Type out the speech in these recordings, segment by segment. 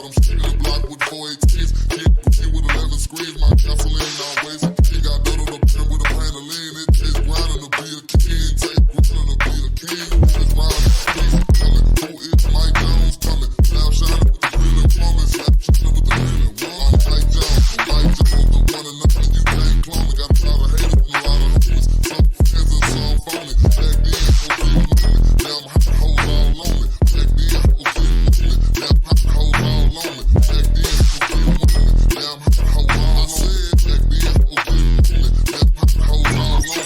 got them shit in the block with 418s. Hit with 11 screens, my gasoline always. He got dirt on the pen with a pan of lean. It takes grinding to be a king. Take grinding to be a king. It's round the streets coming. Who is Mike Jones coming? Now shining with the feeling woman. Slap shining with the feeling woman. I'm Mike Jones, the one and nothing you can't clone me. Got a lot of haters and a lot of homies. Some fans and some phony. Back then, OG money. Now I'm hot hoes all on me. Back then, OG money. Now I'm hot hoes all on me. Back then, OG money. Now I'm hot hoes all on me. I said, back then, OG money. Now I'm hot hoes all on me.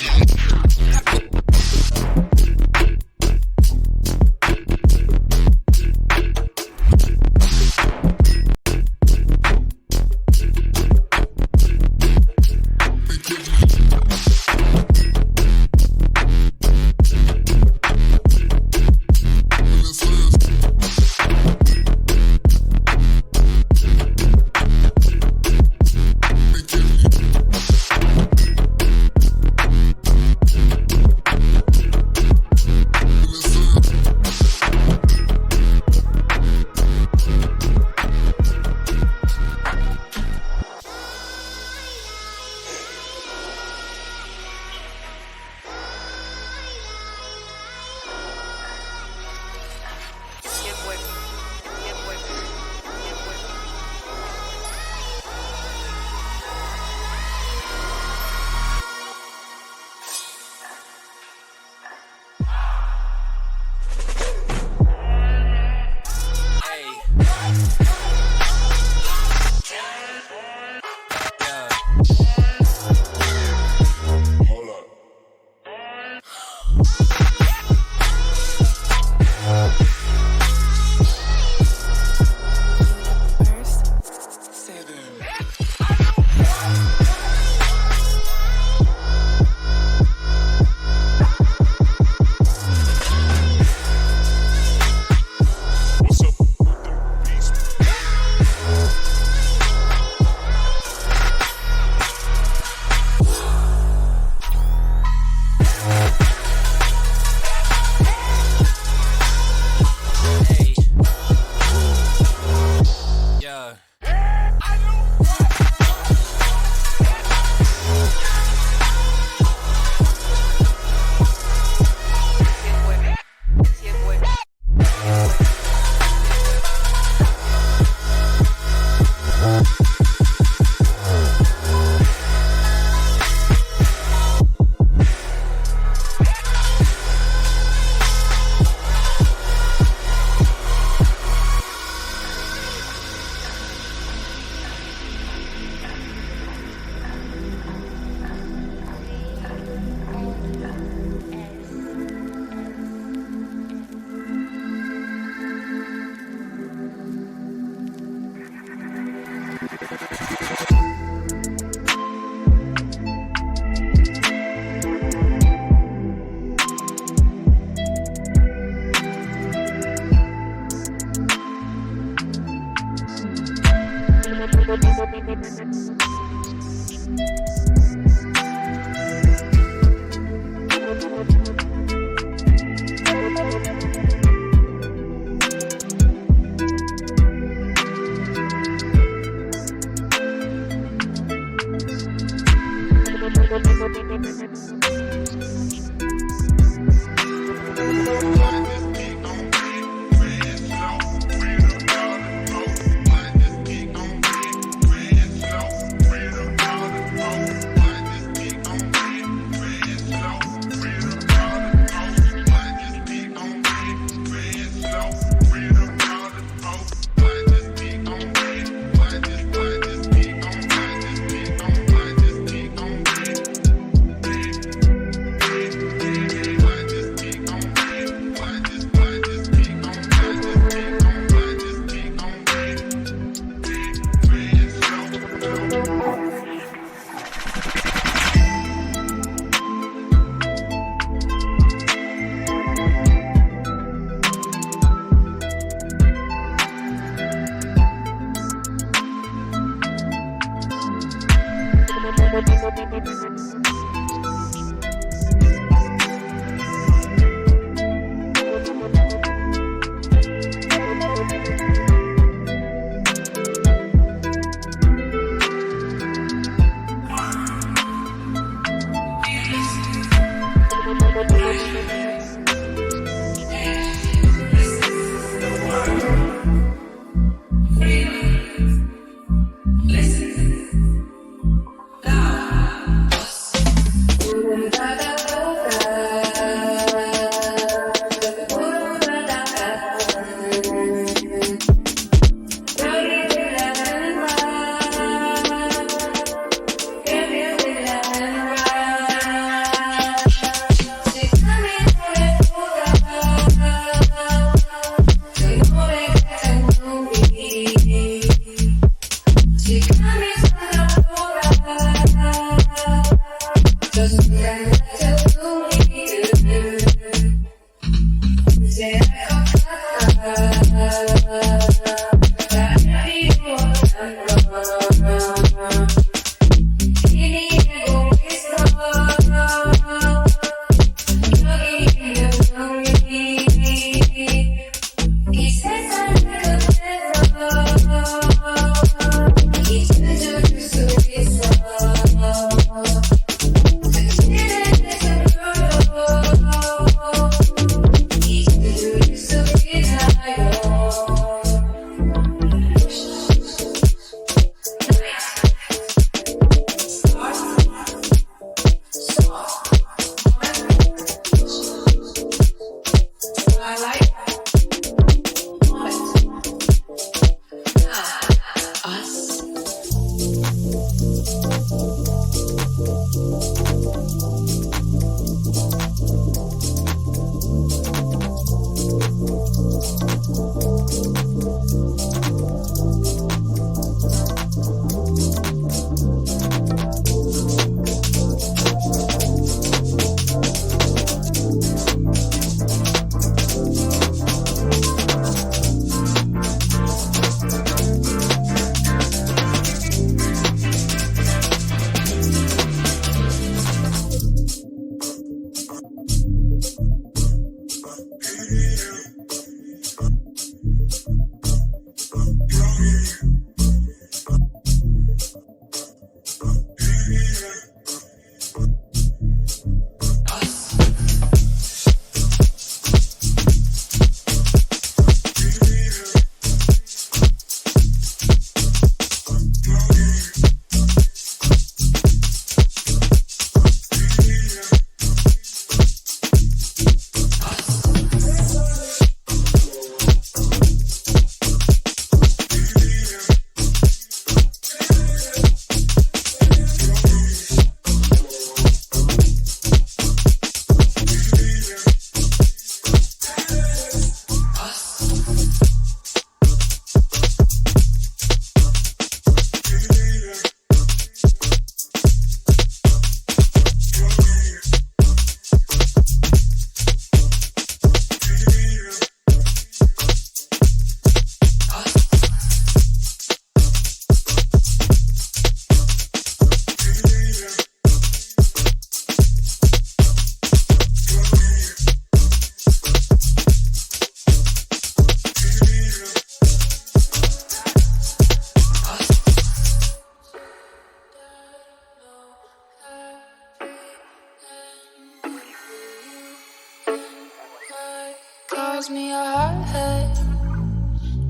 Calls me a hothead,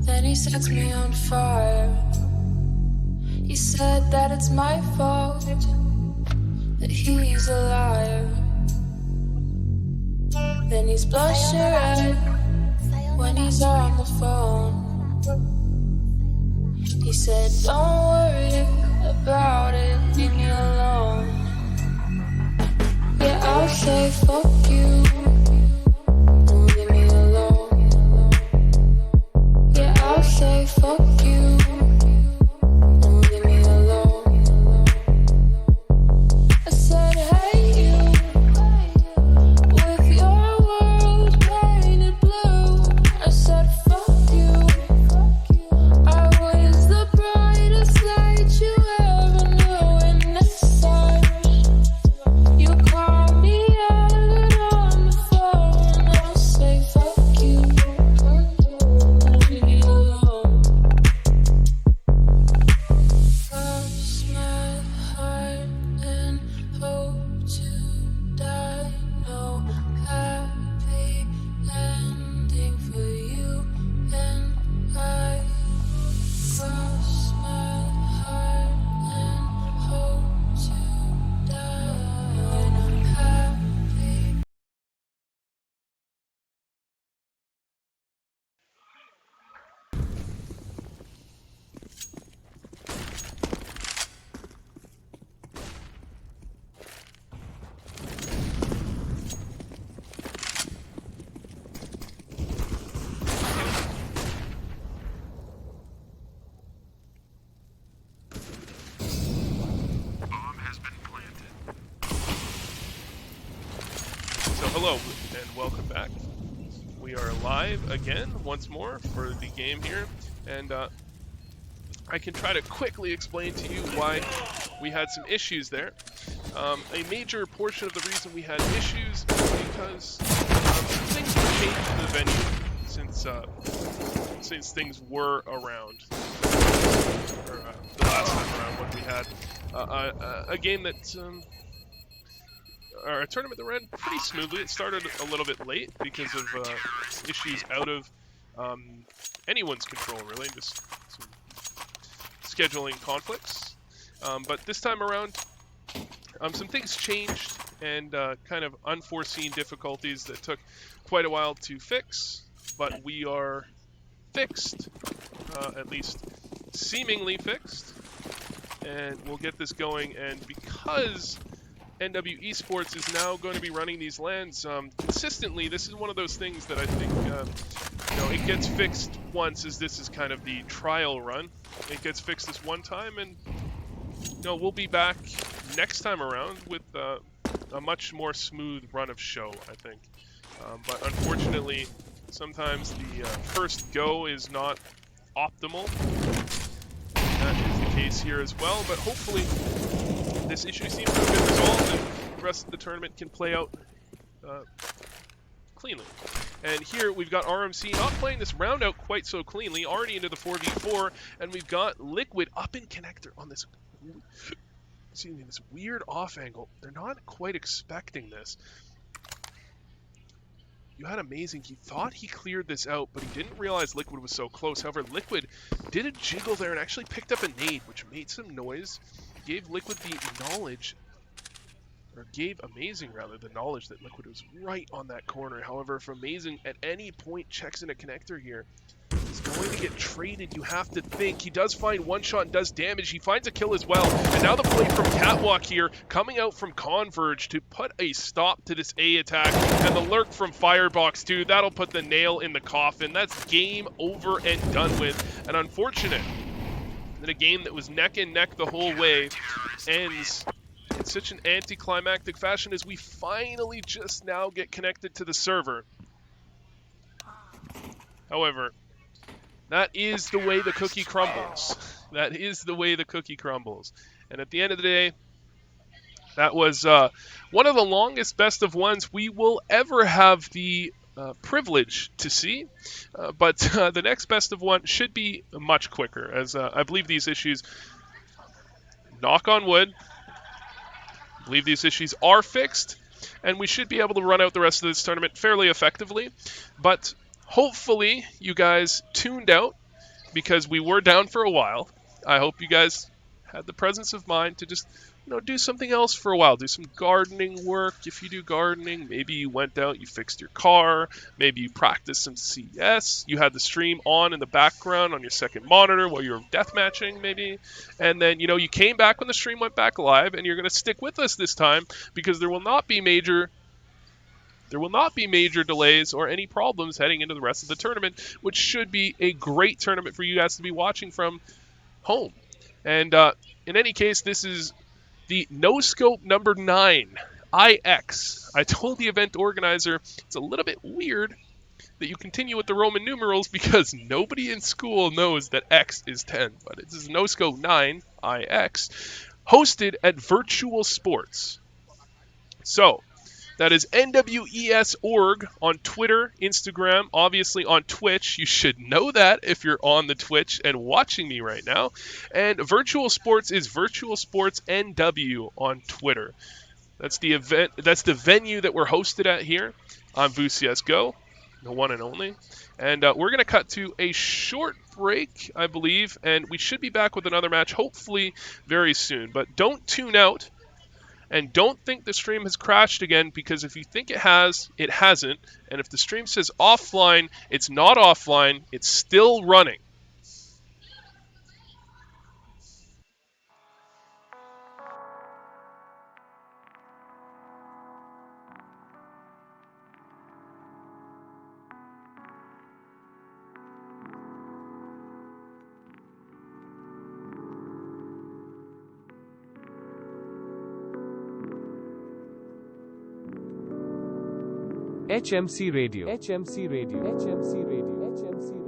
then he sets me on fire. He said that it's my fault, that he's a liar. Then he's blushing red when he's on the phone. He said, don't worry about it, leave me alone. Yeah, I'll say fuck you. Say fuck you, don't leave me alone. I said hey you, with your world painted blue. I said fuck you, I was the brightest light you ever knew. And this time, you call me out on the phone. I'll say fuck you, don't leave me alone. Hello and welcome back. We are live again once more for the game here, and I can try to quickly explain to you why we had some issues there. A major portion of the reason we had issues is because things have changed in the venue since things were around, or the last time around when we had a game that or a tournament that ran pretty smoothly. It started a little bit late because of issues out of anyone's control, really, just some scheduling conflicts. But this time around, some things changed and kind of unforeseen difficulties that took quite a while to fix, but we are fixed, at least seemingly fixed, and we'll get this going. And because NW Esports is now going to be running these LANs consistently, this is one of those things that I think it gets fixed once, as this is kind of the trial run. It gets fixed this one time, and we'll be back next time around with a much more smooth run of show, I think. But unfortunately, sometimes the first go is not optimal. That is the case here as well, but hopefully this issue seems to have been resolved and the rest of the tournament can play out cleanly. And here we've got RMC not playing this round out quite so cleanly, already into the 4v4, and we've got Liquid up in connector on this, this weird off angle. They're not quite expecting this. You had Amazing. He thought he cleared this out, but he didn't realize Liquid was so close. However, Liquid did a jiggle there and actually picked up a nade, which made some noise. Gave Liquid the knowledge, or gave Amazing, rather, the knowledge that Liquid was right on that corner. However, if Amazing at any point checks in a connector here, he's going to get traded, you have to think. He does find one shot and does damage. He finds a kill as well. And now the play from Catwalk here, coming out from Converge to put a stop to this A attack. And the lurk from Firebox too. That'll put the nail in the coffin. That's game over and done with. And unfortunate that a game that was neck and neck the whole way ends in such an anticlimactic fashion as we finally just now get connected to the server. However, that is the way the cookie crumbles. That is the way the cookie crumbles. And at the end of the day, that was one of the longest best of ones we will ever have the privilege to see. But the next best of one should be much quicker, as I believe these issues, knock on wood, I believe these issues are fixed, and we should be able to run out the rest of this tournament fairly effectively. But hopefully you guys tuned out because we were down for a while. I hope you guys had the presence of mind to just, do something else for a while. Do some gardening work if you do gardening. Maybe you went out, you fixed your car. Maybe you practiced some CS. You had the stream on in the background on your second monitor while you were deathmatching maybe. And then, you came back when the stream went back live, and you're going to stick with us this time because there will not be major delays or any problems heading into the rest of the tournament, which should be a great tournament for you guys to be watching from home. And in any case, this is the NoScope number 9, IX. I told the event organizer it's a little bit weird that you continue with the Roman numerals because nobody in school knows that X is 10. But this is NoScope 9, IX, hosted at Virtual Sports. So, that is NWES.org on Twitter, Instagram, obviously on Twitch. You should know that if you're on the Twitch and watching me right now. And Virtual Sports is Virtual Sports NW on Twitter. That's the event. That's the venue that we're hosted at here on VooCSGO, the one and only. And we're going to cut to a short break, I believe, and we should be back with another match, hopefully very soon. But don't tune out. And don't think the stream has crashed again, because if you think it has, it hasn't. And if the stream says offline, it's not offline. It's still running. HMC Radio, HMC Radio, HMC Radio, HMC Radio, HMC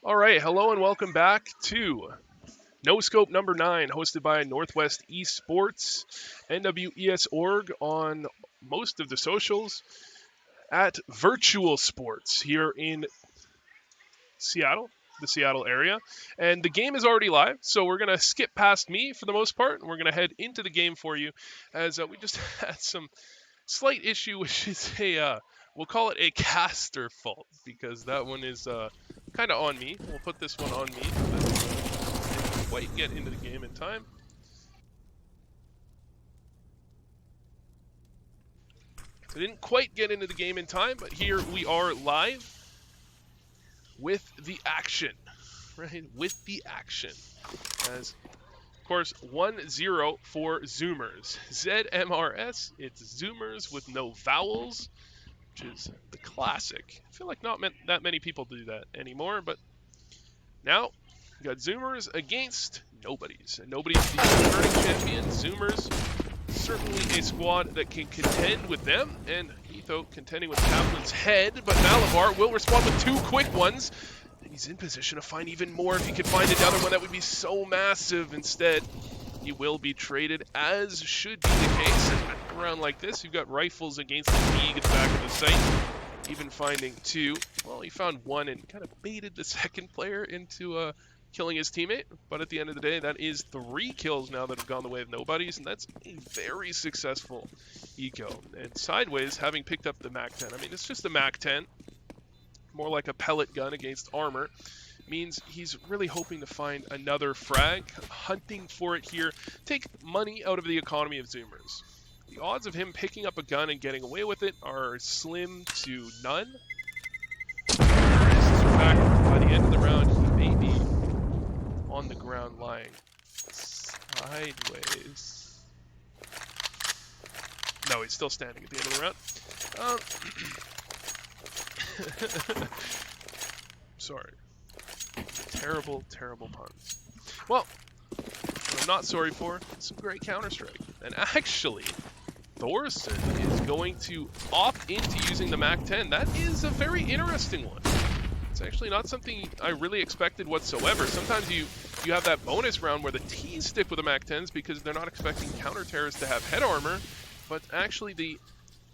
All right, hello and welcome back to NoScope number 9, hosted by Northwest Esports, NWES.org on most of the socials, at Virtual Sports here in Seattle, the Seattle area. And the game is already live, so we're going to skip past me for the most part, and we're going to head into the game for you as we just had some slight issue, which is we'll call it a caster fault, because that one is kind of on me. We'll put this one on me. Didn't quite get into the game in time. So didn't quite get into the game in time, but here we are live with the action, right? With the action. As, of course, 1-0 for Zoomers. ZMRS, it's Zoomers with no vowels, which is the classic. I feel like not that many people do that anymore, but now we got Zoomers against Nobodies. And Nobodies the returning champion. Zoomers, certainly a squad that can contend with them, and Etho contending with Kaplan's head, but Malabar will respond with 2 quick ones. And he's in position to find even more. If he could find another one, that would be so massive. Instead, he will be traded, as should be the case. And at a round like this, you've got rifles against the League at the back of the site. Even finding 2. Well, he found 1 and kind of baited the second player into killing his teammate. But at the end of the day, that is 3 kills now that have gone the way of Nobodies, and that's a very successful eco. And Sideways, having picked up the MAC-10, I mean, it's just a MAC-10, more like a pellet gun against armor, means he's really hoping to find another frag, hunting for it here, take money out of the economy of Zoomers. The odds of him picking up a gun and getting away with it are slim to none. In fact, by the end of the round, he may be on the ground lying sideways. No, he's still standing at the end of the round. Sorry. Terrible, terrible puns. Well, what I'm not sorry for, some great Counter-Strike. And actually, Thorson is going to opt into using the MAC-10. That is a very interesting one. It's actually not something I really expected whatsoever. Sometimes you have that bonus round where the T's stick with the MAC-10s because they're not expecting counter-terrorists to have head armor, but actually the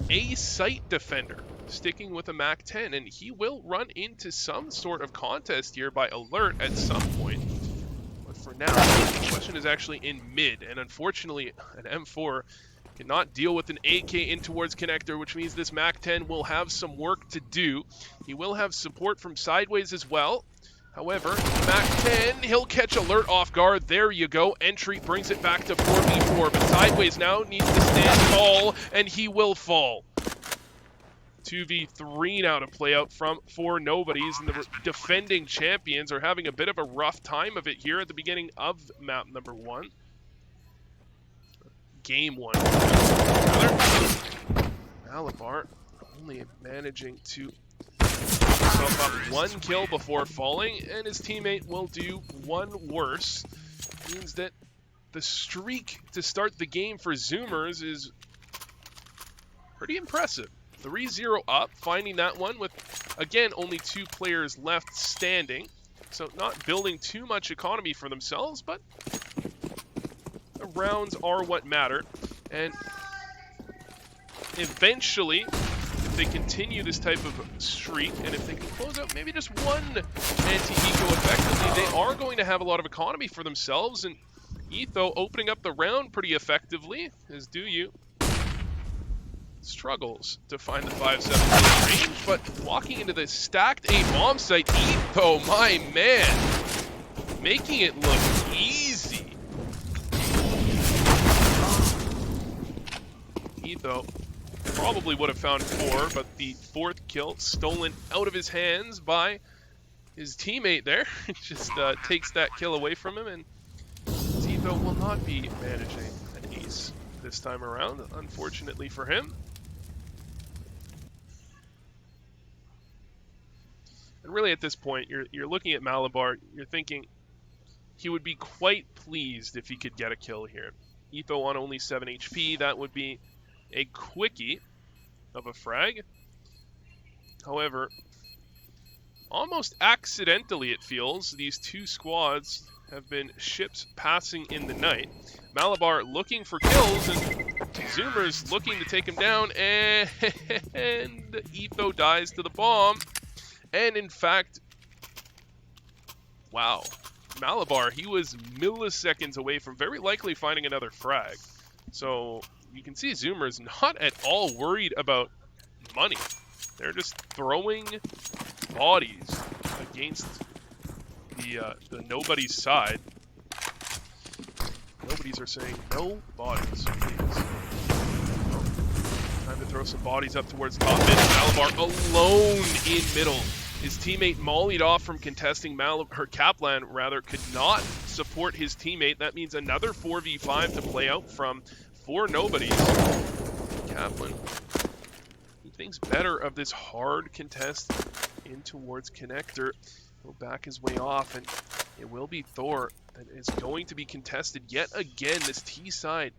A-site defender sticking with a MAC-10, and he will run into some sort of contest here by alert at some point. But for now, the question is actually in mid, and unfortunately, an M4 cannot deal with an AK in towards connector, which means this MAC-10 will have some work to do. He will have support from Sideways as well. However, MAC-10, he'll catch alert off guard. There you go. Entry brings it back to 4v4, but Sideways now needs to stand tall, and he will fall. 2v3 now to play out for Nobodies, and the defending champions are having a bit of a rough time of it here at the beginning of map number 1. Game 1. Malabar only managing to himself up 1 kill before falling, and his teammate will do 1 worse. Means that the streak to start the game for Zoomers is pretty impressive. 3-0 up, finding that one with, again, only 2 players left standing. So not building too much economy for themselves, but the rounds are what matter. And eventually, if they continue this type of streak, and if they can close out maybe just 1 anti-eco effectively, they are going to have a lot of economy for themselves. And Etho opening up the round pretty effectively, as do you. Struggles to find the 5-7 range, but walking into the stacked A bomb site, Etho, my man, making it look easy. Etho probably would have found 4, but the 4th kill stolen out of his hands by his teammate there. Just takes that kill away from him, and Etho will not be managing an ace this time around, unfortunately for him. And really at this point, you're looking at Malabar, you're thinking he would be quite pleased if he could get a kill here. Etho on only 7 HP, that would be a quickie of a frag. However, almost accidentally, it feels, these two squads have been ships passing in the night. Malabar looking for kills, and Zoomers looking to take him down, and Etho dies to the bomb. And in fact, wow, Malabar, he was milliseconds away from very likely finding another frag. So you can see Zoomers not at all worried about money. They're just throwing bodies against the nobody's side. Nobodies are saying no bodies, please. Time to throw some bodies up towards top mid. Malabar alone in middle. His teammate mollied off from contesting. Kaplan rather could not support his teammate. That means another 4v5 to play out from for nobodies. Kaplan, he thinks better of this hard contest in towards connector. He'll back his way off, and it will be Thor that is going to be contested yet again. This T side,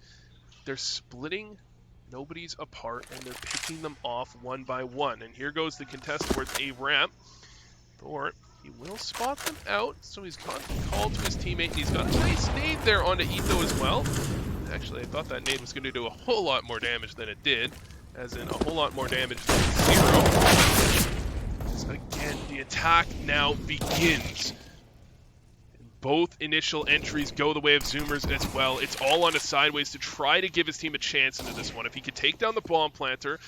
they're splitting nobodies apart, and they're picking them off one by one. And here goes the contest towards a ramp. Thor, he will spot them out, so he's got the call to his teammate, and he's got a nice nade there onto Etho as well. Actually, I thought that nade was going to do a whole lot more damage than it did, as in a whole lot more damage than 0. So again, the attack now begins. Both initial entries go the way of Zoomers as well. It's all on a sideways to try to give his team a chance into this one. If he could take down the bomb planter,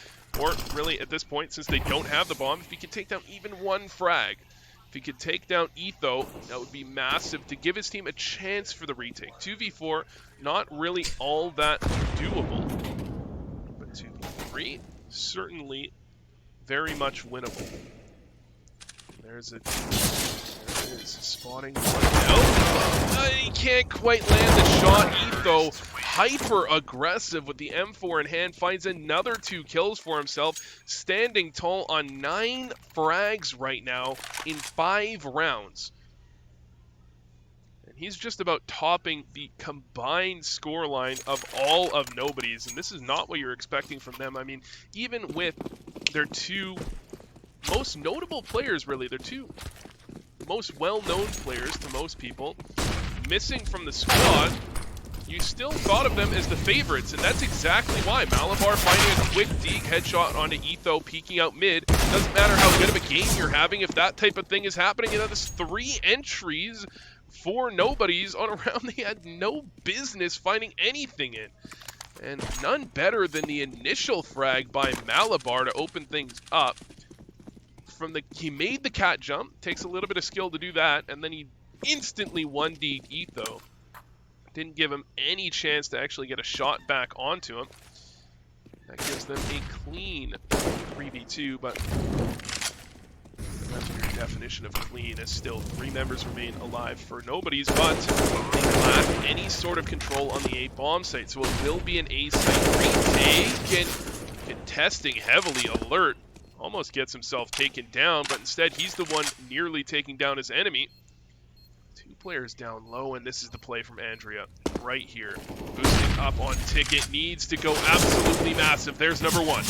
or really at this point, since they don't have the bomb, if he could take down even one frag, if he could take down Etho, that would be massive to give his team a chance for the retake. 2v4, not really all that doable. But 2v3, certainly very much winnable. There's it. There it is. Spotting one out. He can't quite land the shot. Etho, hyper aggressive with the M4 in hand, finds another 2 kills for himself, standing tall on 9 frags right now in 5 rounds. And he's just about topping the combined scoreline of all of nobodies, and this is not what you're expecting from them. I mean, even with their 2 most notable players, really, they're 2 most well-known players to most people, missing from the squad, you still thought of them as the favorites, and that's exactly why. Malabar finding a quick deke headshot onto Etho, peeking out mid. Doesn't matter how good of a game you're having if that type of thing is happening. And that's 3 entries for nobodies on a round they had no business finding anything in. And none better than the initial frag by Malabar to open things up. He made the cat jump, takes a little bit of skill to do that, and then he instantly 1D'd Etho. Didn't give him any chance to actually get a shot back onto him. That gives them a clean 3v2, but that's your definition of clean, as still 3 members remain alive for nobodies, but they lack any sort of control on the A bomb site, so it will be an A site retake, and contesting heavily. Alert almost gets himself taken down, but instead he's the one nearly taking down his enemy. 2 players down low, and this is the play from Andrea right here. Boosting up on ticket, needs to go absolutely massive. There's number 1.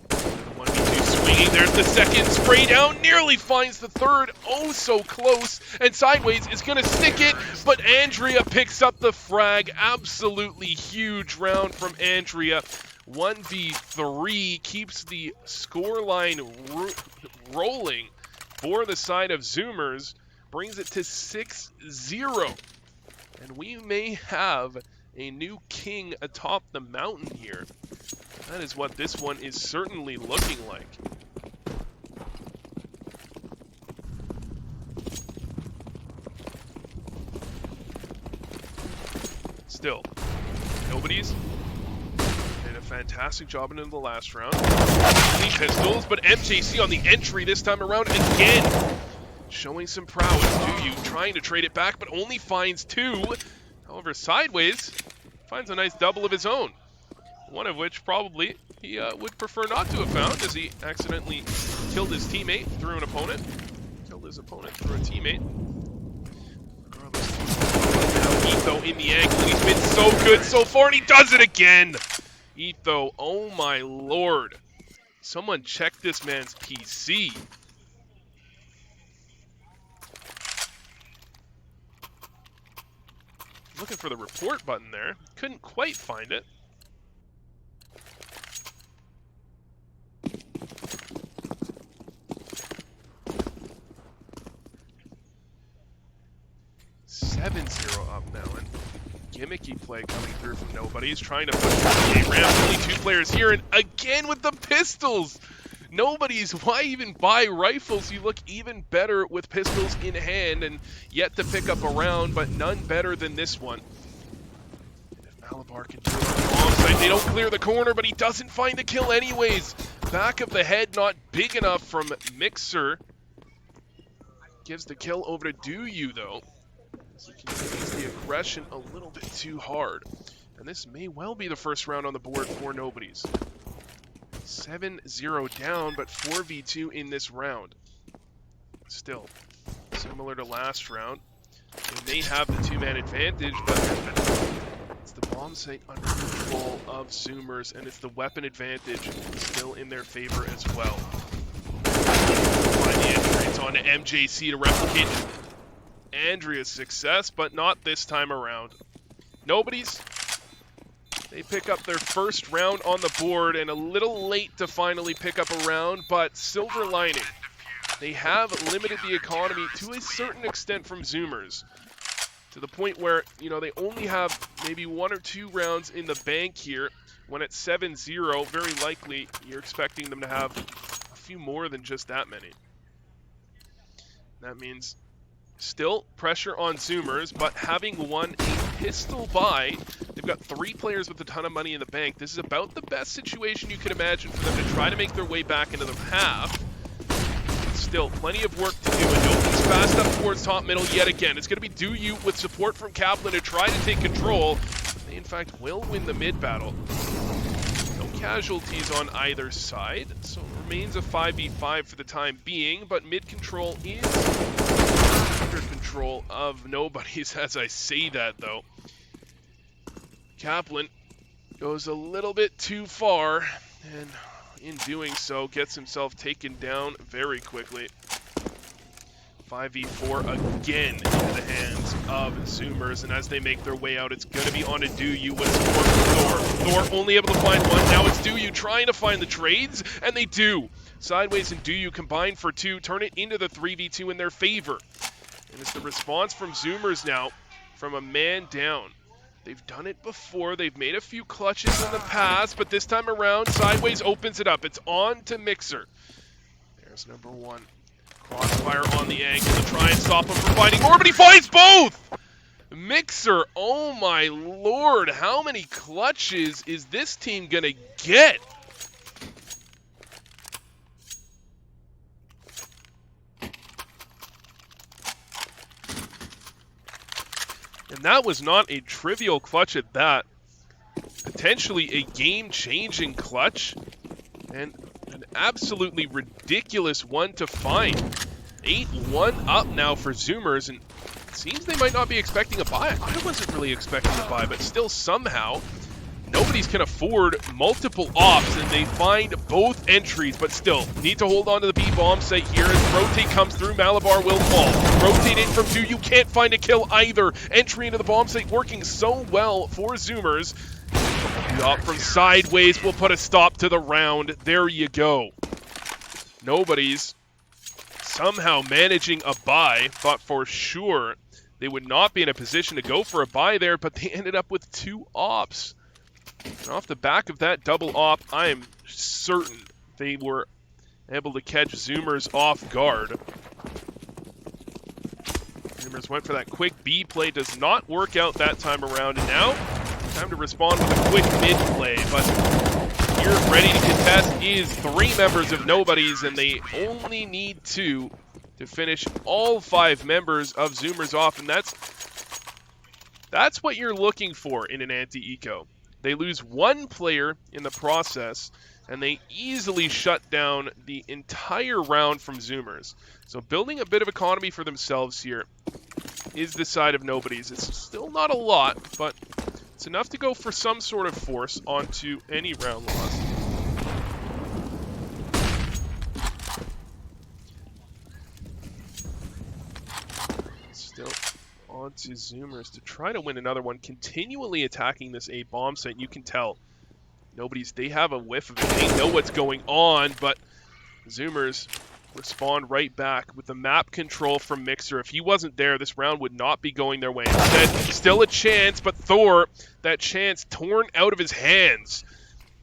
The 1v2 swinging, there's the second, spray down, nearly finds the third, oh so close, and sideways is gonna stick it, but Andrea picks up the frag. Absolutely huge round from Andrea. 1v3 keeps the scoreline rolling for the side of Zoomers, brings it to 6-0. And we may have a new king atop the mountain here. That is what this one is certainly looking like. Still, nobodies. Fantastic job into the last round. 3 pistols, but MJC on the entry this time around again. Showing some prowess to you, trying to trade it back, but only finds 2. However, sideways finds a nice double of his own. One of which probably he would prefer not to have found, as he accidentally killed his teammate through an opponent. Killed his opponent through a teammate. Now Etho in the angle, he's been so good so far, and he does it again! Etho, oh my lord. Someone check this man's PC. Looking for the report button there. Couldn't quite find it. Up now, and gimmicky play coming through from nobody. He's trying to push through the game ramp. Only 2 players here, and again with the pistols. Nobody's. Why even buy rifles? You look even better with pistols in hand, and yet to pick up a round, but none better than this one. If Malabar can do it on the long side, they don't clear the corner, but he doesn't find the kill anyways. Back of the head, not big enough from Mixer. Gives the kill over to Do You though. So he continues the aggression a little bit too hard. And this may well be the first round on the board for Nobodies. 7-0 down, but 4v2 in this round. Still, similar to last round. They may have the 2-man advantage, but it's the bomb site under control of Zoomers, and it's the weapon advantage still in their favor as well. Find the entry, it's on to MJC to replicate Andrea's success, but not this time around. Nobodies, they pick up their first round on the board, and a little late to finally pick up a round, but silver lining. They have limited the economy to a certain extent from Zoomers, to the point where, you know, they only have maybe 1 or 2 rounds in the bank here. When it's 7-0, very likely you're expecting them to have a few more than just that many. That means still pressure on Zoomers, but having won a pistol buy, they've got 3 players with a ton of money in the bank. This is about the best situation you could imagine for them to try to make their way back into the half. Still, plenty of work to do, and Nobody's fast up towards top middle yet again. It's going to be Do You with support from Kaplan to try to take control. They, in fact, will win the mid battle. No casualties on either side, so it remains a 5v5 for the time being, but mid control is under control of Nobody's as I say that, though. Kaplan goes a little bit too far, and in doing so, gets himself taken down very quickly. 5v4 again into the hands of Zoomers, and as they make their way out, it's going to be on to Do You with support from Thor. Thor only able to find one. Now it's Do You trying to find the trades, and they do. Sideways and Do You combine for 2, turn it into the 3v2 in their favor. And it's the response from Zoomers now, from a man down. They've done it before. They've made a few clutches in the past, but this time around, Sideways opens it up. It's on to Mixer. There's number 1. Crossfire on the angle to try and stop him from finding more, but he finds both! Mixer, oh my lord, how many clutches is this team gonna get? And that was not a trivial clutch at that. Potentially a game-changing clutch. And an absolutely ridiculous one to find. 8-1 up now for Zoomers, and it seems they might not be expecting a buy. I wasn't really expecting a buy, but still somehow Nobody's can afford multiple ops, and they find both entries, but still need to hold on to the B bomb site here as rotate comes through. Malabar will fall. Rotate in from 2. You can't find a kill either. Entry into the bomb site working so well for Zoomers. The op from Sideways will put a stop to the round. There you go. Nobody's somehow managing a buy, but for sure they would not be in a position to go for a buy there, but they ended up with 2 ops. And off the back of that double op, I am certain they were able to catch Zoomers off guard. Zoomers went for that quick B play, does not work out that time around, and now time to respond with a quick mid play. But here, ready to contest is 3 members of Nobody's, and they only need 2 to finish all 5 members of Zoomers off, and that's what you're looking for in an anti-eco. They lose 1 player in the process, and they easily shut down the entire round from Zoomers. So building a bit of economy for themselves here is the side of Nobody's. It's still not a lot, but it's enough to go for some sort of force onto any round loss. Still on to Zoomers to try to win another one, continually attacking this A bomb site. You can tell they have a whiff of it. They know what's going on, but Zoomers respond right back with the map control from Mixer. If he wasn't there, this round would not be going their way. Instead, still a chance, but Thor, that chance torn out of his hands.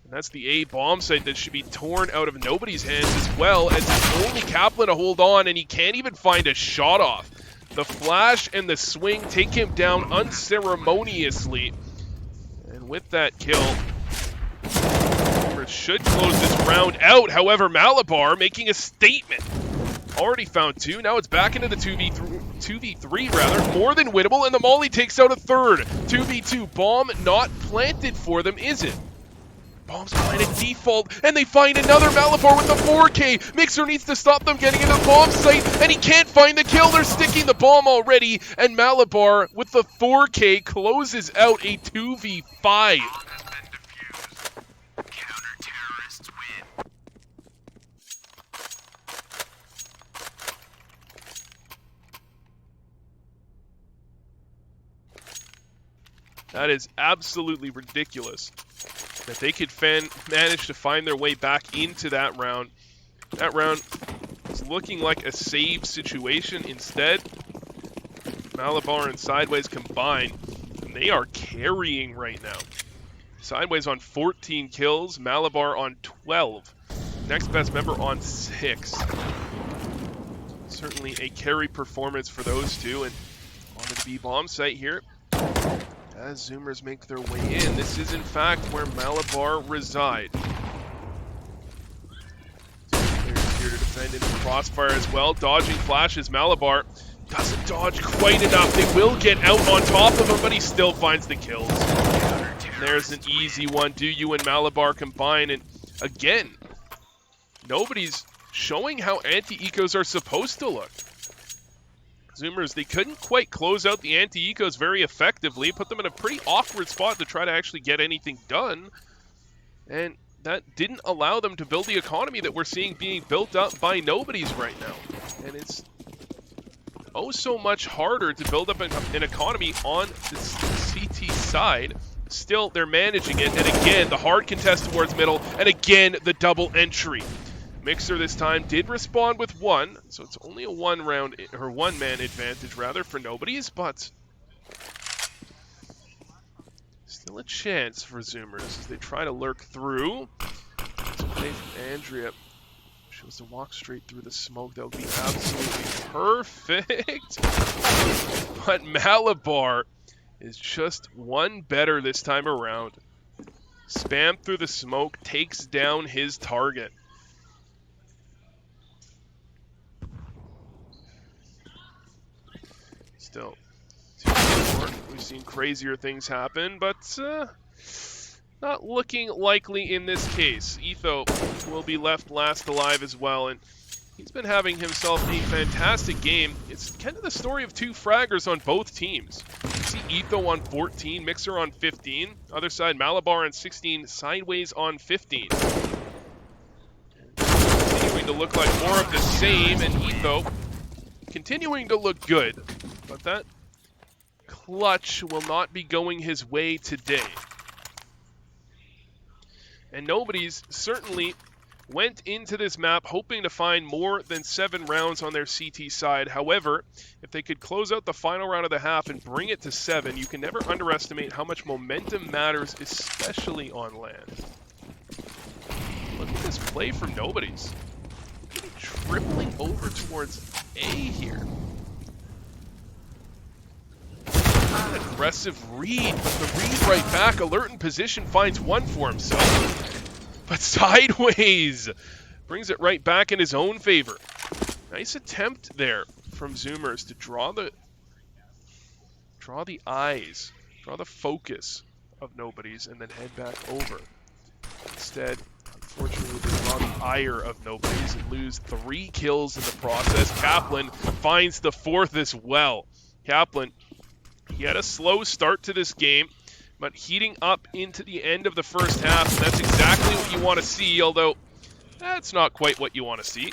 And that's the A bomb site that should be torn out of nobody's hands as well, as it's only Kaplan to hold on, and he can't even find a shot off. The flash and the swing take him down unceremoniously. And with that kill, should close this round out. However, Malabar making a statement. Already found 2. Now it's back into the 2v3 rather. More than winnable, and the Molly takes out a third. 2v2. Bomb not planted for them, is it? Bomb's planted default, and they find another Malabar with the 4K. Mixer needs to stop them getting into the bomb site, and he can't find the kill. They're sticking the bomb already, and Malabar with the 4K closes out a 2v5. That is absolutely ridiculous that they could manage to find their way back into that round. That round is looking like a save situation. Instead, Malabar and Sideways combined, and they are carrying right now. Sideways on 14 kills, Malabar on 12. Next best member on 6. Certainly a carry performance for those two, and on the B bomb site here. As Zoomers make their way in, this is in fact where Malabar reside. Players here to defend into the crossfire as well. Dodging flashes, Malabar doesn't dodge quite enough. They will get out on top of him, but he still finds the kills. And there's an easy one. Do you and Malabar combine? And again, nobody's showing how anti-ecos are supposed to look. Zoomers, they couldn't quite close out the anti-ecos very effectively, put them in a pretty awkward spot to try to actually get anything done, and that didn't allow them to build the economy that we're seeing being built up by nobodies right now. And it's oh so much harder to build up an economy on the CT side. Still, they're managing it, and again, the hard contest towards middle, and again, the double entry. Mixer this time did respond with 1, so it's only a one-man advantage rather for nobodies, but still a chance for Zoomers as they try to lurk through. It's a play from Andrea. Shows to walk straight through the smoke. That would be absolutely perfect. But Malabar is just one better this time around. Spam through the smoke, takes down his target. Still, we've seen crazier things happen, but not looking likely in this case. Etho will be left last alive as well, and he's been having himself a fantastic game. It's kind of the story of 2 fraggers on both teams. You see Etho on 14, Mixer on 15. Other side, Malabar on 16, Sideways on 15. Continuing to look like more of the same, and Etho continuing to look good. But that clutch will not be going his way today. And nobody's certainly went into this map hoping to find more than 7 rounds on their CT side. However, if they could close out the final round of the half and bring it to 7, you can never underestimate how much momentum matters, especially on land. Look at this play from nobody's. Tripling over towards A here. An aggressive read, but the read right back, alert in position, finds 1 for himself. But Sideways brings it right back in his own favor. Nice attempt there from Zoomers to draw the eyes, draw the focus of nobodies, and then head back over. Instead, unfortunately, they draw the ire of nobodies and lose 3 kills in the process. Kaplan finds the 4th as well. Kaplan, he had a slow start to this game, but heating up into the end of the first half, and that's exactly what you want to see, although that's not quite what you want to see.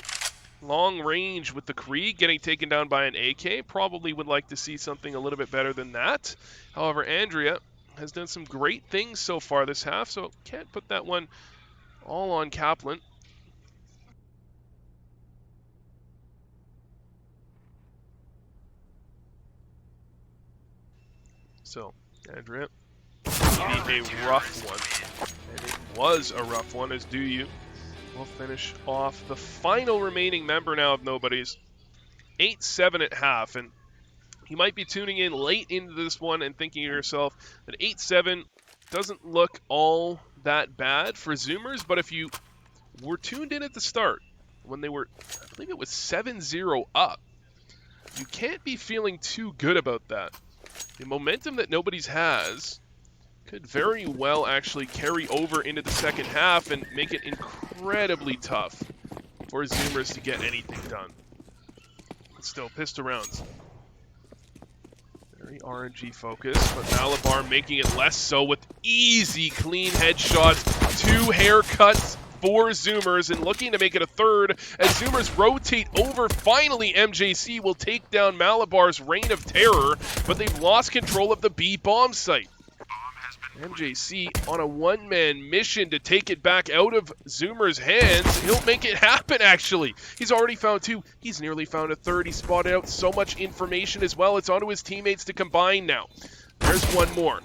long range with the Krieg getting taken down by an AK. Probably would like to see something a little bit better than that. However, Andrea has done some great things so far this half, so can't put that one all on Kaplan. So, Andrea, maybe a rough one. And it was a rough one, as do you. We'll finish off the final remaining member now of Nobody's. 8-7 at half, and you might be tuning in late into this one and thinking to yourself that 8-7 doesn't look all that bad for Zoomers, but if you were tuned in at the start, when they were, I believe it was 7-0 up, you can't be feeling too good about that. The momentum that Nobody's has could very well actually carry over into the second half and make it incredibly tough for Zoomers to get anything done. But still, pistol rounds. Very RNG focused, but Malabar making it less so with easy, clean headshots. 2 haircuts for Zoomers and looking to make it a third as Zoomers rotate over. Finally, MJC will take down Malabar's reign of terror, but they've lost control of the B bomb site. MJC on a one-man mission to take it back out of Zoomer's hands. He'll make it happen, actually. He's already found 2. He's nearly found a third. He spotted out so much information as well. It's onto his teammates to combine now. There's one more.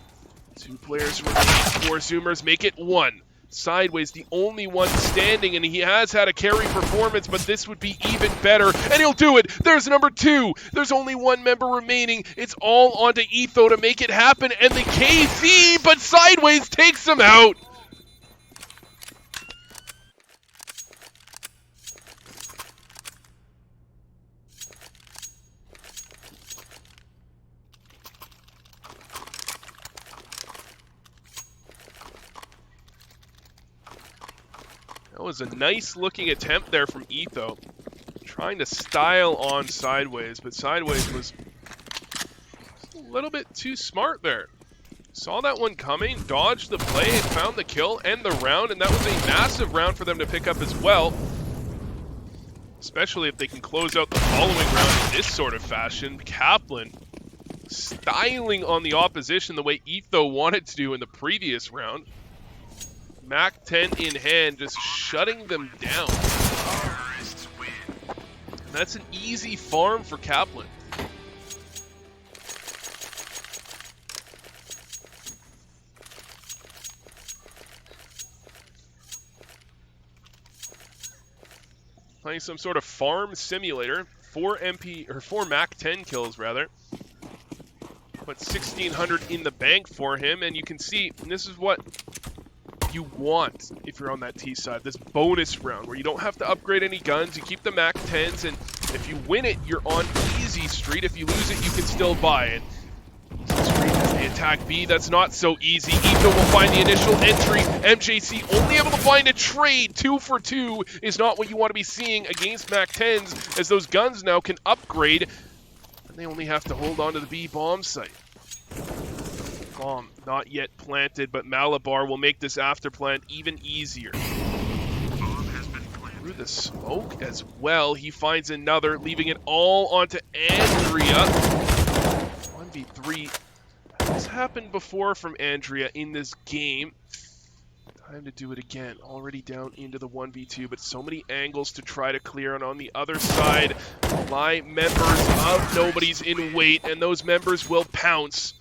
2 players remain for Zoomers. Make it 1. Sideways, the only one standing, and he has had a carry performance, but this would be even better, and he'll do it. There's number 2. There's only 1 member remaining. It's all onto Etho to make it happen, and the KC, but Sideways takes him out. That was a nice looking attempt there from Etho. Trying to style on Sideways, but Sideways was a little bit too smart there. Saw that one coming, dodged the play, and found the kill and the round, and that was a massive round for them to pick up as well. Especially if they can close out the following round in this sort of fashion. Kaplan styling on the opposition the way Etho wanted to do in the previous round. Mac 10 in hand, just shutting them down. And that's an easy farm for Kaplan. Playing some sort of farm simulator. 4 Mac 10 kills rather. Put 1,600 in the bank for him, and you can see, and this is what you want if you're on that T side, this bonus round where you don't have to upgrade any guns, you keep the Mac 10s, and if you win it, you're on easy street. If you lose it, you can still buy it. Easy street as they attack B, that's not so easy. Etho will find the initial entry. MJC only able to find a trade. 2 for 2 is not what you want to be seeing against Mac 10s, as those guns now can upgrade, and they only have to hold on to the B bomb site. Bomb not yet planted, but Malabar will make this after plant even easier. Through the smoke as well, he finds another, leaving it all onto Andrea. 1v3 has happened before from Andrea in this game. Time to do it again. Already down into the 1v2, but so many angles to try to clear. And on the other side lie members of Nobody's in wait, and those members will pounce.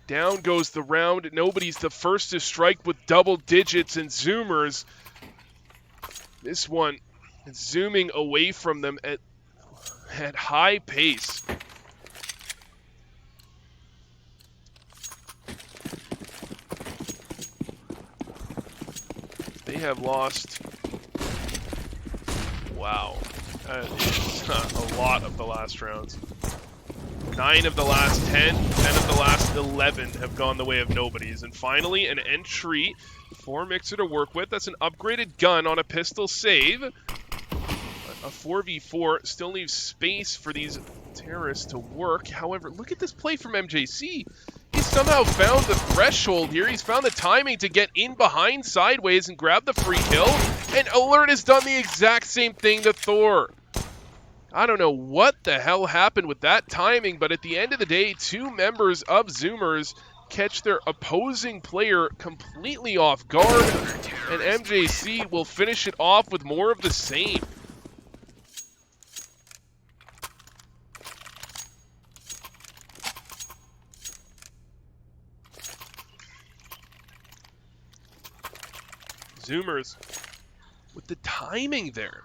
Down goes the round. Nobody's the first to strike with double digits, and Zoomers, this one, zooming away from them at high pace. They have lost, wow, that is a lot of the last rounds. 9 of the last 10, 10 of the last 11 have gone the way of Nobody's. And finally, an entry for Mixer to work with. That's an upgraded gun on a pistol save. A 4v4 still leaves space for these terrorists to work. However, look at this play from MJC. His somehow found the threshold here. He's found the timing to get in behind sideways and grab the free kill. And Alert has done the exact same thing to Thor. I don't know what the hell happened with that timing, but at the end of the day, two members of Zoomers catch their opposing player completely off guard, and MJC will finish it off with more of the same. Zoomers with the timing there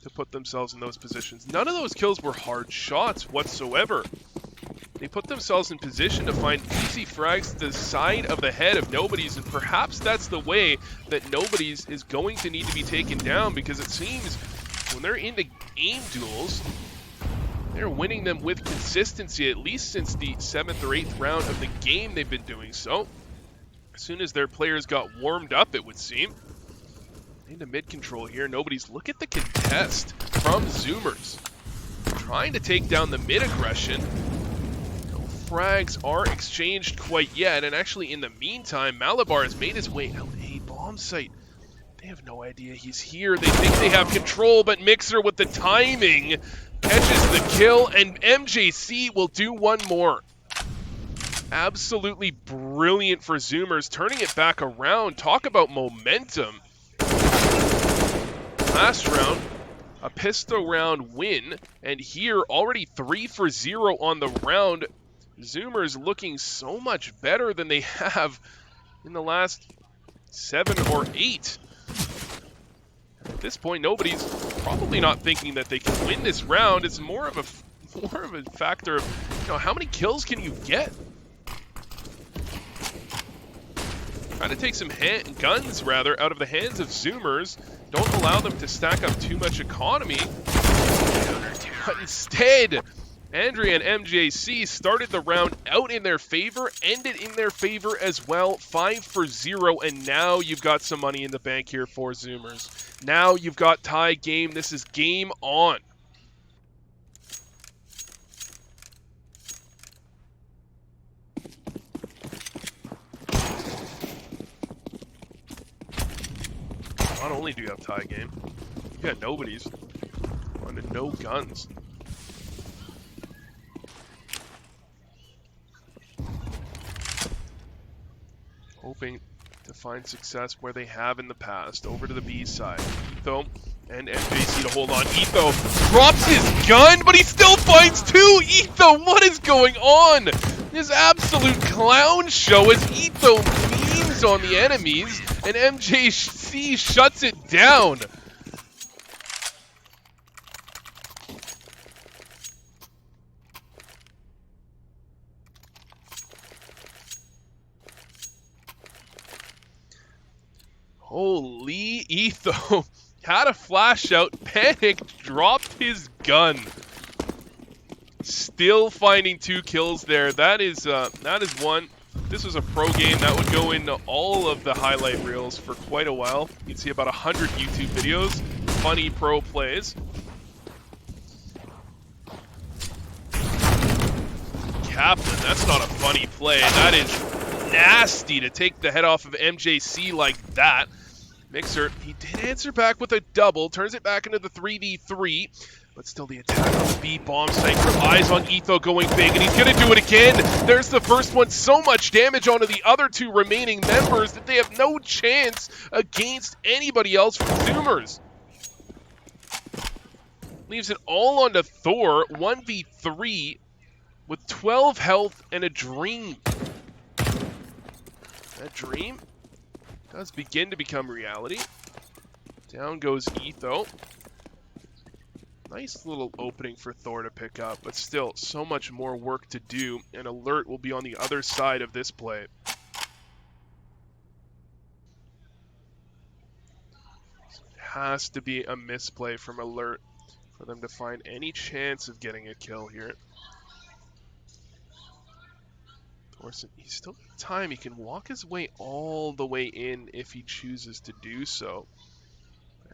to put themselves in those positions. None of those kills were hard shots whatsoever. They put themselves in position to find easy frags to the side of the head of Nobodies, and perhaps that's the way that Nobodies is going to need to be taken down, because it seems when they're into aim duels, they're winning them with consistency, at least since the 7th or 8th round of the game they've been doing so. As soon as their players got warmed up, it would seem. Into mid-control here. Nobodies. Look at the contest from Zoomers. Trying to take down the mid-aggression. No frags are exchanged quite yet. And actually, in the meantime, Malabar has made his way out a bomb site. They have no idea he's here. They think they have control, but Mixer with the timing catches the kill, and MJC will do one more. Absolutely brilliant for Zoomers, turning it back around. Talk about momentum. Last round, a pistol round win, and here already 3 for 0 on the round. Zoomers looking so much better than they have in the last 7 or 8. At this point, Nobody's probably not thinking that they can win this round. It's more of a factor of, how many kills can you get? Trying to take some guns, out of the hands of Zoomers. Don't allow them to stack up too much economy. But instead, Andrea and MJC started the round out in their favor, ended in their favor as well, 5 for 0, and now you've got some money in the bank here for Zoomers. Now you've got tie game. This is game on. Not only do you have tie game, you got Nobodies on to no guns. Hoping to find success where they have in the past. Over to the B side. Etho and MJC to hold on. Etho drops his gun, but he still finds two! Etho, what is going on? This absolute clown show as Etho beams on the enemies, and MJC shuts it down. Holy, Etho had a flash out, panicked, dropped his gun. Still finding 2 kills there. That is one. This was a pro game that would go into all of the highlight reels for quite a while. You'd see about 100 YouTube videos, funny pro plays. Captain, that's not a funny play. That is nasty to take the head off of MJC like that. Mixer, he did answer back with a double, turns it back into the 3v3, but still the attack on the B bomb site relies on Etho going big, and he's going to do it again. There's the first one. So much damage onto the other 2 remaining members that they have no chance against anybody else from Zoomers. Leaves it all onto Thor, 1v3 with 12 health and a dream. That dream does begin to become reality. Down goes Etho. Nice little opening for Thor to pick up, but still so much more work to do, and Alert will be on the other side of this play. It has to be a misplay from Alert for them to find any chance of getting a kill here. Thorson, he's still got time. He can walk his way all the way in if he chooses to do so.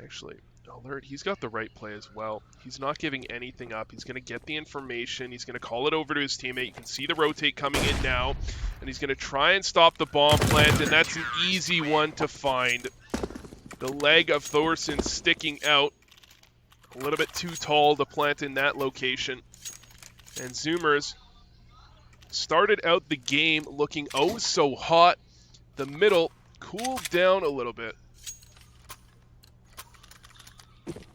Actually, Alert, he's got the right play as well. He's not giving anything up. He's going to get the information. He's going to call it over to his teammate. You can see the rotate coming in now. And he's going to try and stop the bomb plant, and that's an easy one to find. The leg of Thorson sticking out. A little bit too tall to plant in that location. And Zoomers started out the game looking oh so hot. The middle cooled down a little bit.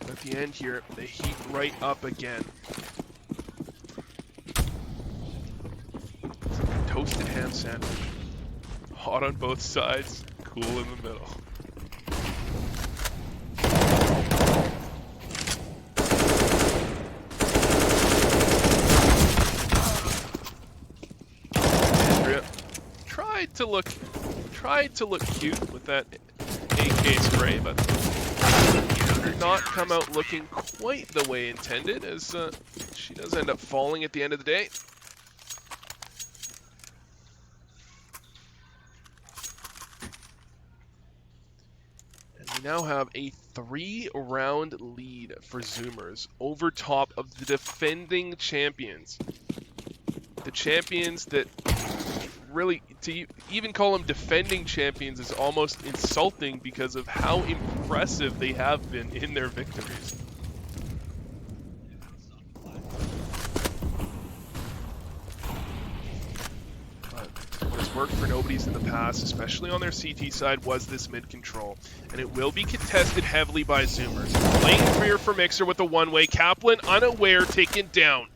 At the end here, they heat right up again. It's like a toasted ham sandwich. Hot on both sides, cool in the middle. Andrea tried to look cute with that AK spray, but did not come out looking quite the way intended, as she does end up falling at the end of the day. And we now have a 3-round lead for Zoomers over top of the defending champions. The champions that really, to even call them defending champions is almost insulting because of how impressive they have been in their victories. But what has worked for Nobodies in the past, especially on their CT side, was this mid control. And it will be contested heavily by Zoomers. Playing clear for Mixer with a one-way. Kaplan unaware, taken down.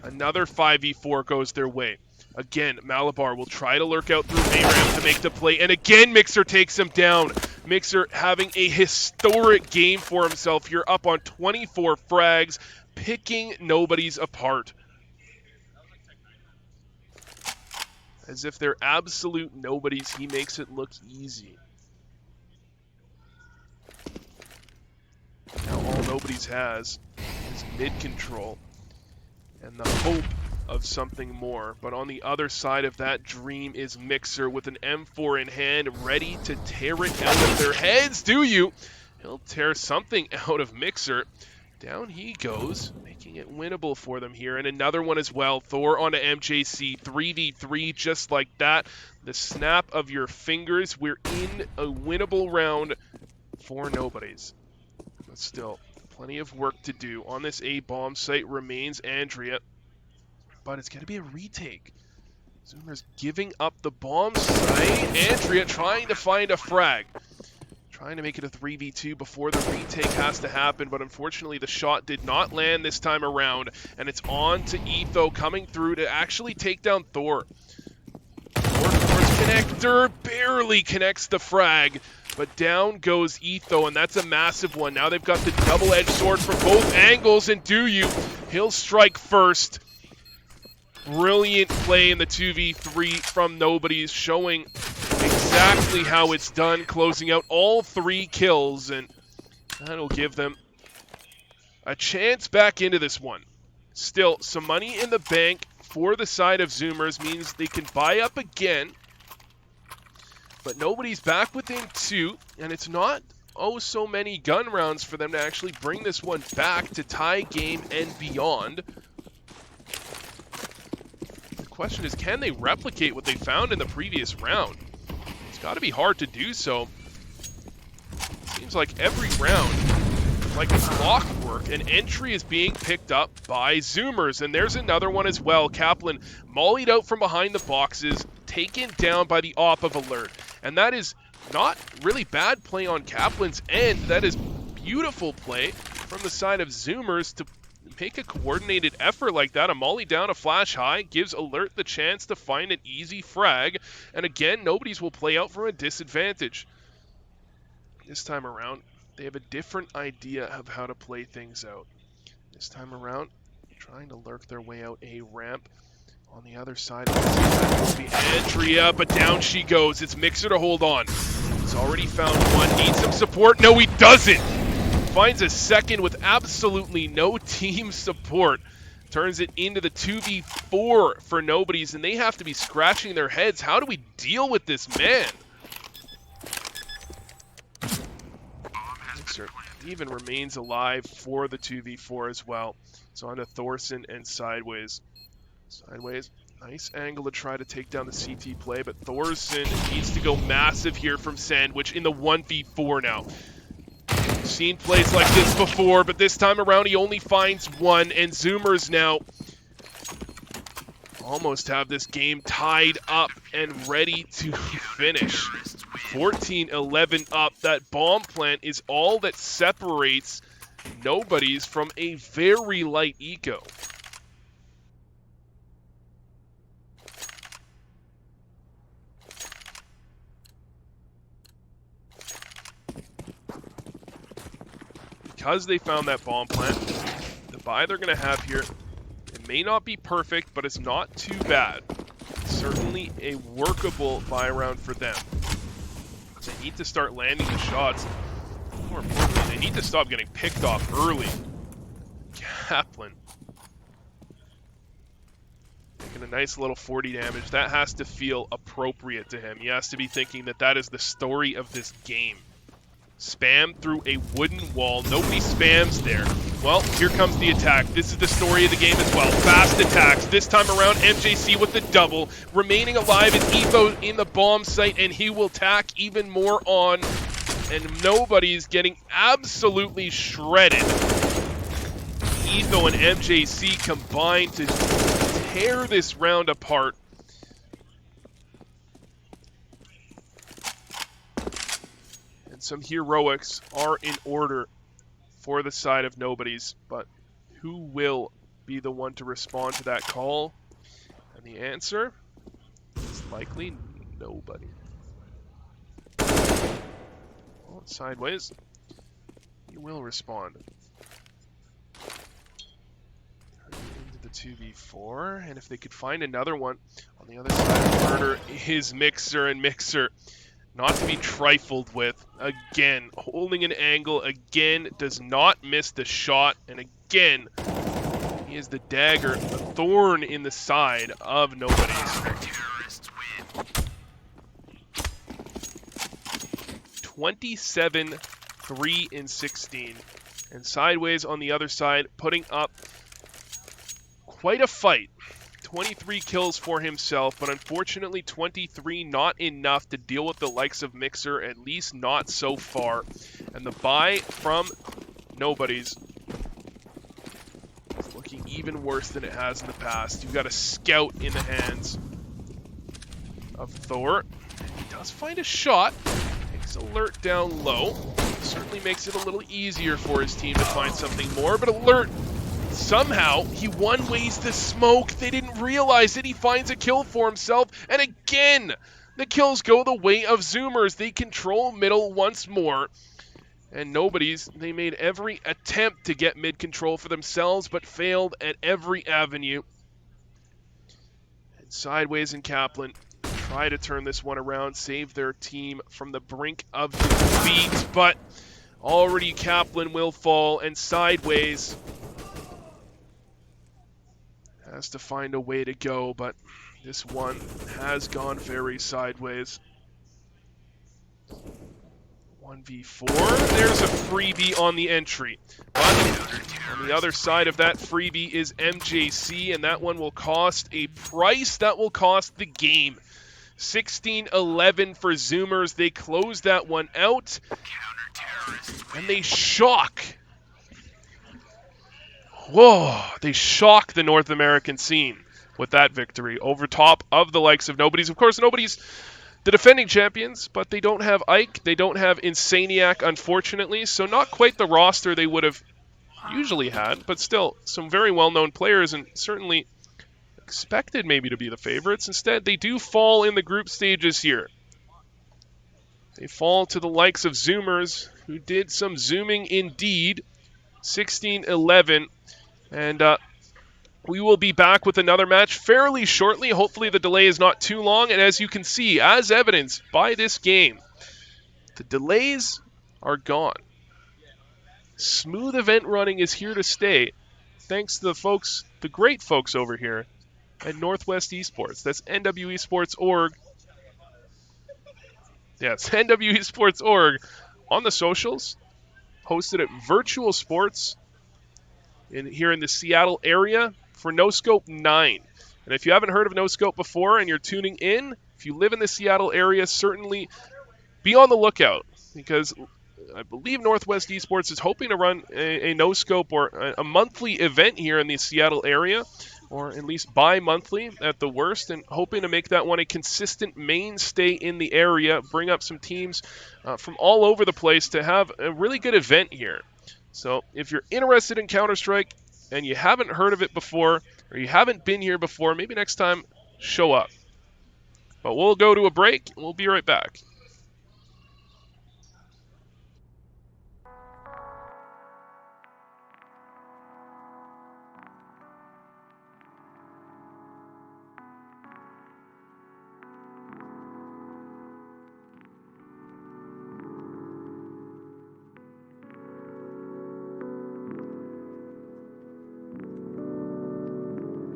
Another 5v4 goes their way. Again, Malabar will try to lurk out through A-Ramp to make the play, and again Mixer takes him down. Mixer having a historic game for himself here, up on 24 frags, picking Nobodies apart. As if they're absolute nobodies, he makes it look easy. Now all Nobodies has is mid-control and the hope of something more. But on the other side of that dream is Mixer with an M4 in hand, ready to tear it out of their heads. Do you? He'll tear something out of Mixer. Down he goes, making it winnable for them here. And another one as well. Thor onto MJC, 3v3 just like that. The snap of your fingers. We're in a winnable round for Nobodies. But still, plenty of work to do. On this A-bomb site remains Andrea. But it's going to be a retake. Zoomers giving up the bomb site. Andrea trying to find a frag. Trying to make it a 3v2 before the retake has to happen, but unfortunately the shot did not land this time around, and it's on to Etho coming through to actually take down Thor. Thor's connector barely connects the frag, but down goes Etho, and that's a massive one. Now they've got the double-edged sword from both angles, and do you? He'll strike first. Brilliant play in the 2v3 from Nobodies, showing exactly how it's done, closing out all 3 kills, and that'll give them a chance back into this one. Still, some money in the bank for the side of Zoomers means they can buy up again, but Nobodies back within 2, and it's not so many gun rounds for them to actually bring this one back to tie game and beyond. Question is, can they replicate what they found in the previous round? It's got to be hard to do so. Seems like every round, like it's clockwork, an entry is being picked up by Zoomers, and there's another one as well. Kaplan mollied out from behind the boxes, taken down by the op of Alert, and that is not really bad play on Kaplan's end. That is beautiful play from the side of Zoomers to make a coordinated effort like that. A molly down, a flash high, gives Alert the chance to find an easy frag. And again, Nobodies will play out from a disadvantage. This time around, they have a different idea of how to play things out. This time around, trying to lurk their way out a ramp. On the other side, the Andrea, but down she goes. It's Mixer to hold on. He's already found one. Needs some support. No, he doesn't. Finds a second with absolutely no team support. Turns it into the 2v4 for Nobodies, and they have to be scratching their heads. How do we deal with this man? Mixer even remains alive for the 2v4 as well. So onto Thorson and Sideways. Sideways, nice angle to try to take down the CT play, but Thorson needs to go massive here from Sandwich in the 1v4 now. Seen plays like this before, but this time around he only finds one, and Zoomers now almost have this game tied up and ready to finish. 14-11 up. That bomb plant is all that separates Nobodies from a very light eco. Because they found that bomb plant, the buy they're going to have here, it may not be perfect, but it's not too bad. Certainly a workable buy round for them. They need to start landing the shots. More importantly, they need to stop getting picked off early. Kaplan making a nice little 40 damage. That has to feel appropriate to him. He has to be thinking that that is the story of this game. Spam through a wooden wall. Nobody spams there. Well, here comes the attack. This is the story of the game as well. Fast attacks. This time around, MJC with the double. Remaining alive is Evo in the bomb site, and he will tack even more on. And Nobody's getting absolutely shredded. Evo and MJC combined to tear this round apart. And some heroics are in order for the side of Nobodies, but who will be the one to respond to that call? And the answer is likely nobody. Well, Sideways, he will respond. Into the 2v4, and if they could find another one on the other side of Murder is Mixer, and Mixer not to be trifled with. Again, holding an angle, again, does not miss the shot, and again, he is the dagger, a thorn in the side of Nobody's. 27, 3 and 16. And Sideways on the other side, putting up quite a fight. 23 kills for himself, but unfortunately 23 not enough to deal with the likes of Mixer, at least not so far. And the buy from Nobodies is looking even worse than it has in the past. You've got a scout in the hands of Thor. He does find a shot. Takes Alert down low. Certainly makes it a little easier for his team to find something more, but Alert, somehow, he one-ways the smoke. They didn't realize it. He finds a kill for himself. And again, the kills go the way of Zoomers. They control middle once more. And Nobodies, they made every attempt to get mid-control for themselves, but failed at every avenue. And Sideways and Kaplan try to turn this one around, save their team from the brink of defeat. But already Kaplan will fall, and Sideways has to find a way to go, but this one has gone very sideways. 1v4. There's a freebie on the entry. But on the other side of that freebie is MJC, and that one will cost a price. That will cost the game. 16-11 for Zoomers. They close that one out, and they shock. Whoa, they shock the North American scene with that victory over top of the likes of Nobodies. Of course, Nobodies, the defending champions, but they don't have Ike, they don't have Insaniac, unfortunately, so not quite the roster they would have usually had, but still some very well-known players and certainly expected maybe to be the favorites. Instead, they do fall in the group stages here. They fall to the likes of Zoomers, who did some zooming indeed. 16-11. And we will be back with another match fairly shortly. Hopefully the delay is not too long. And as you can see, as evidenced by this game, the delays are gone. Smooth event running is here to stay, thanks to the folks, the great folks over here at Northwest Esports. That's NWEsports.org. Yes, NWEsports.org on the socials. hosted at Virtual Sports here in the Seattle area for NoScope 9. And if you haven't heard of NoScope before and you're tuning in, if you live in the Seattle area, certainly be on the lookout, because I believe Northwest Esports is hoping to run a NoScope or a monthly event here in the Seattle area, or at least bi-monthly at the worst, and hoping to make that one a consistent mainstay in the area, bring up some teams from all over the place to have a really good event here. So if you're interested in Counter-Strike and you haven't heard of it before, or you haven't been here before, maybe next time show up. But we'll go to a break, and we'll be right back.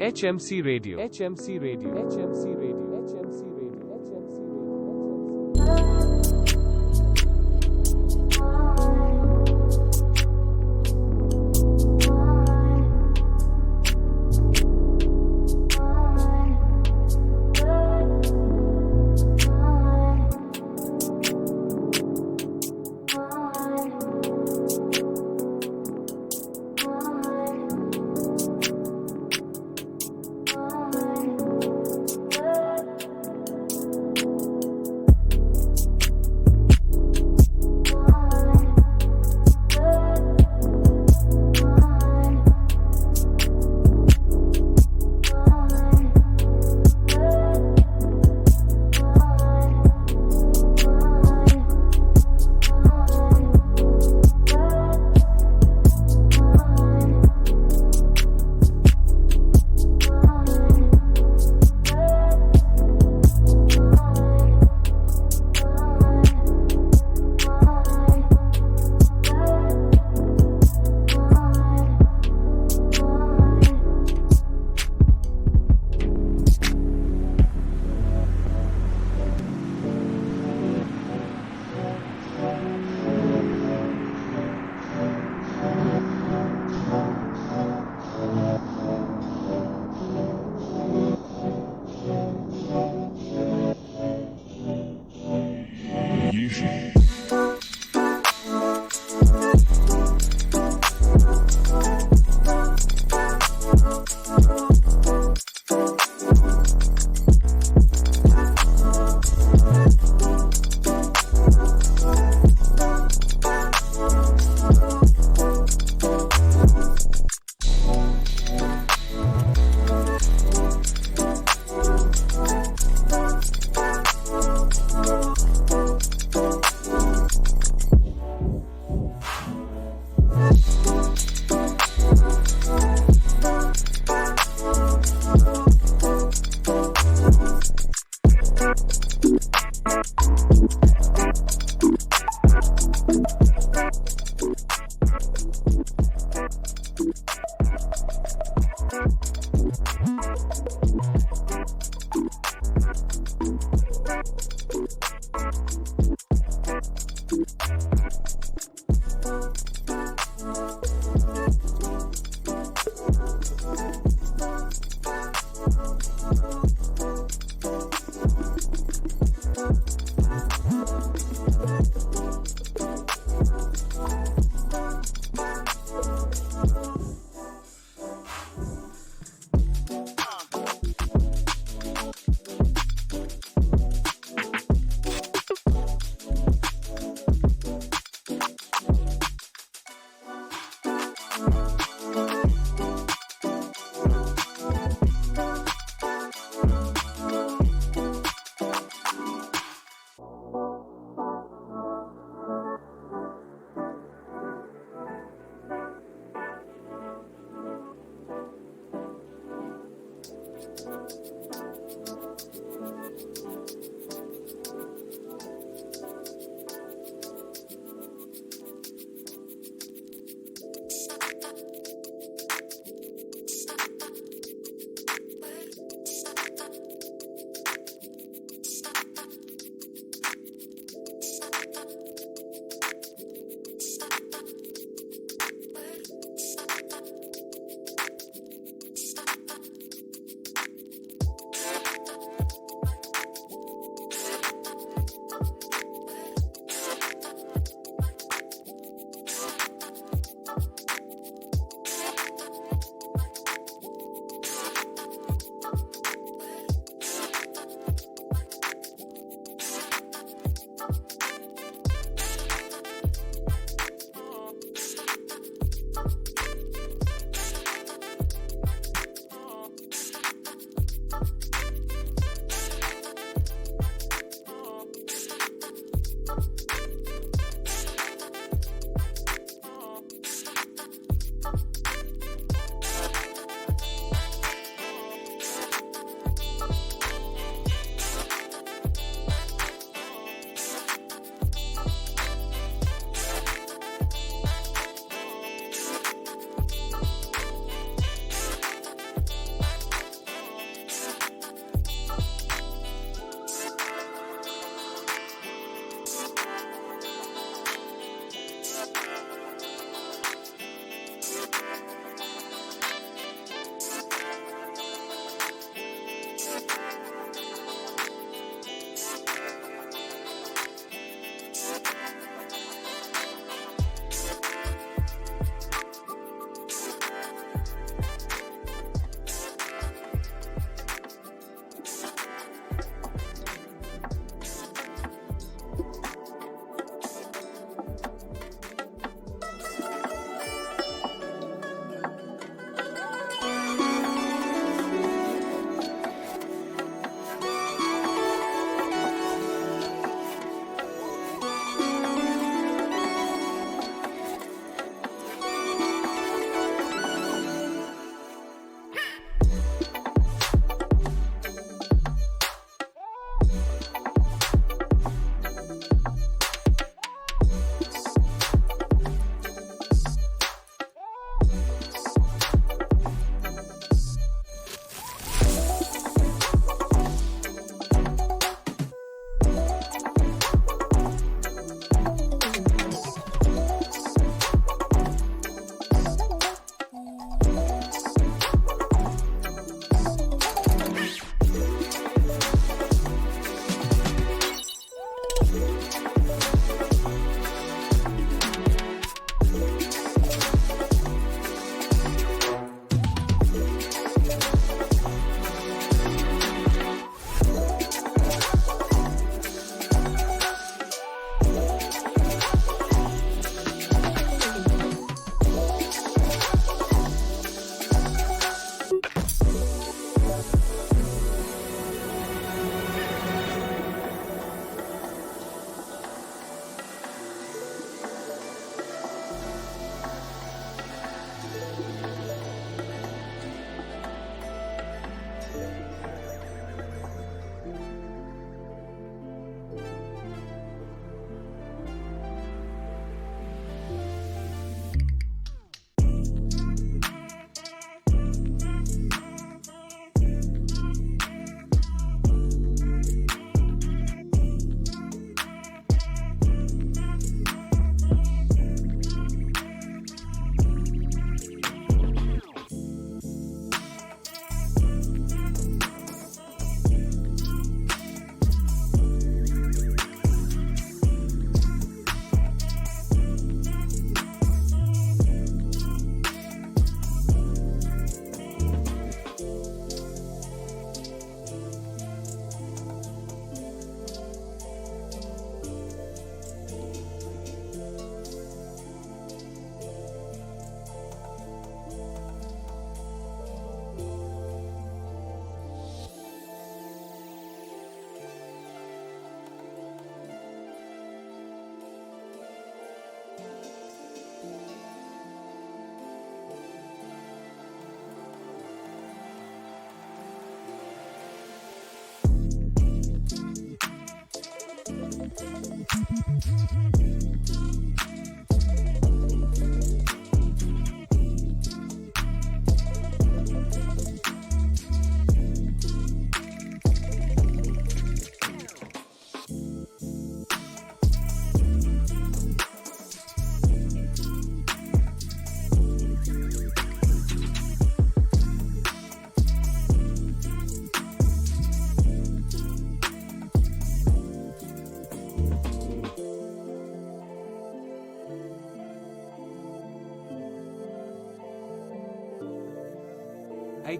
HMC Radio. HMC Radio. HMC Radio. HMC Radio. HMC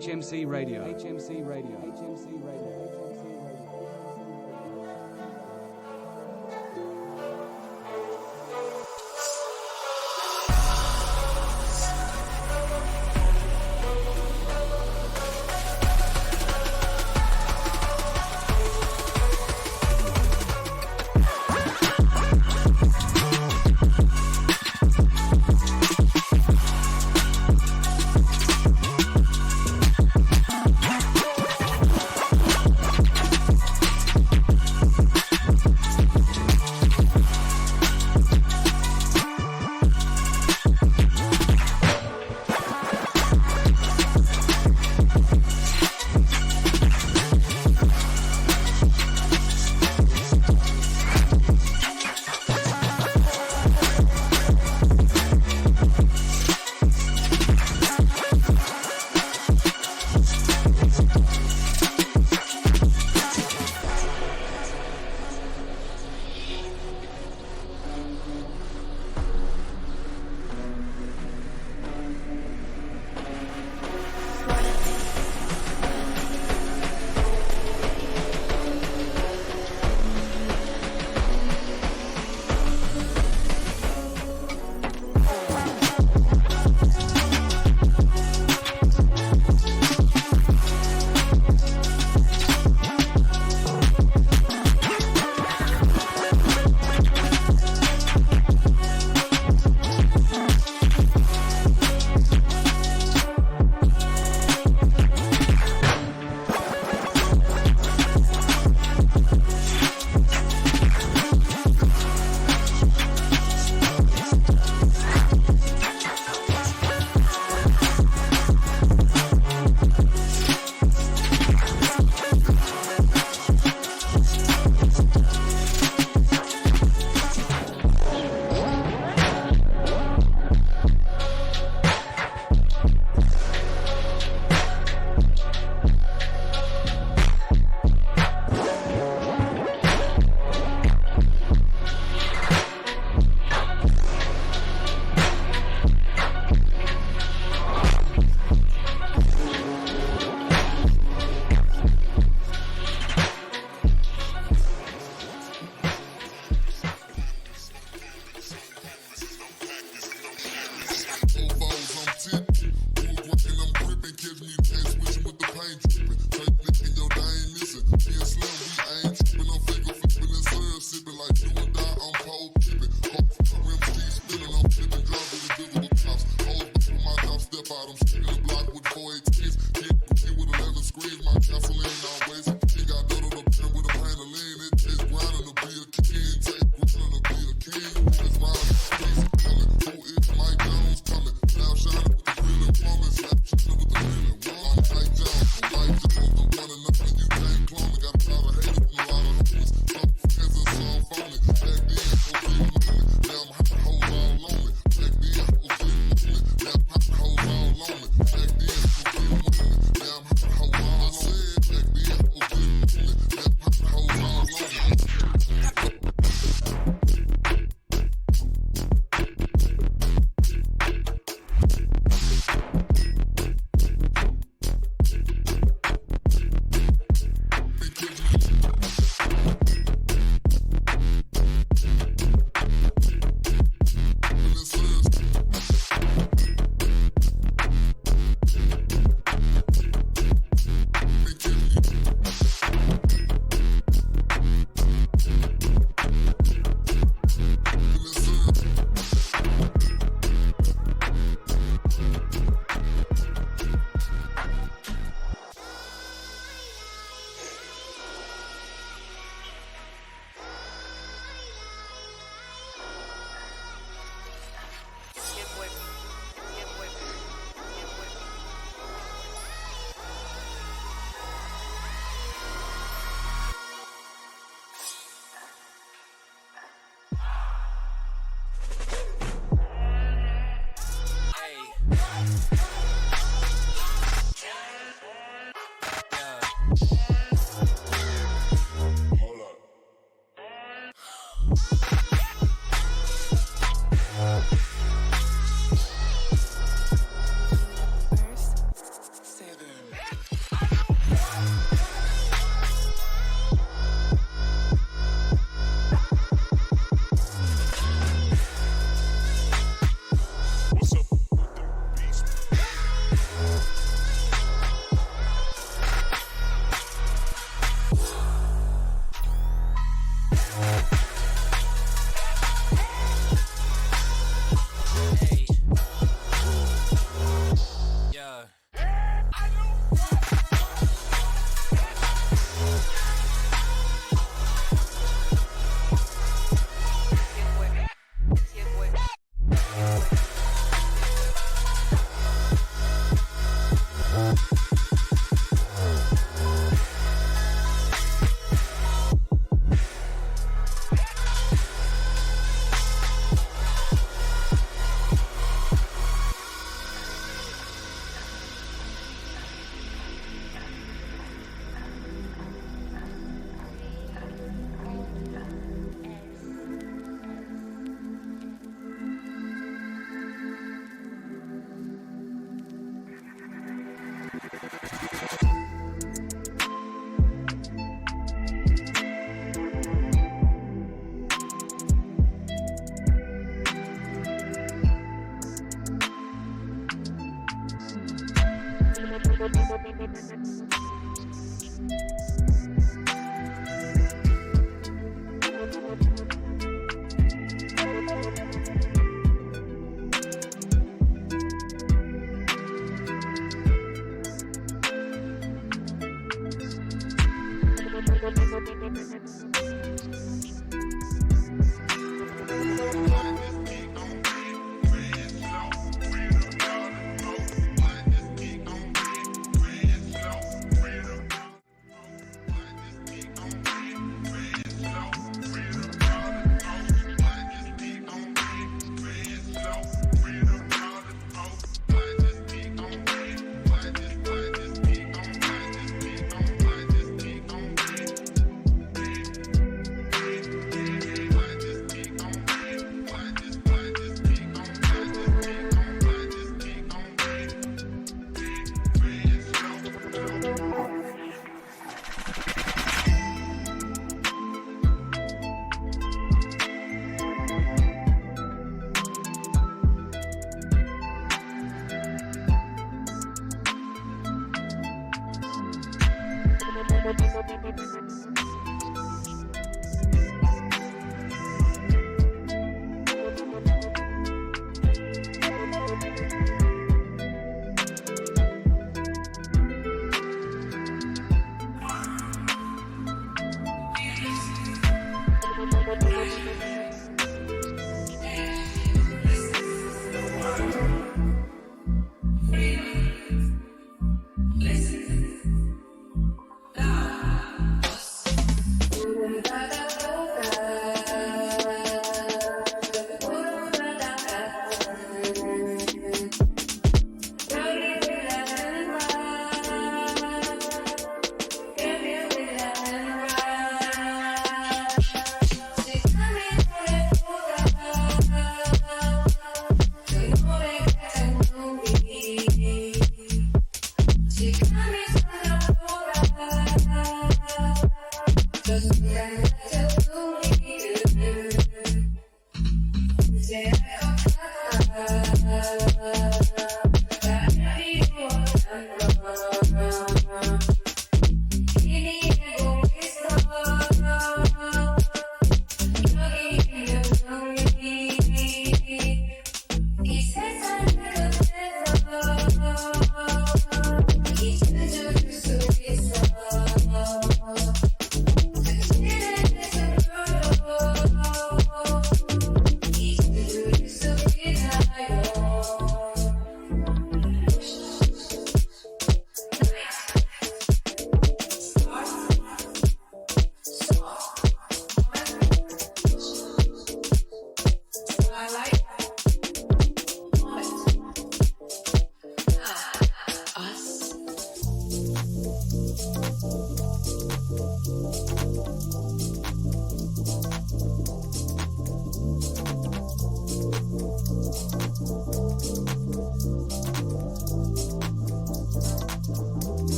HMC Radio. HMC Radio. HMC Radio. I said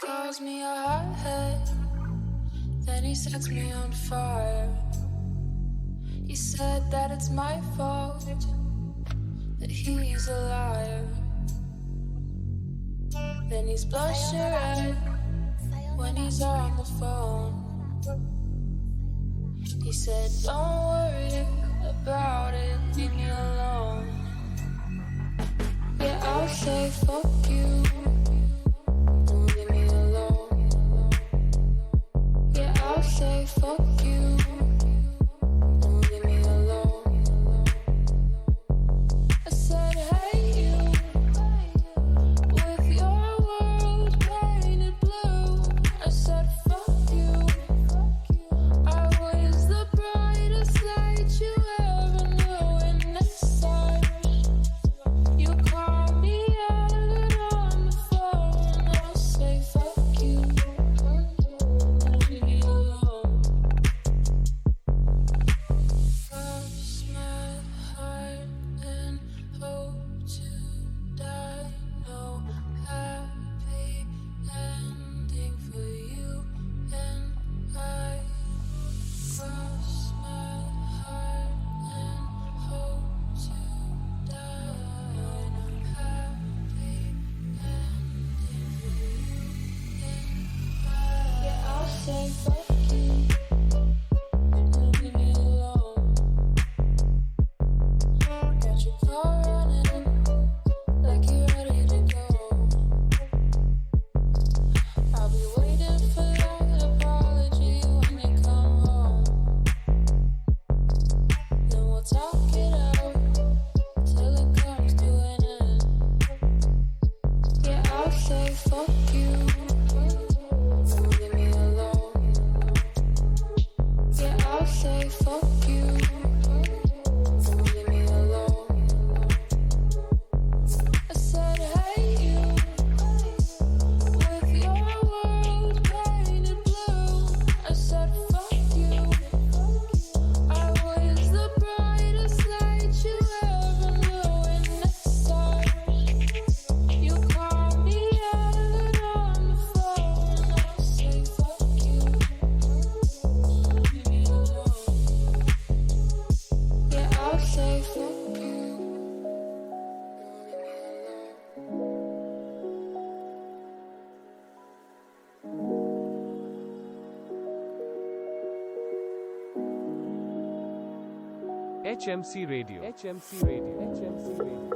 calls me a hothead, then he sets me on fire. He said that it's my fault, that he's a liar. Then he's blushing red when he's on the phone. He said, don't worry about it, leave me alone. Yeah, I'll say fuck you, don't leave me alone. Yeah, I'll say fuck you, don't leave me alone. I said, hey you, with your world painted blue. I said, fuck you, I was the brightest light you ever knew. And next time you call me out on the phone, I'll say fuck you, leave me alone. Cross my heart and hope to die. No happy ending for you and I. Cross my heart and hope to die. No happy ending for you and I. Yeah, I'll say fuck you, leave me alone. Got your car running like you're ready to go. I'll be waiting for that apology when you come home. Then we'll talk it out till it comes to an end. Yeah, I'll say fuck you, don't leave me alone. Yeah, I'll say fuck you, don't leave me alone. I said, hey you, with your world painted blue. I said, fuck you, I was the brightest light you ever knew. And next time you call me out on the phone, I'll say fuck you, leave me alone. Yeah, I'll say fuck you, don't leave me alone. HMC Radio. HMC Radio. HMC Radio. HMC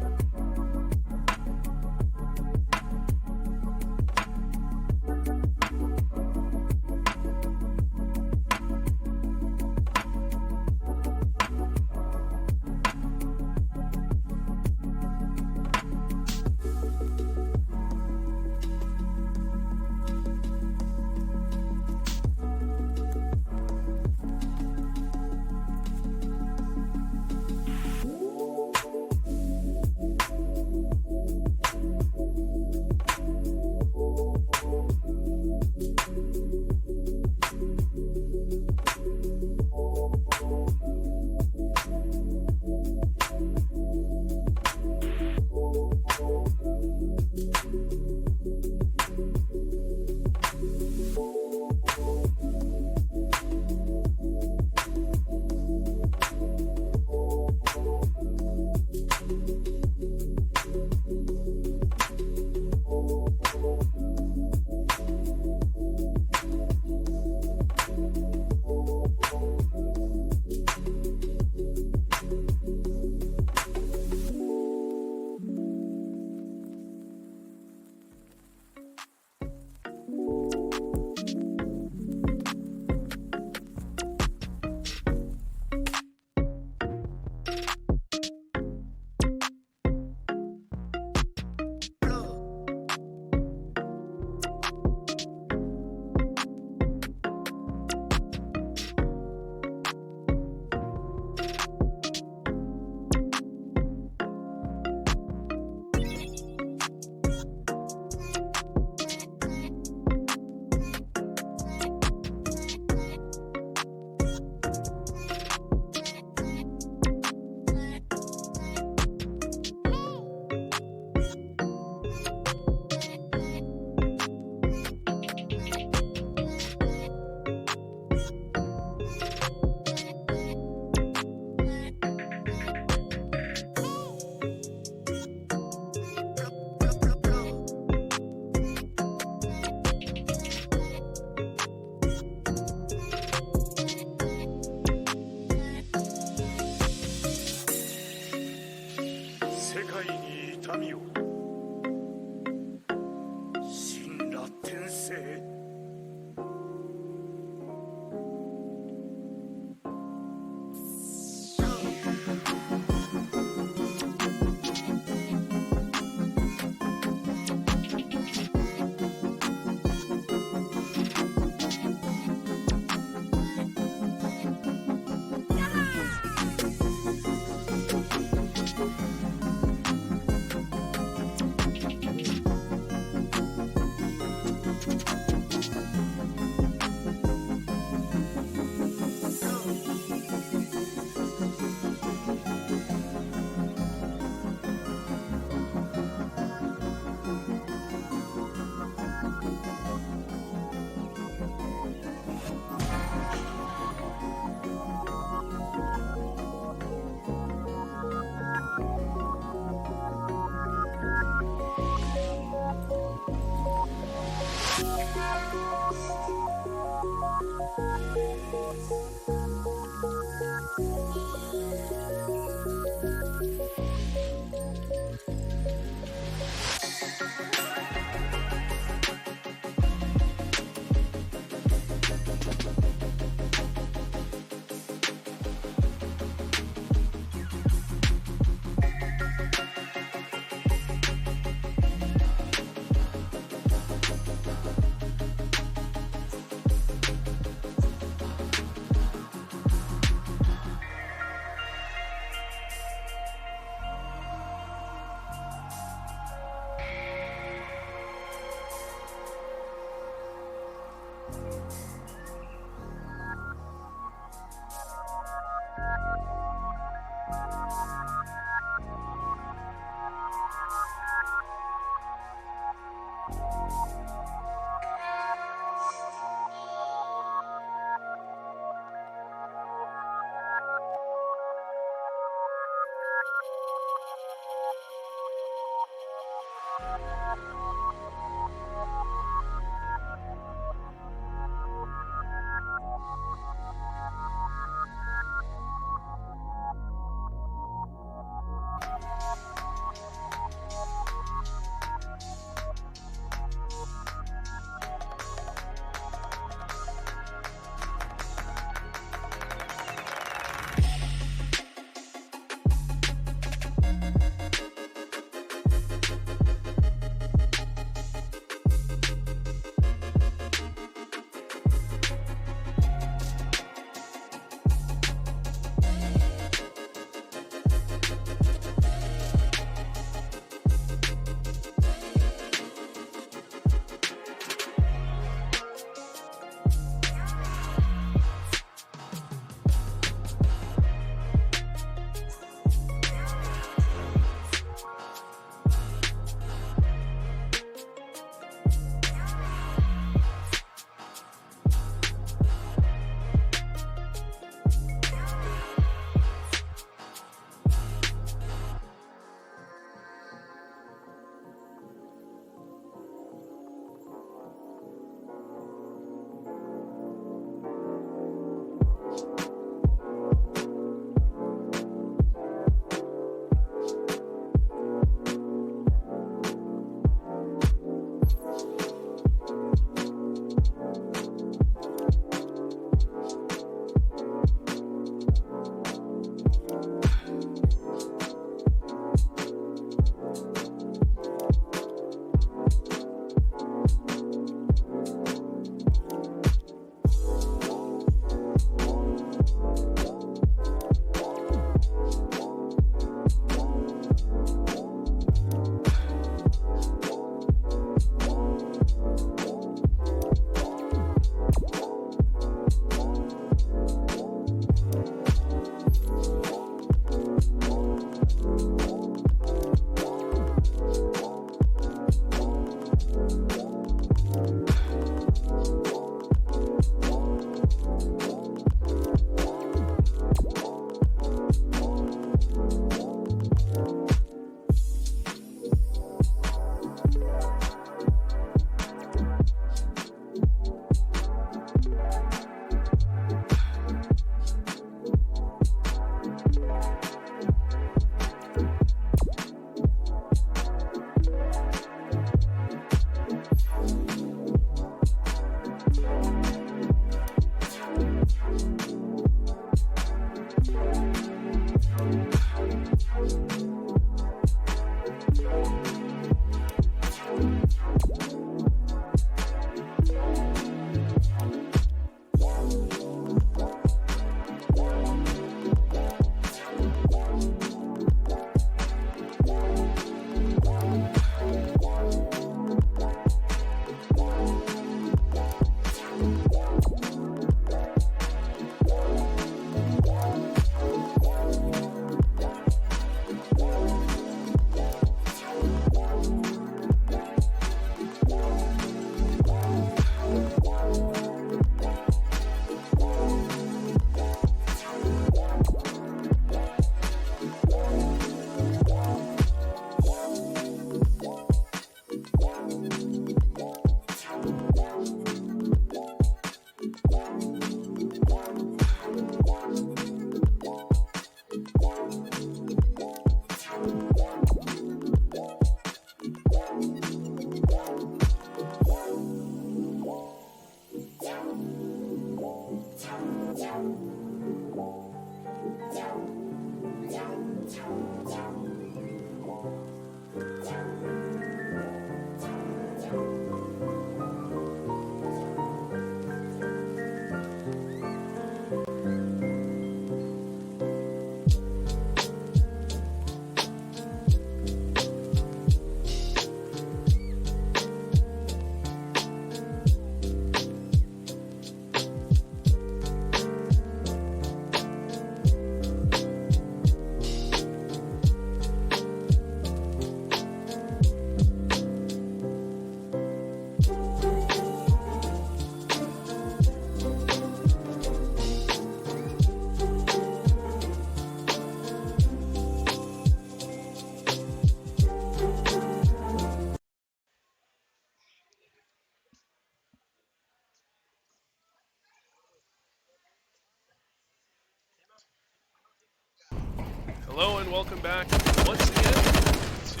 Hello and welcome back once again to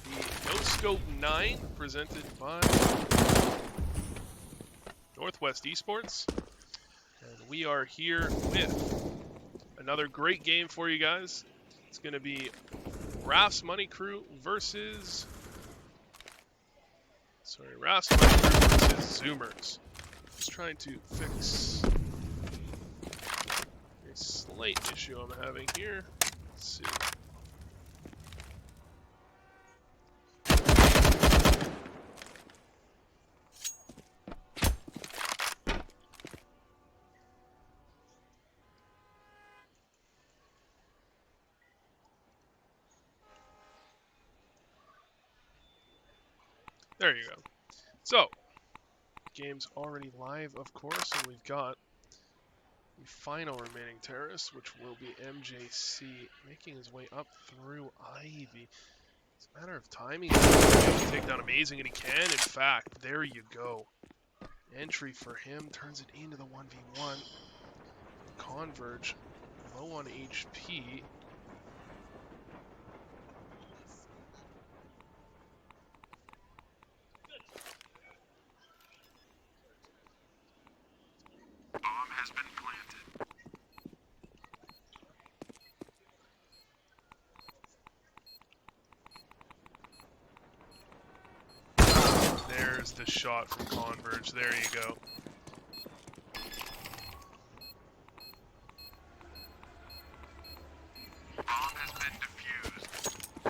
the NoScope 9 presented by Northwest Esports. And we are here with another great game for you guys. It's going to be Raf's Money Crew versus Zoomers. Just trying to fix a slight issue I'm having here. Let's see. There you go. So, game's already live, of course, and we've got the final remaining terrorist, which will be MJC, making his way up through Ivy. It's a matter of timing. He can take down Amazing, and he can. In fact, there you go. Entry for him turns it into the 1v1. Converge, low on HP. There's the shot from Converge. There you go.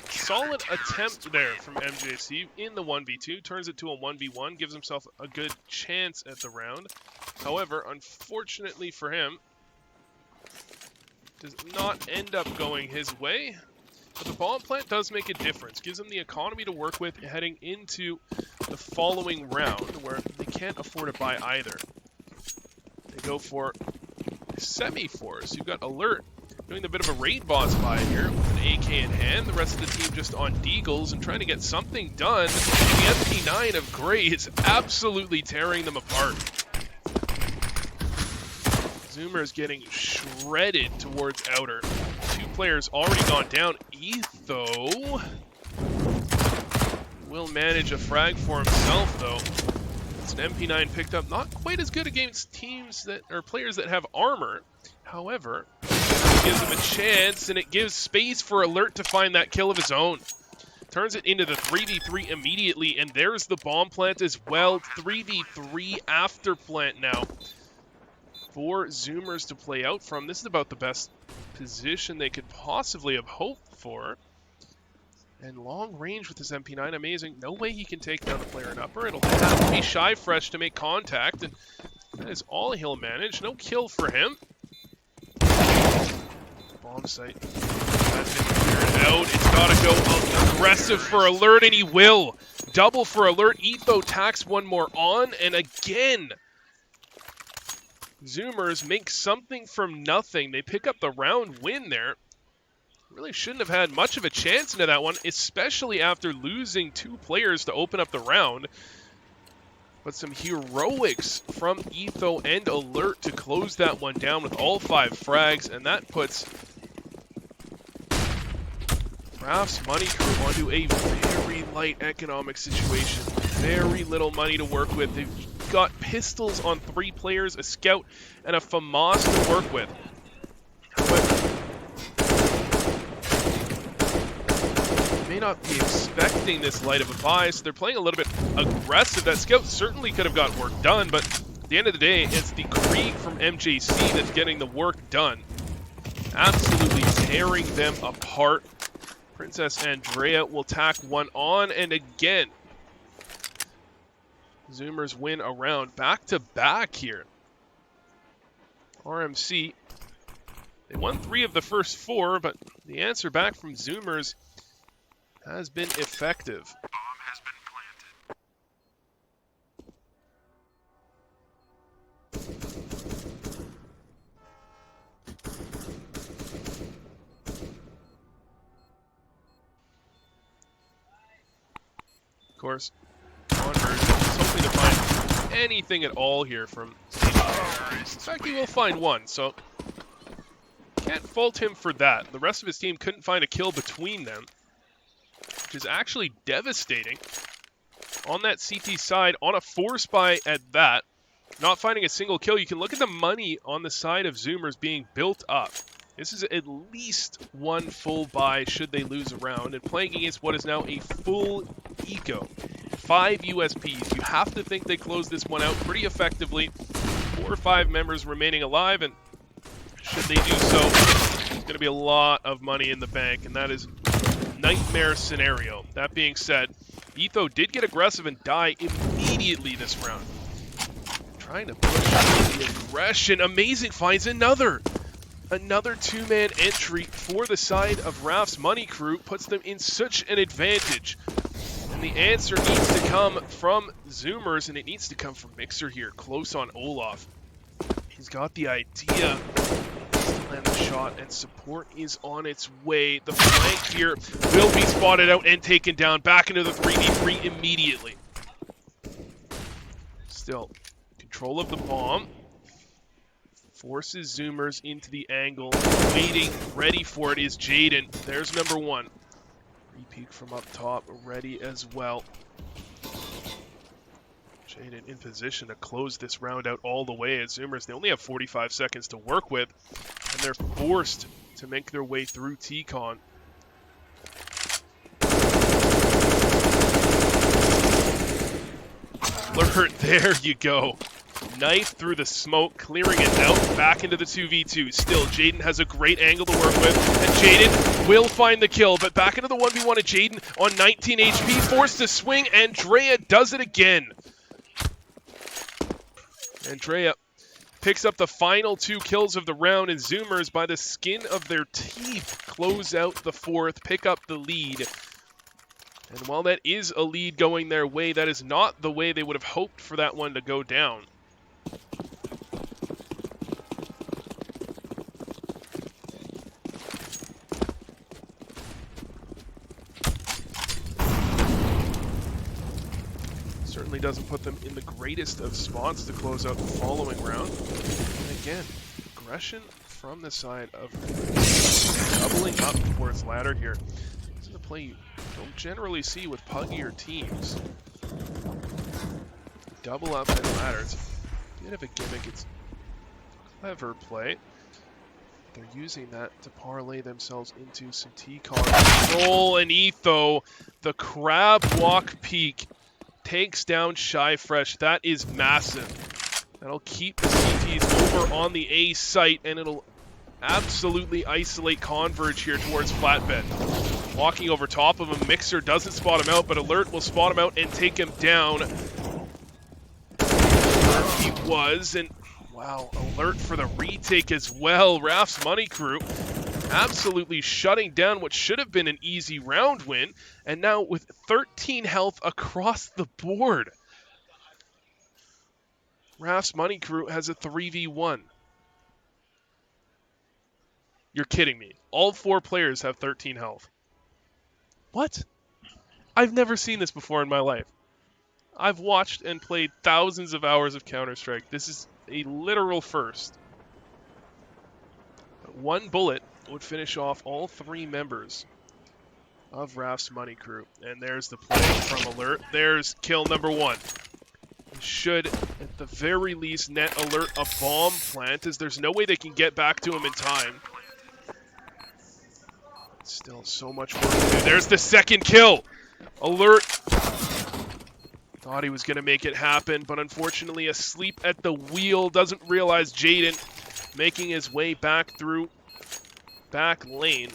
Solid attempt there from MJC in the 1v2. Turns it to a 1v1. Gives himself a good chance at the round. However, unfortunately for him, does not end up going his way. But the bomb plant does make a difference. Gives him the economy to work with heading into the following round, where they can't afford to buy either. They go for semi-force. You've got Alert doing a bit of a raid boss buy here with an AK in hand. The rest of the team just on deagles and trying to get something done. The MP9 of Gray is absolutely tearing them apart. Zoomer is getting shredded towards Outer. Two players already gone down. Etho will manage a frag for himself, though. It's an MP9 picked up, not quite as good against teams that are players that have armor. However, it gives him a chance, and it gives space for Alert to find that kill of his own. Turns it into the 3v3 immediately, and there's the bomb plant as well. 3v3 after plant now for Zoomers to play out from. This is about the best position they could possibly have hoped for. And long range with his MP9, Amazing. No way he can take down the player in upper. It'll have to be Shy Fresh to make contact, and that is all he'll manage. No kill for him. Bomb site has been cleared out. It's got to go aggressive for Alert, and he will. Double for Alert. Etho tacks one more on, and again, Zoomers make something from nothing. They pick up the round win there. Really shouldn't have had much of a chance into that one, especially after losing two players to open up the round. But some heroics from Etho and Alert to close that one down with all 5 frags, and that puts Raf's Money Crew onto a very light economic situation. Very little money to work with. They've got pistols on 3 players, a scout, and a FAMAS to work with. However, may not be expecting this light of a buy, so they're playing a little bit aggressive. That scout certainly could have got work done, but at the end of the day, it's the Krieg from MJC that's getting the work done. Absolutely tearing them apart. Princess Andrea will tack one on, and again, Zoomers win a round back-to-back here. RMC, they won 3 of the first 4, but the answer back from Zoomers has been effective. Bomb has been Of course, Converge is hoping to find anything at all here from Stage. In fact, he will find one, so Can't fault him for that. The rest of his team couldn't find a kill between them, which is actually devastating. On that CT side, on a force buy at that, not finding a single kill. You can look at the money on the side of Zoomers being built up. This is at least one full buy should they lose a round, and playing against what is now a full eco. 5 USPs. You have to think they closed this one out pretty effectively. 4 or 5 members remaining alive, and should they do so, there's going to be a lot of money in the bank, and that is nightmare scenario. That being said, Etho did get aggressive and die immediately this round. Trying to push the aggression. Amazing finds another 2-man entry for the side of Raf's Money Crew, puts them in such an advantage. And the answer needs to come from Zoomers, and it needs to come from Mixer here, close on Olaf. He's got the idea to land the shot, and support is on its way. The flank here will be spotted out and taken down. Back into the 3v3 immediately. Still, control of the bomb. Forces Zoomers into the angle. Waiting, ready for it is Jaden. There's number 1. Re-peek from up top, ready as well. Jaden in position to close this round out all the way as Zoomers, they only have 45 seconds to work with, and they're forced to make their way through T-Con. Alert, there you go. Knife through the smoke, clearing it out, back into the 2v2. Still, Jaden has a great angle to work with, and Jaden will find the kill, but back into the 1v1 of Jaden on 19 HP, forced to swing. Andrea does it again. Andrea picks up the final 2 kills of the round, and Zoomers, by the skin of their teeth, close out the 4th, pick up the lead. And while that is a lead going their way, that is not the way they would have hoped for that one to go down. Certainly doesn't put them in the greatest of spots to close out the following round. And again, aggression from the side of doubling up towards ladder here. This is a play you don't generally see with puggier teams. Double up and ladder. It's a bit of a gimmick. It's clever play. They're using that to parlay themselves into some T-Con control, and Etho, the crab walk peak, takes down Shy Fresh. That is massive. That'll keep the CTs over on the A site, and it'll absolutely isolate Converge here towards Flatbed. Walking over top of him, Mixer doesn't spot him out, but Alert will spot him out and take him down. There he was, and wow, Alert for the retake as well. Raf's Money Crew absolutely shutting down what should have been an easy round win, and now with 13 health across the board. Raf's Money Crew has a 3v1. You're kidding me. All 4 players have 13 health. What? I've never seen this before in my life. I've watched and played thousands of hours of Counter-Strike. This is a literal first. But 1 bullet would finish off all 3 members of Raf's Money Crew. And there's the play from Alert. There's kill number 1. Should, at the very least, net Alert a bomb plant, as there's no way they can get back to him in time. Still so much work to do. There's the 2nd kill. Alert thought he was going to make it happen, but unfortunately asleep at the wheel. Doesn't realize Jaden, making his way back through back lane,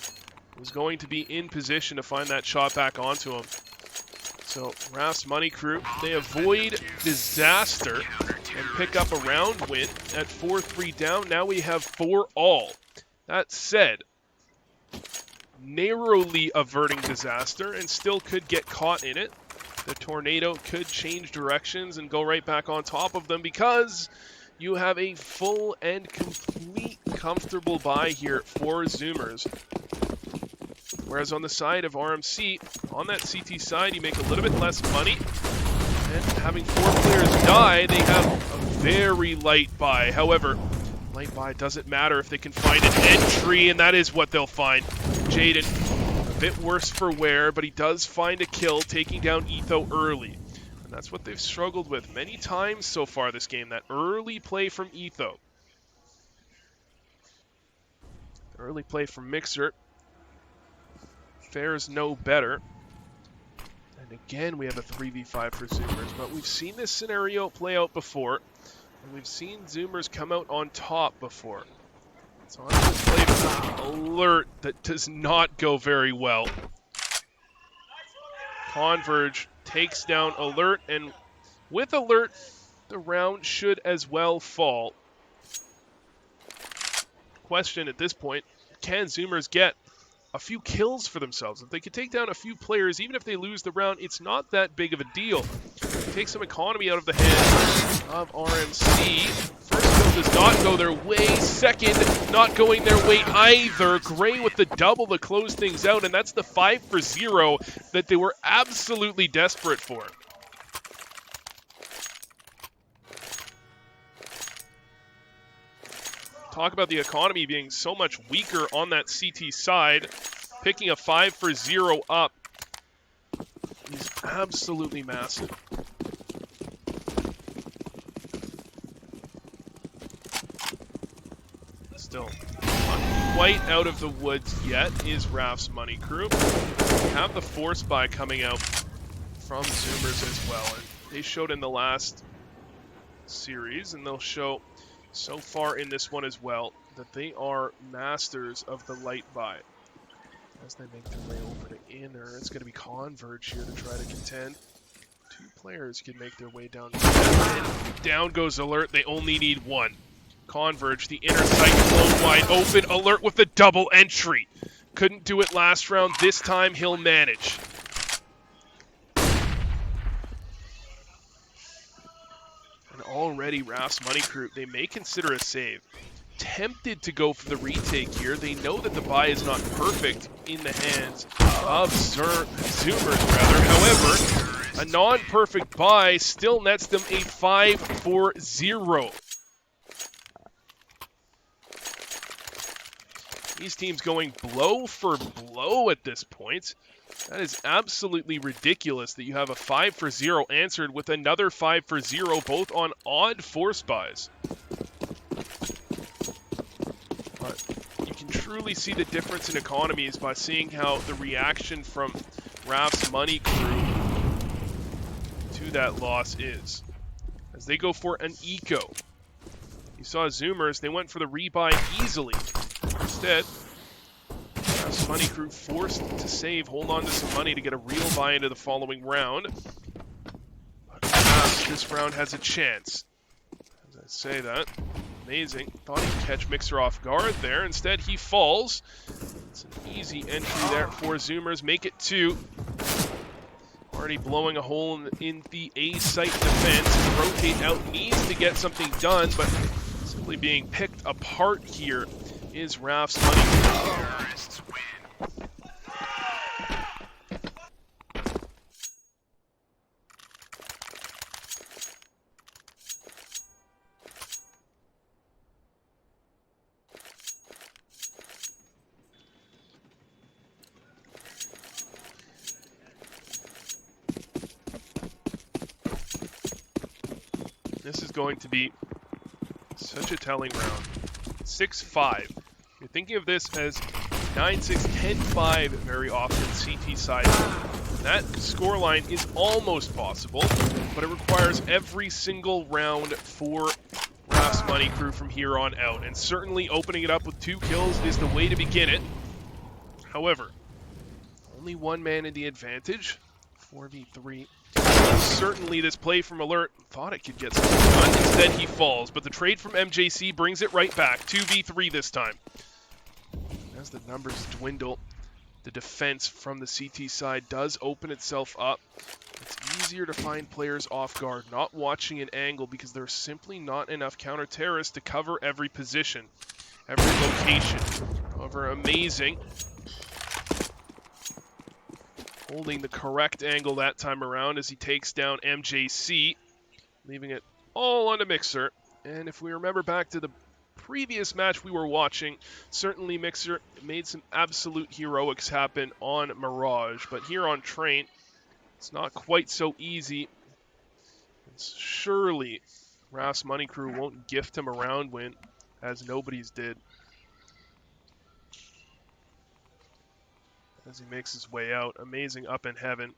was going to be in position to find that shot back onto him. So Raf's Money Crew, they avoid disaster and pick up a round win at 4-3 down. Now we have 4 all. That said, narrowly averting disaster and still could get caught in it. The tornado could change directions and go right back on top of them, because you have a full and complete comfortable buy here for Zoomers. Whereas on the side of RMC, on that CT side, you make a little bit less money. And having 4 players die, they have a very light buy. However, Light buy doesn't matter if they can find an entry, and that is what they'll find. Jaden, a bit worse for wear, but he does find a kill, taking down Etho early. And that's what they've struggled with many times so far this game, that early play from Etho. Early play from Mixer fares no better. And again, we have a 3v5 for Zoomers, but we've seen this scenario play out before, and we've seen Zoomers come out on top before. So on this play from Alert, that does not go very well. Converge takes down Alert, and with Alert, the round should as well fall. Question at this point, can Zoomers get a few kills for themselves? If they could take down a few players, even if they lose the round, it's not that big of a deal. Take some economy out of the hands of RMC. First kill does not go their way. Second, not going their way either. Gray with the double to close things out, and that's the 5-for-0 that they were absolutely desperate for. Talk about the economy being so much weaker on that CT side. Picking a 5-for-0 up is absolutely massive. Still not quite out of the woods yet is Raf's Money Crew. We have the force buy coming out from Zoomers as well. And they showed in the last series, and they'll show so far in this one as well, that they are masters of the light buy. As they make their way over to inner, it's going to be Converge here to try to contend. Two players can make their way down. And down goes Alert. They only need one. Converge, the inner sight blown wide open. Alert with the double entry. Couldn't do it last round. This time he'll manage. Already Raf's Money Crew, they may consider a save. Tempted to go for the retake here. They know that the buy is not perfect in the hands of Zoomers, rather. However, a non-perfect buy still nets them a 5-for-0. These teams going blow for blow at this point. That is absolutely ridiculous that you have a 5-for-0 answered with another 5-for-0, both on odd force buys. But you can truly see the difference in economies by seeing how the reaction from Raf's Money Crew to that loss is. As they go for an eco. You saw Zoomers, they went for the rebuy easily. Instead, Raf's Money Crew forced to save, hold on to some money to get a real buy into the following round. But this round has a chance. As I say that, amazing. Thought he'd catch Mixer off guard there. Instead, he falls. It's an easy entry there for Zoomers. Make it 2. Already blowing a hole in the A-site defense. Rotate out needs to get something done, but simply being picked apart here is Raf's Money Crew. This is going to be such a telling round. 6-5. You're thinking of this as 9-6, 10-5 very often CT side. That scoreline is almost possible, but it requires every single round for Raf's Money Crew from here on out. And certainly opening it up with 2 kills is the way to begin it. However, only one man in the advantage. 4v3. Certainly this play from Alert thought it could get something done. Instead he falls, but the trade from MJC brings it right back. 2v3 this time. As the numbers dwindle, the defense from the CT side does open itself up. It's easier to find players off guard, not watching an angle, because there's simply not enough counter-terrorists to cover every position, every location. However, amazing. Holding the correct angle that time around as he takes down MJC, leaving it all on a Mixer. And if we remember back to the previous match we were watching, certainly Mixer made some absolute heroics happen on Mirage, but here on Train, it's not quite so easy. Surely, Raf's Money Crew won't gift him a round win, as nobody's did. As he makes his way out, amazing up in heaven.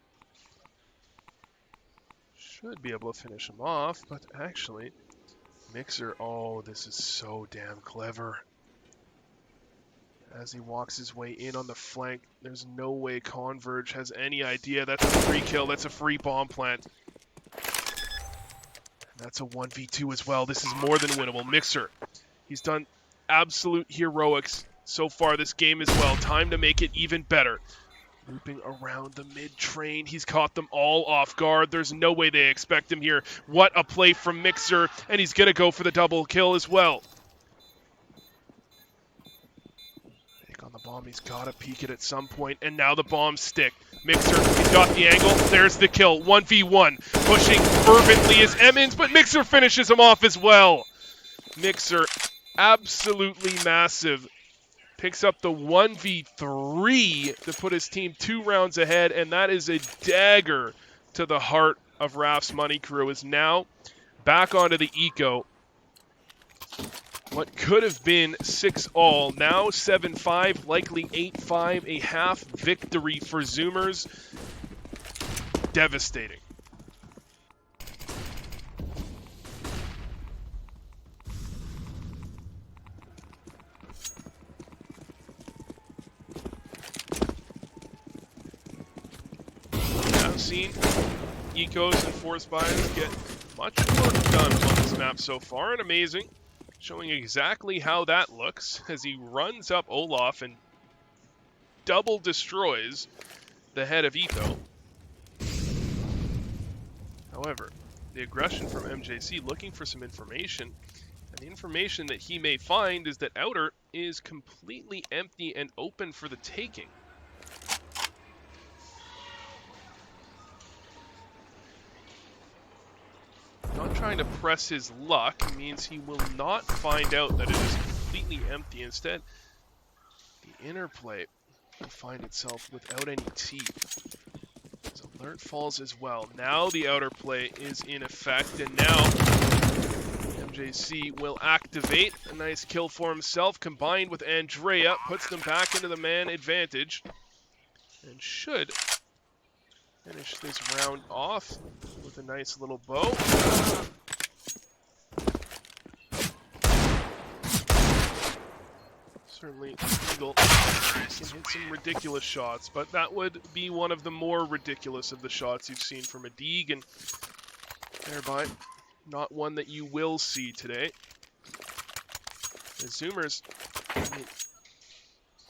Should be able to finish him off, but actually, Mixer, oh, this is so damn clever. As he walks his way in on the flank, there's no way Converge has any idea. That's a free kill, that's a free bomb plant. That's a 1v2 as well. This is more than winnable. Mixer, he's done absolute heroics so far this game as well. Time to make it even better. Looping around the mid-train. He's caught them all off guard. There's no way they expect him here. What a play from Mixer, and he's going to go for the double kill as well. Take on the bomb. He's got to peek it at some point, and now the bombs stick. Mixer, he's got the angle. There's the kill. 1v1. Pushing fervently is Emmons, but Mixer finishes him off as well. Mixer, absolutely massive. Picks up the 1v3 to put his team 2 rounds ahead, and that is a dagger to the heart of Raf's Money Crew. Is now back onto the eco. What could have been 6-all, now 7-5, likely 8-5, a half victory for Zoomers. Devastating. I've seen ecos and force buys get much work done on this map so far, and amazing. Showing exactly how that looks as he runs up Olaf and double destroys the head of Eco. However, the aggression from MJC looking for some information, and the information that he may find is that Outer is completely empty and open for the taking. Not trying to press his luck means he will not find out that it is completely empty. Instead, the inner plate will find itself without any teeth. His alert falls as well. Now the outer plate is in effect, and now MJC will activate. A nice kill for himself, combined with Andrea, puts them back into the man advantage, and should finish this round off with a nice little bow. Certainly, Eagle can hit some ridiculous shots, but that would be one of the more ridiculous of the shots you've seen from a Deeg, and thereby not one that you will see today. The Zoomers, I mean,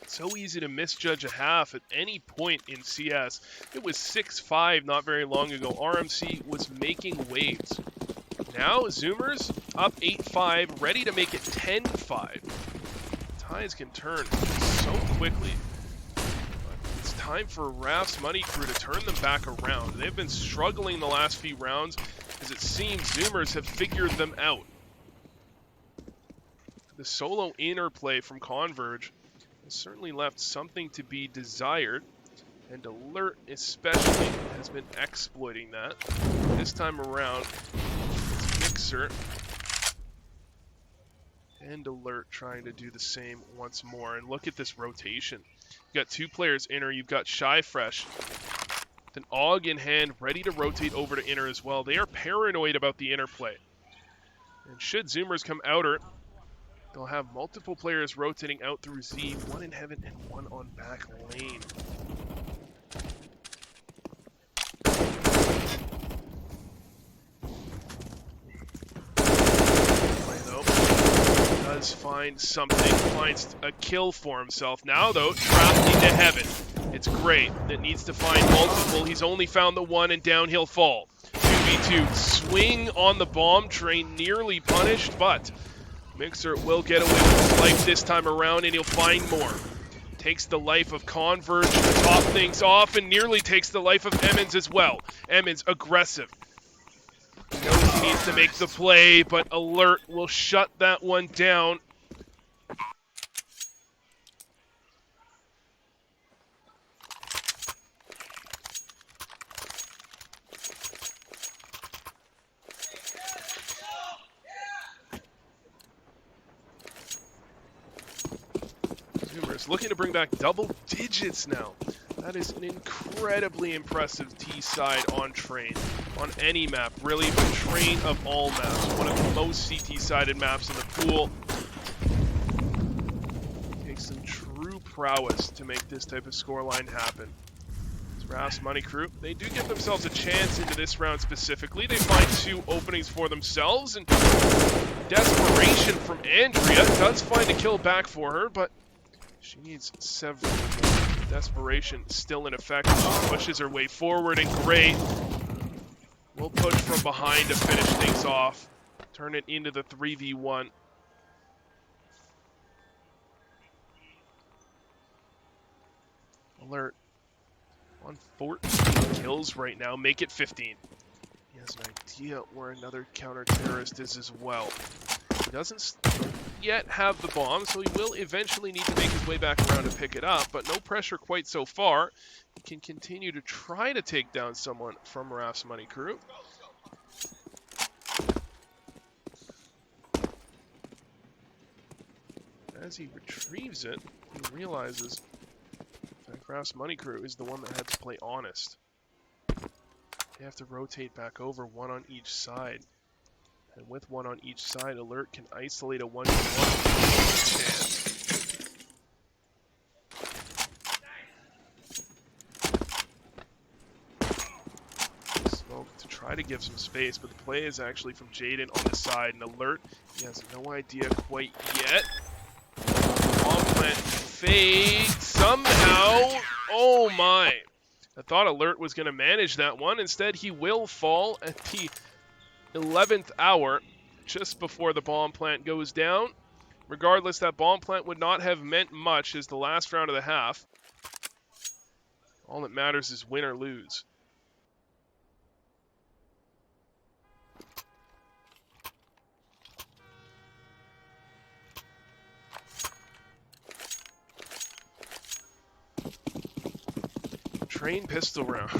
so easy to misjudge a half at any point in CS. It was 6-5 not very long ago. RMC was making waves. Now Zoomers up 8-5, ready to make it 10-5. Ties can turn so quickly. But it's time for Raf's Money Crew to turn them back around. They've been struggling the last few rounds, as it seems Zoomers have figured them out. The solo interplay from Converge has certainly left something to be desired, and Alert especially has been exploiting that. This time around, it's Mixer and Alert trying to do the same once more. And look at this rotation. You've got 2 players inner, you've got Shy Fresh with an AUG in hand, ready to rotate over to inner as well. They are paranoid about the interplay. And should Zoomers come outer, they'll have multiple players rotating out through Z, one in heaven and one on back lane. Play though, does find something, finds a kill for himself. Now though, trapped into heaven. It's great. That needs to find multiple. He's only found the one, and down he'll fall. 2v2, swing on the bomb train, nearly punished, but Mixer will get away with his life this time around, and he'll find more. Takes the life of Converge to top things off, and nearly takes the life of Emmons as well. Emmons, aggressive. He knows he needs to make the play, but Alert will shut that one down. Zoomers looking to bring back double digits now. That is an incredibly impressive T side on Train. On any map, really, but Train of all maps. One of the most CT-sided maps in the pool. Takes some true prowess to make this type of scoreline happen. Ras Money Crew, they do give themselves a chance into this round specifically. They find 2 openings for themselves, and desperation from Andrea does find a kill back for her, but she needs several more. Desperation still in effect. She pushes her way forward, and Gray will push from behind to finish things off. Turn it into the 3v1. Alert. On 14 kills right now, make it 15. He has an idea where another counter-terrorist is as well. He doesn't yet have the bomb, so he will eventually need to make his way back around to pick it up, but no pressure quite so far. He can continue to try to take down someone from Raf's Money Crew. As he retrieves it, he realizes Raf's Money Crew is the one that had to play honest. They have to rotate back over, 1 on each side. And with 1 on each side, Alert can isolate a 1v1 chance. Smoke to try to give some space, but the play is actually from Jaden on the side. And Alert, he has no idea quite yet. Bomb plant fade somehow. Oh my. I thought Alert was going to manage that one. Instead, he will fall at the 11th hour, just before the bomb plant goes down. Regardless, that bomb plant would not have meant much as the last round of the half. All that matters is win or lose. Train pistol round.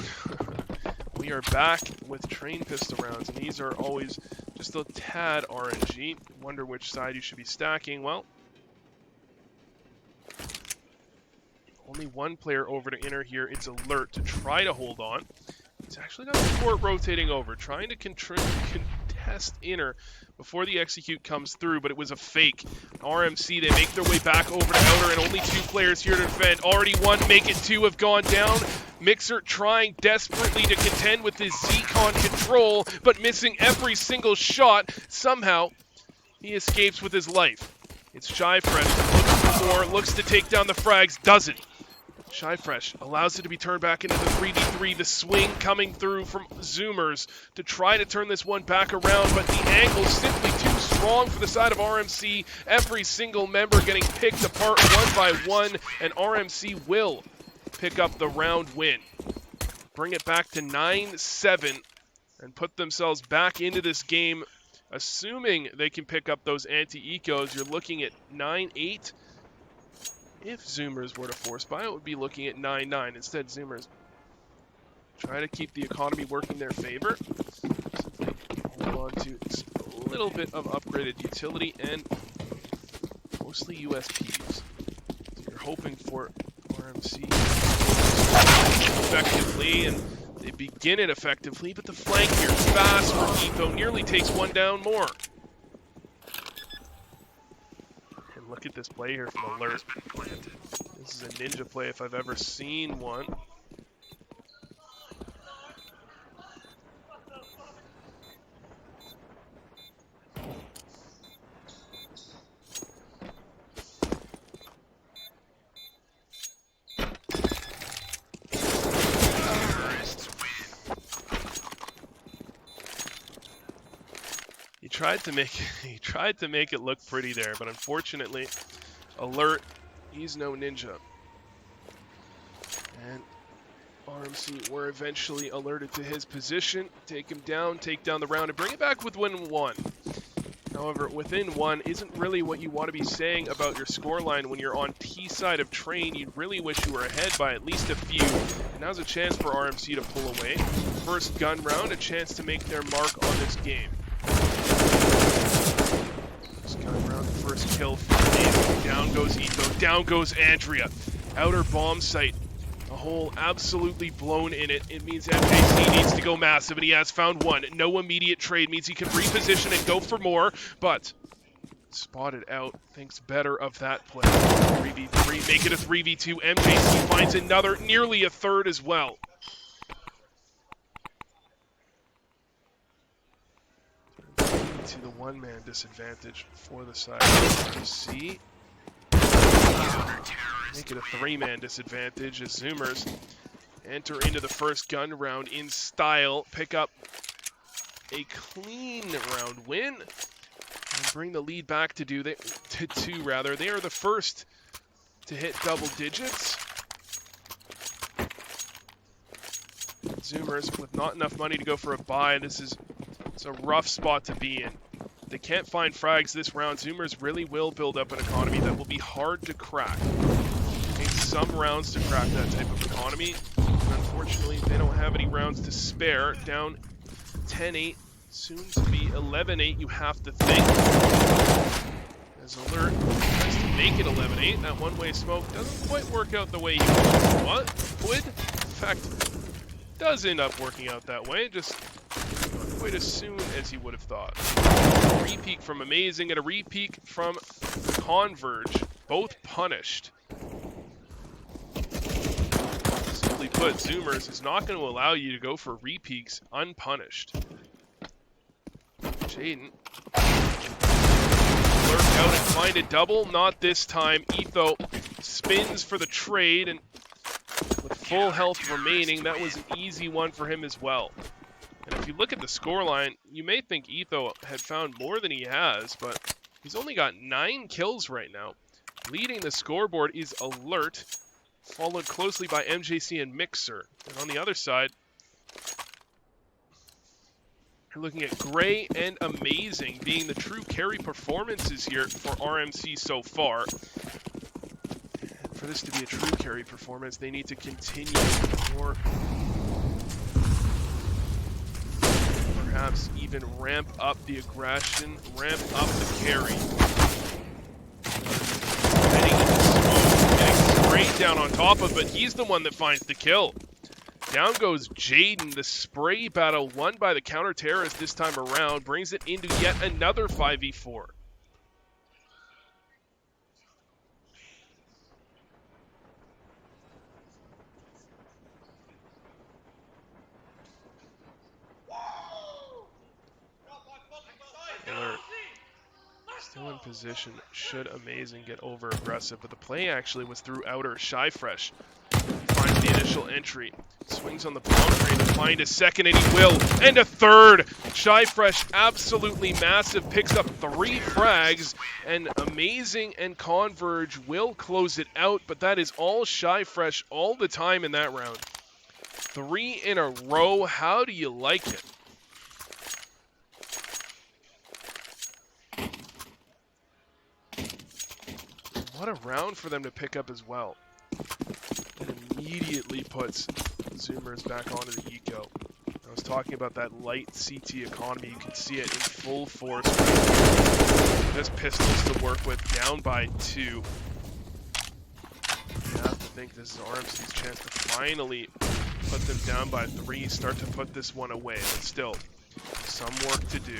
We are back with train pistol rounds, and these are always just a tad RNG. Wonder which side you should be stacking. Well, only one player over to enter here. It's Alert to try to hold on. He's actually got the court rotating over, trying to contest inner before the execute comes through, but it was a fake. RMC, they make their way back over to outer, and only 2 players here to defend. Already 1, make it 2 have gone down. Mixer trying desperately to contend with his Zcon control, but missing every single shot. Somehow, he escapes with his life. It's Shyfresh, looks for more, looks to take down the frags, doesn't. Shyfresh allows it to be turned back into the 3v3. The swing coming through from Zoomers to try to turn this one back around, but the angle simply too strong for the side of RMC. Every single member getting picked apart 1 by 1, and RMC will pick up the round win. Bring it back to 9-7 and put themselves back into this game. Assuming they can pick up those anti-ecos, you're looking at 9-8. If Zoomers were to force buy, it would be looking at 9-9. Instead, Zoomers try to keep the economy working their favor. Simply hold on to a little bit of upgraded utility and mostly USPs. So you're hoping for RMC effectively, and they begin it effectively, but the flank here is fast for Etho, nearly takes 1 down more. Look at this play here from Alert. This is a ninja play if I've ever seen one. He tried to make it look pretty there, but unfortunately, Alert, he's no ninja. And RMC were eventually alerted to his position, take him down, take down the round, and bring it back with win 1. However, within 1 isn't really what you want to be saying about your scoreline when you're on T side of Train. You'd really wish you were ahead by at least a few. And now's a chance for RMC to pull away. First gun round, a chance to make their mark on this game. Around the first kill for Nathan. Down goes Etho. Down goes Andrea. Outer bomb site. A hole absolutely blown in it. It means MJC needs to go massive, and he has found one. No immediate trade means he can reposition and go for more, but spotted out. Thinks better of that play. 3v3, make it a 3v2. MJC finds another, nearly a third as well. To the one-man disadvantage for the side. See, make it a three-man disadvantage as Zoomers enter into the first gun round in style, pick up a clean round win, and bring the lead back to two. They are the first to hit double digits. Zoomers with not enough money to go for a buy. It's a rough spot to be in. If they can't find frags this round, Zoomers really will build up an economy that will be hard to crack. It takes some rounds to crack that type of economy. And unfortunately, they don't have any rounds to spare. Down 10-8, soon to be 11-8, you have to think. As Alert tries to make it 11-8, that one-way smoke doesn't quite work out the way he would. In fact, does end up working out that way, just not quite as soon as he would have thought. A re-peek from Amazing and a re-peek from Converge, both punished. Simply put, Zoomers is not going to allow you to go for re-peeks unpunished. Jaden lurk out and find a double, not this time. Etho spins for the trade, and with full health remaining, that was an easy one for him as well. And if you look at the scoreline, you may think Etho had found more than he has, but he's only got 9 kills right now. Leading the scoreboard is Alert, followed closely by MJC and Mixer. And on the other side, you're looking at Gray and Amazing being the true carry performances here for RMC so far. For this to be a true carry performance, they need to continue or perhaps even ramp up the aggression, ramp up the carry. Heading into smoke, getting sprayed down on top of, but he's the one that finds the kill. Down goes Jaden. The spray battle won by the counter-terrorist this time around brings it into yet another 5v4. Alert. Still in position. Should Amazing get over aggressive, but the play actually was through outer. Shy Fresh finds the initial entry. Swings on the boundary to find a second, and he will. And a third. Shy Fresh absolutely massive. Picks up 3 frags, and Amazing and Converge will close it out, but that is all Shy Fresh all the time in that round. 3 in a row. How do you like it? What a round for them to pick up as well. It immediately puts Zoomers back onto the eco. I was talking about that light CT economy. You can see it in full force. There's pistols to work with, down by 2. You have to think this is RMC's chance to finally put them down by 3, start to put this one away, but still, some work to do.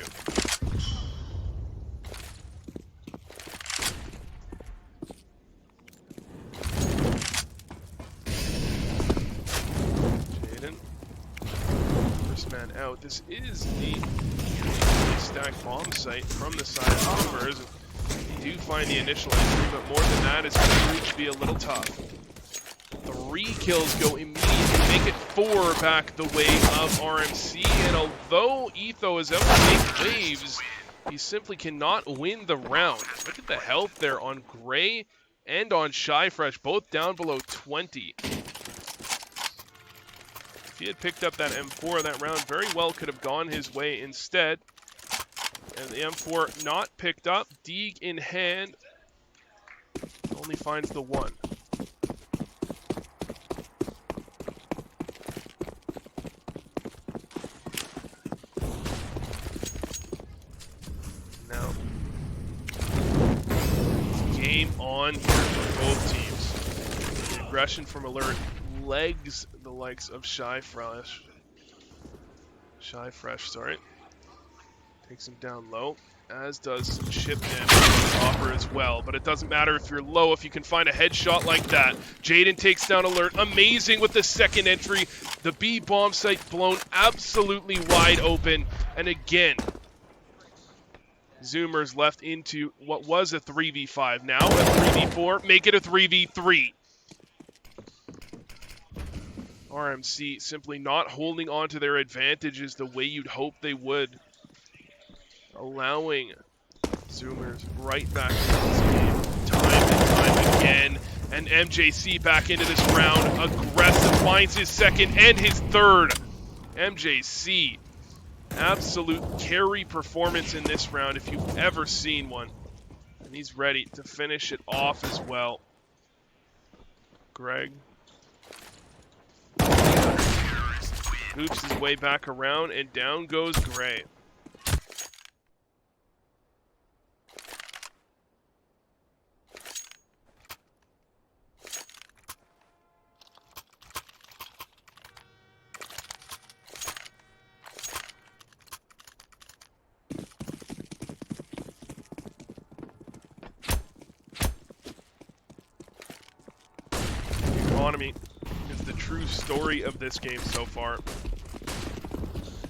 Man out. This is the stacked bomb site from the side of Zoomers. They do find the initial entry, but more than that, it's going to be a little tough. 3 kills go immediately, make it 4 back the way of RMC, and although Etho is able to make waves, he simply cannot win the round. Look at the health there on Gray and on Shy Fresh, both down below 20. If he had picked up that M4, that round very well could have gone his way instead. And the M4 not picked up. Deeg in hand. Only finds the 1. Now, on here for both teams. The aggression from Alert legs the likes of Shy Fresh, sorry. Takes him down low, as does some chip damage on Hopper as well. But it doesn't matter if you're low, if you can find a headshot like that. Jaden takes down Alert. Amazing with the second entry. The B bomb site blown absolutely wide open. And again, Zoomers left into what was a 3v5, now a 3v4, make it a 3v3. RMC simply not holding on to their advantages the way you'd hope they would. Allowing Zoomers right back into this game time and time again. And MJC back into this round. Aggressive, finds his second and his third. MJC, absolute carry performance in this round if you've ever seen one. And he's ready to finish it off as well. Greg boots his way back around, and down goes Gray. Economy is the true story of this game so far,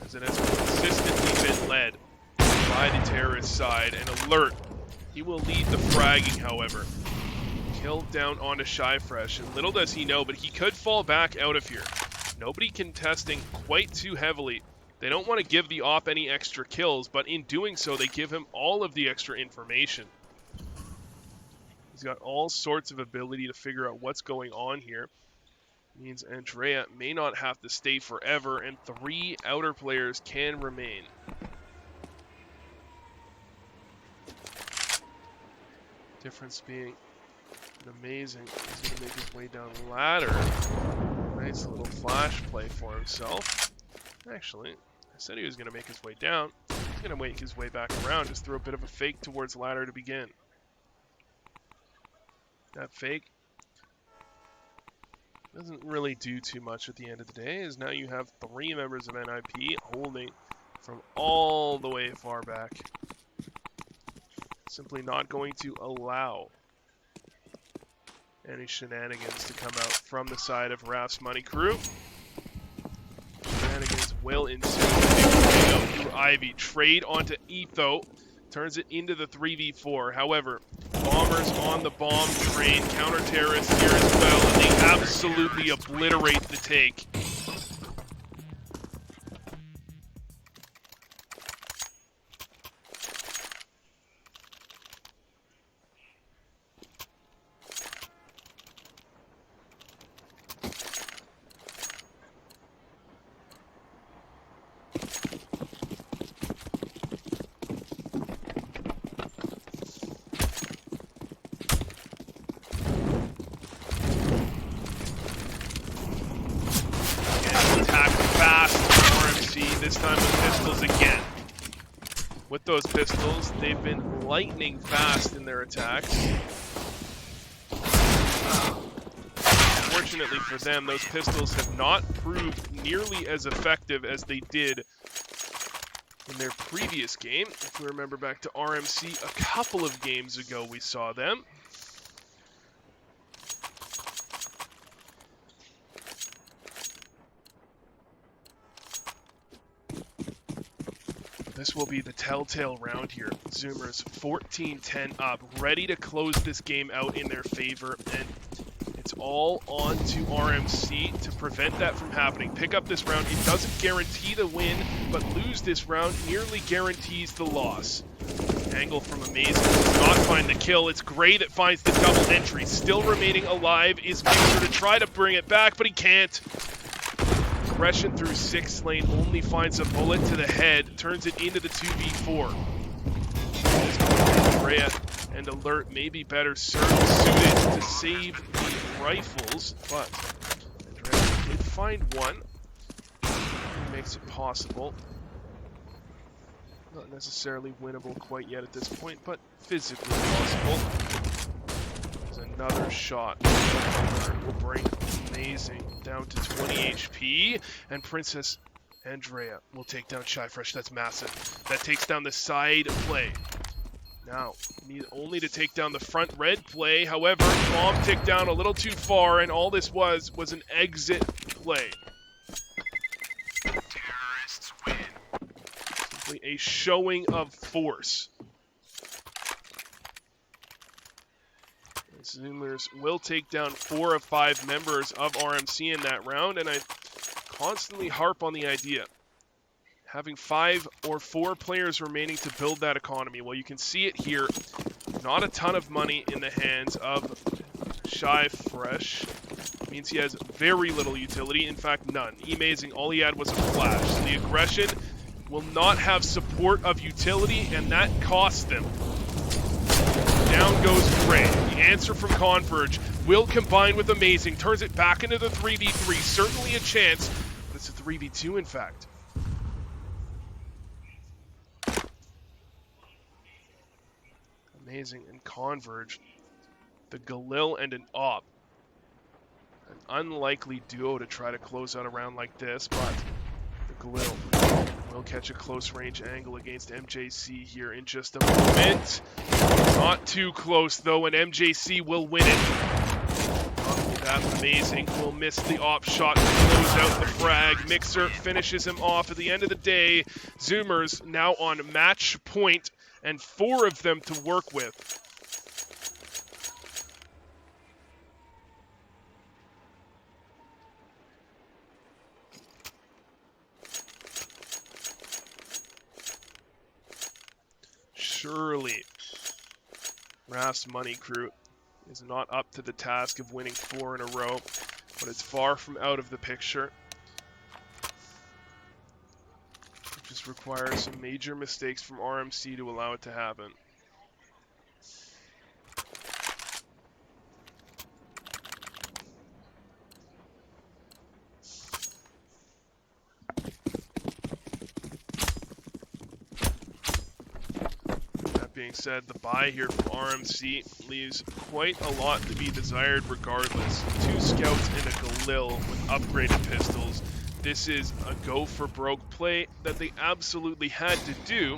as it has consistently been led by the terrorist side. And Alert, he will lead the fragging, however. Killed down onto Shy Fresh, and little does he know, but he could fall back out of here. Nobody contesting quite too heavily. They don't want to give the op any extra kills, but in doing so, they give him all of the extra information. He's got all sorts of ability to figure out what's going on here. Means Andrea may not have to stay forever, and 3 outer players can remain. Difference being amazing. He's going to make his way down the ladder. Nice little flash play for himself. Actually, I said he was going to make his way down. He's going to make his way back around. Just throw a bit of a fake towards ladder to begin. That fake doesn't really do too much at the end of the day, as now you have 3 members of NIP holding from all the way far back. Simply not going to allow any shenanigans to come out from the side of Raf's Money Crew. Shenanigans will ensue. Through Ivy. Trade onto Etho. Turns it into the 3v4. However, Bombers on the bomb train. Counter-terrorists here as well. And they absolutely obliterate the take. This time with pistols again. With those pistols, they've been lightning fast in their attacks. Fortunately for them, those pistols have not proved nearly as effective as they did in their previous game. If we remember back to RMC, a couple of games ago we saw them. This will be the telltale round here. Zoomers 14-10 up, ready to close this game out in their favor, and it's all on to RMC to prevent that from happening. Pick up this round. It doesn't guarantee the win, but lose this round nearly guarantees the loss. Angle from Amazing does not find the kill. It's Gray that finds the double entry. Still remaining alive is Mixer to try to bring it back, but he can't. Aggression through 6 lane only finds a bullet to the head, turns it into the 2v4. Andrea and Alert may be better suited to save the rifles, but Andrea did find one. He makes it possible. Not necessarily winnable quite yet at this point, but physically possible. Another shot will bring Amazing down to 20 HP, and Princess Andrea will take down Shy Fresh. That's massive. That takes down the side play. Now, need only to take down the front red play. However, bomb ticked down a little too far, and all this was an exit play. Simply a showing of force. Zoomers will take down 4 of 5 members of RMC in that round, and I constantly harp on the idea. Having 5 or 4 players remaining to build that economy. Well, you can see it here. Not a ton of money in the hands of Shy Fresh. Means he has very little utility. In fact, none. Amazing, all he had was a flash. So the aggression will not have support of utility, and that costs them. Down goes Gray. The answer from Converge will combine with Amazing. Turns it back into the 3v3. Certainly a chance, but it's a 3v2 in fact. Amazing and Converge. The Galil and an Op. An unlikely duo to try to close out a round like this, but the Galil will catch a close range angle against MJC here in just a moment. Not too close though, and MJC will win it. That Amazing will miss the op shot to close out the frag. Mixer finishes him off. At the end of the day, Zoomers now on match point and 4 of them to work with. Surely, Raf's Money Crew is not up to the task of winning 4 in a row, but it's far from out of the picture. It just requires some major mistakes from RMC to allow it to happen. Being said, the buy here from RMC leaves quite a lot to be desired regardless. 2 scouts and a Galil with upgraded pistols. This is a go for broke play that they absolutely had to do.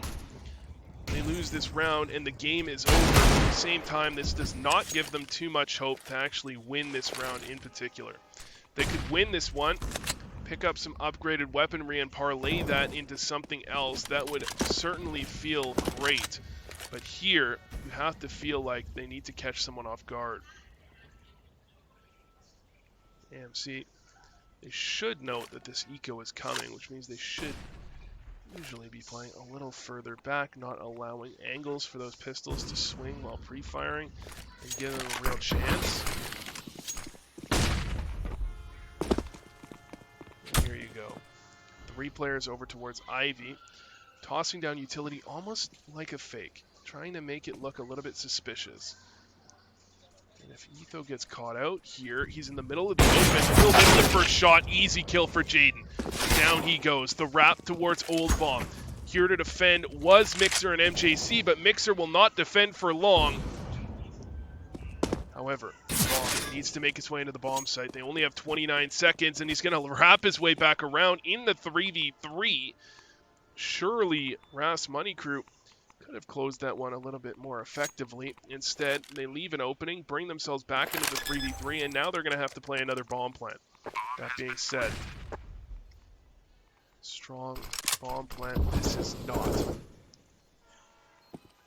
They lose this round and the game is over. At the same time, this does not give them too much hope to actually win this round in particular. They could win this one, pick up some upgraded weaponry and parlay that into something else. That would certainly feel great. But here, you have to feel like they need to catch someone off guard. AMC, they should note that this eco is coming, which means they should usually be playing a little further back, not allowing angles for those pistols to swing while pre-firing and give them a real chance. And here you go. 3 players over towards Ivy, tossing down utility almost like a fake. Trying to make it look a little bit suspicious. And if Etho gets caught out here, he's in the middle of the open. He'll miss the first shot. Easy kill for Jaden. Down he goes. The wrap towards Old Bomb. Here to defend was Mixer and MJC, but Mixer will not defend for long. However, Bomb needs to make his way into the bomb site. They only have 29 seconds, and he's going to wrap his way back around in the 3v3. Surely, Raf's Money Crew could have closed that one a little bit more effectively. Instead, they leave an opening, bring themselves back into the 3v3, and now they're going to have to play another bomb plant. That being said, strong bomb plant. This is not.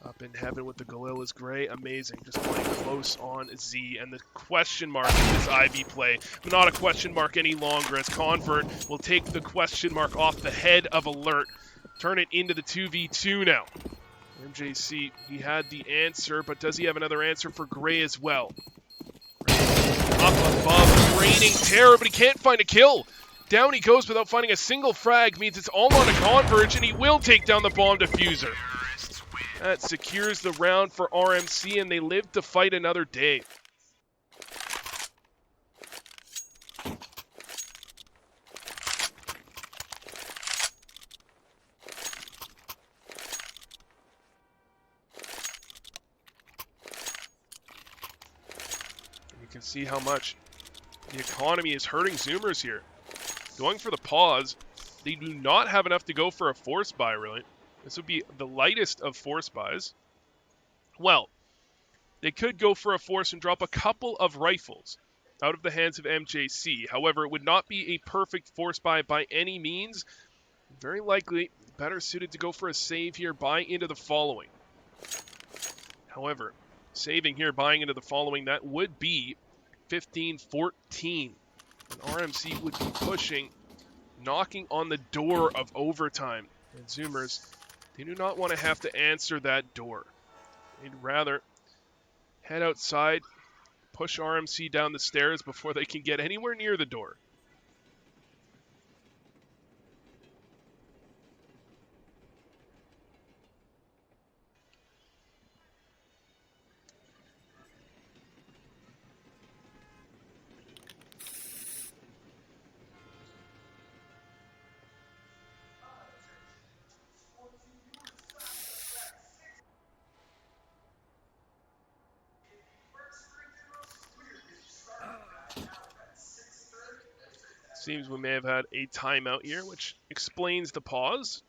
Up in heaven with the Galil is Gray. Amazing. Just playing close on Z. And the question mark in this Ivy play. But not a question mark any longer, as Convert will take the question mark off the head of Alert. Turn it into the 2v2 now. MJC, he had the answer, but does he have another answer for Gray as well? Up above, raining terror, but he can't find a kill. Down he goes without finding a single frag, means it's all on a Converge, and he will take down the bomb diffuser. That secures the round for RMC, and they live to fight another day. can see how much the economy is hurting Zoomers here. Going for the pause. They do not have enough to go for a force buy, really. This would be the lightest of force buys. Well, they could go for a force and drop a couple of rifles out of the hands of MJC. However, it would not be a perfect force buy by any means. Very likely better suited to go for a save here, buy into the following. However, saving here, buying into the following, that would be 15-14. And RMC would be pushing, knocking on the door of overtime. And Zoomers, they do not want to have to answer that door. They'd rather head outside, push RMC down the stairs before they can get anywhere near the door. Seems we may have had a timeout here, which explains the pause.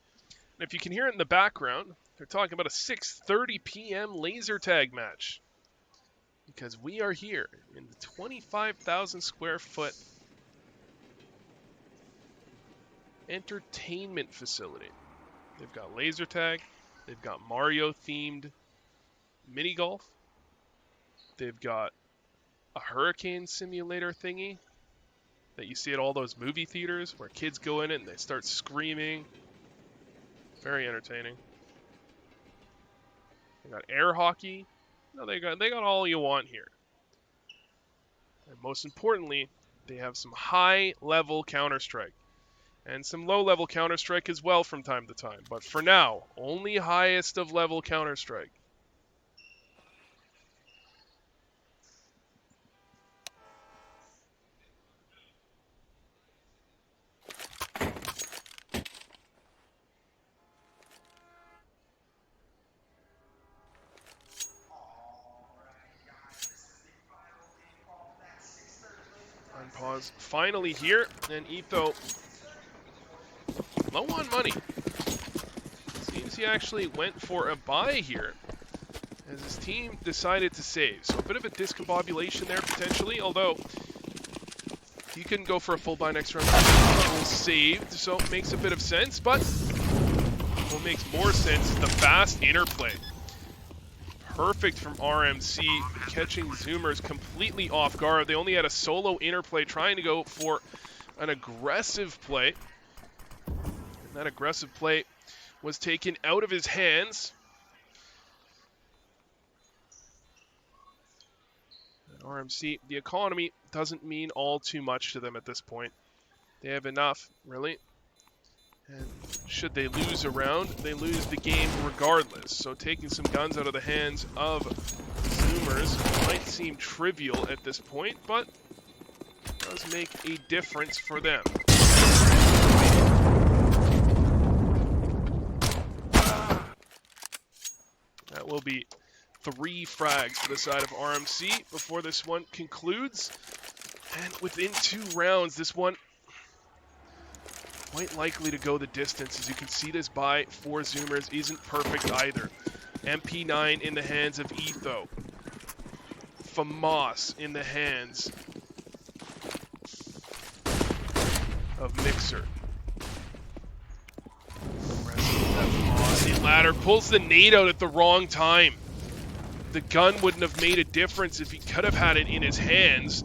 And if you can hear it in the background, they're talking about a 6:30 p.m. laser tag match. Because we are here in the 25,000 square foot entertainment facility. They've got laser tag, they've got Mario-themed mini golf, they've got a hurricane simulator thingy that you see at all those movie theaters where kids go in it and they start screaming. Very entertaining. They got air hockey. No, they got all you want here. And most importantly, they have some high-level Counter-Strike. And some low-level Counter-Strike as well from time to time. But for now, only highest of level Counter-Strike. Pause finally here, and Etho low on money. Seems he actually went for a buy here as his team decided to save. So a bit of a discombobulation there potentially, although he couldn't go for a full buy next round. Saved, so it makes a bit of sense, but what makes more sense is the fast interplay. Perfect from RMC, catching Zoomers completely off guard. They only had a solo interplay trying to go for an aggressive play. And that aggressive play was taken out of his hands. And RMC, the economy doesn't mean all too much to them at this point. They have enough, really. And should they lose a round, they lose the game regardless. So taking some guns out of the hands of Zoomers might seem trivial at this point, but it does make a difference for them. That will be 3 frags to the side of RMC before this one concludes. And within 2 rounds, this one quite likely to go the distance. As you can see, this buy for Zoomers isn't perfect either. MP9 in the hands of Etho. FAMAS in the hands of Mixer. The ladder pulls the nade out at the wrong time. The gun wouldn't have made a difference if he could have had it in his hands,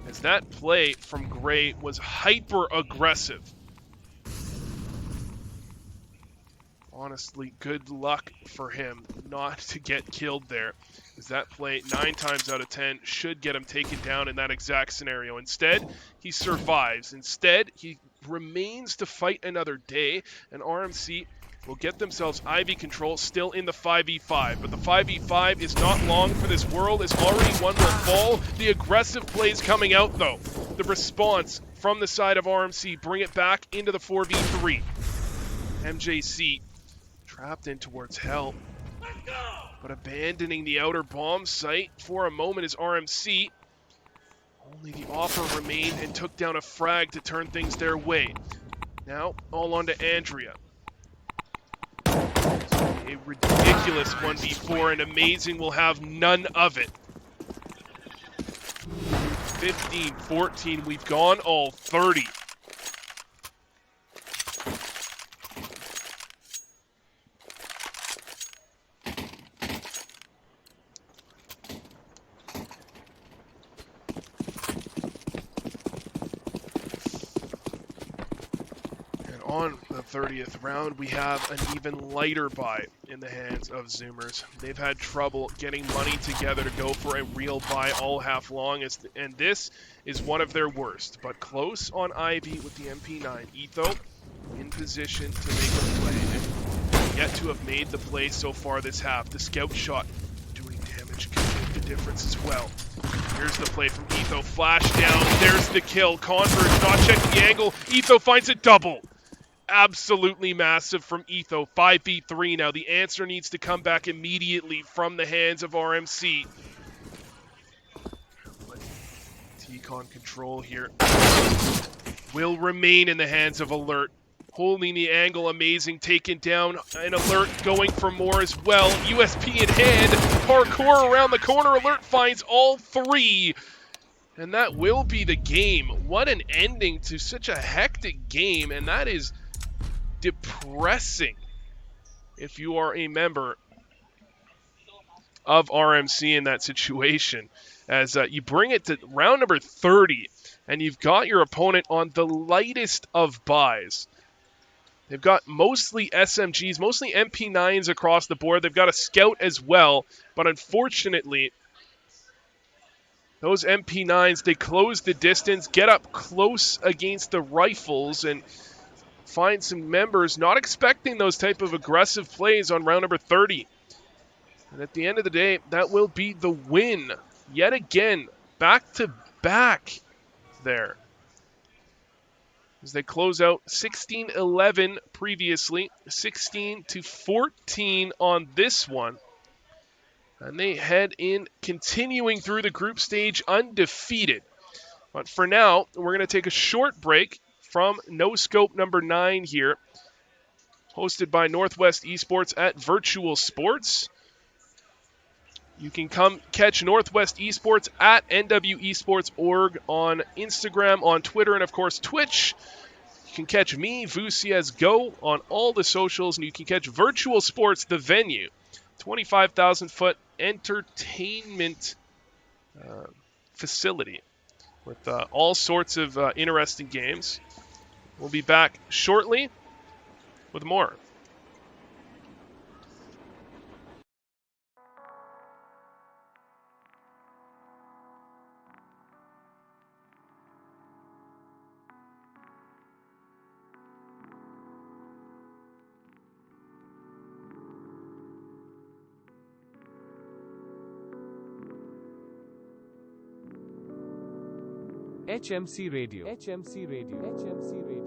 as that play from Gray was hyper aggressive. Honestly, good luck for him not to get killed there, as that play 9 times out of 10 should get him taken down in that exact scenario. Instead, he survives. Instead, he remains to fight another day, and RMC will get themselves Ivy control still in the 5v5. But the 5v5 is not long for this world, as already one will fall. The aggressive plays coming out, though. The response from the side of RMC bring it back into the 4v3. MJC trapped in towards hell, but abandoning the outer bomb site for a moment is RMC. Only the offer remained and took down a frag to turn things their way. Now, all on to Andrea. A ridiculous 1v4, and Amazing will have none of it. 15-14, we've gone all 30. On the 30th round, we have an even lighter buy in the hands of Zoomers. They've had trouble getting money together to go for a real buy all half long, and this is one of their worst. But close on Ivy with the MP9. Etho in position to make a play, and yet to have made the play so far this half. The scout shot doing damage could make the difference as well. Here's the play from Etho. Flash down. There's the kill. Converge not checking the angle. Etho finds a double. Absolutely massive from Etho. 5v3 now. The answer needs to come back immediately from the hands of RMC. T-Con control here will remain in the hands of Alert. Holding the angle, Amazing, taken down, and Alert going for more as well. USP in hand, parkour around the corner. Alert finds all three. And that will be the game. What an ending to such a hectic game, and that is depressing if you are a member of RMC in that situation, as you bring it to round number 30 and you've got your opponent on the lightest of buys. They've got mostly SMGs, mostly MP9s across the board. They've got a scout as well, but unfortunately those MP9s, they close the distance, get up close against the rifles, and find some members not expecting those type of aggressive plays on round number 30. And at the end of the day, that will be the win. Yet again, back to back there. As they close out 16-11 previously, 16-14 on this one. And they head in, continuing through the group stage undefeated. But for now, we're going to take a short break from NoScope number 9 here, hosted by Northwest Esports at Virtual Sports. You can come catch Northwest Esports at NWEsports.org on Instagram, on Twitter, and of course Twitch. You can catch me, Vusiez Go, on all the socials, and you can catch Virtual Sports, the venue, 25,000-foot entertainment facility with all sorts of interesting games. We'll be back shortly with more. HMC Radio. HMC Radio. HMC Radio. HMC Radio.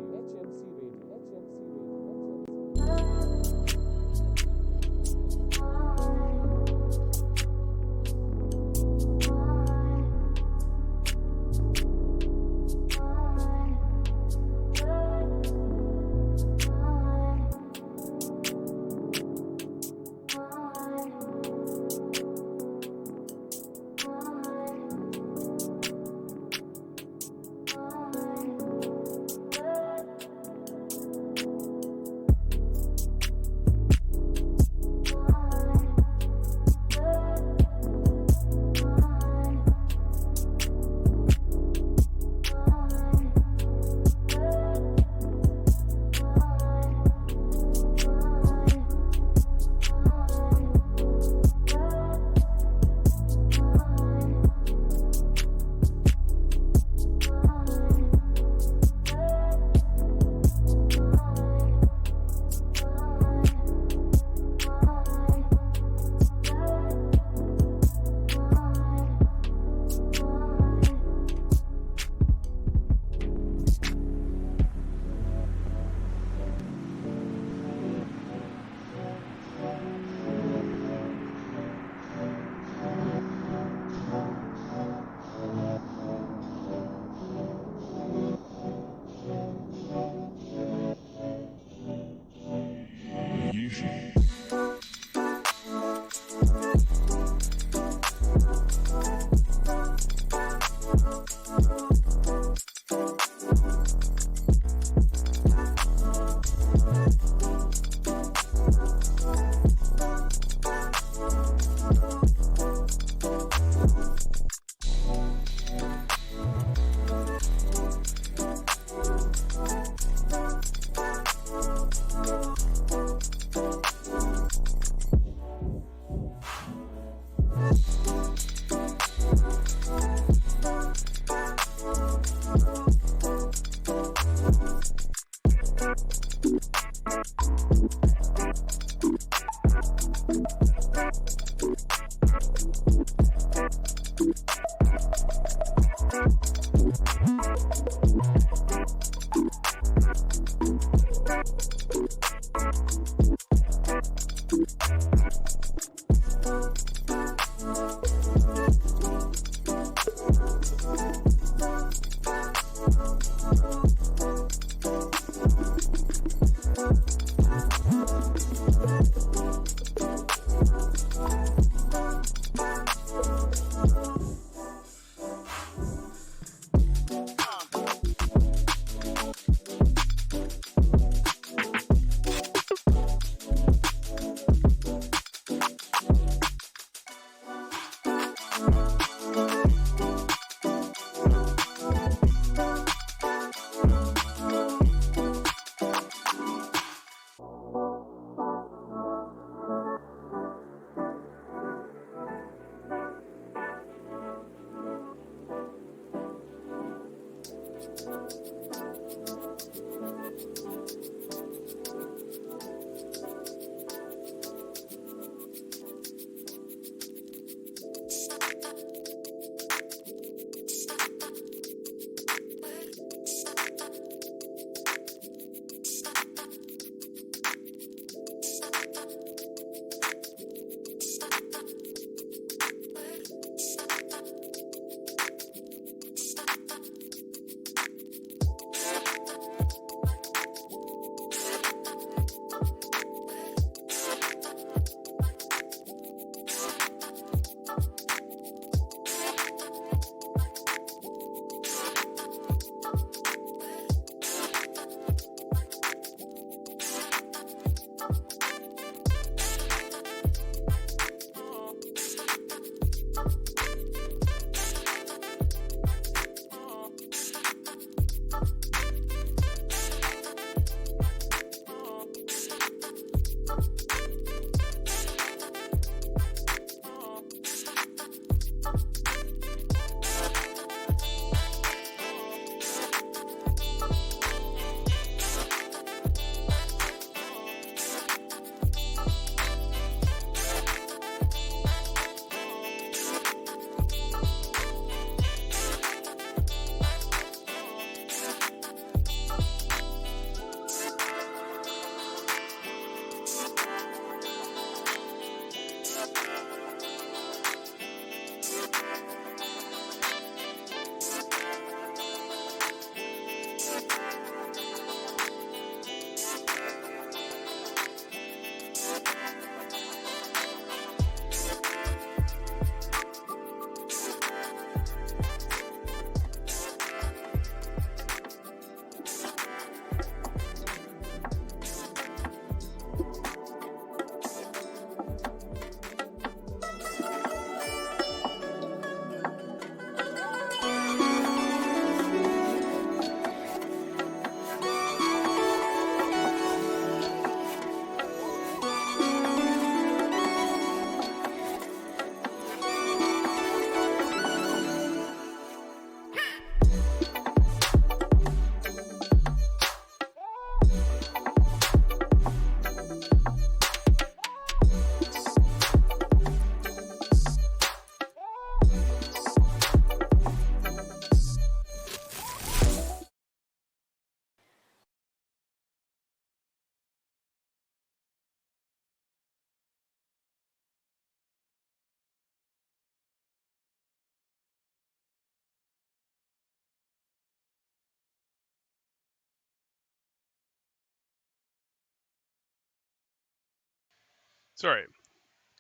Sorry.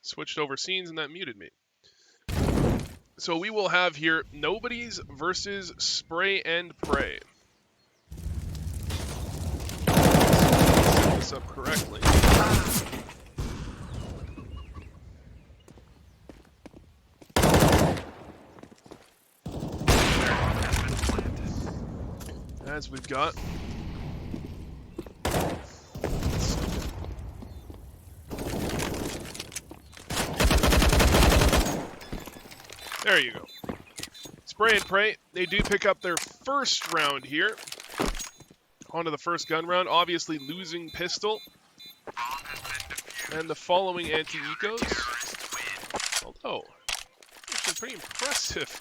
Switched over scenes and that muted me. So we will have here Nobodies versus Spray and Pray. Set this up correctly. As we've got there you go. Spray and Pray, they do pick up their first round here. Onto the first gun round, obviously losing pistol. And the following anti-ecos. Although, actually pretty impressive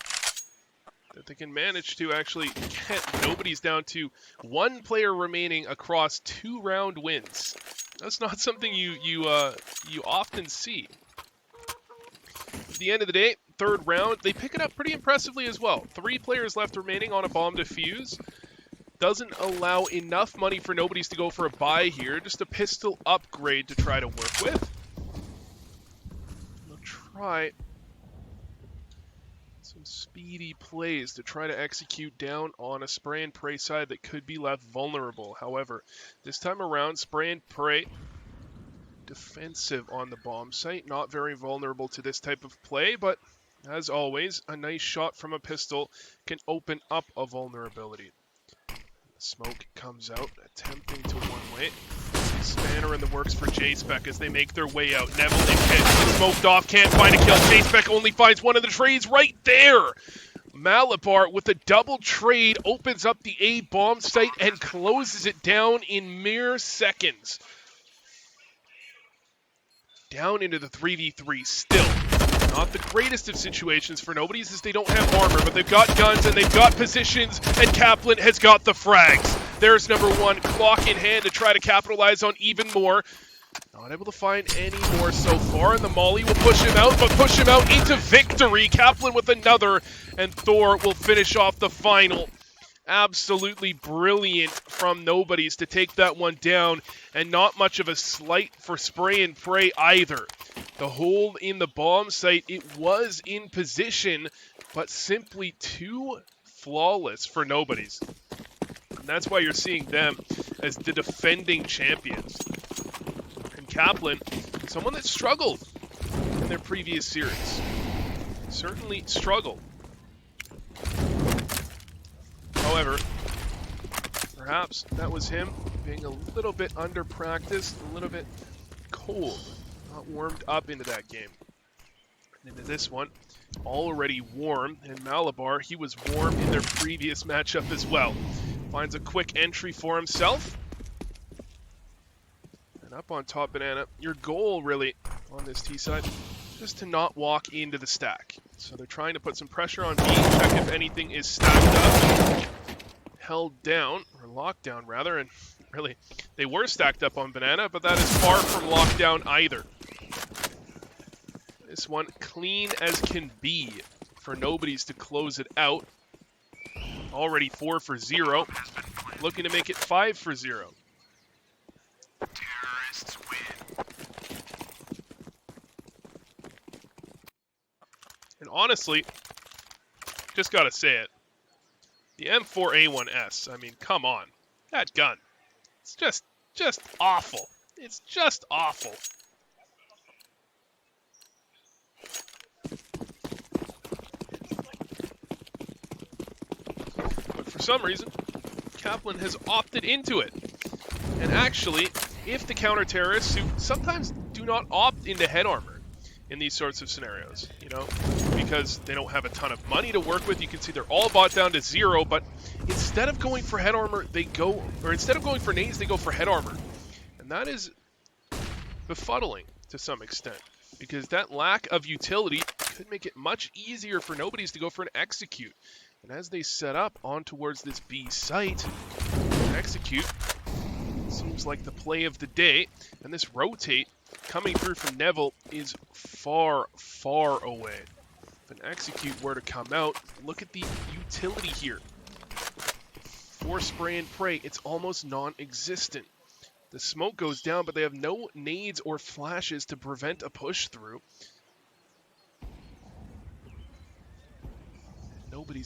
that they can manage to actually get Nobody's down to one player remaining across 2-round wins. That's not something you often see. At the end of the day, third round, they pick it up pretty impressively as well. 3 players left remaining on a bomb defuse. Doesn't allow enough money for Nobody's to go for a buy here. Just a pistol upgrade to try to work with. They'll try some speedy plays to try to execute down on a Spray and Pray side that could be left vulnerable. However, this time around, Spray and Pray defensive on the bomb site, not very vulnerable to this type of play, but as always, a nice shot from a pistol can open up a vulnerability. Smoke comes out, attempting to one-way. Spanner in the works for J-Spec as they make their way out. Neville and Pitt smoked off, can't find a kill. J-Spec only finds one of the trades right there. Malabar with a double trade opens up the A bomb site and closes it down in mere seconds. Down into the 3v3 still. Not the greatest of situations for Nobodies as they don't have armor, but they've got guns and they've got positions, and Kaplan has got the frags. There's number 1, clock in hand to try to capitalize on even more. Not able to find any more so far, and the Molly will push him out, but push him out into victory. Kaplan with another, and Thor will finish off the final. Absolutely brilliant from Nobodies to take that one down, and not much of a slight for Spray and Pray either. The hold in the bomb site, it was in position, but simply too flawless for Nobodies. And that's why you're seeing them as the defending champions. And Kaplan, someone that struggled in their previous series. Certainly struggled. However, perhaps that was him being a little bit under-practiced, a little bit cold, not warmed up into that game. And into this one, already warm, and Malabar, he was warm in their previous matchup as well. Finds a quick entry for himself. And up on top, Banana, your goal really on this T side, just to not walk into the stack. So they're trying to put some pressure on B, check if anything is stacked up. Held down, or locked down rather, and really, they were stacked up on Banana, but that is far from locked down either. This one clean as can be for Nobodies to close it out. Already 4 for 0, looking to make it 5 for 0. Terrorists win. And honestly, just gotta say it. The M4A1S, I mean, come on. That gun. It's just awful. It's just awful. But for some reason, Kaplan has opted into it. And actually, if the counter-terrorists who sometimes do not opt into head armor in these sorts of scenarios, you know, because they don't have a ton of money to work with. You can see they're all bought down to 0, but instead of going for head armor, instead of going for nades, they go for head armor. And that is befuddling to some extent, because that lack of utility could make it much easier for Nobodies to go for an execute. And as they set up on towards this B site, execute seems like the play of the day, and this rotate coming through from Neville is far, far away. If an execute were to come out, look at the utility here. For Spray and Pray, it's almost non-existent. The smoke goes down, but they have no nades or flashes to prevent a push through.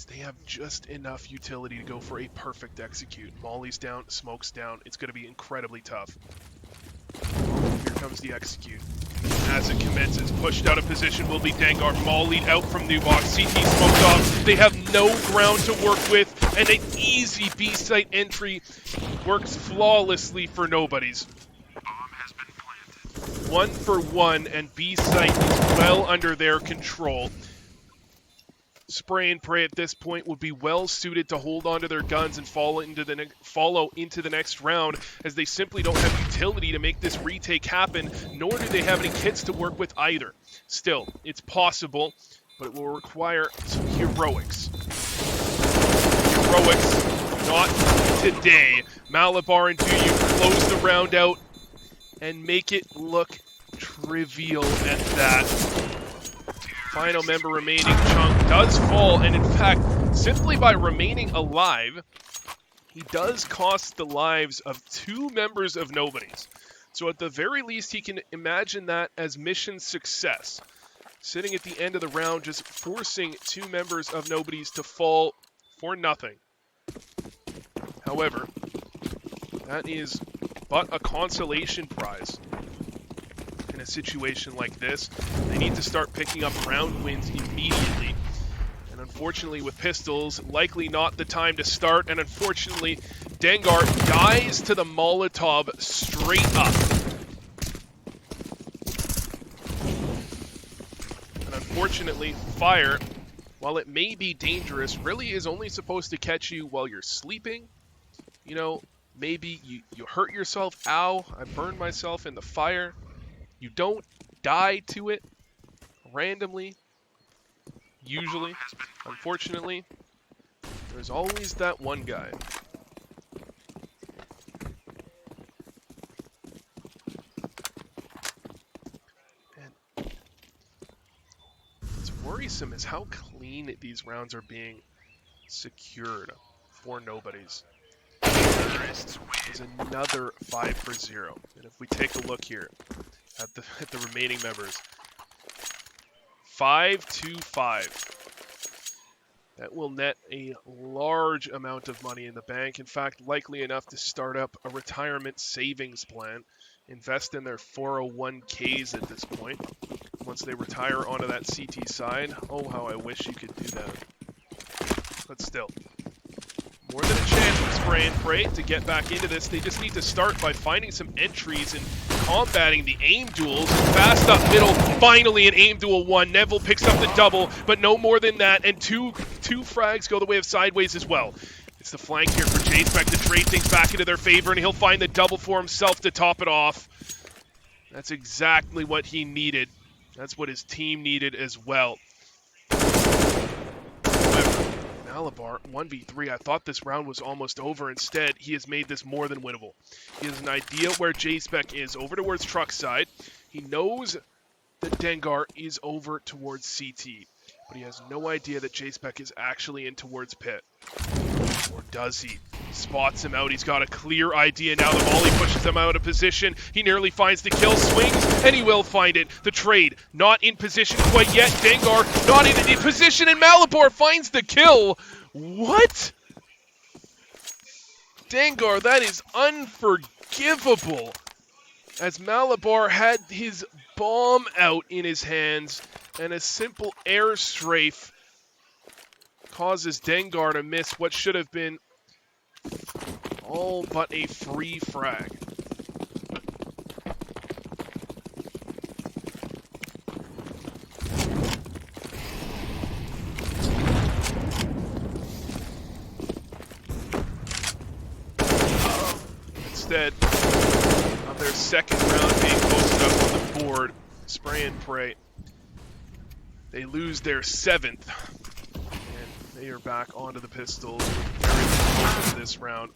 They have just enough utility to go for a perfect execute. Molly's down, smoke's down. It's going to be incredibly tough. Here comes the execute. As it commences, pushed out of position will be Dengar. Mollied out from new box. CT smoked off. They have no ground to work with, and an easy B-site entry works flawlessly for nobodies. 1 for 1, and B-site is well under their control. Spray and Pray at this point would be well suited to hold onto their guns and follow into the next round, as they simply don't have utility to make this retake happen, nor do they have any kits to work with either. Still, it's possible, but it will require some heroics. Heroics, not today. Malabar and Duyu close the round out and make it look trivial at that. Final member remaining, Chunk, does fall, and in fact, simply by remaining alive, he does cost the lives of 2 members of Nobodies. So at the very least, he can imagine that as mission success. Sitting at the end of the round, just forcing 2 members of Nobodies to fall for nothing. However, that is but a consolation prize. In a situation like this, they need to start picking up round wins immediately. And unfortunately with pistols, likely not the time to start. And unfortunately, Dengar dies to the Molotov straight up. And unfortunately, fire, while it may be dangerous, really is only supposed to catch you while you're sleeping. You know, maybe you hurt yourself. Ow, I burned myself in the fire. You don't die to it randomly, usually. Unfortunately, there's always that one guy. And what's worrisome is how clean these rounds are being secured for Nobodies. There's another 5 for 0. And if we take a look here at the remaining members, 5-5. That will net a large amount of money in the bank. In fact, likely enough to start up a retirement savings plan, invest in their 401ks at this point. Once they retire onto that CT side, oh, how I wish you could do that. But still, more than a chance with Spray and Pray to get back into this. They just need to start by finding some entries and combating the aim duels. Fast up middle, finally an aim duel 1. Neville picks up the double, but no more than that, and two frags go the way of Sideways as well. It's the flank here for J-Spec to trade things back into their favor, and he'll find the double for himself to top it off. That's exactly what he needed. That's what his team needed as well. Malabar, 1v3. I thought this round was almost over. Instead, he has made this more than winnable. He has an idea where J-Spec is, over towards truck side. He knows that Dengar is over towards CT, but he has no idea that J-Spec is actually in towards pit. Or does he? Spots him out. He's got a clear idea now. The volley pushes him out of position. He nearly finds the kill, swings, and he will find it. The trade, not in position quite yet. Dengar, not in position, and Malabar finds the kill. What? Dengar, that is unforgivable. As Malabar had his bomb out in his hands, and a simple air strafe causes Dengar to miss what should have been all but a free frag. Instead of their second round being posted up on the board, Spray and Pray, they lose their 7th. They are back onto the pistols very close to this round.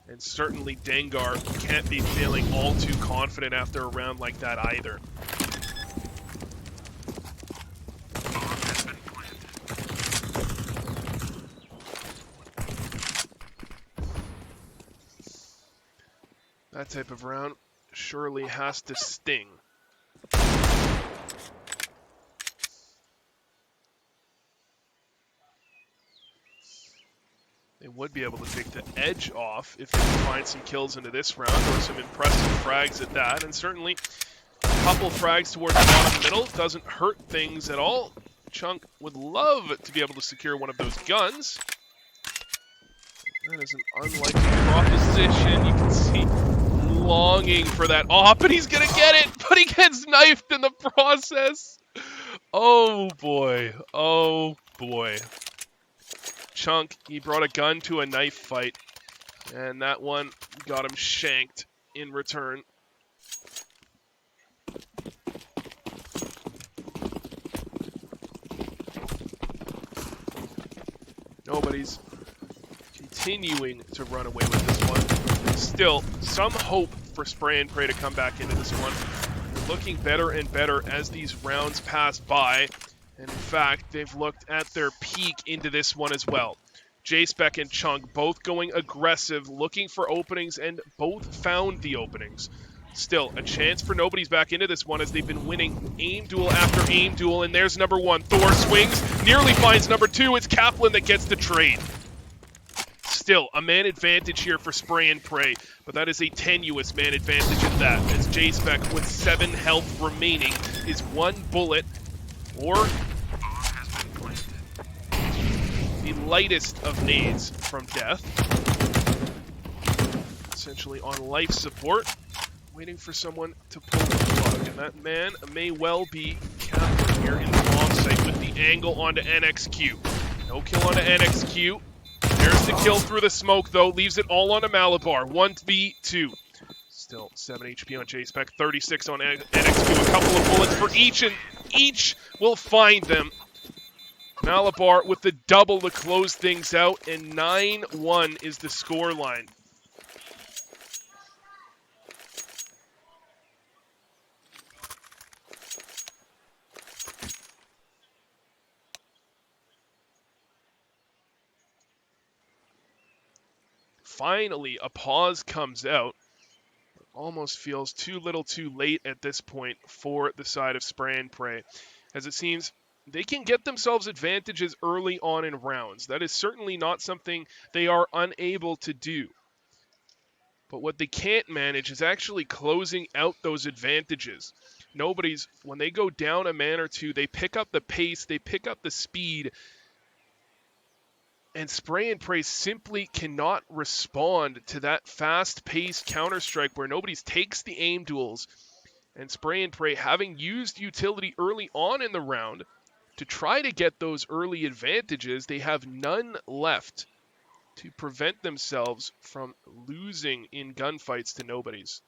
And certainly Dengar can't be feeling all too confident after a round like that either. That type of round surely has to sting. They would be able to take the edge off if they can find some kills into this round, or some impressive frags at that. And certainly a couple frags towards the bottom middle doesn't hurt things at all. Chunk would love to be able to secure one of those guns. That is an unlikely proposition. You can see longing for that op, and he's going to get it, but he gets knifed in the process. Oh boy. Oh boy. Chunk, he brought a gun to a knife fight, and that one got him shanked in return. Nobody's continuing to run away with this one. Still, some hope for Spray and Pray to come back into this one. They're looking better and better as these rounds pass by. And in fact, they've looked at their peak into this one as well. J-Spec and Chunk both going aggressive, looking for openings, and both found the openings. Still, a chance for Nobody's back into this one as they've been winning aim duel after aim duel. And there's number one. Thor swings, nearly finds number two. It's Kaplan that gets the trade. Still, a man advantage here for Spray and Pray, but that is a tenuous man advantage at that, as J-Spec with 7 health remaining is 1 bullet, or the lightest of nades from death. Essentially on life support, waiting for someone to pull the plug, and that man may well be Kaplan here in the bomb site with the angle onto NXQ. No kill onto NXQ. There's the kill through the smoke, though. Leaves it all on a Malabar. 1v2. Still 7 HP on J-Spec. 36 on NXQ. A couple of bullets for each, and each will find them. Malabar with the double to close things out, and 9-1 is the scoreline. Finally, a pause comes out. It almost feels too little too late at this point for the side of Spray and Pray, as it seems they can get themselves advantages early on in rounds. That is certainly not something they are unable to do. But what they can't manage is actually closing out those advantages. Nobody's, when they go down a man or two, they pick up the pace, they pick up the speed, and Spray and Pray simply cannot respond to that fast-paced counter-strike where Nobody's takes the aim duels. And Spray and Pray, having used utility early on in the round to try to get those early advantages, they have none left to prevent themselves from losing in gunfights to Nobody's.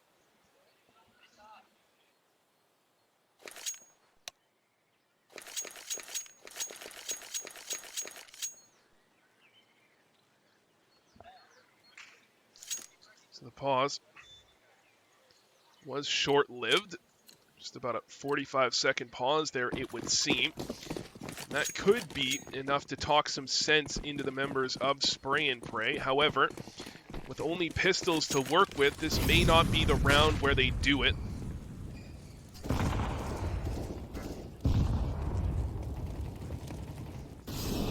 The pause was short-lived. Just about a 45-second pause there, it would seem. That could be enough to talk some sense into the members of Spray and Pray. However, with only pistols to work with, this may not be the round where they do it.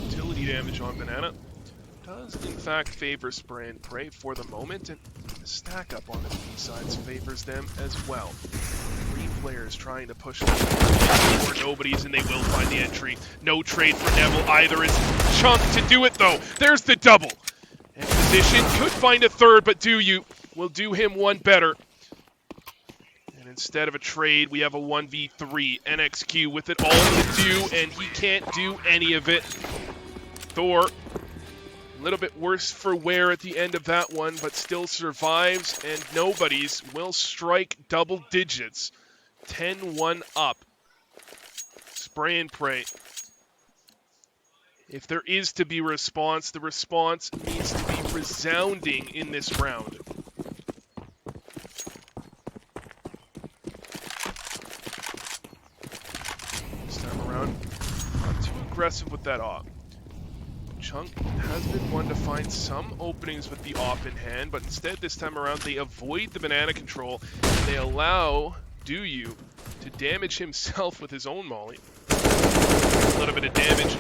Utility damage on Banana does in fact favor Spray and Pray for the moment, and the stack up on the B sides favors them as well. 3 players trying to push them for Nobody's, and they will find the entry. No trade for Neville either. It's Chunk to do it though. There's the double. And position could find a third, but will do him one better. And instead of a trade, we have a 1v3. NXQ with it all to do, and he can't do any of it. Thor, a little bit worse for wear at the end of that one, but still survives, and Nobody's will strike double digits. 10-1 up. Spray and Pray. If there is to be a response, the response needs to be resounding in this round. This time around, not too aggressive with that op. Chunk has been one to find some openings with the op in hand, but instead this time around they avoid the banana control and they allow Duyu to damage himself with his own molly. A little bit of damage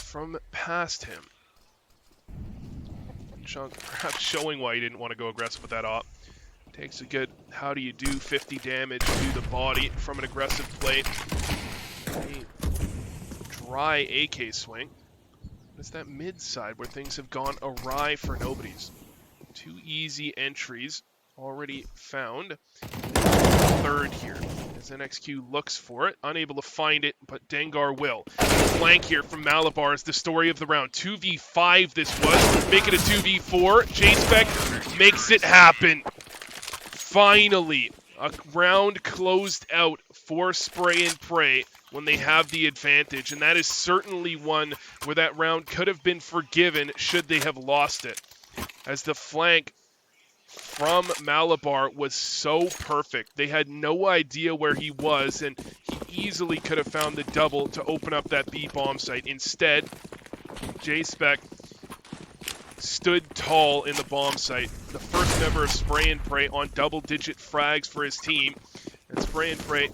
from past him. Chunk perhaps showing why he didn't want to go aggressive with that op. Takes a good, how do you do 50 damage to the body from an aggressive play. A dry AK swing. It's that mid side where things have gone awry for nobodies. 2 easy entries already found. Third here as NXQ looks for it, unable to find it, but Dengar will. Flank here from Malabar is the story of the round. 2v5 this was, make it a 2v4. J-Spec makes it happen. Finally, a round closed out for Spray and Pray when they have the advantage, and that is certainly one where that round could have been forgiven should they have lost it, as the flank from Malabar was so perfect. They had no idea where he was, and he easily could have found the double to open up that B bomb site. Instead, J-Spec stood tall in the bomb site. The first ever of Spray and Pray on double-digit frags for his team. And Spray and Pray,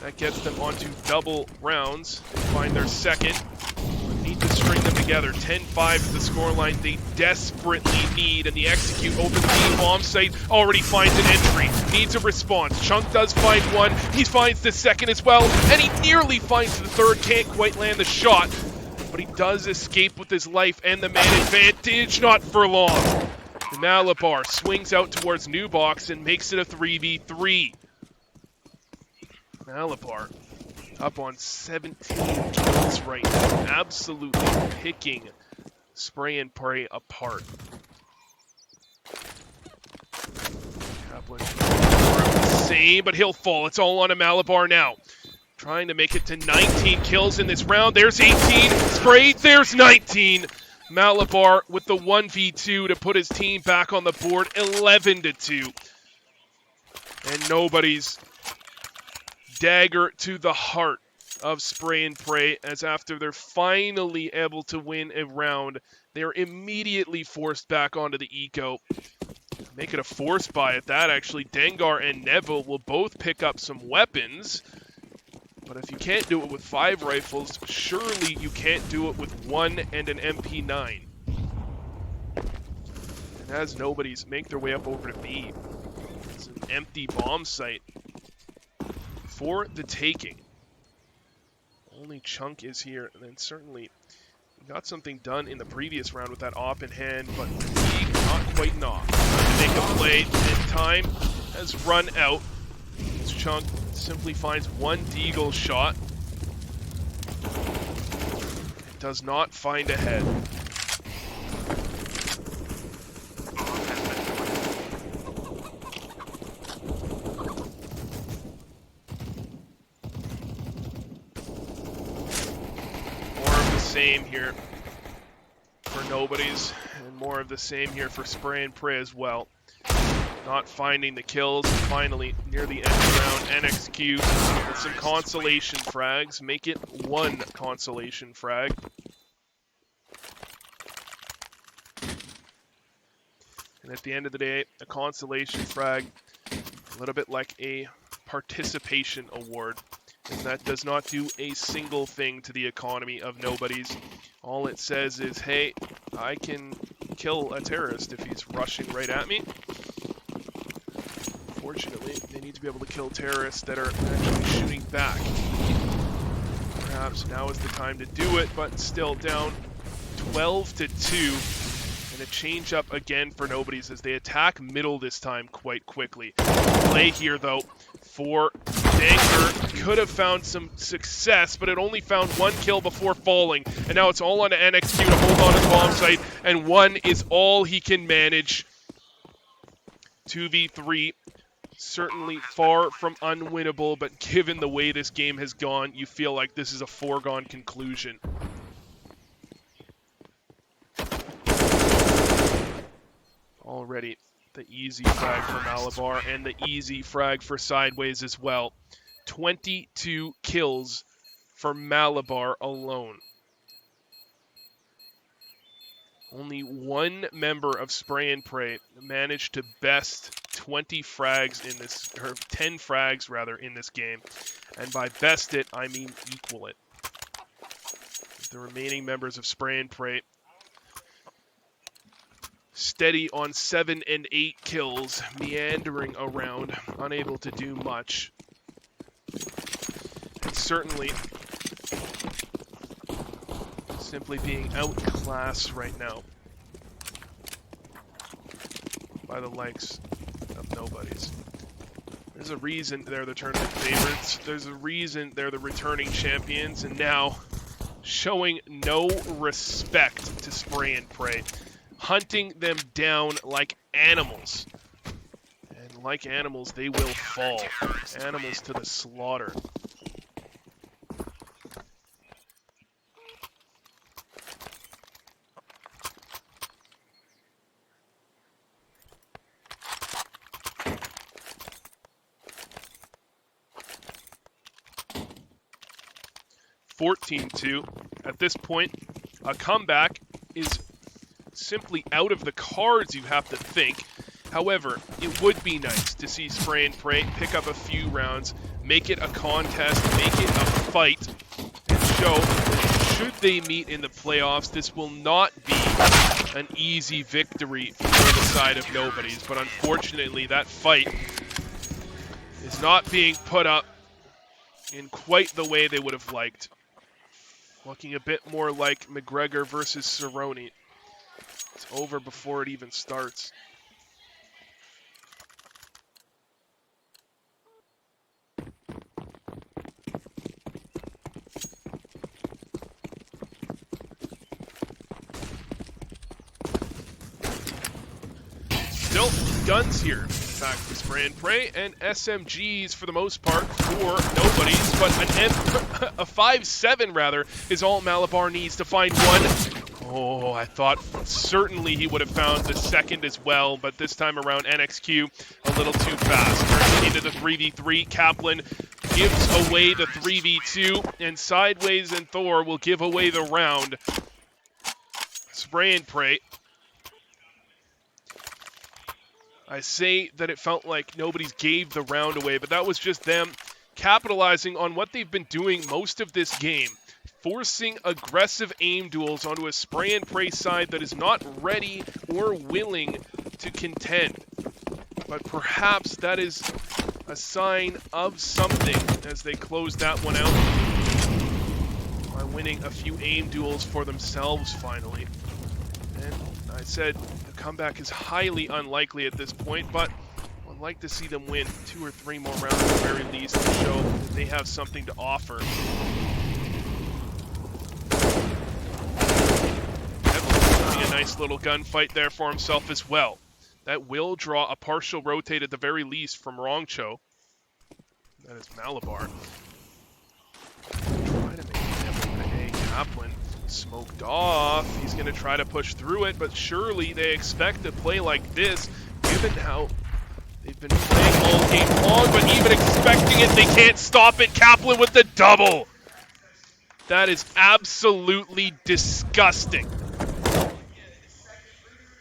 that gets them onto double rounds. They find their second. Need to string them together. 10-5 is the scoreline they desperately need. And the Execute over the B bomb site already finds an entry. Needs a response. Chunk does find one. He finds the second as well. And he nearly finds the third. Can't quite land the shot. But he does escape with his life and the man advantage. Not for long. Malabar swings out towards New Box and makes it a 3v3. Malabar up on 17 kills right now. Absolutely picking Spray and Pray apart. Kaplan the same, but he'll fall. It's all on a Malabar now. Trying to make it to 19 kills in this round. There's 18. Spray, there's 19. Malabar with the 1v2 to put his team back on the board, 11-2. And nobody's dagger to the heart of Spray and Pray, as after they're finally able to win a round, they're immediately forced back onto the eco. Make it a force buy at that, actually. Dengar and Neville will both pick up some weapons. But if you can't do it with 5 rifles, surely you can't do it with 1 and an MP9. And as nobodies make their way up over to B, it's an empty bomb site for the taking. Only Chunk is here, and then certainly got something done in the previous round with that op in hand, but not quite enough. Make a play, and time has run out. As Chunk simply finds one deagle shot. It does not find a head. Same here for nobodies, and more of the same here for Spray and Pray as well. Not finding the kills. Finally, near the end of the round, NXQ with some consolation frags. Make it 1 consolation frag. And at the end of the day, a consolation frag, a little bit like a participation award. And that does not do a single thing to the economy of nobodies. All it says is, hey, I can kill a terrorist if he's rushing right at me. Fortunately, they need to be able to kill terrorists that are actually shooting back. Perhaps now is the time to do it, but still down 12-2. And a change up again for nobodies as they attack middle this time quite quickly. Play here, though, for Danger. Could have found some success, but it only found 1 kill before falling. And now it's all on to NXQ to hold on to the bomb site, and 1 is all he can manage. 2v3, certainly far from unwinnable, but given the way this game has gone, you feel like this is a foregone conclusion. Already the easy frag for Malabar and the easy frag for Sideways as well. 22 kills for Malabar alone. Only one member of Spray and Pray managed to best 20 frags in this, or 10 frags rather, in this game. And by best it, I mean equal it. The remaining members of Spray and Pray steady on 7 and 8 kills, meandering around, unable to do much. And certainly simply being outclassed right now by the likes of nobodies. There's a reason they're the tournament favorites. There's a reason they're the returning champions, and now showing no respect to Spray and Pray, hunting them down like animals. And like animals, they will fall. Animals to the slaughter. (14-2). At this point, a comeback is simply out of the cards, you have to think. However, it would be nice to see Spray and Pray pick up a few rounds, make it a contest, make it a fight, and show that should they meet in the playoffs, this will not be an easy victory for the side of nobodies. But unfortunately, that fight is not being put up in quite the way they would have liked. Looking a bit more like McGregor versus Cerrone. It's over before it even starts. Still guns here. Back to Spray and Pray, and SMGs for the most part for nobodies, but a 5-7 rather is all Malabar needs to find one. Oh, I thought certainly he would have found the second as well, but this time around NXQ a little too fast. Turns into the 3v3. Kaplan gives away the 3v2, and Sideways and Thor will give away the round. Spray and Pray. I say that it felt like nobody's gave the round away, but that was just them capitalizing on what they've been doing most of this game. Forcing aggressive aim duels onto a Spray and Pray side that is not ready or willing to contend. But perhaps that is a sign of something as they close that one out by winning a few aim duels for themselves finally. And I said the comeback is highly unlikely at this point, but I'd like to see them win 2 or 3 more rounds at the very least to show that they have something to offer. Evelyn having a nice little gunfight there for himself as well. That will draw a partial rotate at the very least from Rongcho. That is Malabar. Try to make Evelyn a Kaplan. Smoked off. He's going to try to push through it, but surely they expect to play like this, given how they've been playing all game long, but even expecting it, they can't stop it. Kaplan with the double. That is absolutely disgusting.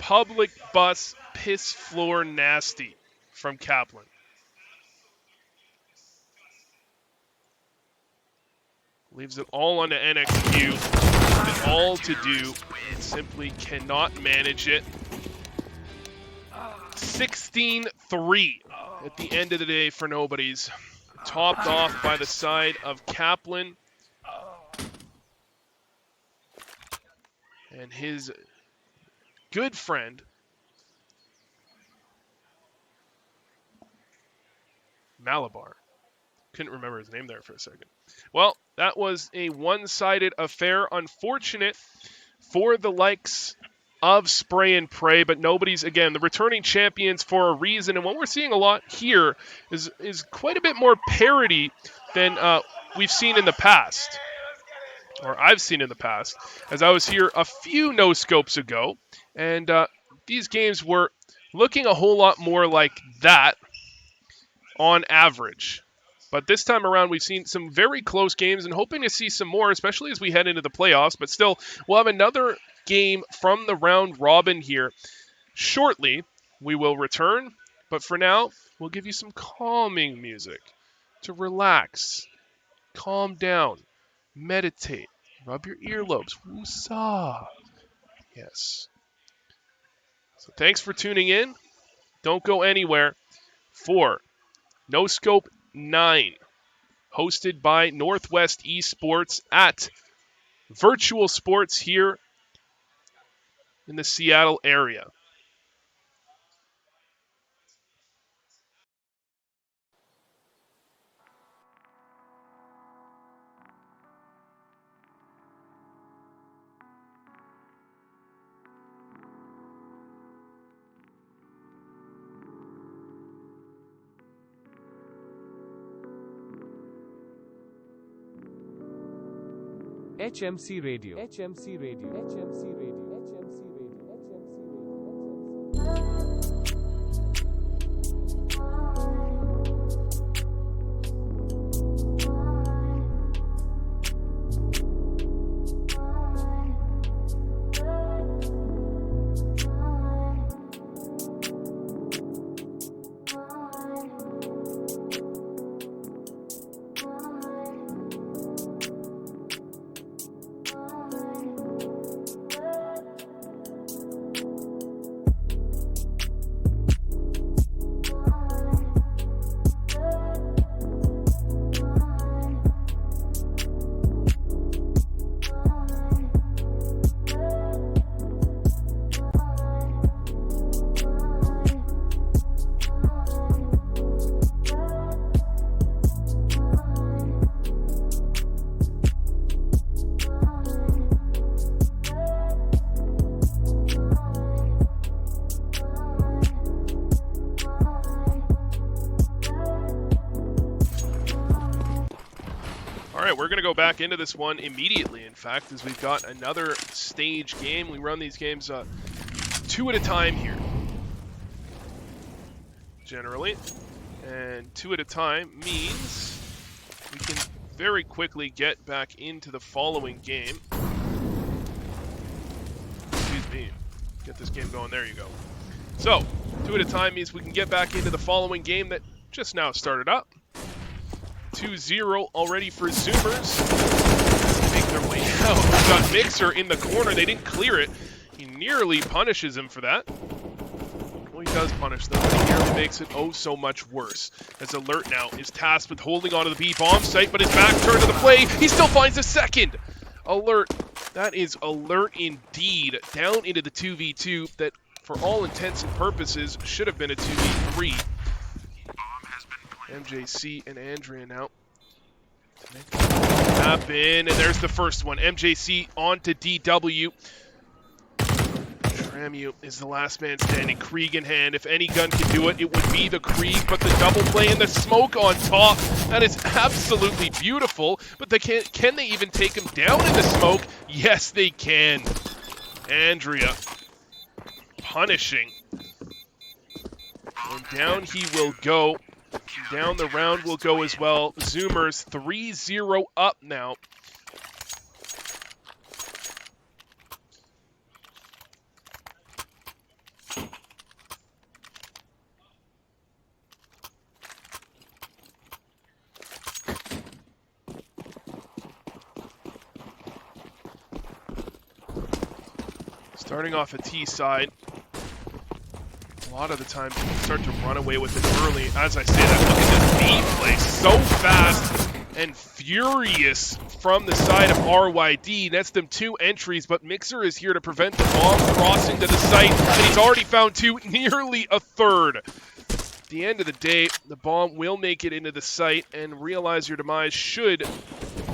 Public bus, piss floor nasty from Kaplan. Leaves it all on to NXQ. It all to do, and simply cannot manage it. 16-3 at the end of the day for nobodies. Topped off by the side of Kaplan and his good friend Malabar. Couldn't remember his name there for a second. Well, that was a one-sided affair. Unfortunate for the likes of Spray and Pray, but nobody's, again, the returning champions for a reason. And what we're seeing a lot here is quite a bit more parity than we've seen in the past. Or I've seen in the past, as I was here a few NoScopes ago, and these games were looking a whole lot more like that on average. But this time around, we've seen some very close games and hoping to see some more, especially as we head into the playoffs. But still, we'll have another game from the round robin here shortly. We will return, but for now, we'll give you some calming music to relax, calm down, meditate, rub your earlobes. Woosah. Yes. So thanks for tuning in. Don't go anywhere for NoScope 9, hosted by Northwest Esports at Virtual Sports here in the Seattle area. HMC Radio. HMC Radio. HMC Radio. HMC Radio. We're going to go back into this one immediately, in fact, as we've got another stage game. We run these games 2 at a time here, generally. And 2 at a time means we can very quickly get back into the following game. Excuse me. Get this game going. There you go. So, 2 at a time means we can get back into the following game that just now started up. 2-0 already for Zoomers. Make their way out. We've got Mixer in the corner. They didn't clear it. He nearly punishes him for that. Well, he does punish them, but he nearly makes it oh so much worse. As Alert now is tasked with holding onto the B-bomb site, but his back turned to the play. He still finds a second. Alert. That is Alert indeed. Down into the 2v2 that, for all intents and purposes, should have been a 2v3. MJC and Andrea now to make that happen, and there's the first one. MJC on to DW. Tramu is the last man standing. Krieg in hand. If any gun can do it, it would be the Krieg, but the double play and the smoke on top, that is absolutely beautiful. But can they even take him down in the smoke? Yes, they can. Andrea punishing. And down he will go. Down the round will go as well. Zoomers 3-0 up now. Starting off a T side. A lot of the time, you can start to run away with it early. As I say that, look at this B play. So fast and furious from the side of RYD. That's them 2 entries, but Mixer is here to prevent the bomb crossing to the site, and he's already found 2, nearly a third. At the end of the day, the bomb will make it into the site, and Realize Your Demise should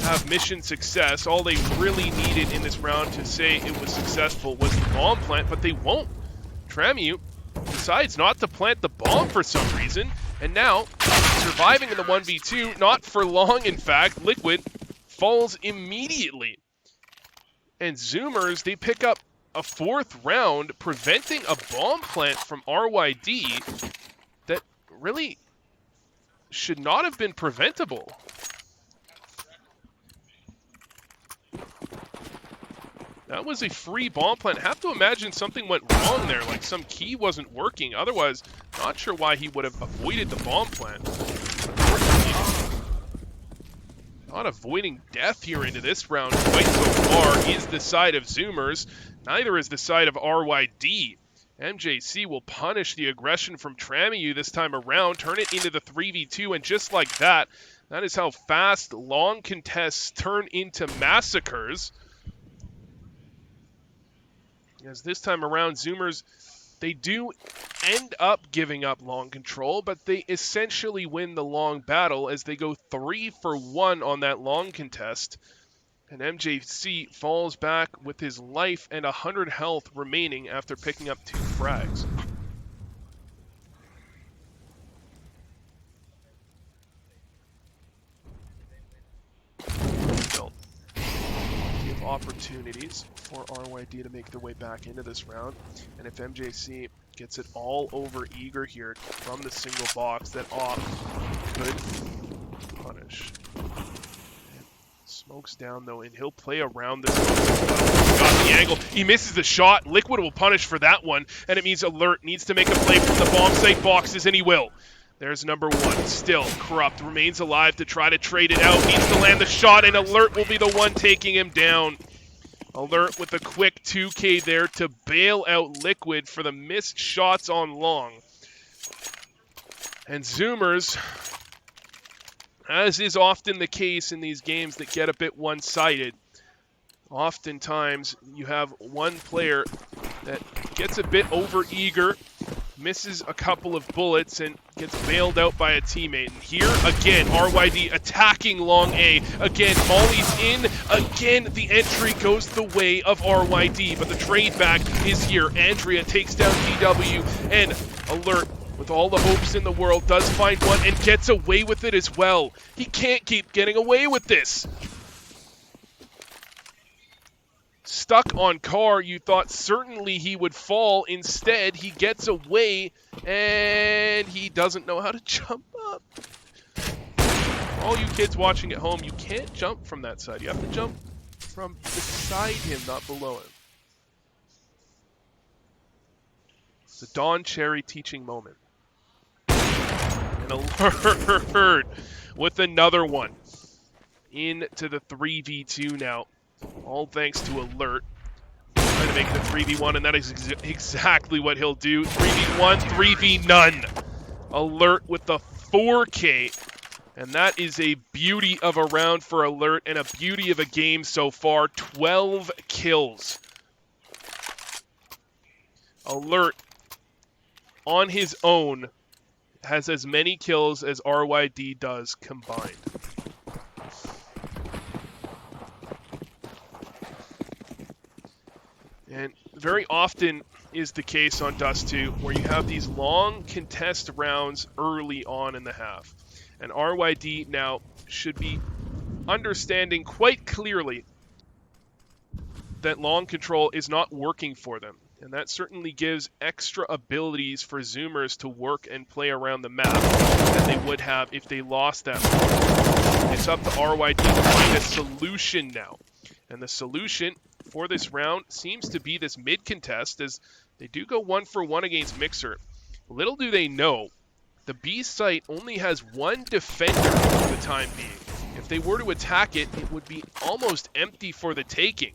have mission success. All they really needed in this round to say it was successful was the bomb plant, but they won't. Tramu decides not to plant the bomb for some reason, and now, surviving in the 1v2, not for long in fact, Liquid falls immediately. And Zoomers, they pick up a 4th round, preventing a bomb plant from RYD that really should not have been preventable. That was a free bomb plant. Have to imagine something went wrong there, like some key wasn't working. Otherwise, not sure why he would have avoided the bomb plant. Not avoiding death here into this round quite so far is the side of Zoomers. Neither is the side of RYD. MJC will punish the aggression from Tramiu this time around, turn it into the 3v2, and just like that, that is how fast long contests turn into massacres. As this time around, Zoomers, they do end up giving up long control, but they essentially win the long battle as they go 3 for 1 on that long contest. And MJC falls back with his life and 100 health remaining after picking up 2 frags. Still, give opportunities for RYD to make their way back into this round. And if MJC gets it all over Eager here from the single box, that off could punish. Smokes down though, and he'll play around this. Got the angle. He misses the shot. Liquid will punish for that one, and it means Alert needs to make a play from the bomb site boxes, and he will. There's number 1. Still, Corrupt remains alive to try to trade it out. Needs to land the shot, and Alert will be the one taking him down. Alert with a quick 2K there to bail out Liquid for the missed shots on long. And Zoomers, as is often the case in these games that get a bit one-sided, oftentimes you have one player that gets a bit over-eager, misses a couple of bullets, and gets bailed out by a teammate. And here, again, RYD attacking long A. Again, Molly's in. Again, the entry goes the way of RYD, but the trade back is here. Andrea takes down DW, and Alert, with all the hopes in the world, does find one and gets away with it as well. He can't keep getting away with this. Stuck on car, you thought certainly he would fall. Instead, he gets away, and he doesn't know how to jump up. All you kids watching at home, you can't jump from that side. You have to jump from beside him, not below him. It's a Don Cherry teaching moment. And Alert with another one. Into the 3v2 now. All thanks to Alert. Trying to make the 3v1, and that is exactly what he'll do. 3v1, 3v none. Alert with the 4K. And that is a beauty of a round for Alert and a beauty of a game so far. 12 kills. Alert, on his own, has as many kills as RYD does combined. And very often is the case on Dust 2 where you have these long contest rounds early on in the half. And RYD now should be understanding quite clearly that long control is not working for them. And that certainly gives extra abilities for Zoomers to work and play around the map that they would have if they lost that round. It's up to RYD to find a solution now. And the solution for this round seems to be this mid contest, as they do go 1 for 1 against Mixer. Little do they know, the B site only has one defender for the time being. If they were to attack it, it would be almost empty for the taking.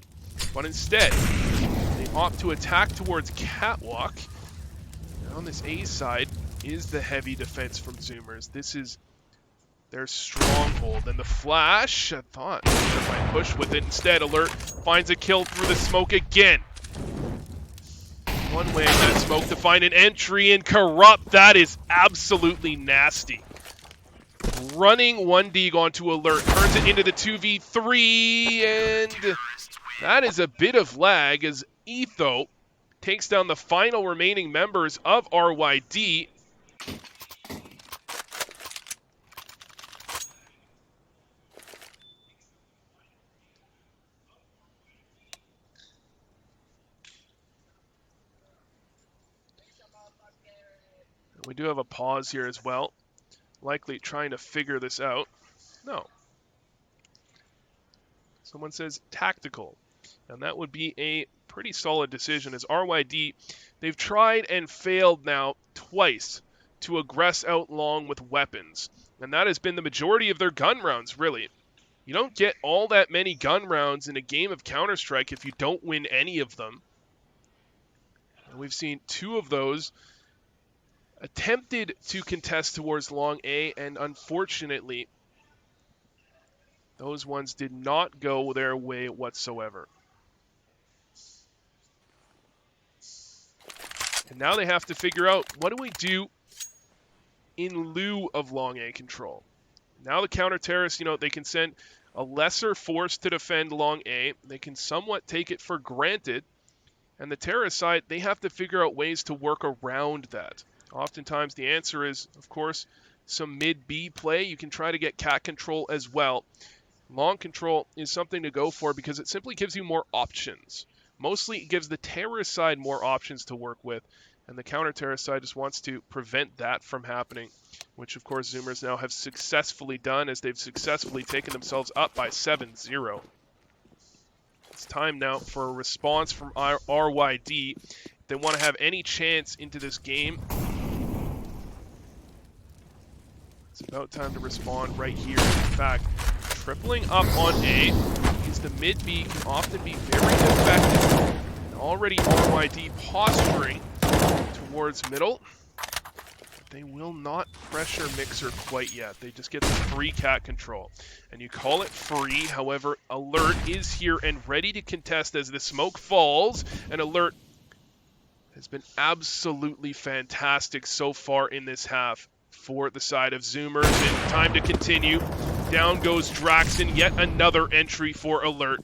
But instead, they opt to attack towards Catwalk. And on this A side is the heavy defense from Zoomers. This is their stronghold. And the flash, I thought they might push with it. Instead, Alert finds a kill through the smoke again. One way in that smoke to find an entry in Corrupt. That is absolutely nasty. Running 1D onto Alert, turns it into the 2v3, and that is a bit of lag as Etho takes down the final remaining members of RYD. We do have a pause here as well. likely trying to figure this out. No. Someone says tactical. And that would be a pretty solid decision as RYD, they've tried and failed now twice to aggress out long with weapons. And that has been the majority of their gun rounds, really. You don't get all that many gun rounds in a game of Counter-Strike if you don't win any of them. And we've seen 2 of those attempted to contest towards long A, and unfortunately, those ones did not go their way whatsoever. And now they have to figure out, what do we do in lieu of long A control? Now the counter-terrorists, they can send a lesser force to defend long A. They can somewhat take it for granted. And the terrorist side, they have to figure out ways to work around that. Oftentimes the answer is, of course, some mid-B play. You can try to get cat control as well. Long control is something to go for because it simply gives you more options. Mostly it gives the terrorist side more options to work with, and the counter-terrorist side just wants to prevent that from happening, which of course Zoomers now have successfully done as they've successfully taken themselves up by 7-0. It's time now for a response from RYD. If they want to have any chance into this game, it's about time to respond right here. In fact, tripling up on A is the mid-B can often be very effective. And already RYD posturing towards middle. They will not pressure Mixer quite yet. They just get the free cat control. And you call it free, however, Alert is here and ready to contest as the smoke falls. And Alert has been absolutely fantastic so far in this half for the side of Zoomers. And time to continue. Down goes Draxon, yet another entry for Alert.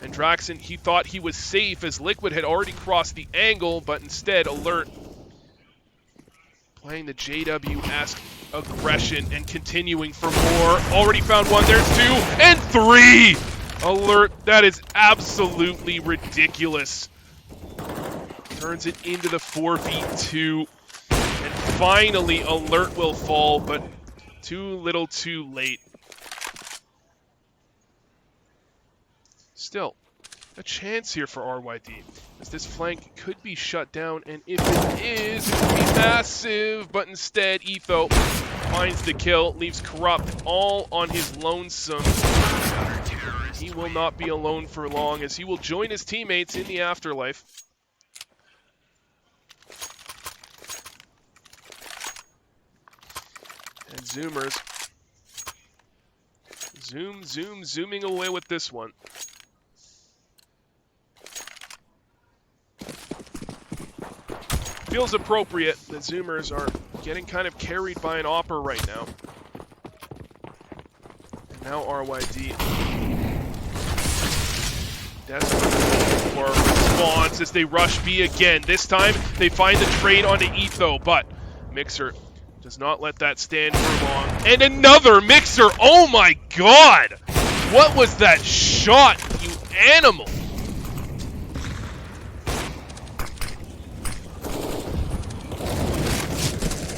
And Draxon, he thought he was safe as Liquid had already crossed the angle, but instead Alert playing the JW-esque aggression and continuing for more. Already found one, there's 2, and 3! Alert, that is absolutely ridiculous. Turns it into the 4v2. And finally, Alert will fall, but too little too late. Still, a chance here for RYD, as this flank could be shut down, and if it is, it would be massive, but instead, Etho finds the kill, leaves Corrupt all on his lonesome. He will not be alone for long, as he will join his teammates in the afterlife. And Zoomers, zooming away with this one. Feels appropriate that Zoomers are getting kind of carried by an Opper right now. And now RYD desperate for a response as they rush B again. This time they find the trade onto Etho, but Mixer does not let that stand for long. And another Mixer! Oh my god! What was that shot, you animal?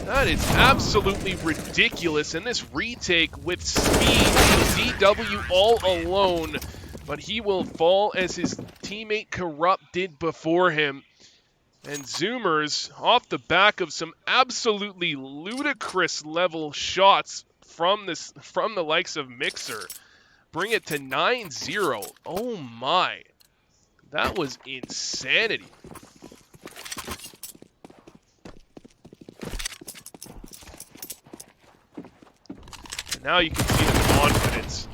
That is absolutely ridiculous, and this retake with speed, DW all alone, but he will fall as his teammate Corrupt did before him. And Zoomers, off the back of some absolutely ludicrous level shots from the likes of Mixer, bring it to 9-0. Oh my, that was insanity. Now you can see the confidence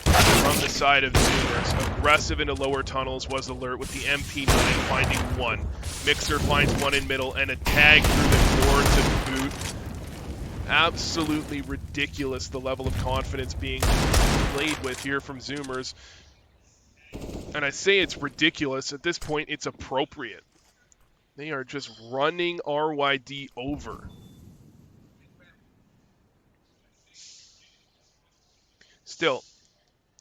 from the side of Zoomers. Aggressive into lower tunnels was Alert with the MP9 finding one. Mixer finds one in middle and a tag through the door to boot. Absolutely ridiculous, the level of confidence being played with here from Zoomers. And I say it's ridiculous. At this point, it's appropriate. They are just running RYD over. Still,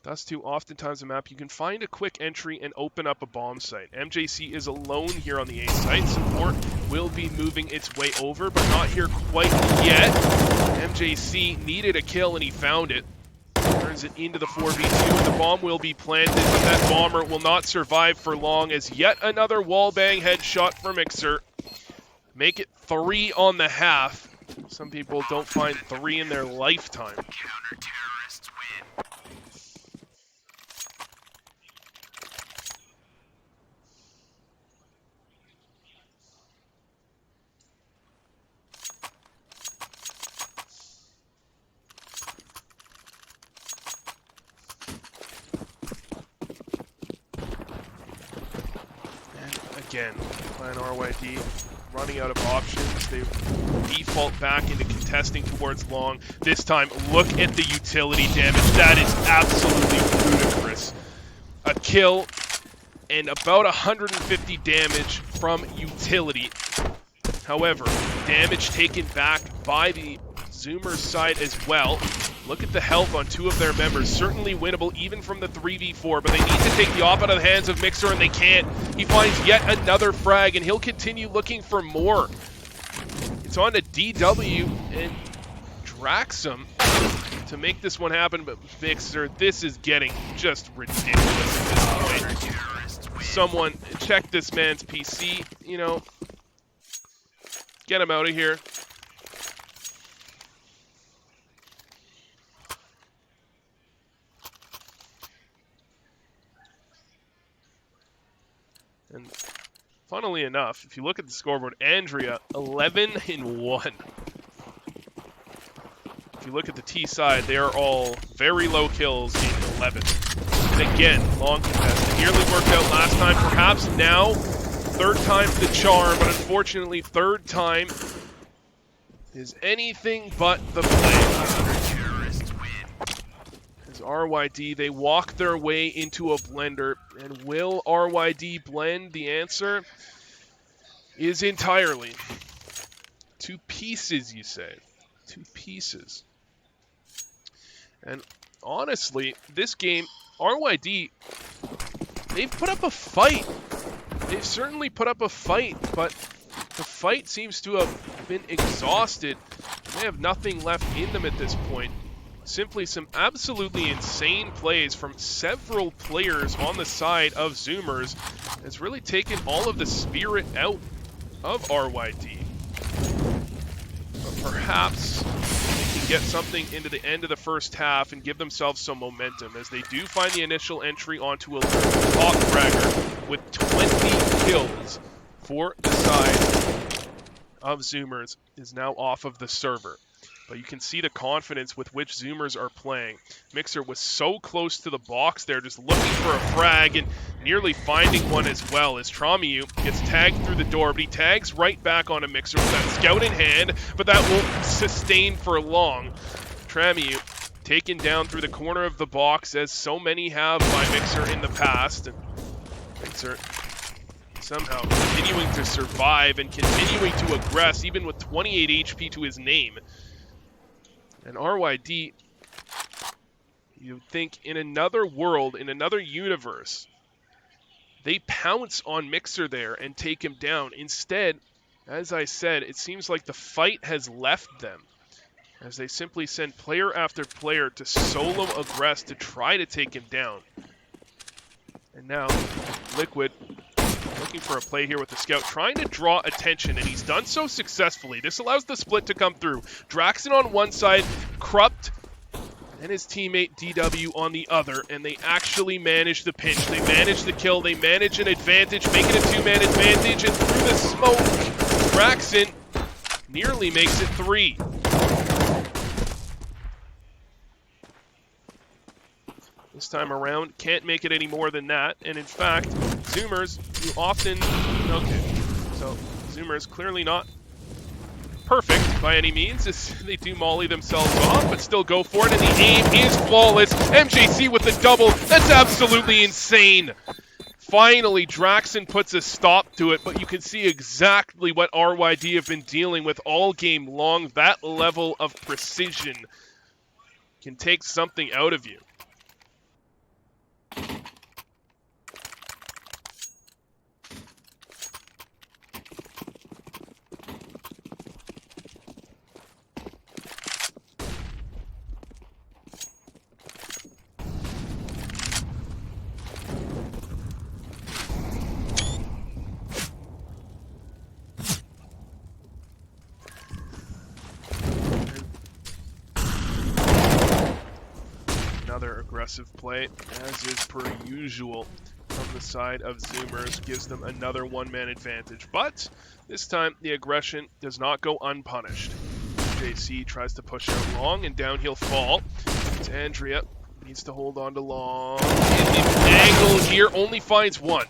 Dust 2 oftentimes a map you can find a quick entry and open up a bomb site. MJC is alone here on the A site. Support will be moving its way over, but not here quite yet. MJC needed a kill and he found it. Turns it into the 4v2 and the bomb will be planted, but that bomber will not survive for long as yet another wallbang headshot for Mixer. Make it 3 on the half. Some people don't find 3 in their lifetime. Again, Clan RYD running out of options. They default back into contesting towards long. This time, look at the utility damage. That is absolutely ludicrous. A kill and about 150 damage from utility. However, damage taken back by the Zoomers side as well. Look at the health on 2 of their members. Certainly winnable even from the 3v4, but they need to take the op out of the hands of Mixer, and they can't. He finds yet another frag, and he'll continue looking for more. It's on to DW and Draxum to make this one happen, but Mixer, this is getting just ridiculous at this point. Someone check this man's PC, you know. Get him out of here. And funnily enough, if you look at the scoreboard, Andrea, 11-1. If you look at the T side, they are all very low kills in 11. And again, long contest. It nearly worked out last time. Perhaps now, 3rd time's the charm, but unfortunately, 3rd time is anything but the play. RYD, they walk their way into a blender, and will RYD blend? The answer is entirely 2 pieces, you say. 2 pieces. And honestly, this game, RYD, they've put up a fight. They've certainly put up a fight, but the fight seems to have been exhausted. They have nothing left in them at this point. Simply some absolutely insane plays from several players on the side of Zoomers has really taken all of the spirit out of RYD. But perhaps they can get something into the end of the first half and give themselves some momentum as they do find the initial entry onto a top fragger with 20 kills for the side of Zoomers is now off of the server. But you can see the confidence with which Zoomers are playing. Mixer was so close to the box there, just looking for a frag and nearly finding one as well as Tramiu gets tagged through the door, but he tags right back on a Mixer with that scout in hand, but that won't sustain for long. Tramiu taken down through the corner of the box, as so many have by Mixer in the past. And Mixer somehow continuing to survive and continuing to aggress, even with 28 HP to his name. And RYD, you'd think in another world, in another universe, they pounce on Mixer there and take him down. Instead, as I said, it seems like the fight has left them as they simply send player after player to solo aggress to try to take him down. And now, Liquid looking for a play here with the scout, trying to draw attention, and he's done so successfully. This allows the split to come through. Draxon on one side, Krupt and his teammate DW on the other, and they actually manage the pinch. They manage the kill, they manage an advantage, make it a 2-man advantage, and through the smoke, Draxon nearly makes it 3. This time around, can't make it any more than that. And in fact, Zoomers, you often... Okay, so Zoomers clearly not perfect by any means, as they do molly themselves off, but still go for it, and the aim is flawless. MJC with the double. That's absolutely insane. Finally, Draxon puts a stop to it, but you can see exactly what RYD have been dealing with all game long. That level of precision can take something out of you. Another aggressive play, as is per usual from the side of Zoomers, gives them another one-man advantage. But this time, the aggression does not go unpunished. JC tries to push out long, and down he'll fall. It's Andrea. Needs to hold on to long. In the angle here, only finds one.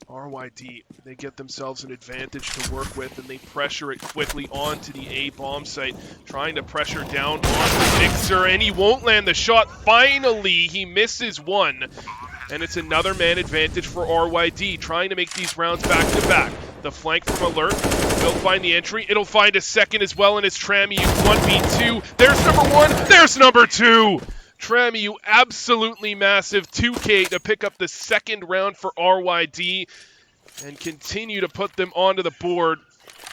RYD, they get themselves an advantage to work with, and they pressure it quickly onto the A bomb site, trying to pressure down on Mixer, and he won't land the shot. Finally, he misses one, and it's another man advantage for RYD, trying to make these rounds back to back. The flank from Alert will find the entry. It'll find a second as well, and it's Tramiu 1v2. There's number one. There's number two. Tramiu absolutely massive 2K to pick up the second round for RYD and continue to put them onto the board.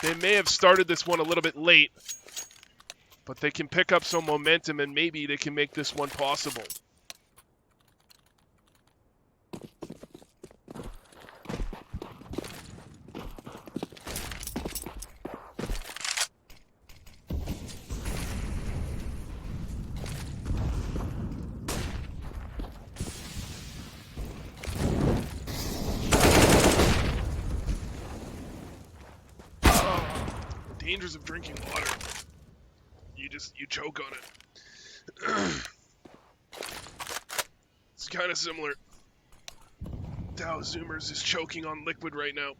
They may have started this one a little bit late, but they can pick up some momentum and maybe they can make this one possible. Dangers of drinking water. You choke on it. It's kind of similar to how Zoomers is choking on liquid right now.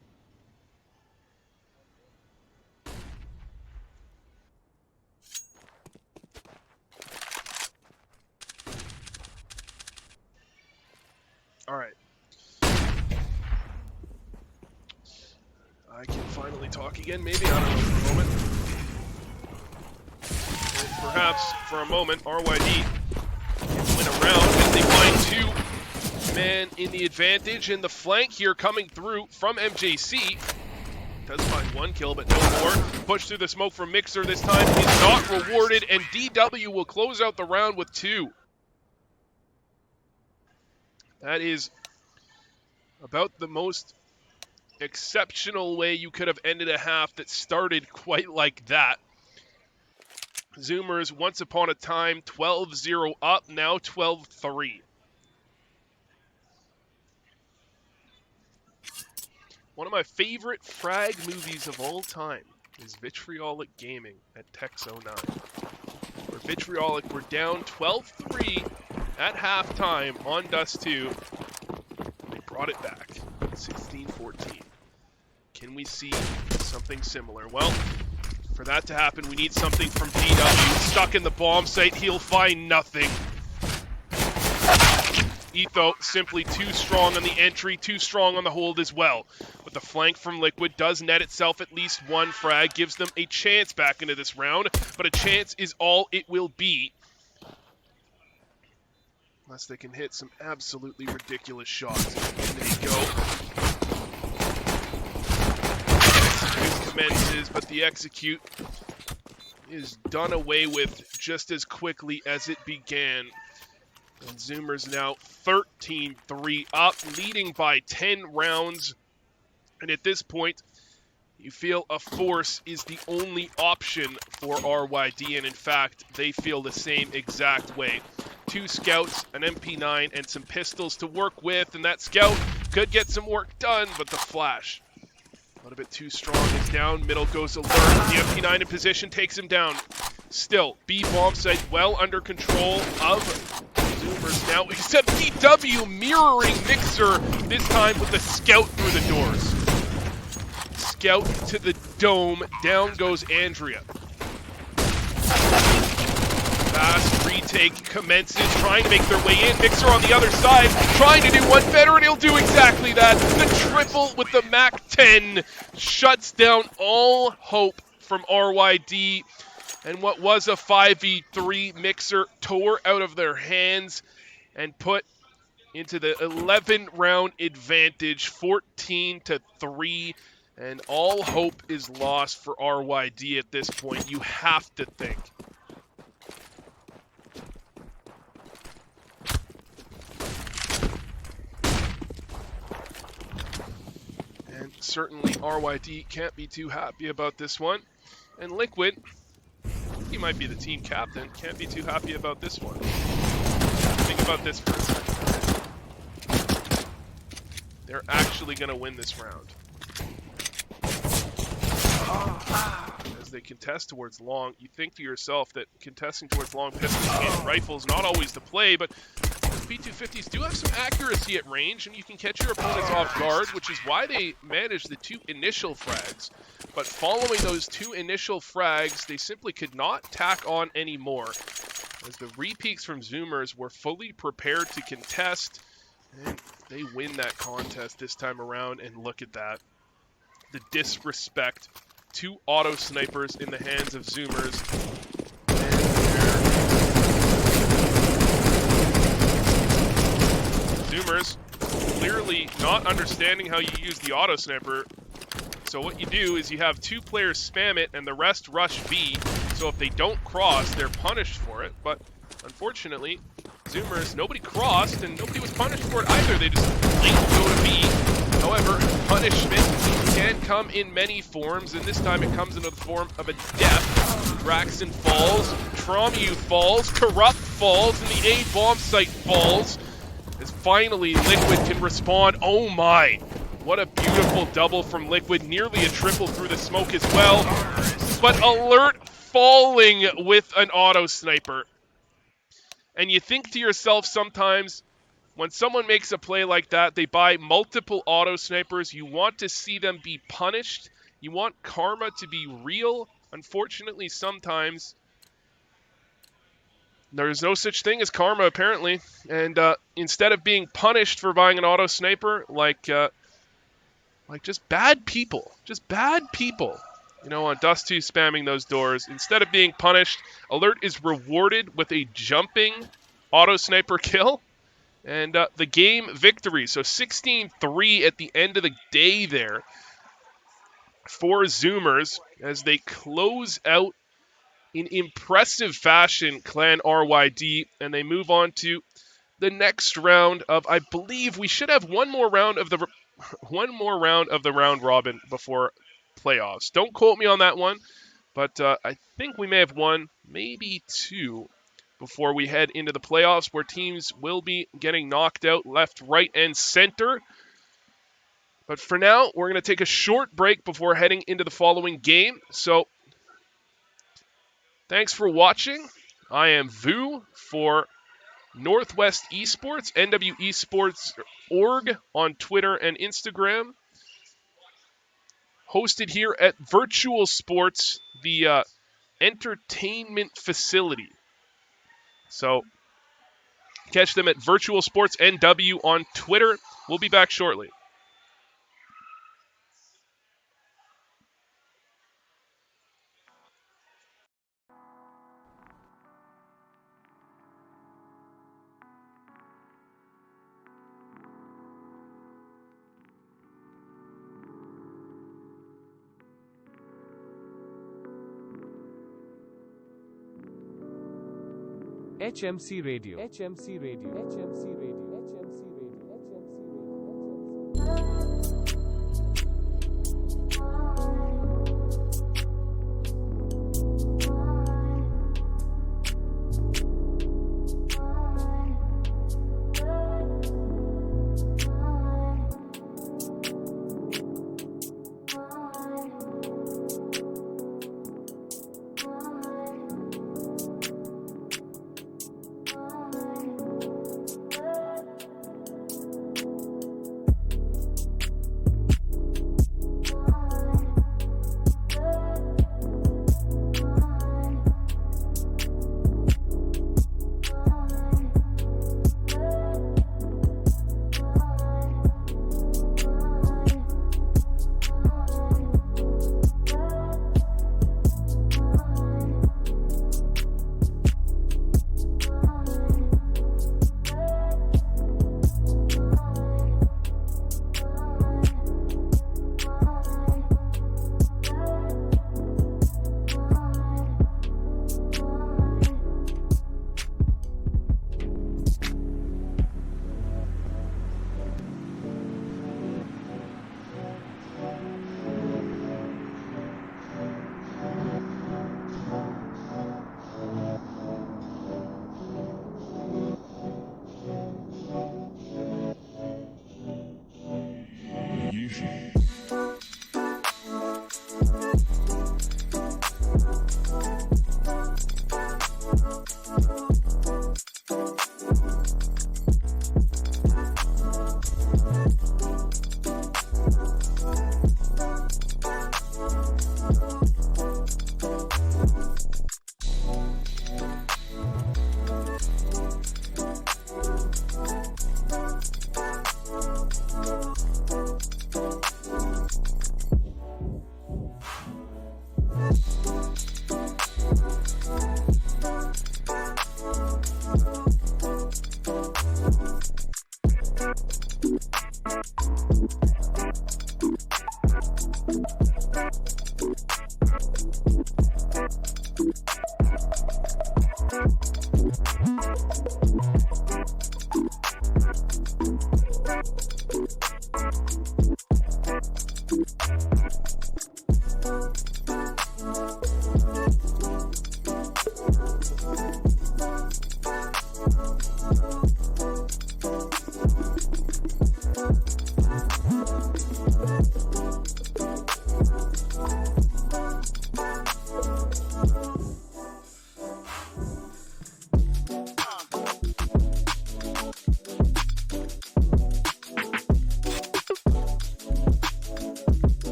All right. I can finally talk again, maybe? I don't know for a moment. And perhaps for a moment, RYD can win a round as they find two men in the advantage. And the flank here coming through from MJC. Does find one kill, but no more. Push through the smoke from Mixer this time is not rewarded, and DW will close out the round with two. That is about the most exceptional way you could have ended a half that started quite like that. Zoomers, once upon a time, 12-0 up, now 12-3. One of my favorite frag movies of all time is Vitriolic Gaming at Tex09. Where Vitriolic were down 12-3 at halftime on Dust 2. They brought it back, 16-14. Can we see something similar? Well, for that to happen, we need something from DW. Stuck in the bomb site, he'll find nothing. Etho simply too strong on the entry, too strong on the hold as well. But the flank from Liquid does net itself at least one frag, gives them a chance back into this round, but a chance is all it will be. Unless they can hit some absolutely ridiculous shots. And there you go. Commences, but the execute is done away with just as quickly as it began. And Zoomers now 13-3 up, leading by 10 rounds. And at this point, you feel a force is the only option for RYD, and in fact, they feel the same exact way. 2 scouts, an MP9, and some pistols to work with, and that scout could get some work done, but the flash, a little bit too strong, is down. Middle goes Alert. The MP9 in position takes him down. Still, B bomb site well under control of Zoomers now, except DW mirroring Mixer, this time with the scout through the doors. Scout to the dome. Down goes Andrea. Fast retake commences, trying to make their way in. Mixer on the other side, trying to do one better, and he'll do exactly that. The triple with the MAC-10 shuts down all hope from RYD. And what was a 5v3, Mixer tore out of their hands and put into the 11-round advantage, 14-3. And all hope is lost for RYD at this point, you have to think. And certainly RYD can't be too happy about this one. And Liquid, he might be the team captain. Can't be too happy about this one. Think about this for a second. They're actually going to win this round. As they contest towards long, you think to yourself that contesting towards long pistols and rifles not always the play, but P250s do have some accuracy at range, and you can catch your opponents off guard, which is why they managed the 2 initial frags. But following those 2 initial frags, they simply could not tack on any more, as the repeats from Zoomers were fully prepared to contest, and they win that contest this time around. And look at that. The disrespect. 2 auto snipers in the hands of Zoomers. Zoomers clearly not understanding how you use the auto sniper. So what you do is you have 2 players spam it and the rest rush B. So if they don't cross, they're punished for it. But unfortunately, Zoomers, nobody crossed and nobody was punished for it either. They just late go to B. However, punishment can come in many forms, and this time it comes in the form of a death. Braxton falls, Tromu falls, Corrupt falls, and the A bomb site falls. As finally Liquid can respond. Oh my! What a beautiful double from Liquid. Nearly a triple through the smoke as well. But Alert falling with an auto sniper. And you think to yourself sometimes, when someone makes a play like that, they buy multiple auto snipers. You want to see them be punished. You want karma to be real. Unfortunately, sometimes there's no such thing as karma, apparently. And instead of being punished for buying an auto sniper, like just bad people, you know, on Dust 2 spamming those doors, instead of being punished, Alert is rewarded with a jumping auto sniper kill. And the game victory. So 16-3 at the end of the day there for Zoomers as they close out in impressive fashion Clan RYD, and they move on to the next round of, I believe we should have one more round of the round robin before playoffs. Don't quote me on that one, but I think we may have one, maybe 2, before we head into the playoffs, where teams will be getting knocked out left, right, and center. But for now, we're going to take a short break before heading into the following game. So, thanks for watching. I am Vu for Northwest Esports, NWEsports.org on Twitter and Instagram. Hosted here at Virtual Sports, the entertainment facility. So, catch them at Virtual Sports NW on Twitter. We'll be back shortly. HMC Radio. HMC Radio. HMC Radio. HMC Radio. HMC Radio.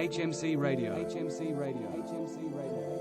HMC Radio. HMC Radio. HMC Radio.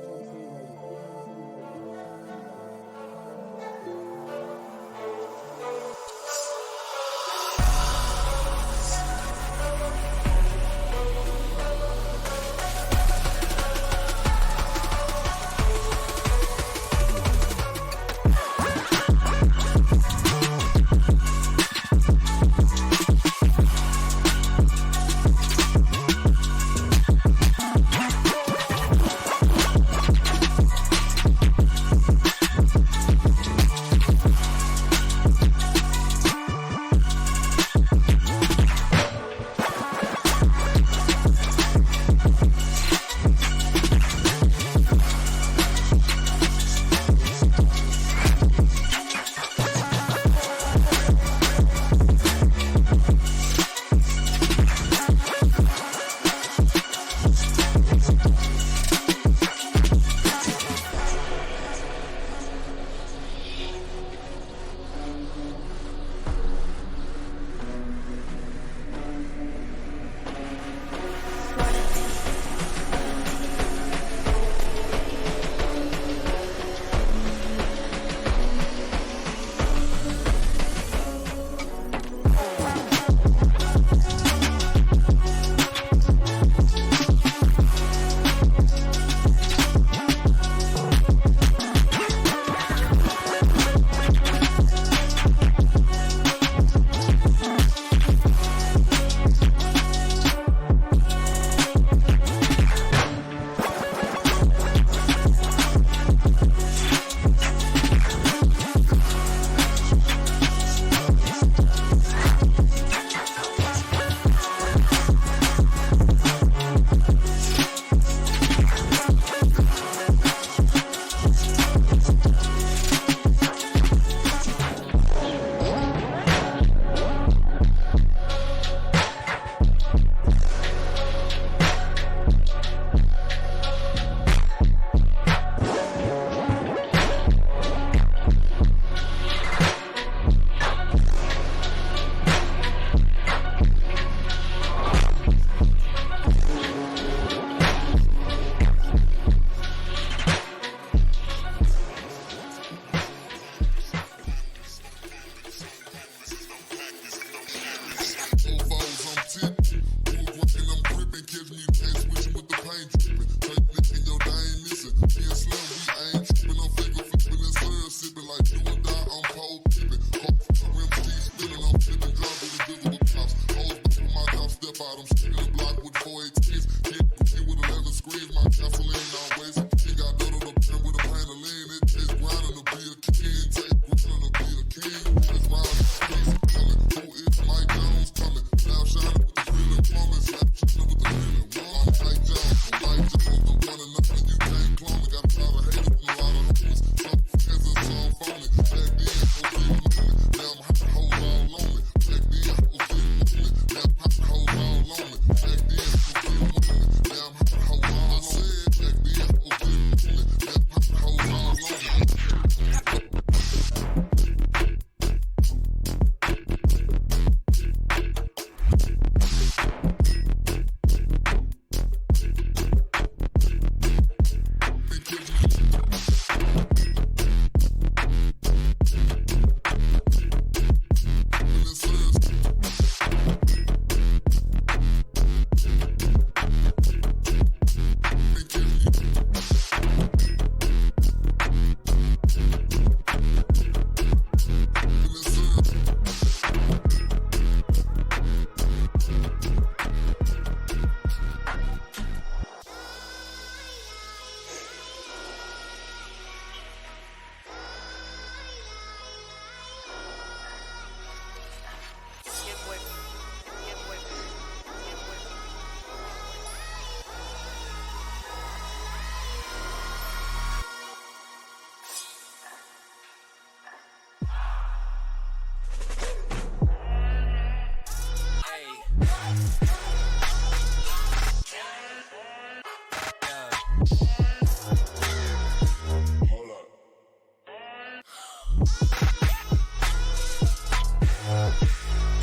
Got a Hold up. What's up with the beast?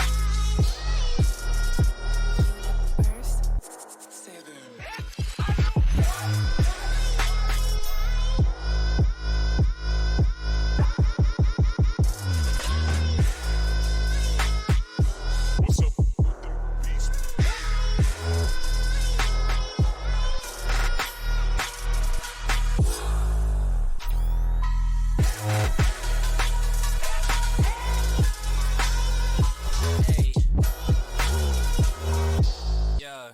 Hey. Yeah.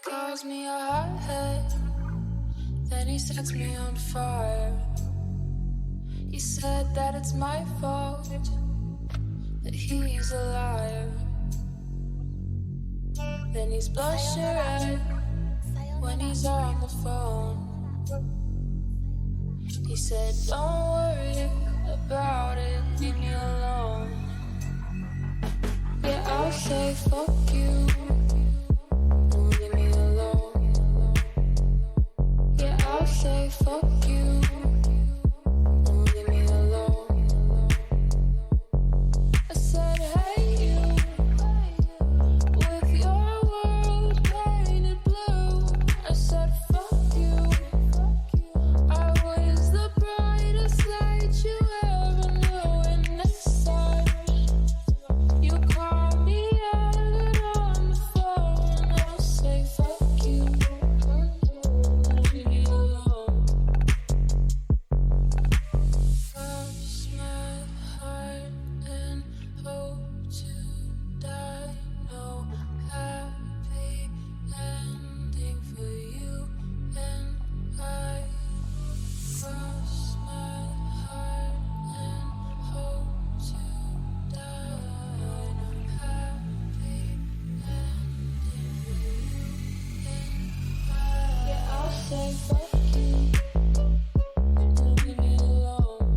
Calls me a hothead, then he sets me on fire. He said that it's my fault, that he's a liar. Then he's blushing red when he's on the phone. He said, don't worry about it, leave me alone. Yeah, I'll say fuck you, don't leave me alone. Yeah, I'll say fuck you, don't leave me alone. I said, hey you, with your world painted blue. I said, fuck you, I was the brightest light you ever knew. And next time you call me out on the phone, I'll say fuck you, leave me alone. Cross my heart and hope to die. No happy ending for you and I. Cross my heart and hope to die. No happy ending for you and I. Yeah, I'll say fuck you, leave me alone.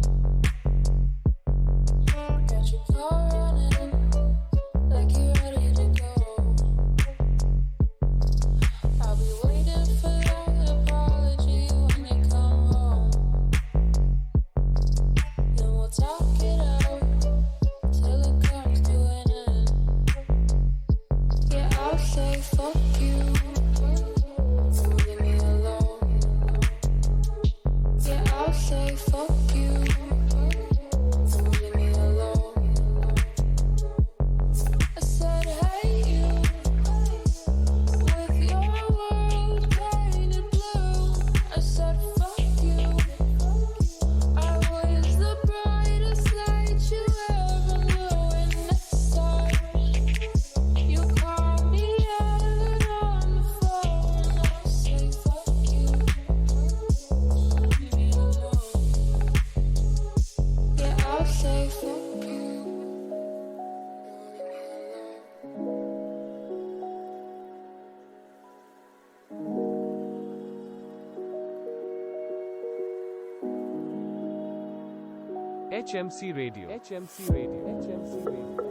Got your car running like you're ready to go. I'll be waiting for that apology when you come home. Then we'll talk it out till it comes to an end. Yeah, I'll say fuck you, leave me alone. HMC Radio. HMC Radio. HMC Radio.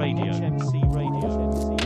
Radio. HMC Radio.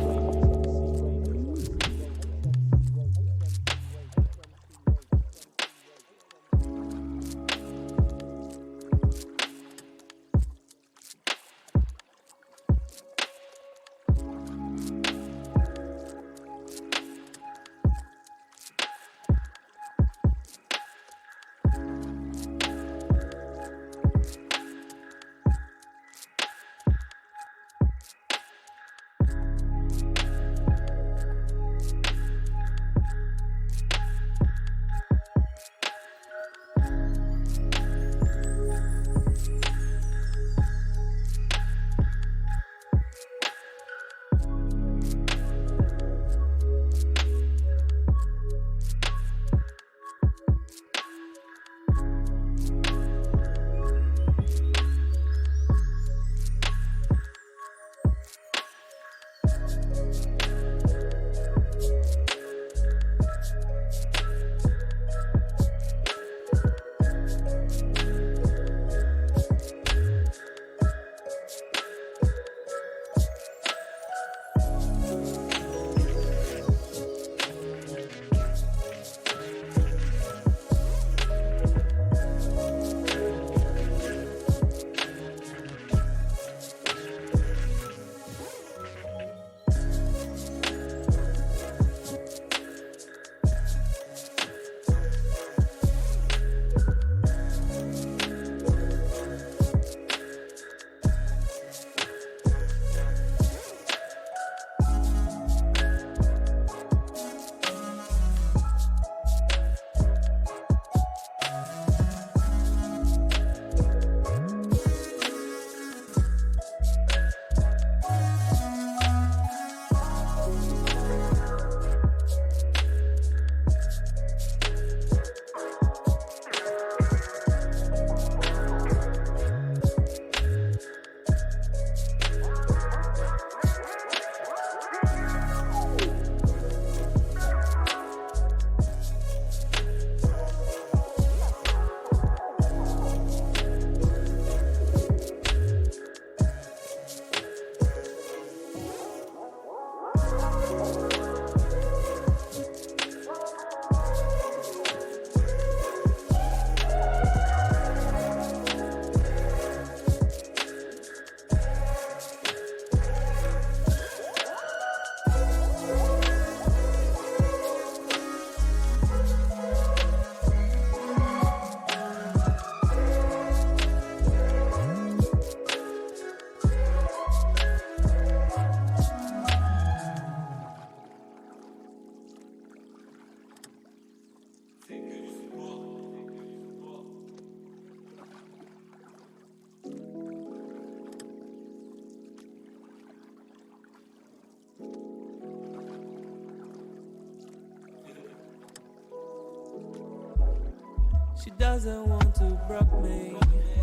She doesn't want to broke me,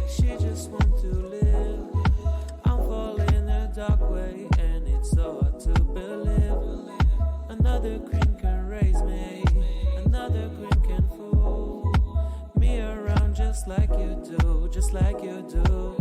she just wants to live. I'm falling a dark way and it's so hard to believe. Another queen can raise me, another queen can fool me around just like you do, just like you do.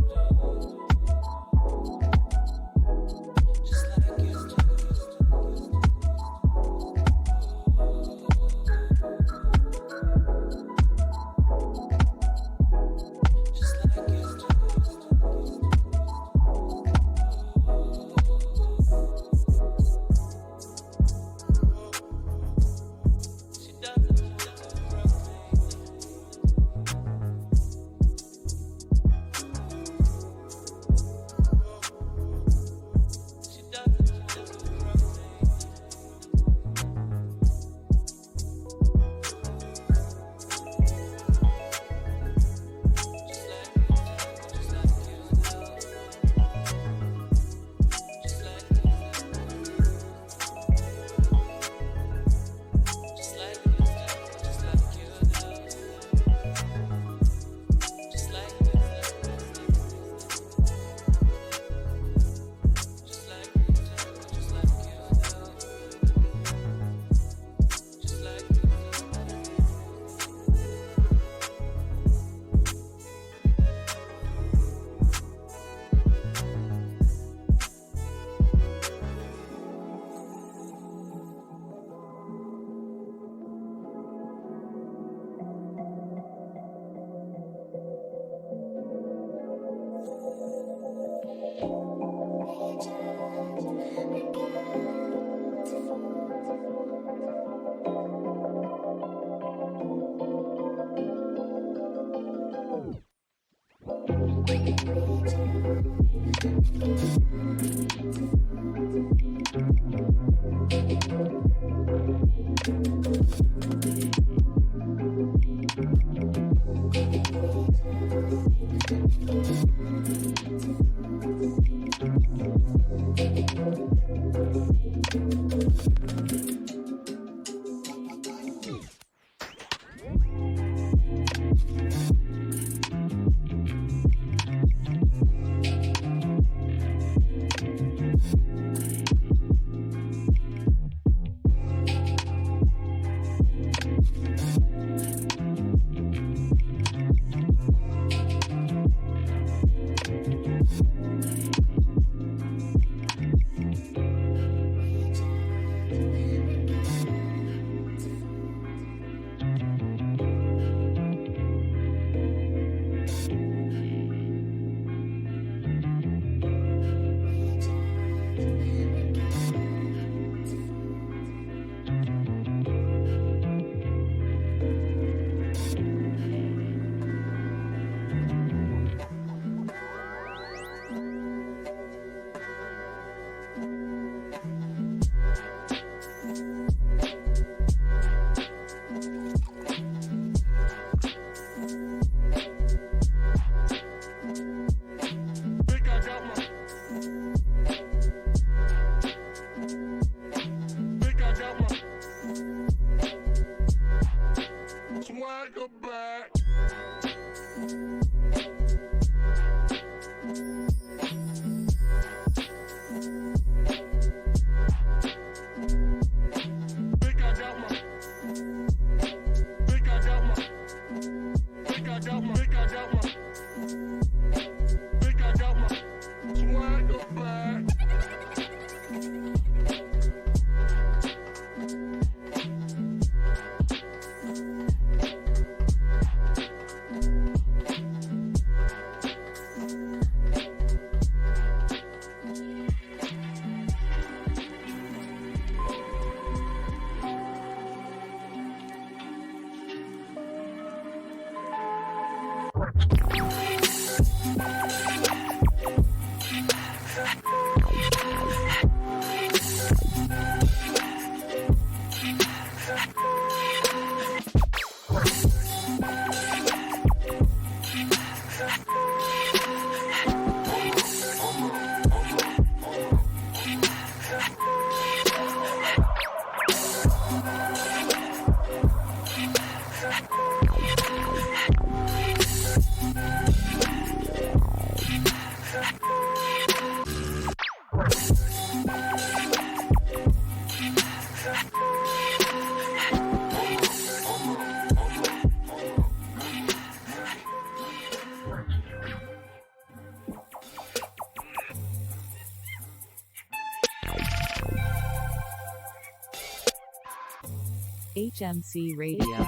HMC Radio.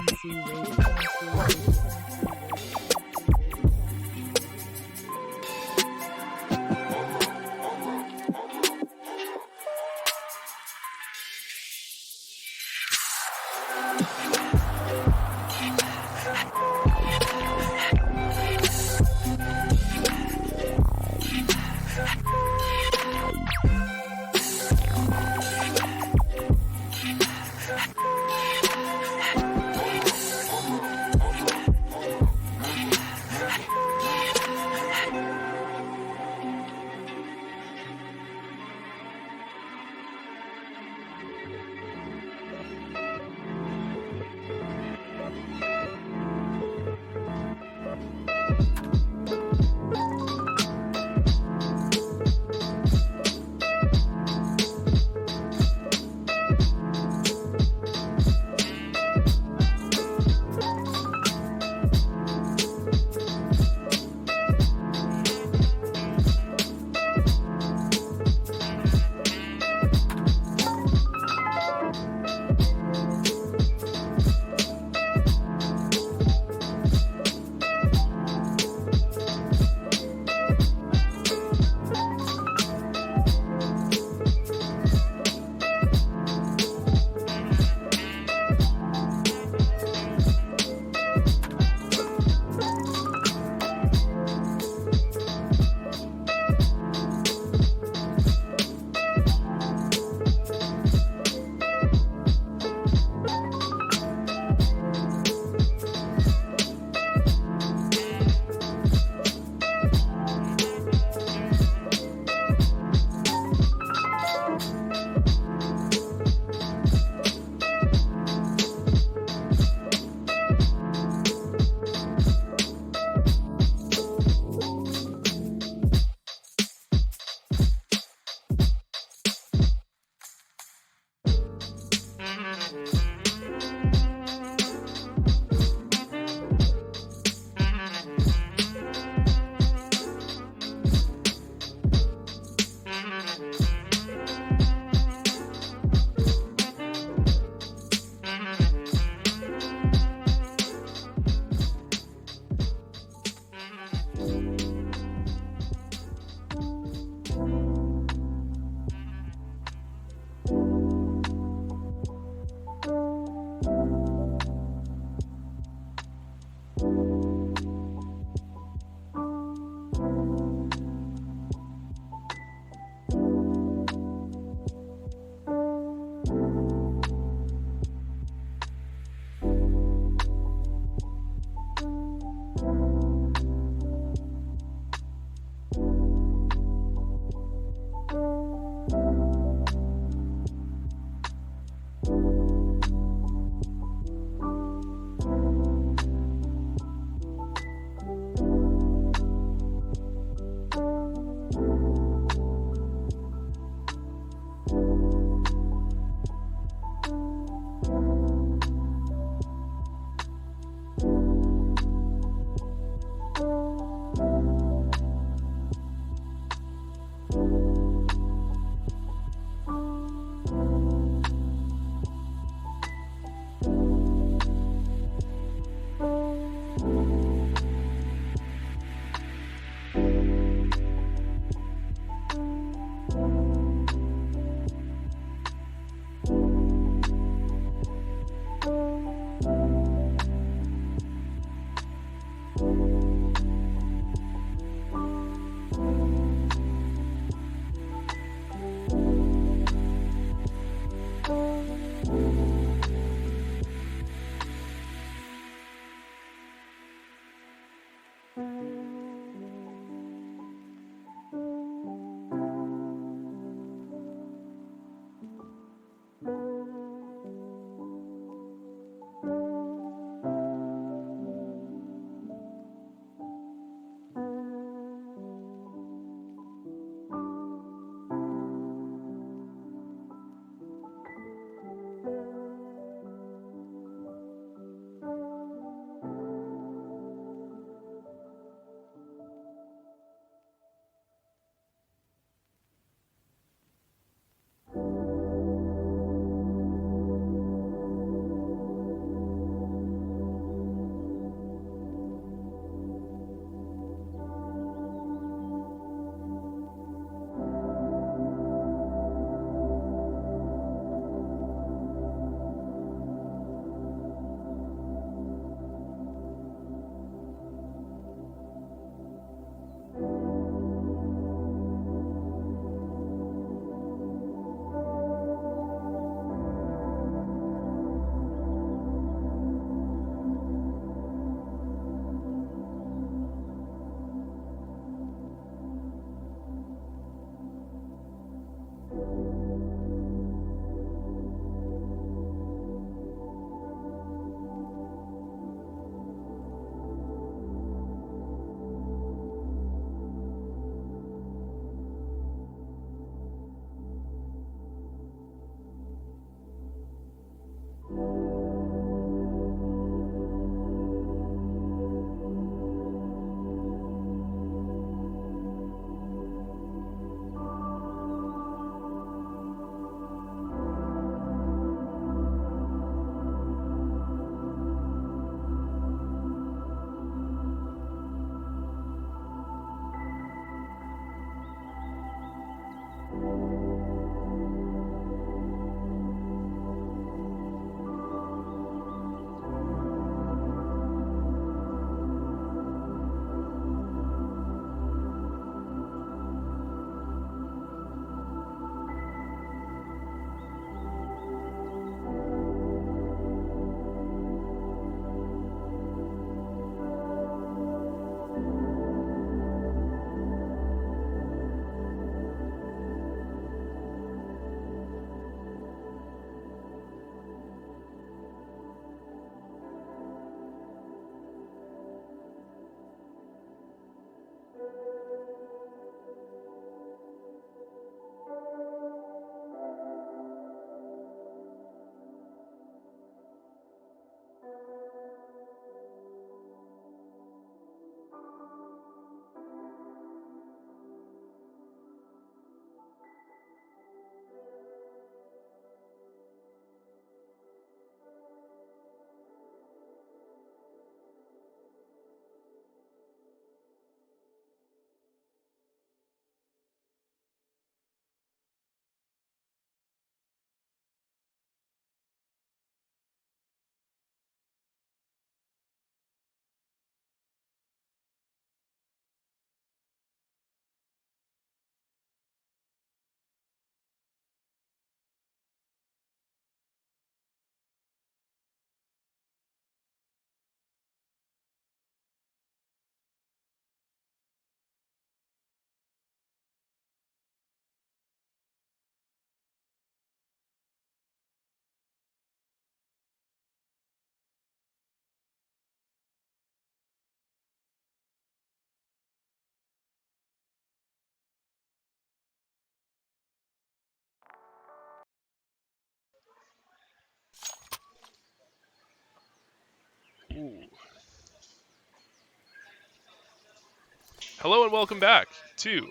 Hello and welcome back to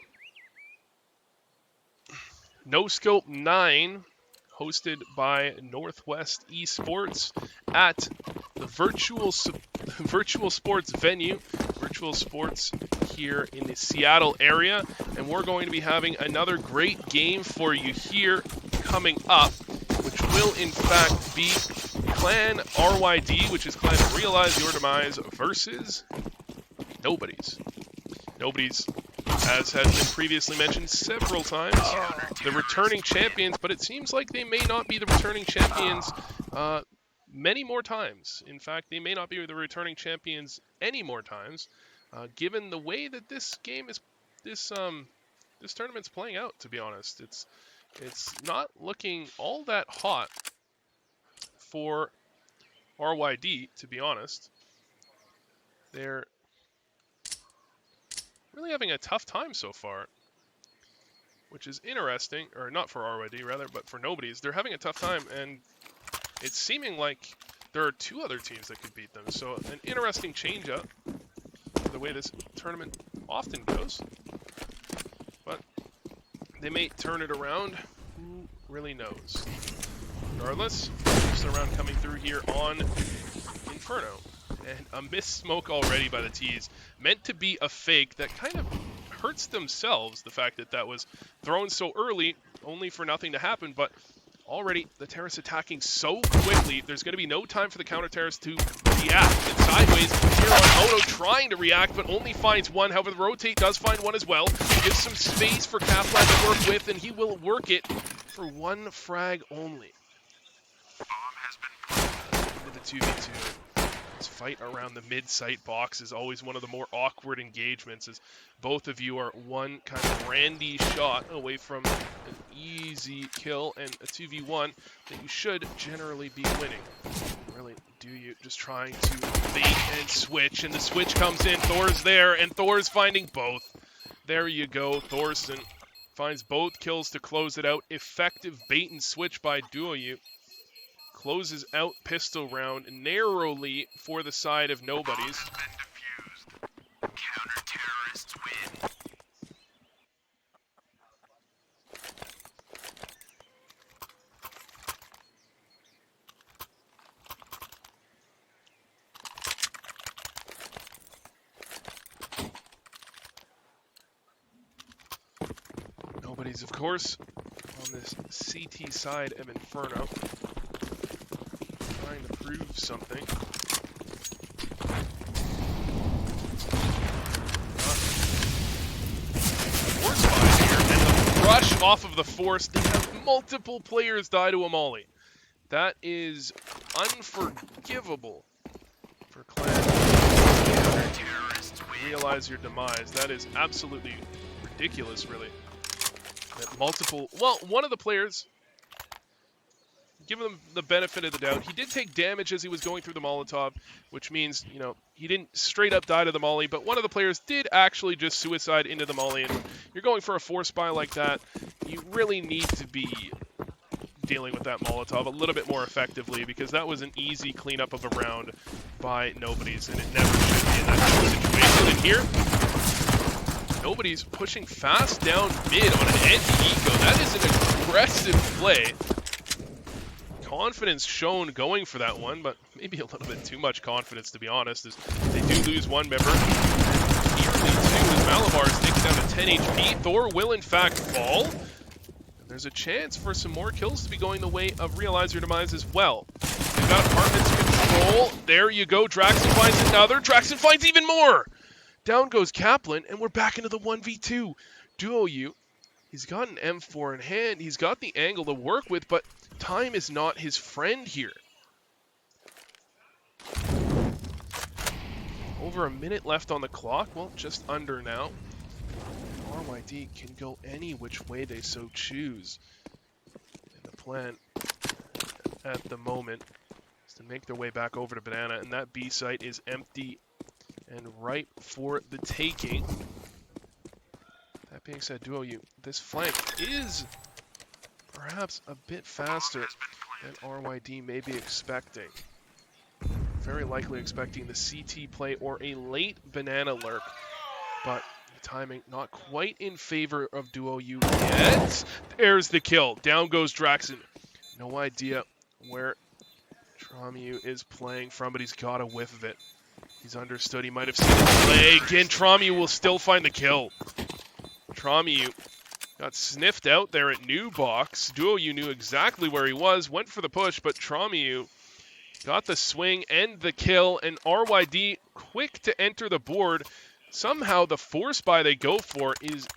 NoScope 9, hosted by Northwest Esports at the Virtual Sports venue, Virtual Sports here in the Seattle area. And we're going to be having another great game for you here coming up, which will in fact be Clan RYD, which is Clan Realize Your Demise versus Nobody's. Nobody's, as has been previously mentioned several times, the returning champions, but it seems like they may not be the returning champions many more times. In fact, they may not be the returning champions any more times, given the way that this game is, this tournament's playing out. To be honest, it's not looking all that hot for RYD. To be honest, they're really having a tough time so far, which is interesting, or not for RYD rather, but for Nobody's. They're having a tough time, and it's seeming like there are two other teams that could beat them. So an interesting change-up, the way this tournament often goes. But they may turn it around. Who really knows? Regardless, just a round coming through here on Inferno. And a missed smoke already by the T's. Meant to be a fake that kind of hurts themselves, the fact that that was thrown so early, only for nothing to happen. But already the terrorists attacking so quickly, there's going to be no time for the counter-terrorists to react. And sideways, here on Moto trying to react, but only finds one. However, the rotate does find one as well. Gives some space for Kaplan to work with, and he will work it for one frag only. Into the 2v2. This fight around the mid-site box is always one of the more awkward engagements, as both of you are one kind of randy shot away from an easy kill and a 2v1 that you should generally be winning. Really, do you just trying to bait and switch, and the switch comes in, Thor's there, and Thor's finding both. There you go, Thorson finds both kills to close it out. Effective bait and switch by DuoYu. Closes out pistol round narrowly for the side of Nobody's. Nobody's, of course, on this CT side of Inferno. Trying to prove something. Force five here, and the rush off of the force. They have multiple players die to a molly. That is unforgivable for Clan. Realize Your Demise. That is absolutely ridiculous, really. That multiple. Well, one of the players. Give him the benefit of the doubt. He did take damage as he was going through the Molotov, which means, you know, he didn't straight up die to the molly, but one of the players did actually just suicide into the molly, and when you're going for a force buy like that, you really need to be dealing with that Molotov a little bit more effectively, because that was an easy cleanup of a round by Nobody's, and it never should be in that situation. And here, Nobody's pushing fast down mid on an anti-eco. That is an aggressive play. Confidence shown going for that one, but maybe a little bit too much confidence, to be honest, as they do lose one member. Nearly two, as Malabar takes down to 10 HP. Thor will in fact fall. And there's a chance for some more kills to be going the way of Realize Your Demise as well. They've got Apartments control. There you go. Draxon finds another. Draxon finds even more. Down goes Kaplan, and we're back into the 1v2. DuoYu. He's got an M4 in hand. He's got the angle to work with, but time is not his friend here. Over a minute left on the clock. Well, just under now. RYD can go any which way they so choose. And the plan at the moment is to make their way back over to Banana, and that B site is empty and ripe for the taking. That being said, DuoYu, this flank is perhaps a bit faster than RYD may be expecting. Very likely expecting the CT play or a late Banana lurk, but the timing not quite in favor of Duo U yet. There's the kill. Down goes Draxon. No idea where Tromu is playing from, but he's got a whiff of it. He's understood. He might have seen it play. Again, Tromu will still find the kill. Tromu got sniffed out there at New Box. Duo U knew exactly where he was, went for the push, but Tromu got the swing and the kill, and RYD quick to enter the board. Somehow the force buy they go for is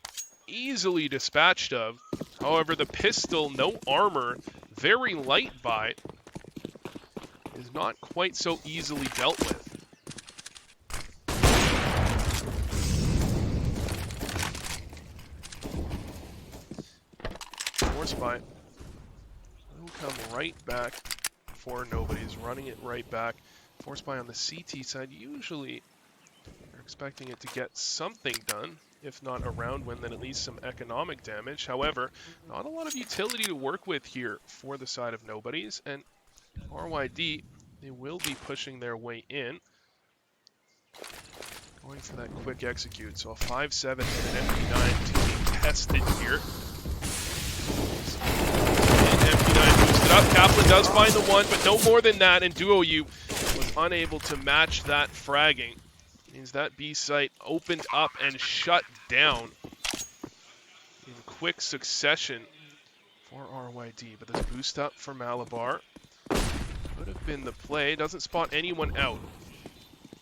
easily dispatched of. However, the pistol, no armor, very light buy, is not quite so easily dealt with. Force buy will come right back for Nobody's running it right back. Force buy on the CT side, usually you're expecting it to get something done. If not a round win, then at least some economic damage. However, not a lot of utility to work with here for the side of Nobody's. And RYD, they will be pushing their way in. Going for that quick execute. So a 5-7 and an MP9 to be tested here. And MP9 boosted up. Kaplan does find the one, but no more than that. And Duo U was unable to match that fragging. Means that B site opened up and shut down in quick succession for RYD. But this boost up for Malabar could have been the play. Doesn't spot anyone out.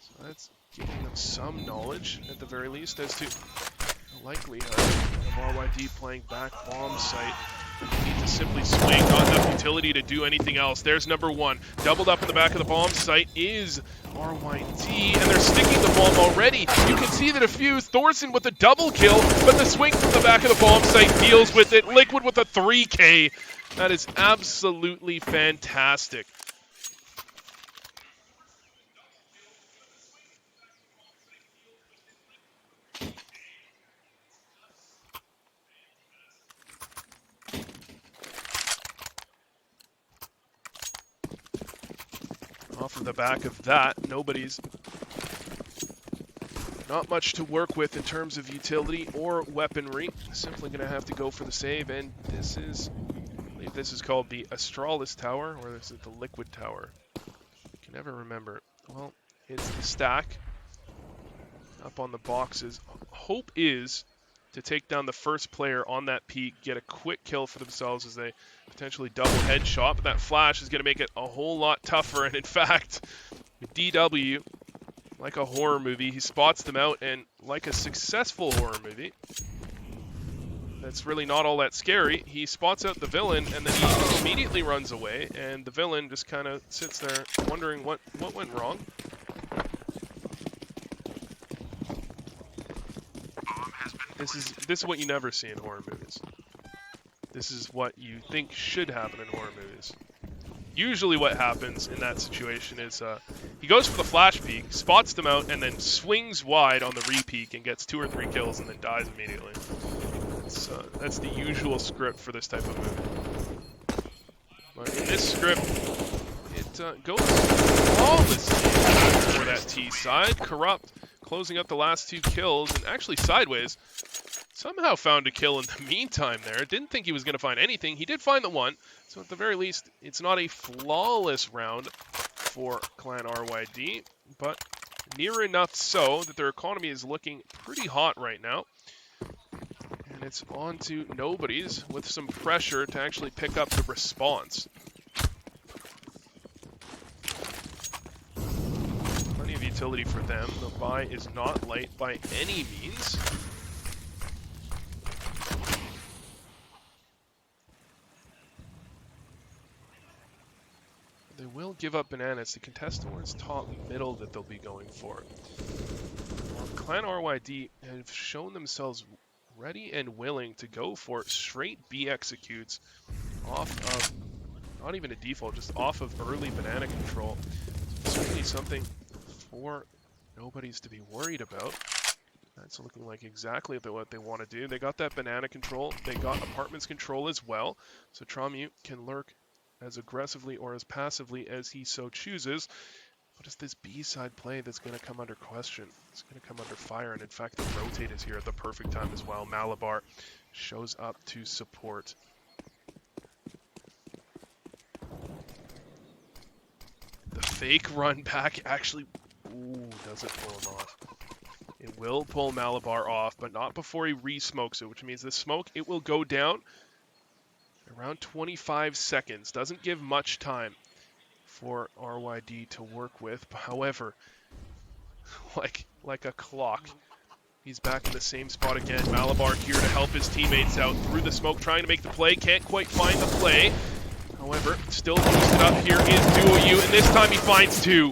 So that's giving them some knowledge, at the very least, as to the likelihood of RYD playing back bomb site. They need to simply swing, not enough utility to do anything else. There's number one. Doubled up in the back of the bomb site is RYD, and they're sticking the bomb already. You can see the defuse. Thorson with a double kill, but the swing from the back of the bomb site deals with it. Liquid with a 3K. That is absolutely fantastic. Off of the back of that, Nobody's not much to work with in terms of utility or weaponry. Simply going to have to go for the save, and this is, I believe this is called the Astralis Tower, or is it the Liquid Tower? I can never remember. Well, it's the stack up on the boxes. Hope is to take down the first player on that peak, get a quick kill for themselves as they potentially double headshot, but that flash is going to make it a whole lot tougher. And in fact, DW, like a horror movie, he spots them out, and like a successful horror movie that's really not all that scary, he spots out the villain, and then he immediately runs away, and the villain just kind of sits there wondering what went wrong. This is what you never see in horror movies. This is what you think should happen in horror movies. Usually what happens in that situation is he goes for the flash peek, spots them out, and then swings wide on the re-peek and gets 2 or 3 kills and then dies immediately. That's the usual script for this type of movie. But in this script, it goes flawlessly for that T side. Corrupt closing up the last 2 kills, and actually Sideways somehow found a kill in the meantime there. Didn't think he was going to find anything. He did find the one, so at the very least, it's not a flawless round for Clan RYD, but near enough so that their economy is looking pretty hot right now. And it's on to Nobody's with some pressure to actually pick up the response. Plenty of utility for them. The buy is not light by any means. They will give up bananas to contest towards top middle that they'll be going for. Clan RYD have shown themselves ready and willing to go for straight B executes off of, not even a default, just off of early banana control. Certainly something for Nobody's to be worried about. That's looking like exactly what they want to do. They got that banana control. They got apartments control as well. So Tromu can lurk as aggressively or as passively as he so chooses. What is this B side play that's going to come under question? It's going to come under fire, and in fact, the rotate is here at the perfect time as well. Malabar shows up to support. The fake run back actually, does it pull him off? It will pull Malabar off, but not before he re-smokes it, which means the smoke, it will go down around 25 seconds. Doesn't give much time for RYD to work with. However, like a clock, he's back in the same spot again. Malabar here to help his teammates out through the smoke, trying to make the play. Can't quite find the play. However, still boosted up here is Duo U, and this time he finds two.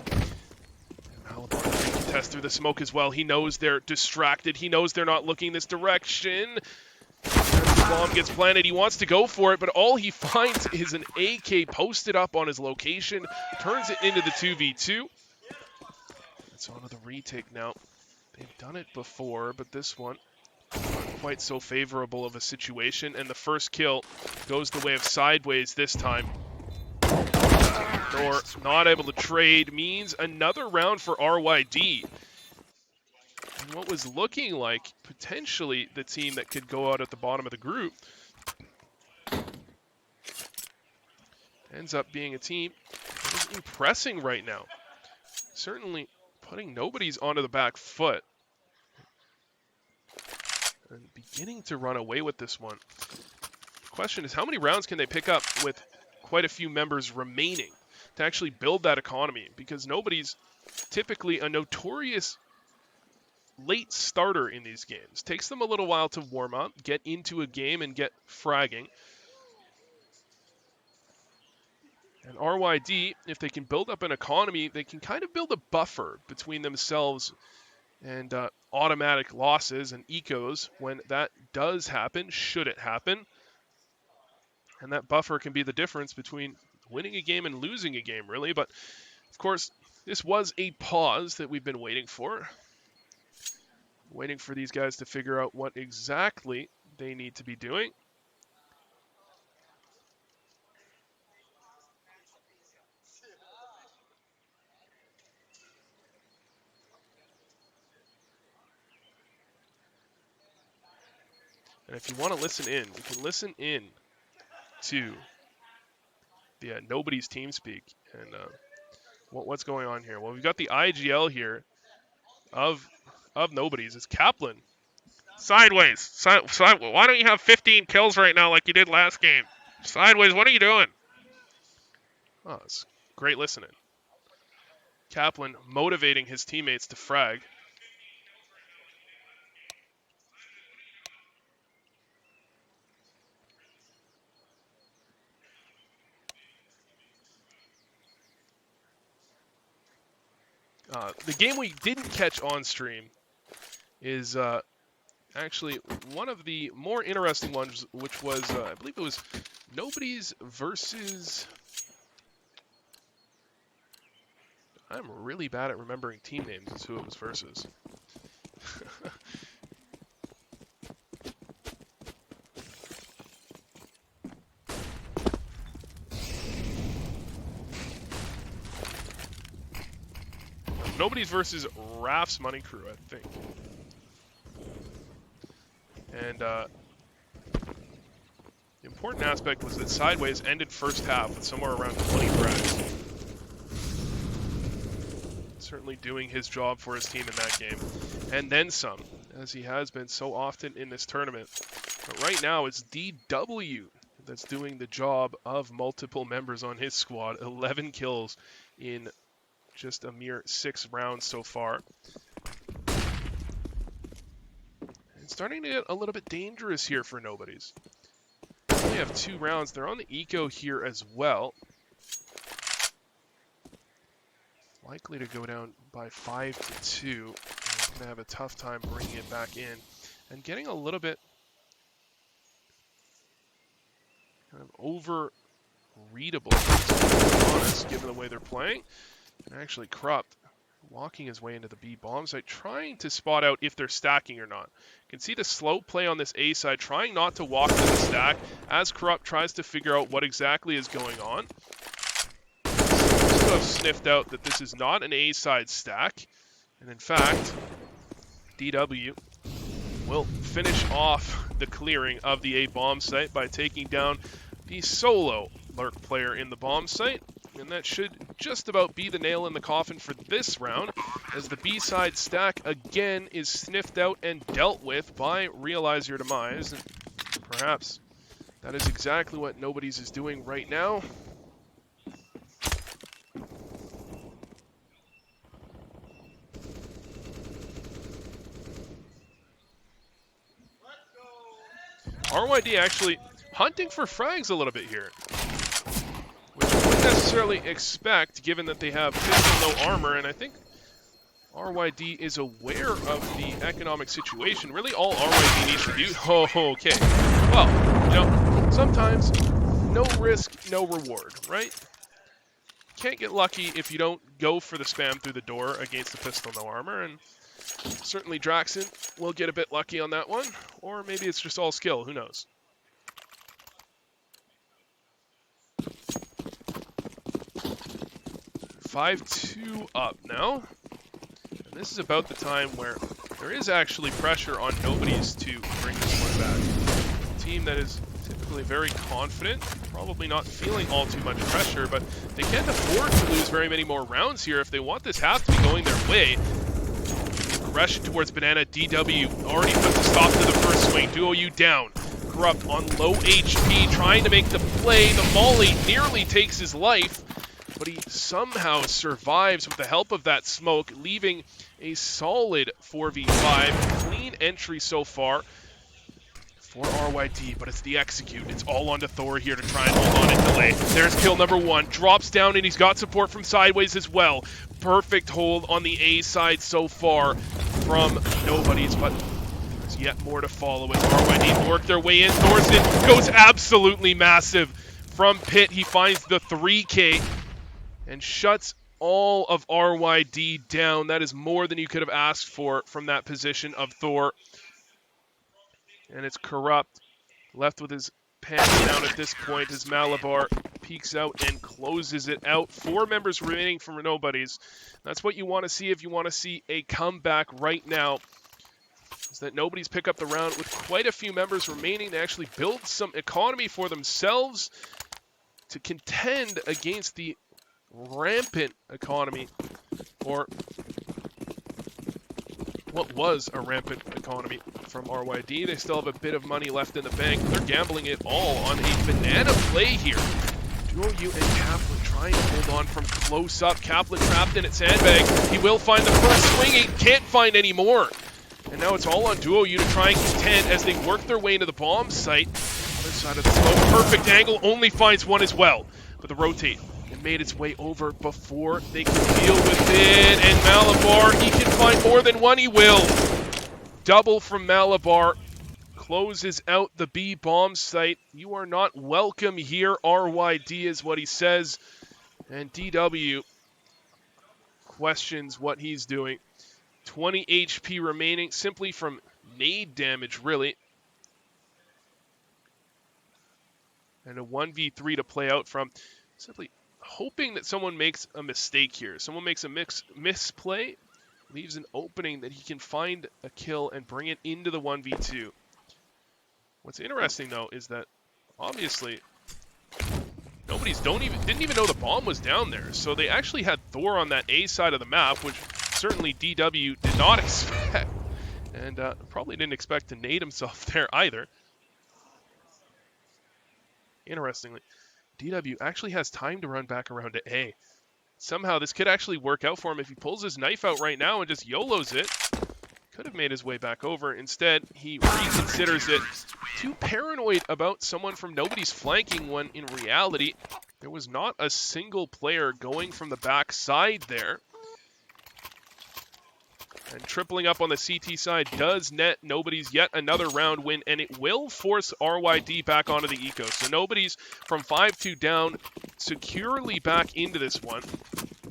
Malabar can contest through the smoke as well. He knows they're distracted. He knows they're not looking this direction. As the bomb gets planted, he wants to go for it, but all he finds is an AK posted up on his location. Turns it into the 2v2. It's on to the retake now. They've done it before, but this one not quite so favorable of a situation, and the first kill goes the way of Sideways this time. Or not able to trade means another round for RYD. And what was looking like potentially the team that could go out at the bottom of the group ends up being a team that is impressing right now. Certainly putting nobody's onto the back foot. And beginning to run away with this one. The question is, how many rounds can they pick up with quite a few members remaining to actually build that economy? Because nobody's typically a notorious late starter in these games. Takes them a little while to warm up, get into a game, and get fragging. And RYD, if they can build up an economy, they can kind of build a buffer between themselves and automatic losses and ecos when that does happen, should it happen. And that buffer can be the difference between winning a game and losing a game, really. But, of course, this was a pause that we've been waiting for. Waiting for these guys to figure out what exactly they need to be doing. And if you want to listen in, you can listen in to the Nobody's TeamSpeak. And what's going on here? Well, we've got the IGL here of Nobody's. It's Kaplan. Sideways. Why don't you have 15 kills right now like you did last game? Sideways, what are you doing? Oh, it's great listening. Kaplan motivating his teammates to frag. The game we didn't catch on stream is actually one of the more interesting ones, which was, I believe it was Nobody's versus... I'm really bad at remembering team names as who it was versus. Nobody's versus Raf's Money Crew, I think. And the important aspect was that Sideways ended first half with somewhere around 20 frags. Certainly doing his job for his team in that game. And then some, as he has been so often in this tournament. But right now it's DW that's doing the job of multiple members on his squad. 11 kills in just a mere 6 rounds so far. It's starting to get a little bit dangerous here for Nobody's. They have 2 rounds. They're on the eco here as well. Likely to go down by 5-2. They're going to have a tough time bringing it back in. And getting a little bit kind of over-readable, to be honest, given the way they're playing. And actually, Corrupt walking his way into the B bomb site, trying to spot out if they're stacking or not. You can see the slow play on this A side, trying not to walk to the stack as Corrupt tries to figure out what exactly is going on. to have sniffed out that this is not an A-side stack. And in fact, DW will finish off the clearing of the A bomb site by taking down the solo lurk player in the bomb site. And that should just about be the nail in the coffin for this round, as the B-side stack again is sniffed out and dealt with by Realize Your Demise. And perhaps that is exactly what Nobody's is doing right now. RYD actually hunting for frags a little bit here, which I wouldn't necessarily expect given that they have pistol no armor, and I think RYD is aware of the economic situation. Really all RYD needs to do... Oh, okay. Well, you know, sometimes no risk, no reward, right? Can't get lucky if you don't go for the spam through the door against the pistol no armor, and certainly Draxon will get a bit lucky on that one, or maybe it's just all skill, who knows. $5-2 up now, and this is about the time where there is actually pressure on Nobody's to bring this one back. A team that is typically very confident, probably not feeling all too much pressure, but they can't afford to lose very many more rounds here if they want this half to be going their way. Aggression towards Banana. DW already put the stop to the first swing. Duo U down. Corrupt on low HP, trying to make the play. The volley nearly takes his life, but he somehow survives with the help of that smoke, leaving a solid 4v5. Clean entry so far for RYD, but it's the execute. It's all onto Thor here to try and hold on and delay. There's kill number one. Drops down, and he's got support from sideways as well. Perfect hold on the A side so far from Nobody's, but there's yet more to follow as RYD work their way in. Thorsten goes absolutely massive. From pit, he finds the 3K and shuts all of RYD down. That is more than you could have asked for from that position of Thor. And it's Corrupt, left with his pants down at this point as Malabar peeks out and closes it out. 4 members remaining for Nobody's. That's what you want to see if you want to see a comeback right now, is that Nobody's pick up the round with quite a few members remaining to actually build some economy for themselves to contend against the rampant economy, or what was a rampant economy from RYD. They still have a bit of money left in the bank. They're gambling it all on a banana play here. Duo U and Kaplan trying to hold on from close up. Kaplan trapped in at sandbag. He will find the first swing. He can't find any more. And now it's all on Duo U to try and contend as they work their way into the bomb site. Other side of the smoke. Perfect angle. Only finds one as well. But the rotate made its way over before they could deal with it, and Malabar, he can find more than one, he will. Double from Malabar closes out the B bomb site. You are not welcome here, RYD is what he says, and DW questions what he's doing. 20 HP remaining simply from nade damage, really, and a 1v3 to play out from. Simply hoping that someone makes a mistake here. Someone makes a misplay, leaves an opening that he can find a kill and bring it into the 1v2. What's interesting though is that obviously Nobody's didn't even know the bomb was down there. So they actually had Thor on that A side of the map, which certainly DW did not expect, and probably didn't expect to nade himself there either. Interestingly, DW actually has time to run back around to A. Somehow this could actually work out for him if he pulls his knife out right now and just YOLOs it. Could have made his way back over. Instead, he reconsiders it. Too paranoid about someone from Nobody's flanking when in reality, there was not a single player going from the back side there. And tripling up on the CT side does net Nobody's yet another round win, and it will force RYD back onto the eco. So Nobody's from 5-2 down, securely back into this one.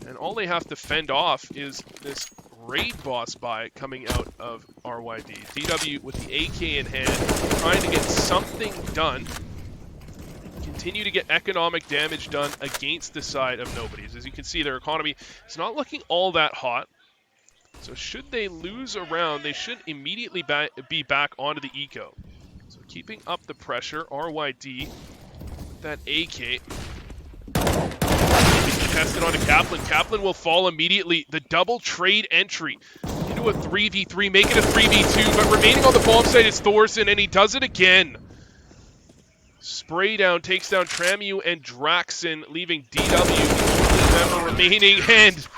And all they have to fend off is this raid boss buy coming out of RYD. DW with the AK in hand, trying to get something done. continue to get economic damage done against the side of Nobodies. As you can see, their economy is not looking all that hot. So should they lose a round, they should immediately be back onto the eco. So keeping up the pressure, RYD, that AK. Tested onto Kaplan. Kaplan will fall immediately. The double trade entry into a 3v3, make it a 3v2, but remaining on the bomb site is Thorson, and he does it again. Spray down takes down Tramu and Draxon, leaving DW the only member remaining, and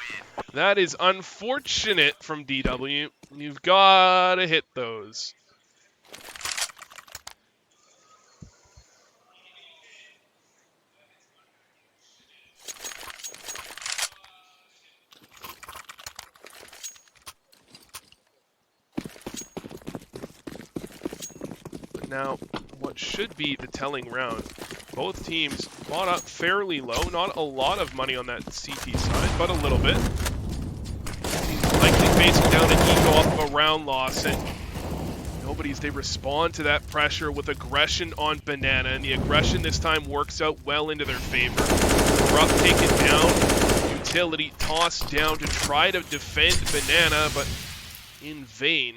that is unfortunate from DW. You've got to hit those. Now, what should be the telling round, both teams bought up fairly low, not a lot of money on that CT side, but a little bit. Likely facing down an eco off of a round loss, and Nobodies, they respond to that pressure with aggression on Banana, and the aggression this time works out well into their favor. Corrupt taken down, Utility tossed down to try to defend Banana, but in vain.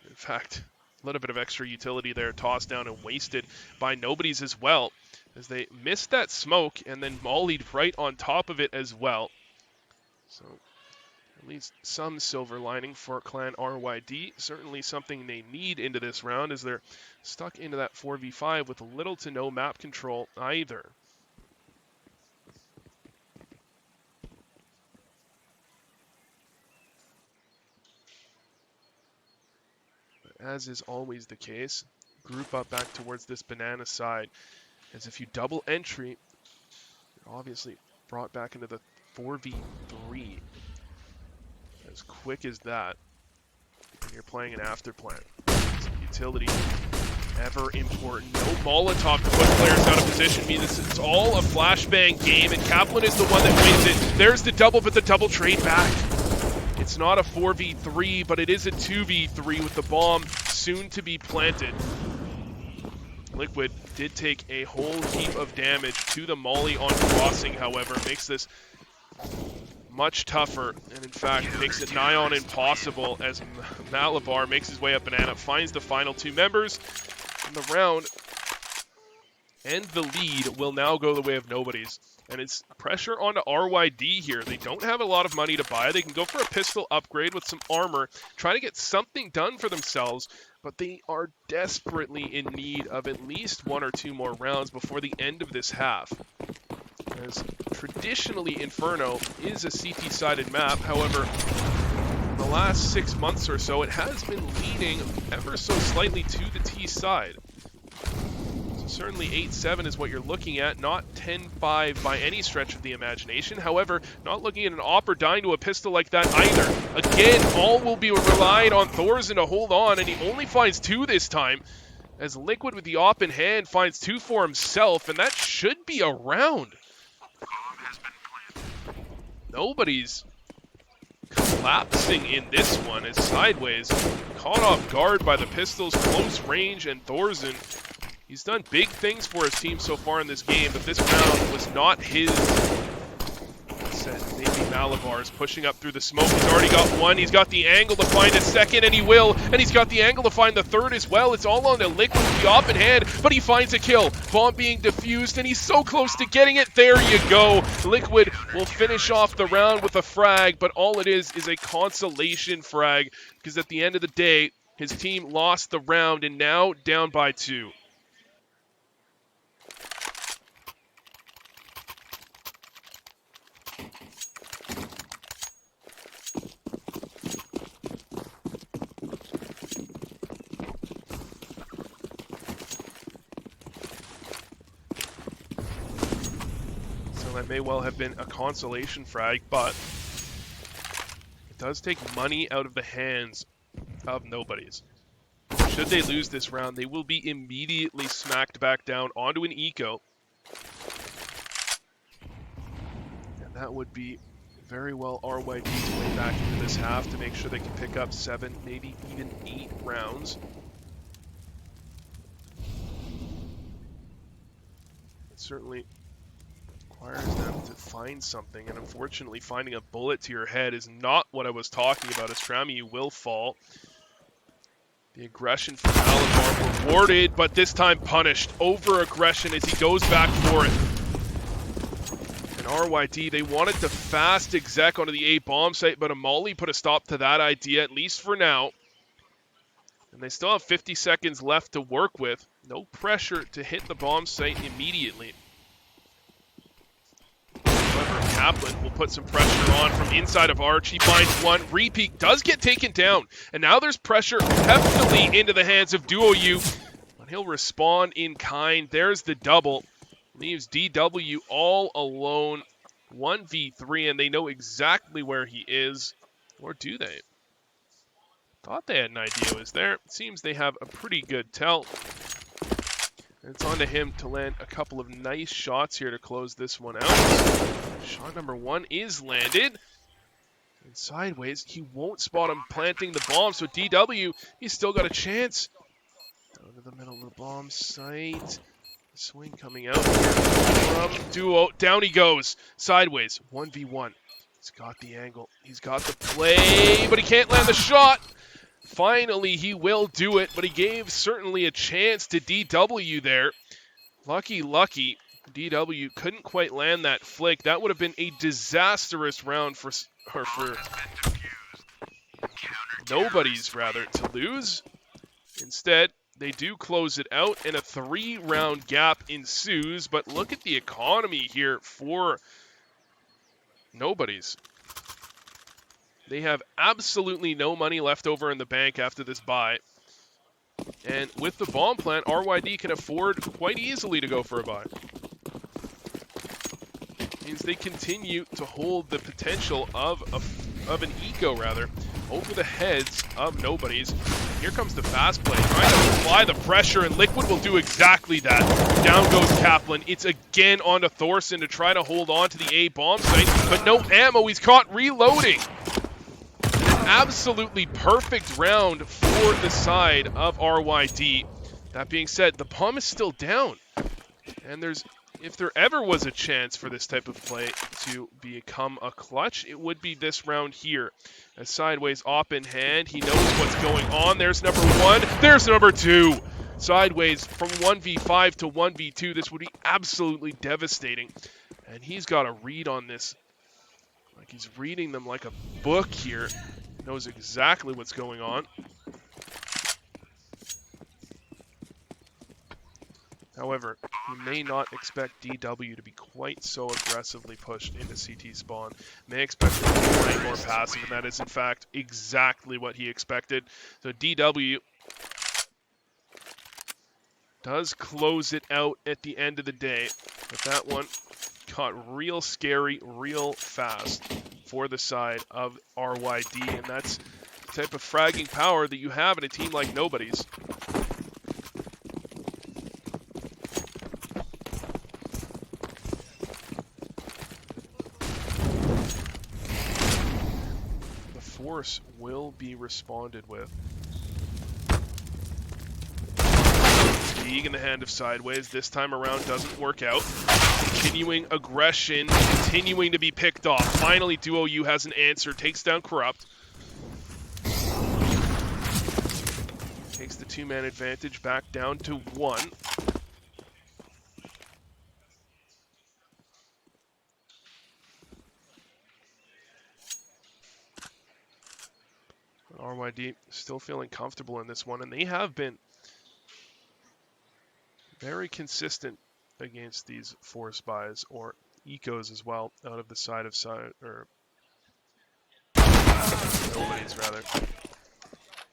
In fact, a little bit of extra utility there, tossed down and wasted by Nobodies as well, as they missed that smoke and then mollied right on top of it as well. So at least some silver lining for Clan RYD. Certainly something they need into this round, as they're stuck into that 4v5 with little to no map control either. As is always the case, group up back towards this Banana side, as if you double entry, you're obviously brought back into the 4v3 as quick as that, and you're playing an after plan. So utility, ever important. No Molotov to put players out of position means it's all a flashbang game, and Kaplan is the one that wins it. There's the double, but the double trade back. It's not a 4v3, but it is a 2v3 with the bomb soon to be planted. Liquid did take a whole heap of damage to the molly on crossing, however. Makes this much tougher, and in fact makes it nigh on impossible, as Malabar makes his way up Banana, finds the final two members in the round, and the lead will now go the way of Nobodies. And it's pressure onto RYD here. They don't have a lot of money to buy. They can go for a pistol upgrade with some armor, try to get something done for themselves, but they are desperately in need of at least 1 or 2 more rounds before the end of this half. As traditionally Inferno is a CT-sided map, however, in the last 6 months or so, it has been leaning ever so slightly to the T side. Certainly 8-7 is what you're looking at, not 10-5 by any stretch of the imagination. However, not looking at an op or dying to a pistol like that either. Again, all will be relied on Thorson to hold on, and he only finds 2 this time, as Liquid with the op in hand finds 2 for himself, and that should be a round. Nobody's collapsing in this one, as Sideways caught off guard by the pistol's close range, and Thorson, he's done big things for his team so far in this game, but this round was not his. Maybe Malabar's pushing up through the smoke. He's already got 1. He's got the angle to find a second, and he will. And he's got the angle to find the 3rd as well. It's all on to Liquid with the op in hand, but he finds a kill. Bomb being defused, and he's so close to getting it. There you go. Liquid will finish off the round with a frag, but all it is a consolation frag, because at the end of the day, his team lost the round and now down by 2. That may well have been a consolation frag, but it does take money out of the hands of Nobodies. Should they lose this round, they will be immediately smacked back down onto an eco. And that would be very well RYD's way back into this half to make sure they can pick up 7, maybe even 8 rounds. It's certainly requires them to find something, and unfortunately finding a bullet to your head is not what I was talking about, as Tramu will fall. The aggression from Alabama rewarded, but this time punished. Over-aggression as he goes back for it. And RYD, they wanted to fast exec onto the A bomb site, but Amali put a stop to that idea, at least for now. And they still have 50 seconds left to work with. No pressure to hit the bomb site immediately. However, Kaplan will put some pressure on from inside of Arch. He finds one. Repeat does get taken down. And now there's pressure heavily into the hands of Duo U. But he'll respond in kind. There's the double. Leaves DW all alone. 1v3, and they know exactly where he is. Or do they? Thought they had an idea was there. It seems they have a pretty good tell. And it's on to him to land a couple of nice shots here to close this one out. Shot number 1 is landed. And sideways, he won't spot him planting the bomb. So DW, he's still got a chance. Down to the middle of the bomb site. Swing coming out here from Duo. Down he goes. Sideways, 1v1. He's got the angle. He's got the play, but he can't land the shot. Finally, he will do it, but he gave certainly a chance to DW there. Lucky. DW couldn't quite land that flick. That would have been a disastrous round for nobody's, rather, to lose. Instead, they do close it out, and a 3-round gap ensues. But look at the economy here for nobody's. They have absolutely no money left over in the bank after this buy. And with the bomb plant, RYD can afford quite easily to go for a buy. Means they continue to hold the potential of an eco, rather, over the heads of nobodies. Here comes the fast play, trying to apply the pressure, and Liquid will do exactly that. Down goes Kaplan. It's again on to Thorson to try to hold on to the A bomb site, but no ammo. He's caught reloading. Absolutely perfect round for the side of RYD. That being said, the bomb is still down. And if there ever was a chance for this type of play to become a clutch, it would be this round here. A sideways op in hand. He knows what's going on. There's number 1. There's number 2. Sideways from 1v5 to 1v2. This would be absolutely devastating. And he's got a read on this. Like he's reading them like a book here. Knows exactly what's going on. However, you may not expect DW to be quite so aggressively pushed into CT spawn. May expect him to be playing more passive, and that is in fact exactly what he expected. So DW does close it out at the end of the day, but that one got real scary, real fast for the side of RYD, and that's the type of fragging power that you have in a team like nobody's. The force will be responded with. Fatigue in the hand of Sideways. This time around doesn't work out. Continuing aggression, continuing to be picked off. Finally, Duo U has an answer. Takes down Corrupt. Takes the 2-man advantage back down to 1. RYD still feeling comfortable in this one, and they have been very consistent against these force buys, or ecos as well, out of the side of side, or nobody's rather.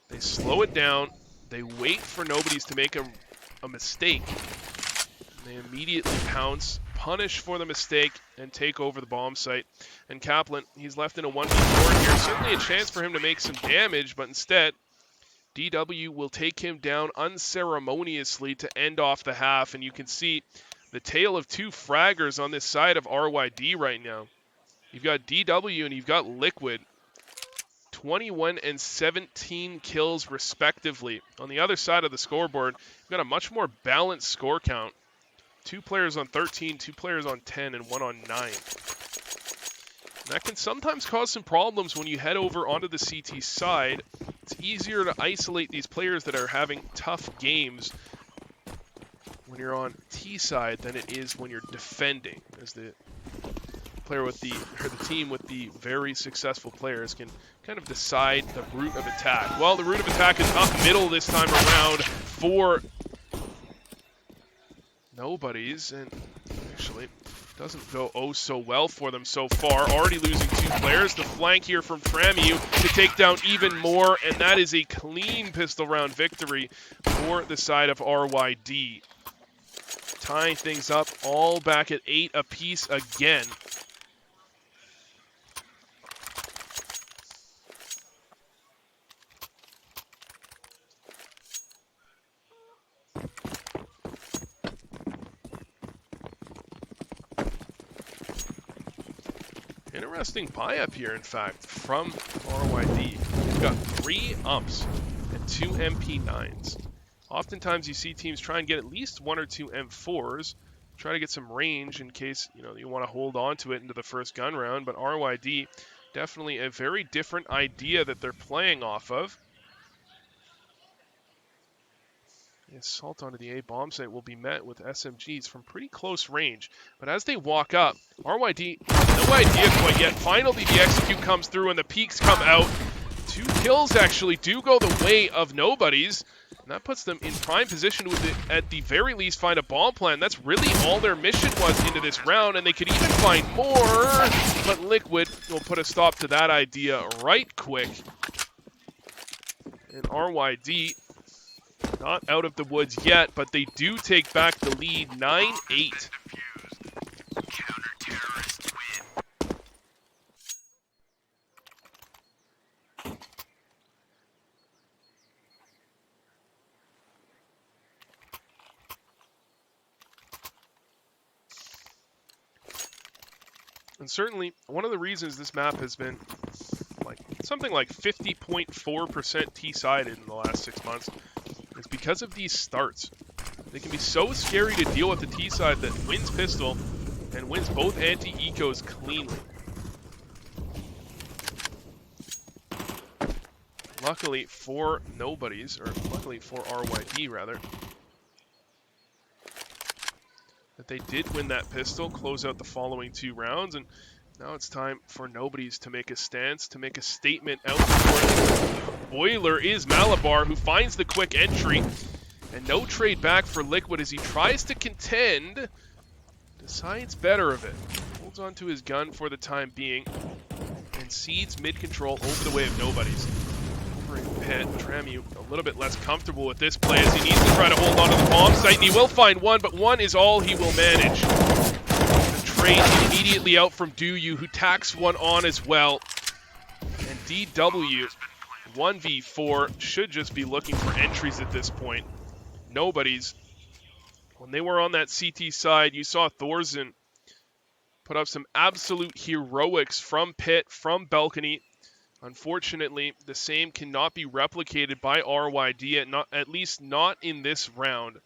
They slow it down, they wait for nobodies to make a mistake, and they immediately pounce, punish for the mistake, and take over the bomb site. And Kaplan, he's left in a 1v4 here, certainly a chance for him to make some damage, but instead, DW will take him down unceremoniously to end off the half, and you can see the tale of 2 fraggers on this side of RYD right now. You've got DW and you've got Liquid. 21 and 17 kills respectively. On the other side of the scoreboard, you've got a much more balanced score count. 2 players on 13, 2 players on 10, and 1 on 9. And that can sometimes cause some problems when you head over onto the CT side. It's easier to isolate these players that are having tough games when you're on T side than it is when you're defending, as the player with the team with the very successful players can kind of decide the route of attack. Well, the route of attack is up middle this time around for Nobody's, and actually doesn't go oh so well for them so far. Already losing 2 players. The flank here from Tramu to take down even more, and that is a clean pistol round victory for the side of RYD. Tying things up all back at 8 apiece again. Interesting buy-up here, in fact, from RYD. We've got 3 umps and 2 MP9s. Oftentimes you see teams try and get at least 1 or 2 M4s, try to get some range in case you want to hold on to it into the first gun round, but RYD, definitely a very different idea that they're playing off of. The assault onto the A bomb site will be met with SMGs from pretty close range. But as they walk up, RYD, no idea quite yet. Finally, the execute comes through and the peaks come out. 2 kills actually do go the way of Nobody's. And that puts them in prime position with at the very least find a bomb plan. That's really all their mission was into this round, and they could even find more. But Liquid will put a stop to that idea right quick. And RYD not out of the woods yet, but they do take back the lead 9-8. And certainly, one of the reasons this map has been something like 50.4% T-sided in the last 6 months is because of these starts. They can be so scary to deal with the T side that wins pistol and wins both anti-ecos cleanly. Luckily for Nobody's, or luckily for RYD rather, that they did win that pistol, close out the following 2 rounds, and now it's time for Nobody's to make a stance, to make a statement out for Boiler is Malabar, who finds the quick entry, and no trade back for Liquid as he tries to contend, decides better of it, holds on to his gun for the time being, and cedes mid-control over the way of Nobody's. Over in pit, Tramu a little bit less comfortable with this play as he needs to try to hold on to the bomb site, and he will find one, but one is all he will manage. The trade immediately out from Duyu, who tacks one on as well, and DW 1v4 should just be looking for entries at this point. Nobody's. When they were on that CT side, you saw Thorzen put up some absolute heroics from pit, from balcony. Unfortunately, the same cannot be replicated by RYD, at least not in this round,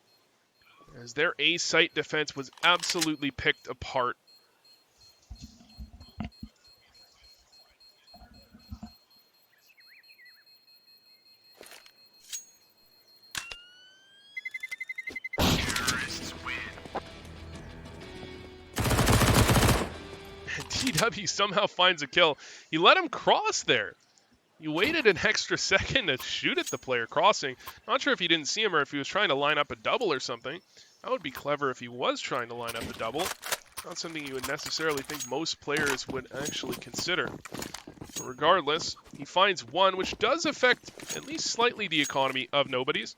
as their A site defense was absolutely picked apart. DW somehow finds a kill. He let him cross there. He waited an extra second to shoot at the player crossing. Not sure if he didn't see him or if he was trying to line up a double or something. That would be clever if he was trying to line up a double. Not something you would necessarily think most players would actually consider. But regardless, he finds one, which does affect at least slightly the economy of Nobody's.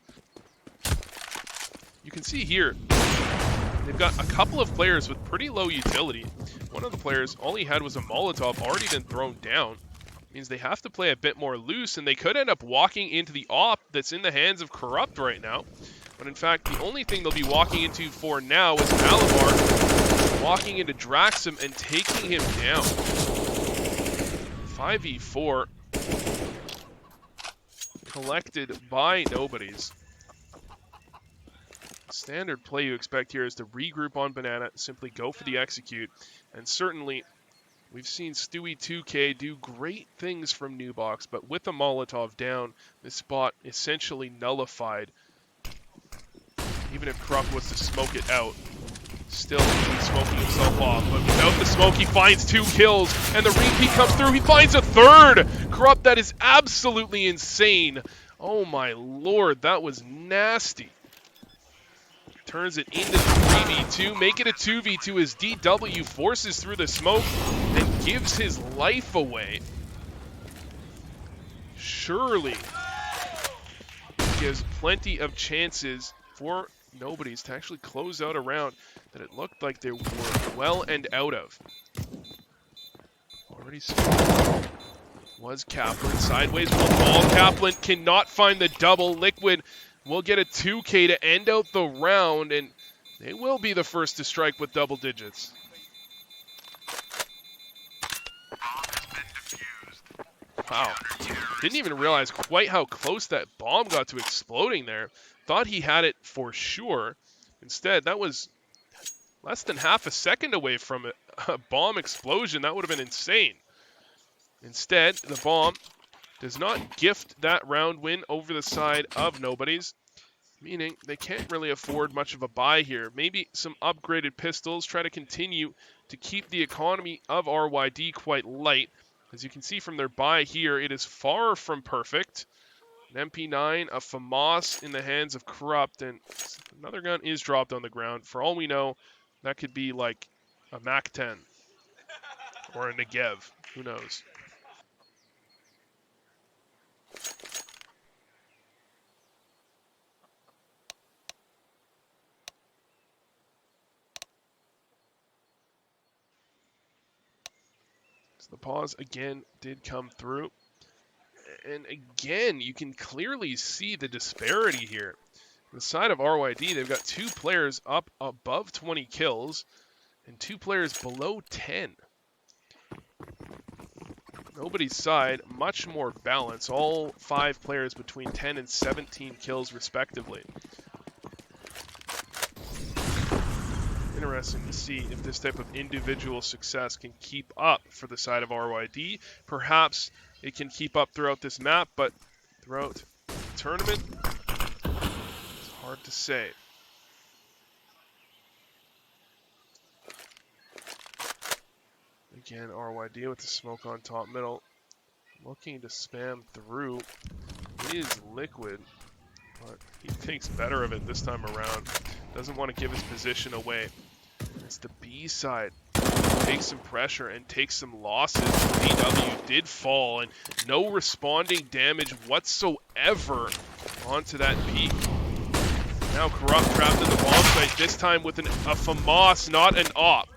You can see here, they've got a couple of players with pretty low utility. One of the players, all he had was a Molotov already been thrown down. Means they have to play a bit more loose, and they could end up walking into the op that's in the hands of Corrupt right now. But in fact, the only thing they'll be walking into for now is Malabar walking into Draxum and taking him down. 5v4 collected by Nobody's. Standard play you expect here is to regroup on banana, simply go for the execute, and certainly we've seen Stewie 2K do great things from new box, but with the Molotov down, this spot essentially nullified. Even if Krupp was to smoke it out, still he'd be smoking himself off. But without the smoke, he finds 2 kills, and the repeat comes through. He finds a 3rd! Krupp, that is absolutely insane. Oh my lord, that was nasty. Turns it into the 3v2, make it a 2v2 as DW forces through the smoke and gives his life away. Surely gives plenty of chances for Nobodies to actually close out a round that it looked like they were well and out of. Already was Kaplan sideways with the ball. Kaplan cannot find the double. Liquid will get a 2K to end out the round, and they will be the first to strike with double digits. Wow. Didn't even realize quite how close that bomb got to exploding there. Thought he had it for sure. Instead, that was less than half a second away from a bomb explosion. That would have been insane. Instead, the bomb does not gift that round win over the side of Nobodies, meaning they can't really afford much of a buy here. Maybe some upgraded pistols, try to continue to keep the economy of RYD quite light. As you can see from their buy here, it is far from perfect. An MP9, a FAMAS in the hands of Corrupt, and another gun is dropped on the ground. For all we know, that could be like a MAC-10 or a Negev. Who knows? So the pause again did come through. And again, you can clearly see the disparity here. On the side of RYD, they've got 2 players up above 20 kills and 2 players below 10. Nobody's side, much more balance. All 5 players between 10 and 17 kills respectively. Interesting to see if this type of individual success can keep up for the side of RYD. Perhaps it can keep up throughout this map, but throughout the tournament, it's hard to say. Again, RYD with the smoke on top middle. Looking to spam through is Liquid, but he thinks better of it this time around. Doesn't want to give his position away. It's the B side. Takes some pressure and takes some losses. BW did fall, and no responding damage whatsoever onto that peak. Now Corrupt trapped in the bomb site, this time with a FAMAS, not an op.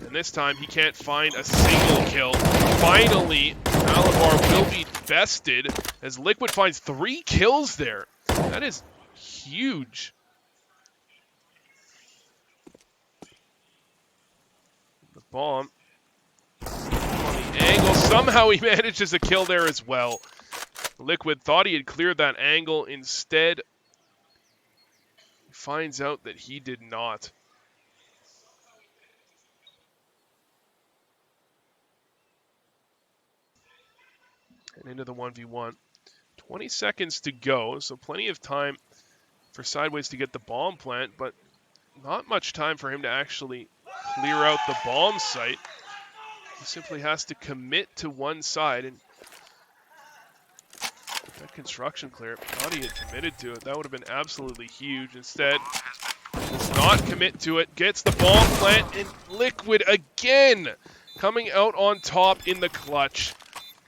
And this time he can't find a single kill. Finally, Malabar will be bested as Liquid finds 3 kills there. That is huge. The bomb on the angle. Somehow he manages a kill there as well. Liquid thought he had cleared that angle. Instead, he finds out that he did not. And into the 1v1. 20 seconds to go, so plenty of time for Sideways to get the bomb plant, but not much time for him to actually clear out the bomb site. He simply has to commit to one side, and that construction clear, thought he had committed to it. That would have been absolutely huge. Instead, does not commit to it, gets the bomb plant, and Liquid again coming out on top in the clutch.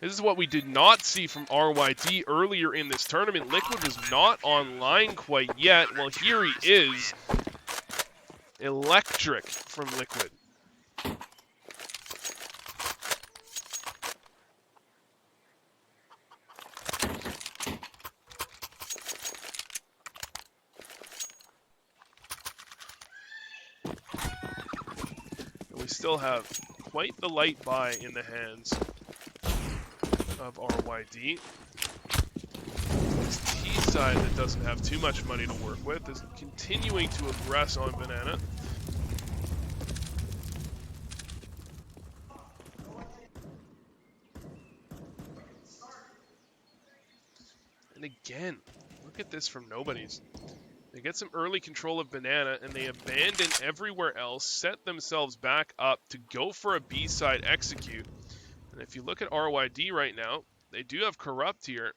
This is what we did not see from RYD earlier in this tournament. Liquid was not online quite yet. Well, here he is. Electric from Liquid. We still have quite the light buy in the hands of RYD. This side that doesn't have too much money to work with is continuing to aggress on Banana. And again, look at this from Nobody's. They get some early control of Banana, and they abandon everywhere else, set themselves back up to go for a B-side execute. And if you look at RYD right now, they do have Corrupt here.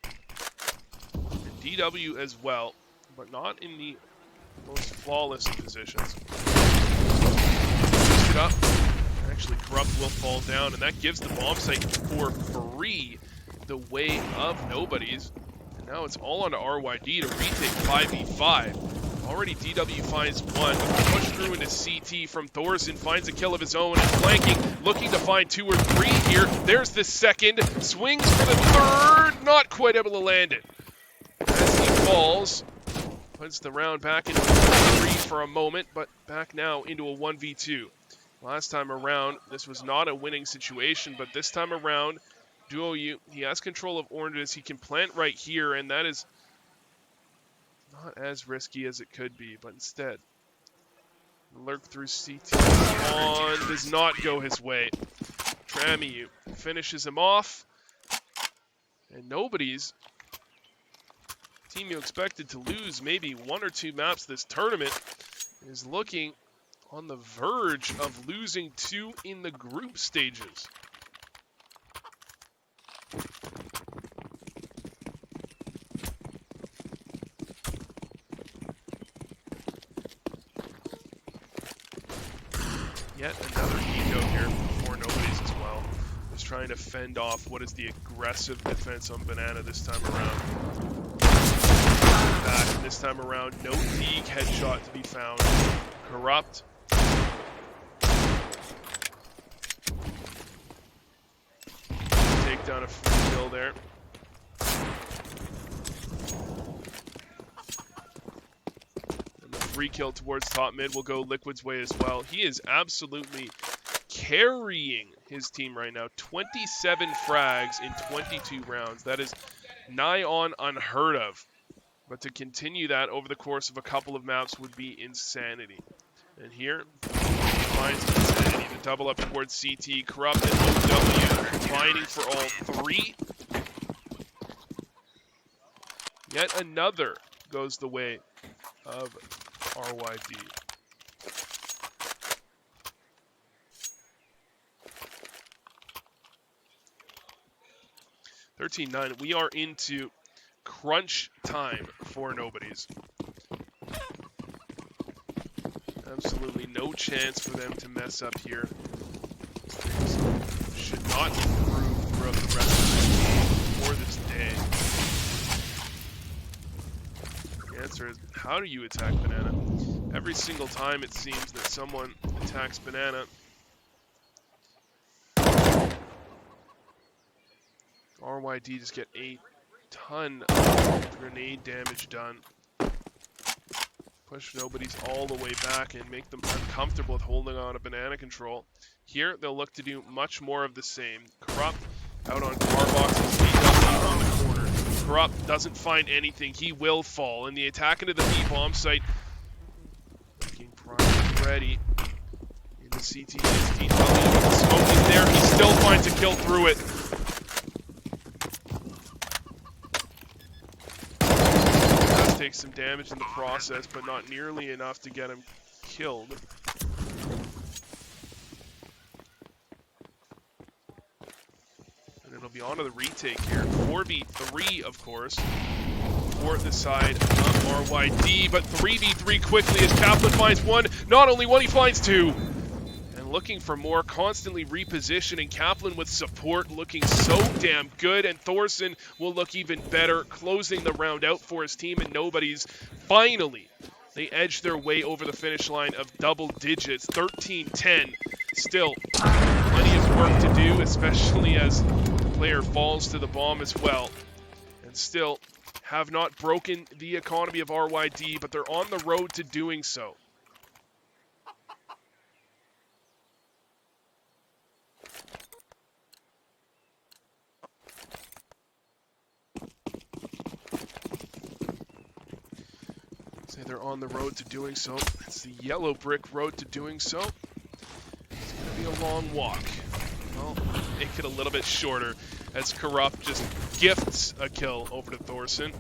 And DW as well, but not in the most flawless of positions. Push it up. Actually, Corrupt will fall down, and that gives the bomb site for free the way of Nobody's. And now it's all on to RYD to retake 5v5. Already DW finds one, push through into CT from Thorson, finds a kill of his own, and flanking, looking to find 2 or 3 here. There's the second, swings for the third, not quite able to land it. As he falls, puts the round back into a 3 for a moment, but back now into a 1v2. Last time around, this was not a winning situation, but this time around, Duo U, he has control of oranges. He can plant right here, and that is not as risky as it could be, but instead, lurk through CT on does not go his way. Tramiu finishes him off, and Nobody's team you expected to lose maybe 1 or 2 maps this tournament is looking on the verge of losing 2 in the group stages. Yet another eco here for Nobody's as well. Just trying to fend off what is the aggressive defense on Banana this time around. Back, and this time around, no Deeg headshot to be found. Corrupt. Take down a free kill there. Free kill towards top mid will go Liquid's way as well. He is absolutely carrying his team right now. 27 frags in 22 rounds. That is nigh on unheard of. But to continue that over the course of a couple of maps would be insanity. And here, finds insanity. The double up towards CT. Corrupt and OW combining for all 3. Yet another goes the way of RYD. 13-9. We are into crunch time for Nobody's. Absolutely no chance for them to mess up here. Things should not improve throughout the rest of this game or this day. The answer is, how do you attack Banana? Every single time it seems that someone attacks Banana, RYD just get a ton of grenade damage done. Push Nobody's all the way back and make them uncomfortable with holding on to Banana control. Here, they'll look to do much more of the same. Corrupt out on Carbox's DW on the corner. Corrupt doesn't find anything. He will fall. And the attack into the B-bomb site. Looking primed ready. In the CT is DW. The smoke is there. He still finds a kill through it. Does take some damage in the process, but not nearly enough to get him killed. And it'll be on to the retake here. 4v3, of course, for the side of RYD, but 3v3 quickly as Kaplan finds one. Not only one, he finds 2. And looking for more, constantly repositioning. Kaplan with support looking so damn good, and Thorson will look even better, closing the round out for his team, and Nobody's finally. They edge their way over the finish line of double digits, 13-10. Still, plenty of work to do, especially as the player falls to the bomb as well. And still, have not broken the economy of RYD, but they're on the road to doing so. Say they're on the road to doing so. It's the yellow brick road to doing so. It's going to be a long walk. Well, make it a little bit shorter as Corrupt just gifts a kill over to Thorson.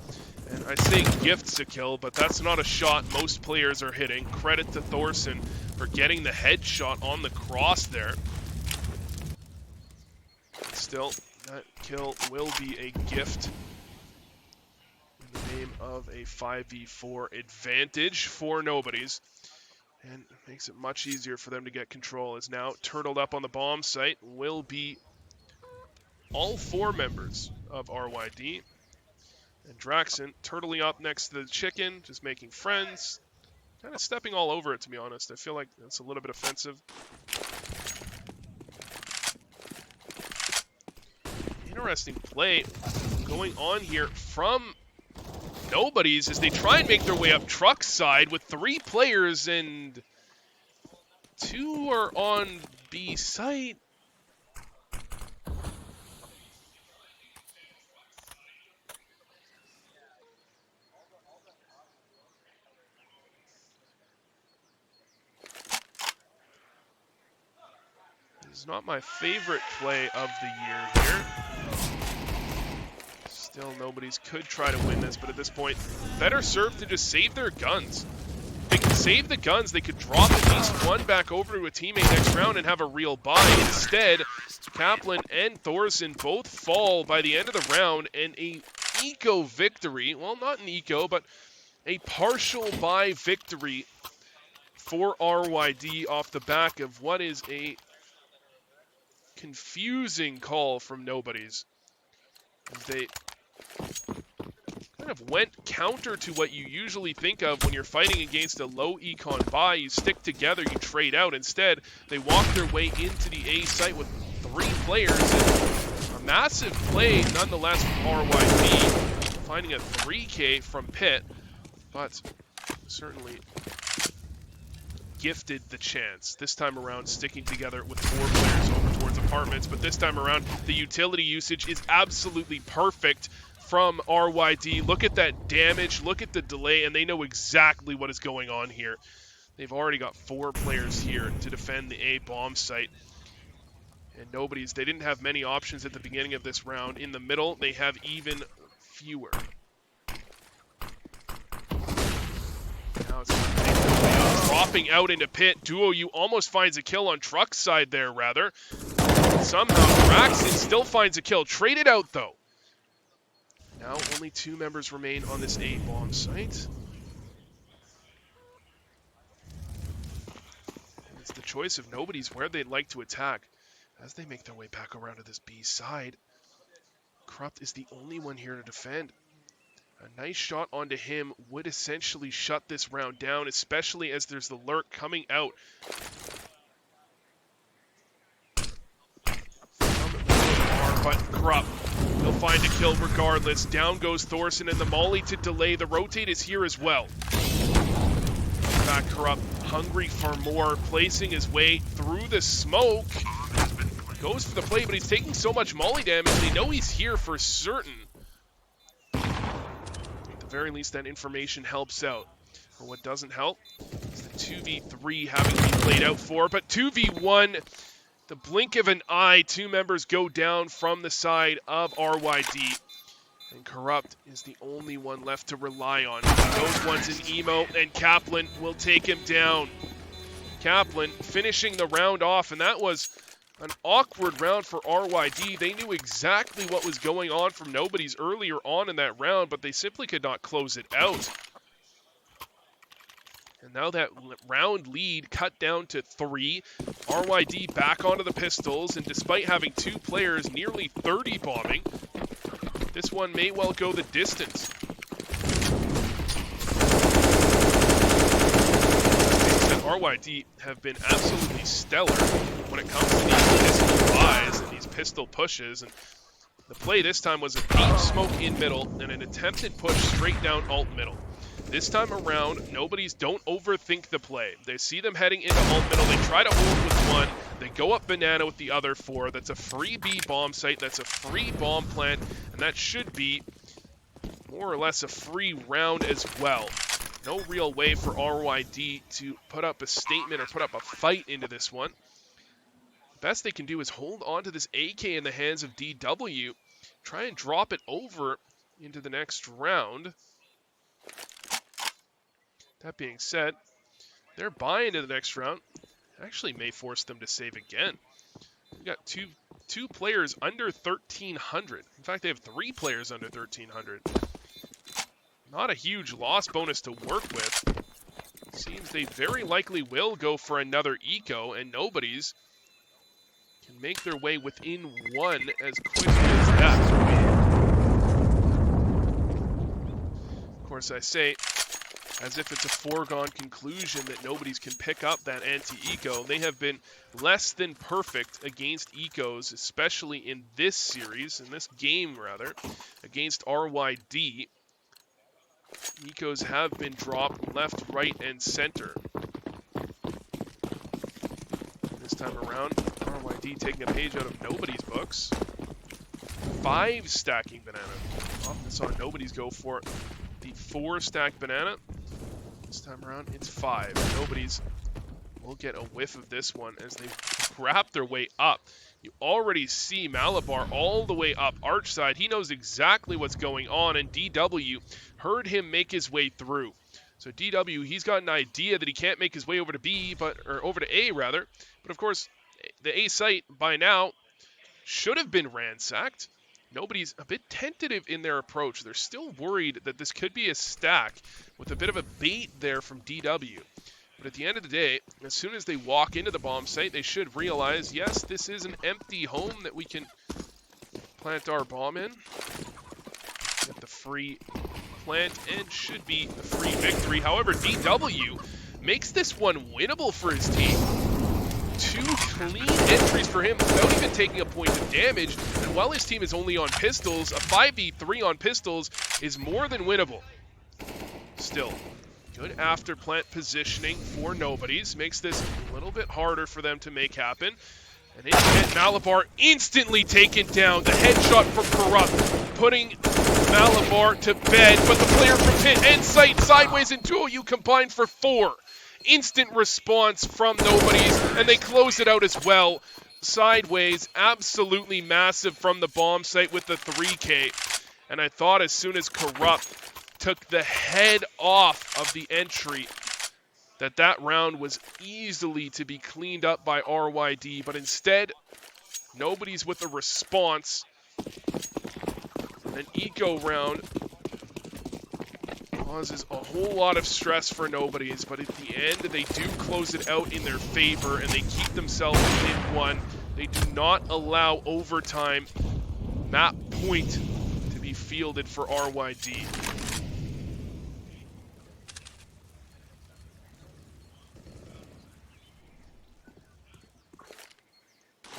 And I say gifts a kill, but that's not a shot most players are hitting. Credit to Thorson for getting the headshot on the cross there. Still, that kill will be a gift in the name of a 5v4 advantage for Nobodies. And it makes it much easier for them to get control, as now turtled up on the bomb site will be all 4 members of RYD. And Draxon turtling up next to the chicken, just making friends. Kind of stepping all over it, to be honest. I feel like that's a little bit offensive. Interesting play going on here from Nobodies as they try and make their way up truck side with 3 players and 2 are on B site. This is not my favorite play of the year here. Still, Nobodies could try to win this, but at this point, better served to just save their guns. If they could save the guns, they could drop at least one back over to a teammate next round and have a real buy. Instead, Kaplan and Thorson both fall by the end of the round, and a eco victory, well, not an eco, but a partial buy victory for RYD off the back of what is a confusing call from Nobodies. They kind of went counter to what you usually think of when you're fighting against a low econ buy. You stick together, you trade out. Instead, they walk their way into the A site with 3 players. And a massive play, nonetheless, from RYD, finding a 3K from Pitt, but certainly gifted the chance. This time around, sticking together with 4 players over towards apartments, but this time around, the utility usage is absolutely perfect from RYD. Look at that damage, look at the delay, and they know exactly what is going on here. They've already got 4 players here to defend the A bomb site. And Nobodies, they didn't have many options at the beginning of this round. In the middle, they have even fewer. Now it's dropping out into Pit. Duo, you almost finds a kill on truck side there, rather. Somehow, Draxon still finds a kill. Traded out, though. Now only 2 members remain on this A bomb site. And it's the choice of Nobodies where they'd like to attack as they make their way back around to this B side. Corrupt is the only one here to defend. A nice shot onto him would essentially shut this round down, especially as there's the lurk coming out. But Corrupt, he'll find a kill regardless. Down goes Thorson, and the molly to delay. The rotate is here as well. Back Corrupt, hungry for more, placing his way through the smoke. Goes for the play, but he's taking so much molly damage, they know he's here for certain. At the very least, that information helps out. But what doesn't help is the 2v3 having to be played out for, but 2v1, the blink of an eye, 2 members go down from the side of RYD. And Corrupt is the only one left to rely on. Those ones in emo, and Kaplan will take him down. Kaplan finishing the round off, and that was an awkward round for RYD. They knew exactly what was going on from Nobodies earlier on in that round, but they simply could not close it out. And now that round lead cut down to 3. RYD back onto the pistols, and despite having 2 players nearly 30 bombing, this one may well go the distance. RYD have been absolutely stellar when it comes to these pistol buys and these pistol pushes. And the play this time was a deep smoke in middle and an attempted push straight down alt middle. This time around, Nobodies don't overthink the play. They see them heading into alt middle. They try to hold with one. They go up banana with the other 4. That's a free B bomb site. That's a free bomb plant. And that should be more or less a free round as well. No real way for RYD to put up a statement or put up a fight into this one. Best they can do is hold on to this AK in the hands of DW. Try and drop it over into the next round. That being said, they're buying into the next round. Actually may force them to save again. We've got two players under 1,300. In fact, they have 3 players under 1,300. Not a huge loss bonus to work with. Seems they very likely will go for another eco, and nobody's can make their way within 1 as quickly as that. Of course, I say, as if it's a foregone conclusion that nobody's can pick up that anti-eco. They have been less than perfect against ecos, especially in this series, in this game rather, against RYD. Ecos have been dropped left, right, and center. This time around, RYD taking a page out of nobody's books. 5 stacking banana. Often saw nobody's go for the 4 stack banana. This time around, it's 5. Nobody's will get a whiff of this one as they wrap their way up. You already see Malabar all the way up arch side. He knows exactly what's going on, and DW heard him make his way through. So DW, he's got an idea that he can't make his way over to B, or over to A rather. But of course, the A site by now should have been ransacked. Nobody's a bit tentative in their approach. They're still worried that this could be a stack with a bit of a bait there from DW. But at the end of the day, as soon as they walk into the bomb site, they should realize, yes, this is an empty home that we can plant our bomb in. Get the free plant and should be the free victory. However, DW makes this one winnable for his team. 2 clean entries for him without even taking a point of damage. And while his team is only on pistols, a 5v3 on pistols is more than winnable. Still, good after plant positioning for nobodies. Makes this a little bit harder for them to make happen. And instead, Malabar instantly taken down. The headshot from Corrupt, putting Malabar to bed. But the player from pit and sight, sideways and 2OU combined for 4. Instant response from nobodies, and they close it out as well. Sideways, absolutely massive from the bomb site with the 3K. And I thought as soon as Corrupt took the head off of the entry, that round was easily to be cleaned up by RYD, but instead, nobody's with a response. An eco round causes a whole lot of stress for nobodies, but at the end, they do close it out in their favor, and they keep themselves within 1. They do not allow overtime map point to be fielded for RYD.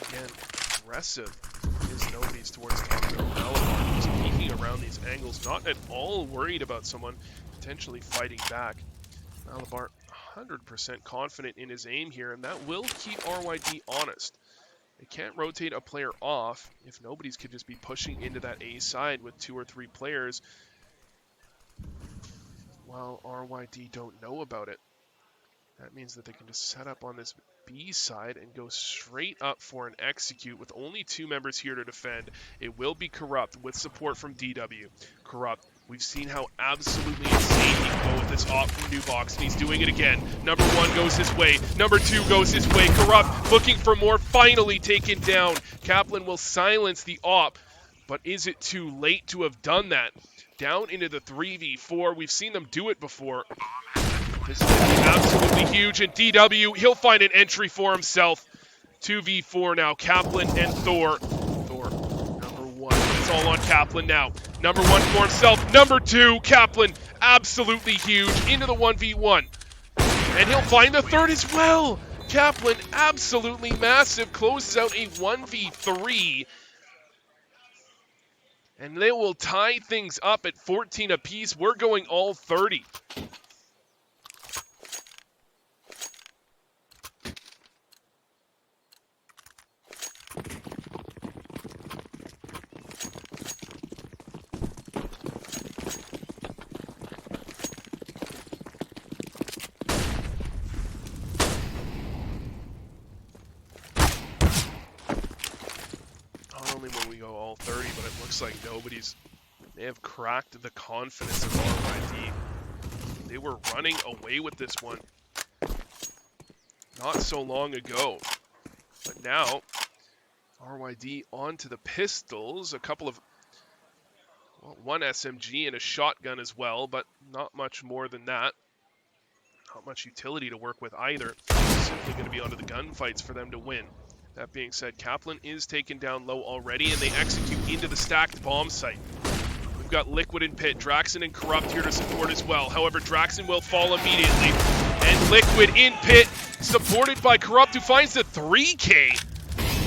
Again, aggressive is nobody's towards top row. Malabar just peeking around these angles, not at all worried about someone potentially fighting back. Malabar 100% confident in his aim here, and that will keep RYD honest. They can't rotate a player off if nobody's could just be pushing into that A side with 2 or 3 players while RYD don't know about it. That means that they can just set up on this B side and go straight up for an execute with only 2 members here to defend. It will be Corrupt with support from DW. Corrupt, we've seen how absolutely insane he can go with this op from New Box, and he's doing it again. Number 1 goes his way. Number 2 goes his way. Corrupt looking for more, finally taken down. Kaplan will silence the op, but is it too late to have done that? Down into the 3v4. We've seen them do it before. This is going to be absolutely huge, and DW, he'll find an entry for himself. 2v4 now, Kaplan and Thor. Thor, number 1. It's all on Kaplan now. Number 1 for himself. Number 2, Kaplan, absolutely huge, into the 1v1. And he'll find the 3rd as well. Kaplan, absolutely massive, closes out a 1v3. And they will tie things up at 14 apiece. We're going all 30. normally when we go all 30, but it looks like they have cracked the confidence of RYD. They were running away with this one not so long ago. But now, RYD onto the pistols, one SMG and a shotgun as well, but not much more than that. Not much utility to work with either. Simply going to be onto the gunfights for them to win. That being said, Kaplan is taken down low already, and they execute into the stacked bomb site. We've got Liquid and Pit, Draxen and Corrupt here to support as well. However, Draxen will fall immediately, and Liquid in Pit, supported by Corrupt, who finds the 3K.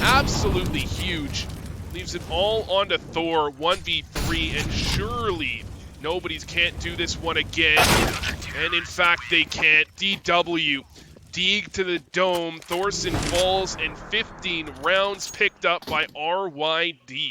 Absolutely huge. Leaves it all onto Thor, 1v3, and surely nobody's can't do this one again. And in fact, they can't. DW. Deeg to the dome. Thorson falls, and 15 rounds picked up by RYD.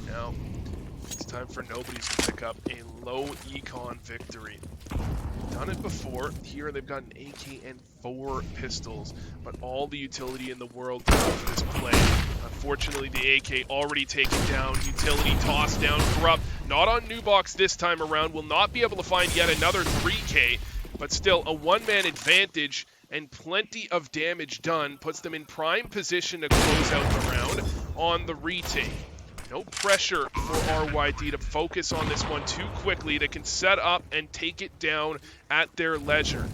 Now, it's time for Nobody's to pick up a low econ victory. Done it before. Here they've got an AK and 4 pistols, but all the utility in the world to go for this play. Unfortunately, the AK already taken down. Utility tossed down. Corrupt, not on Nubox this time around, will not be able to find yet another 3K, but still a one-man advantage and plenty of damage done puts them in prime position to close out the round on the retake. No pressure for RYD to focus on this one too quickly. They can set up and take it down at their leisure.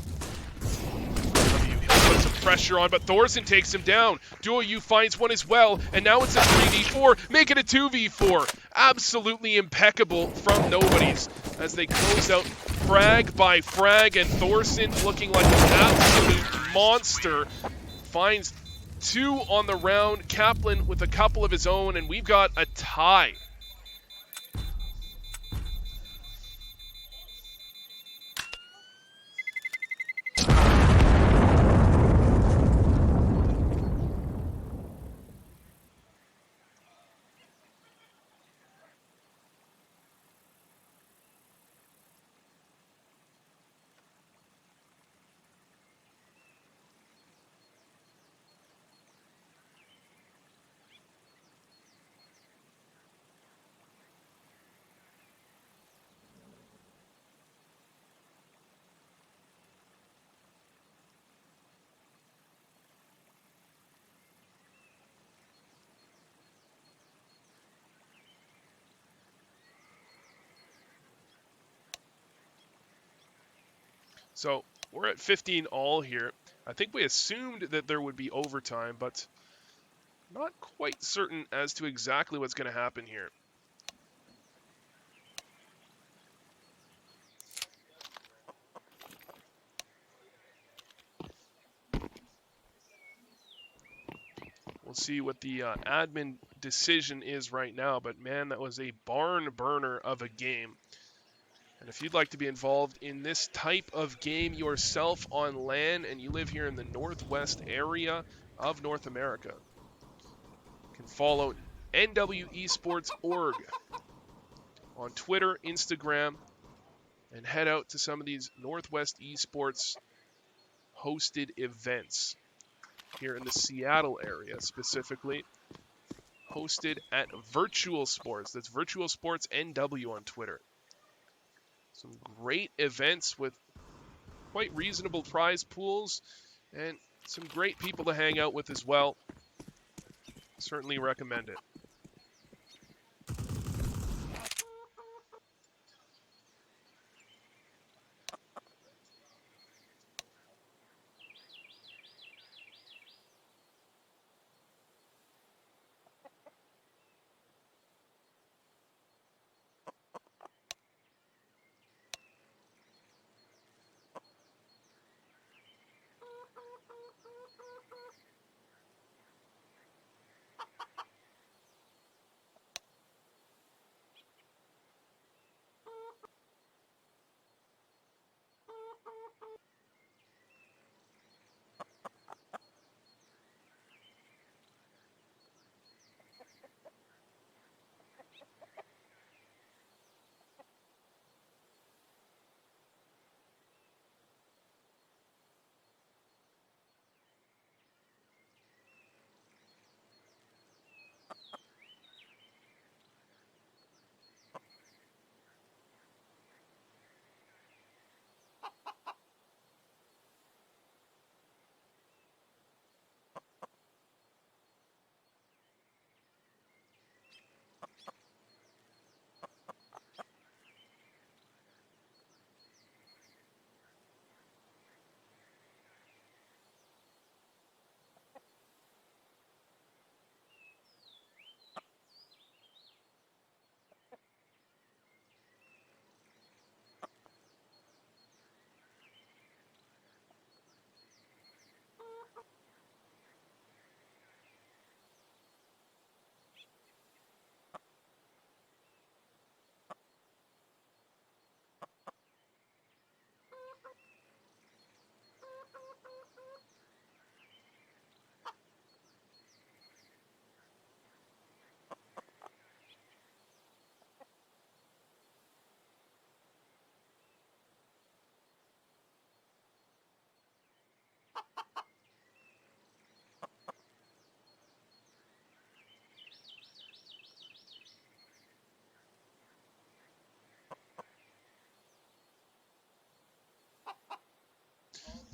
He'll put some pressure on, but Thorson takes him down. Duo U finds one as well, and now it's a 3v4, make it a 2v4. Absolutely impeccable from Nobody's as they close out frag by frag, and Thorson looking like an absolute monster finds 2 on the round. Kaplan with a couple of his own, and we've got a tie. So we're at 15 all here. I think we assumed that there would be overtime, but not quite certain as to exactly what's going to happen here. We'll see what the admin decision is right now, but man, that was a barn burner of a game. And if you'd like to be involved in this type of game yourself on LAN and you live here in the northwest area of North America, you can follow NWEsports.org on Twitter, Instagram, and head out to some of these Northwest Esports hosted events here in the Seattle area specifically, hosted at Virtual Sports. That's Virtual Sports NW on Twitter. Some great events with quite reasonable prize pools and some great people to hang out with as well. Certainly recommend it.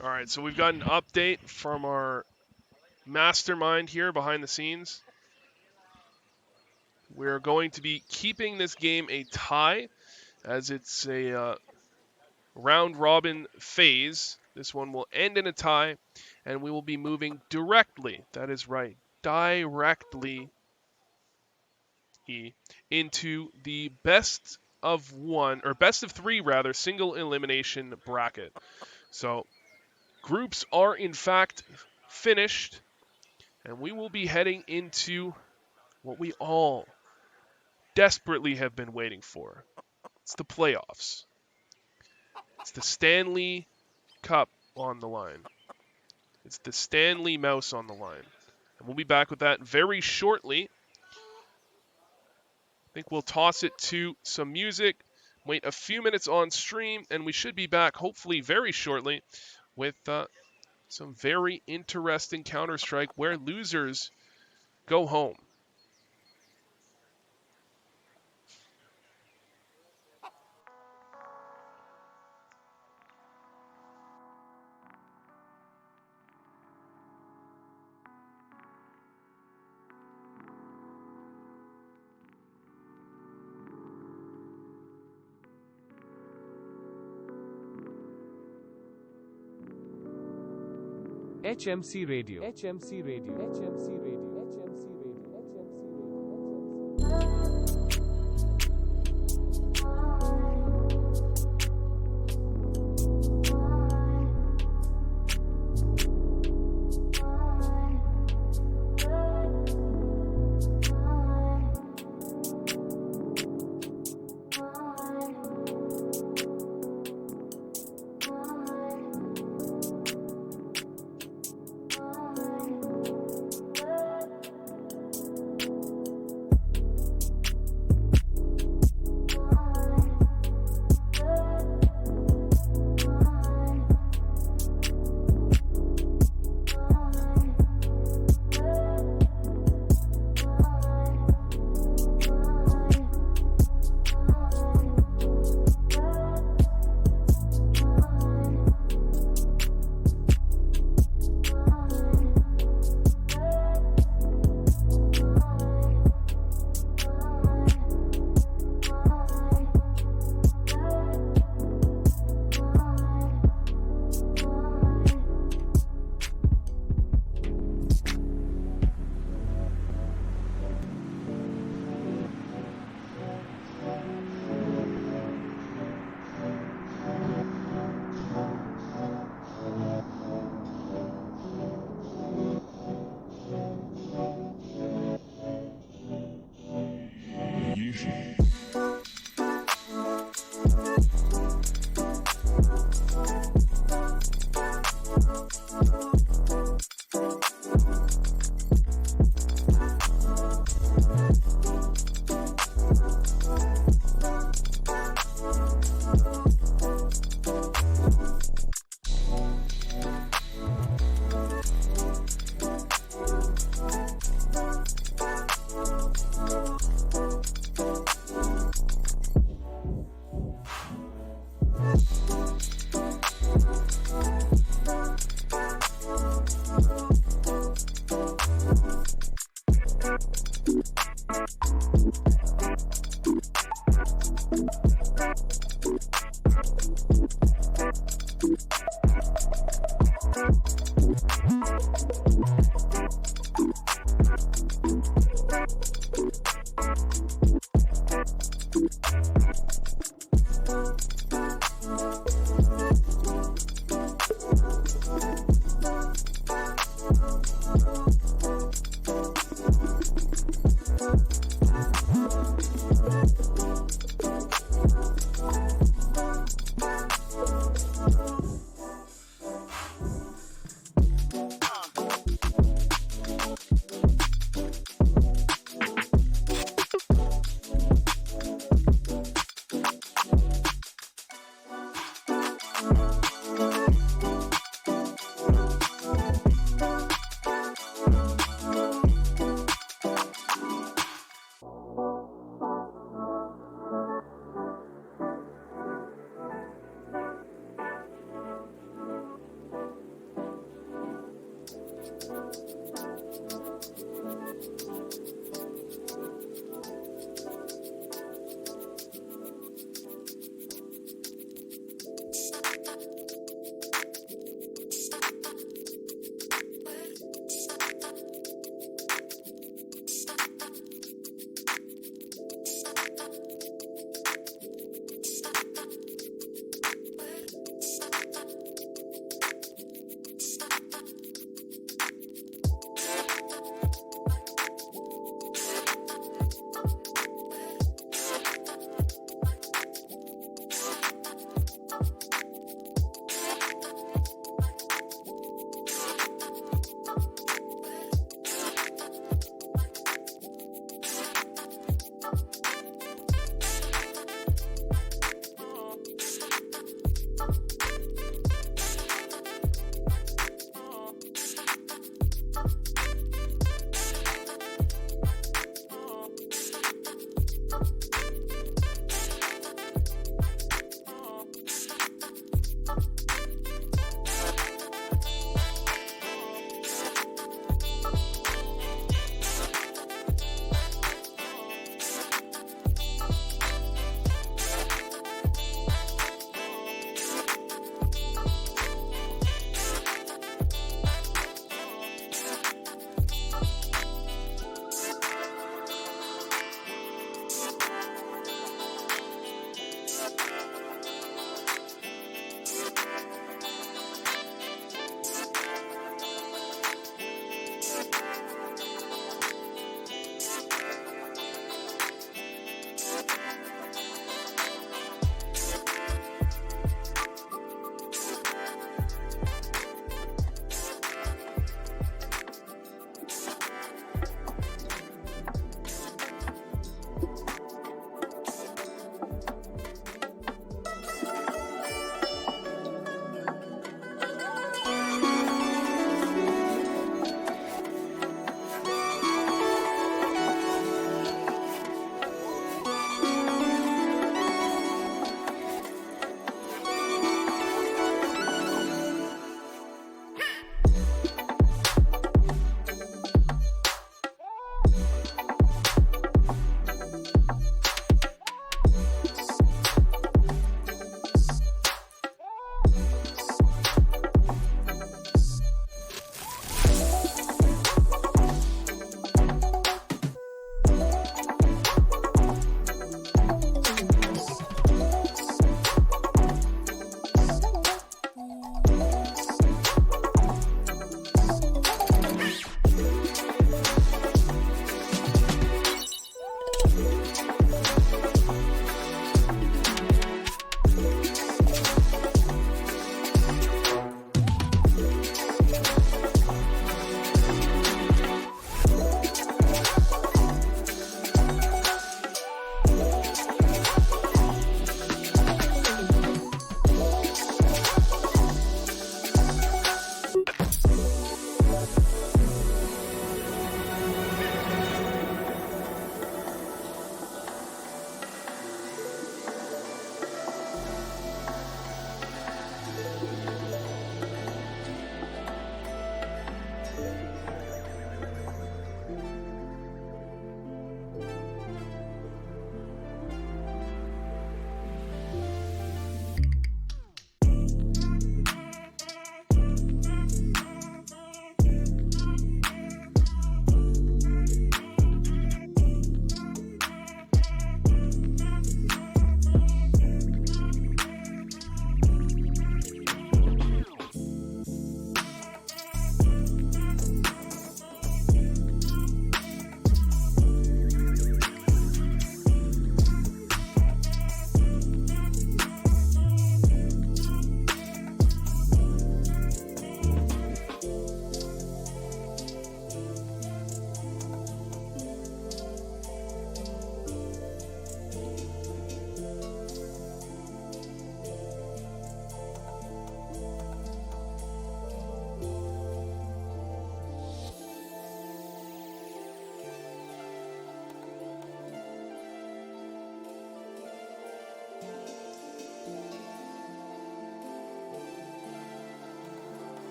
All right, so we've got an update from our mastermind here behind the scenes. We're going to be keeping this game a tie as it's a round robin phase. This one will end in a tie, and we will be moving directly, that is right, directly into the best of one, or best of three rather, single elimination bracket. So groups are in fact finished, and we will be heading into what we all desperately have been waiting for. It's the playoffs. It's the Stanley Cup on the line. It's the Stanley Mouse on the line. And we'll be back with that very shortly. I think we'll toss it to some music, wait a few minutes on stream, and we should be back hopefully very shortly with some very interesting Counter-Strike where losers go home. HMC Radio. HMC Radio. HMC Radio. HMC Radio. HMC Radio.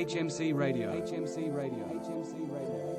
HMC Radio. HMC Radio. HMC Radio.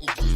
Back then,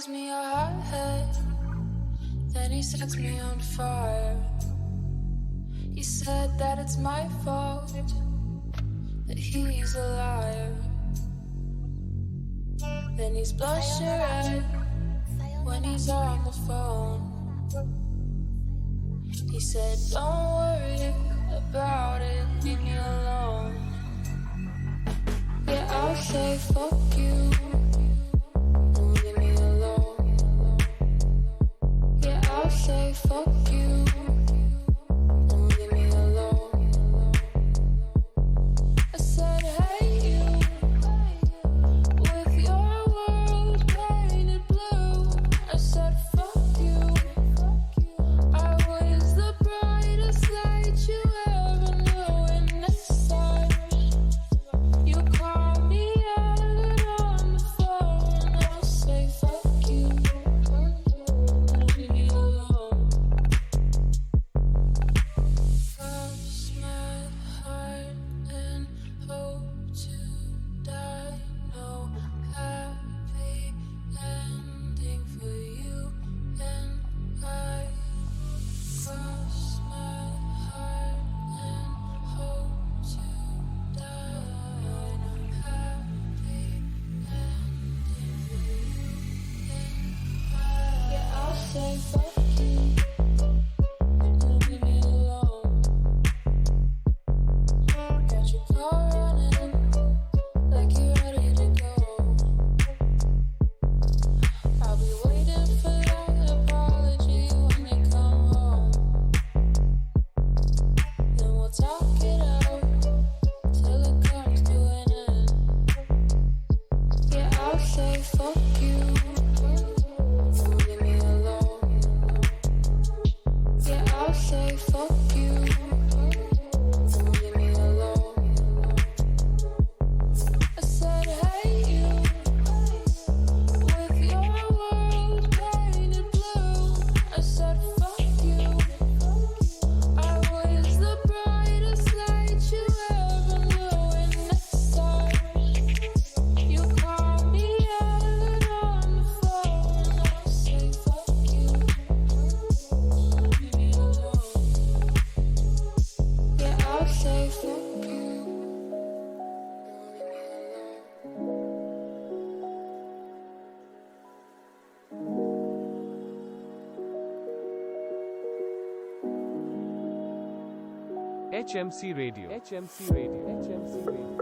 calls me a hothead. Then he sets me on fire. He said that it's my fault, that he's a liar. Then he's blushing red when he's on the phone. He said, don't worry about it, leave me alone. Yeah, I'll say fuck you, don't leave me alone. Yeah, I'll say fuck you, don't leave me alone. I said, hey you, with your world painted blue. I said, fuck you, I was the brightest light you ever knew. And this time you call me out on the phone. I'll say fuck you, leave me alone. Cross my heart and hope to die. No happy ending for you and I. Cross my heart and hope to die. No happy ending for you and I. Yeah, I'll say fuck you, leave me alone. Got your car running like you're ready to go. I'll be waiting for that apology when you come home. Then we'll talk it out till it comes to an end. Yeah, I'll say fuck you, don't leave me alone. Yeah, I'll say fuck you, don't leave me alone. I said, hey you, with your world painted blue. I said, fuck you, I was the brightest light you ever knew. And next time you call me out on the phone, I'll say fuck you, leave me alone. Yeah, I'll say fuck you, leave me alone. HMC Radio. HMC Radio. HMC Radio. HMC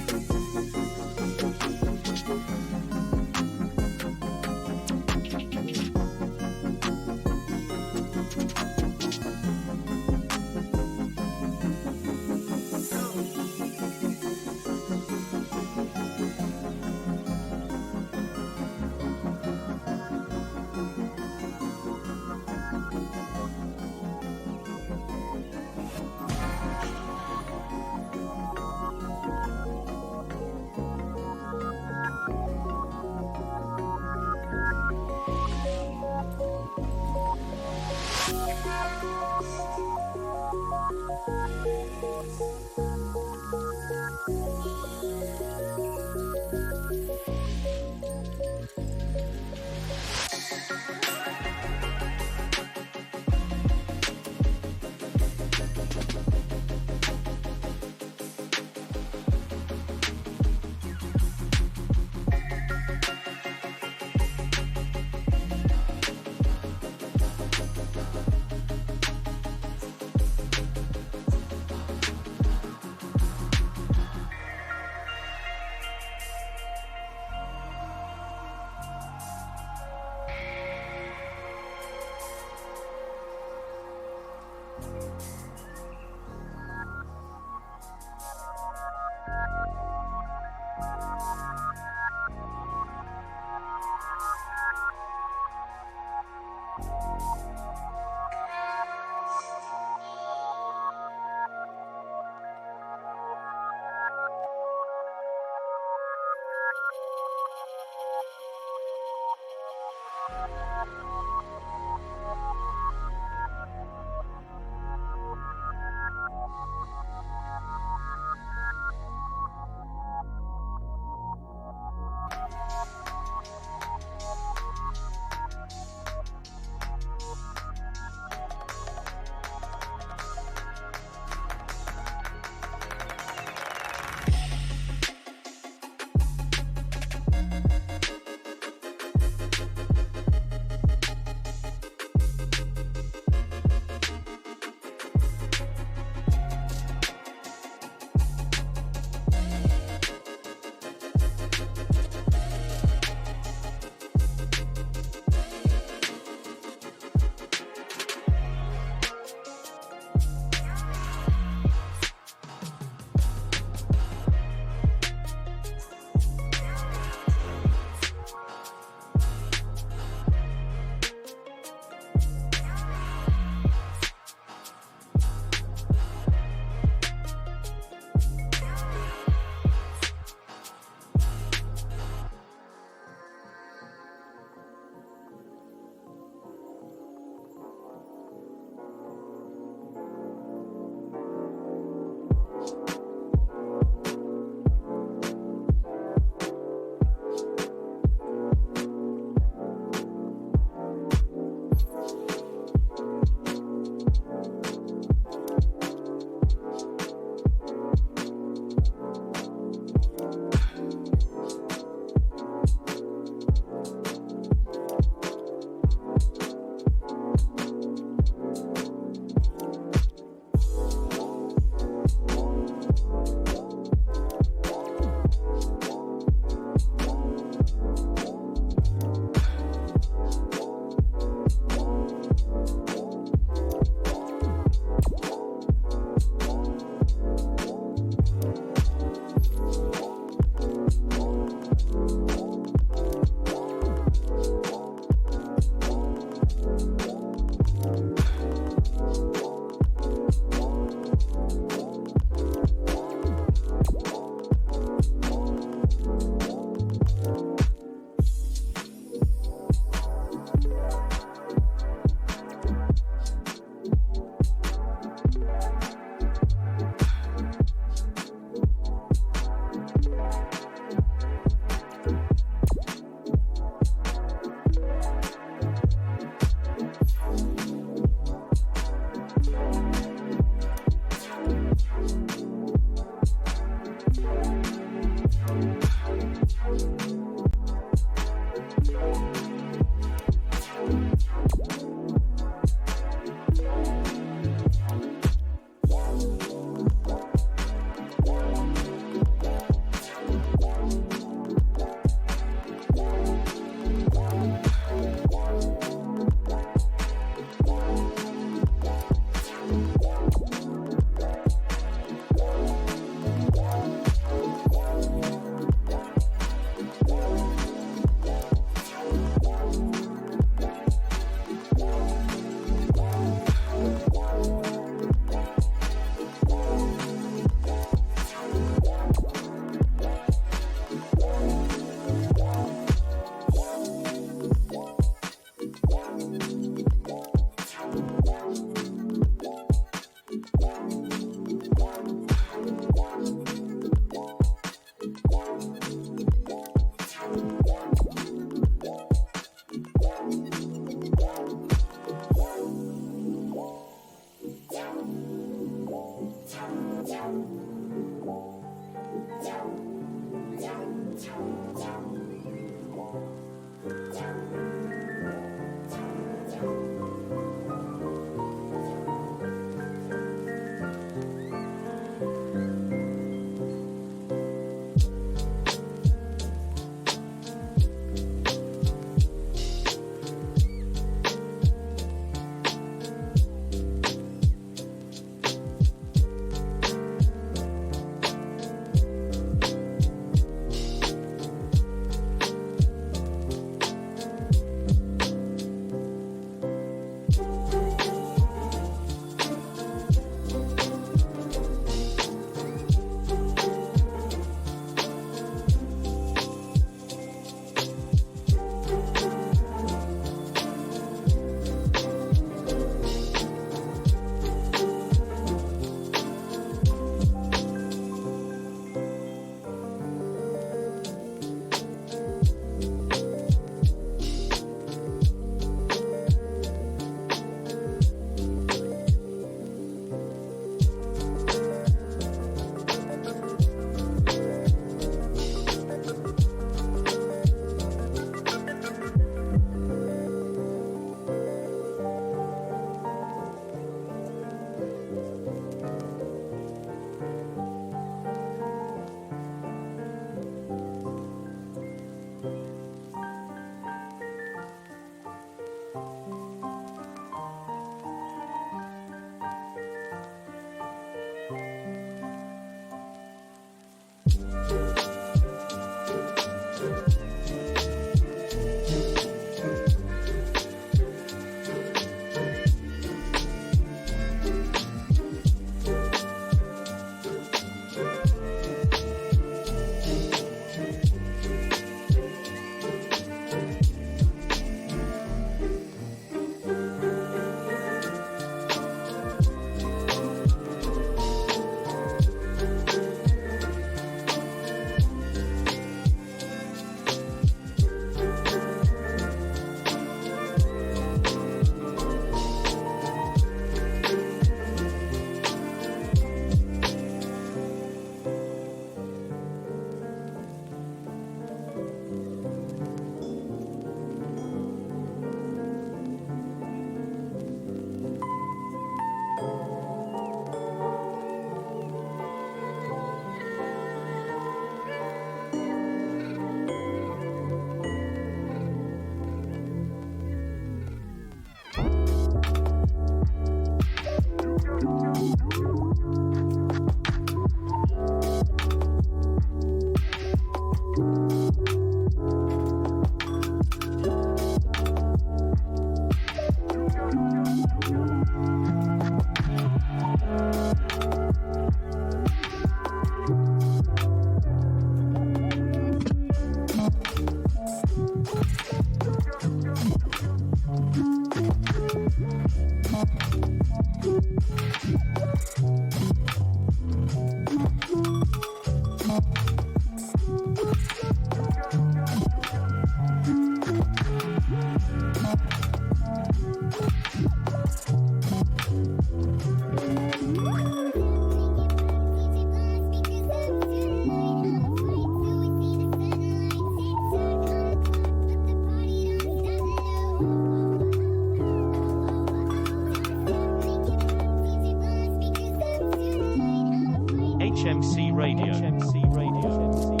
HMC Radio. HMC Radio.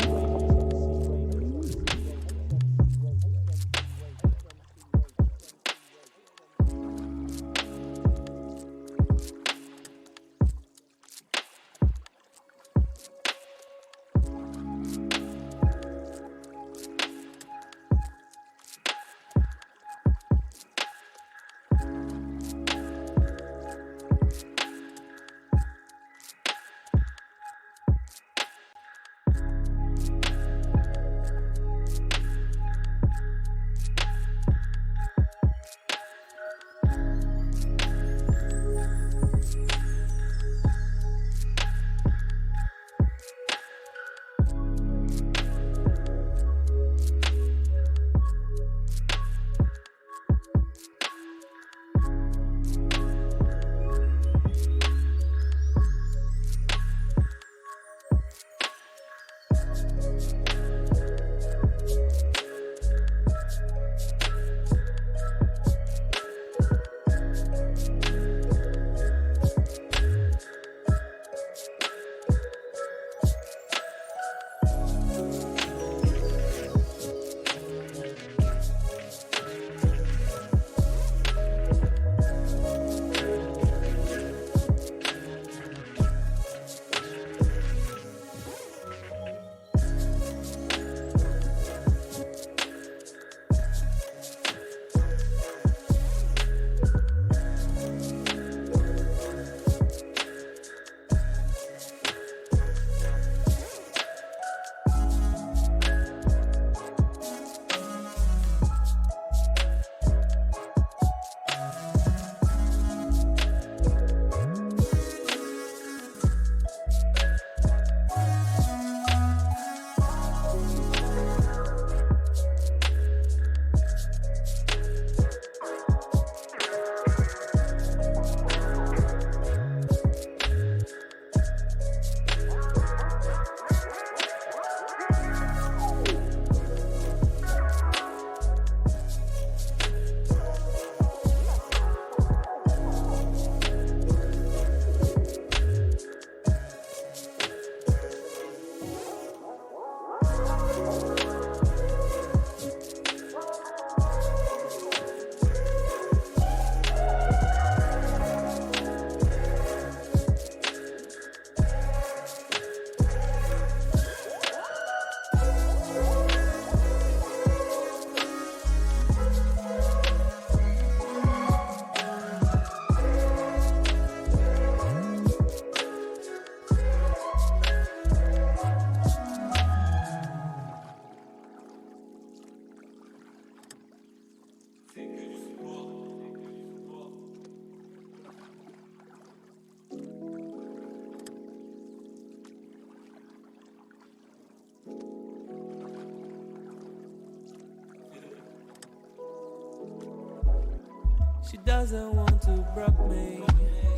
She doesn't want to broke me,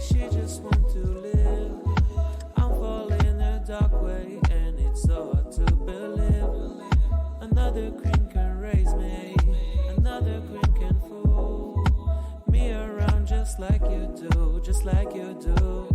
she just wants to live. I'm falling a dark way, and it's so hard to believe. Another queen can raise me, another queen can fool me around just like you do, just like you do.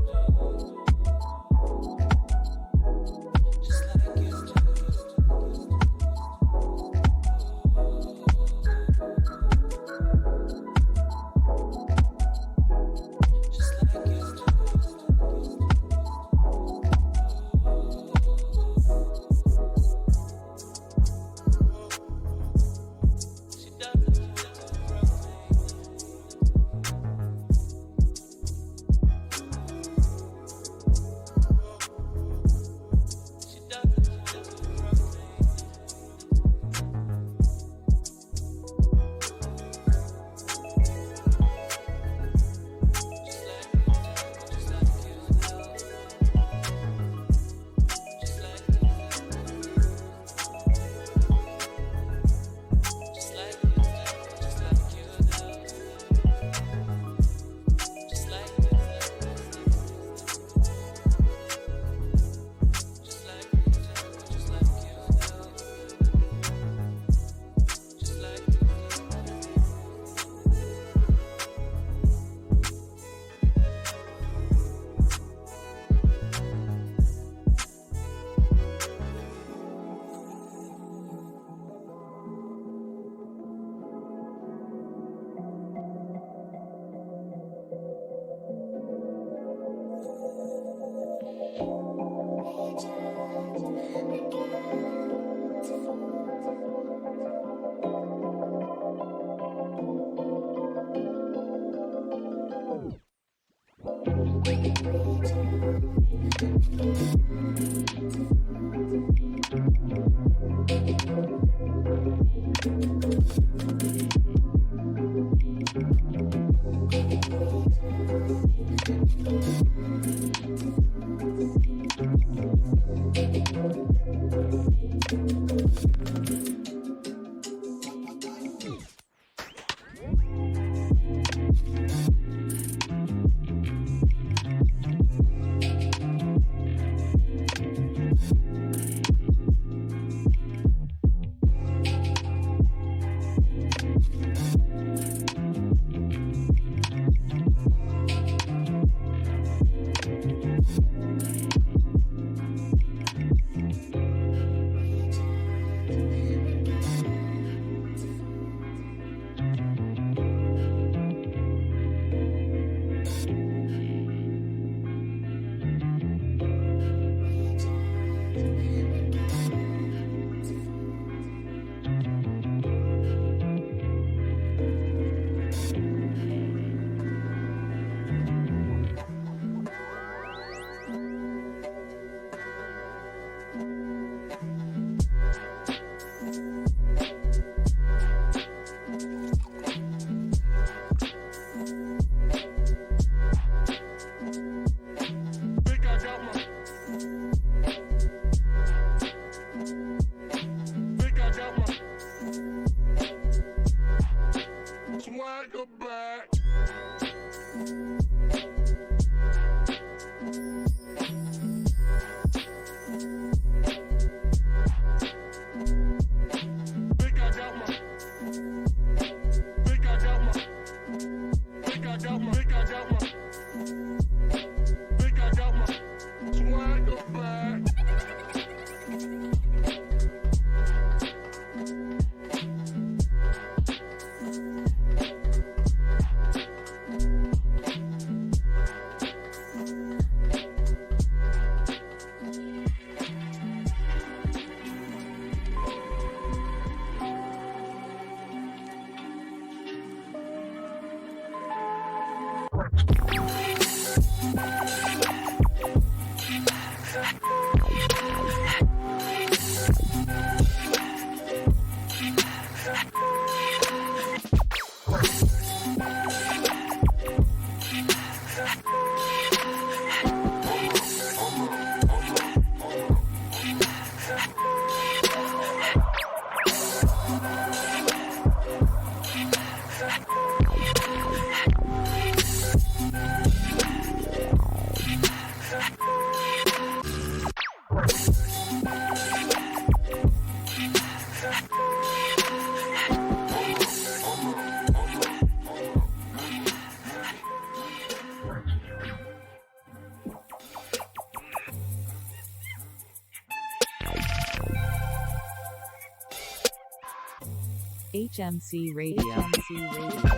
HMC Radio. HMC Radio.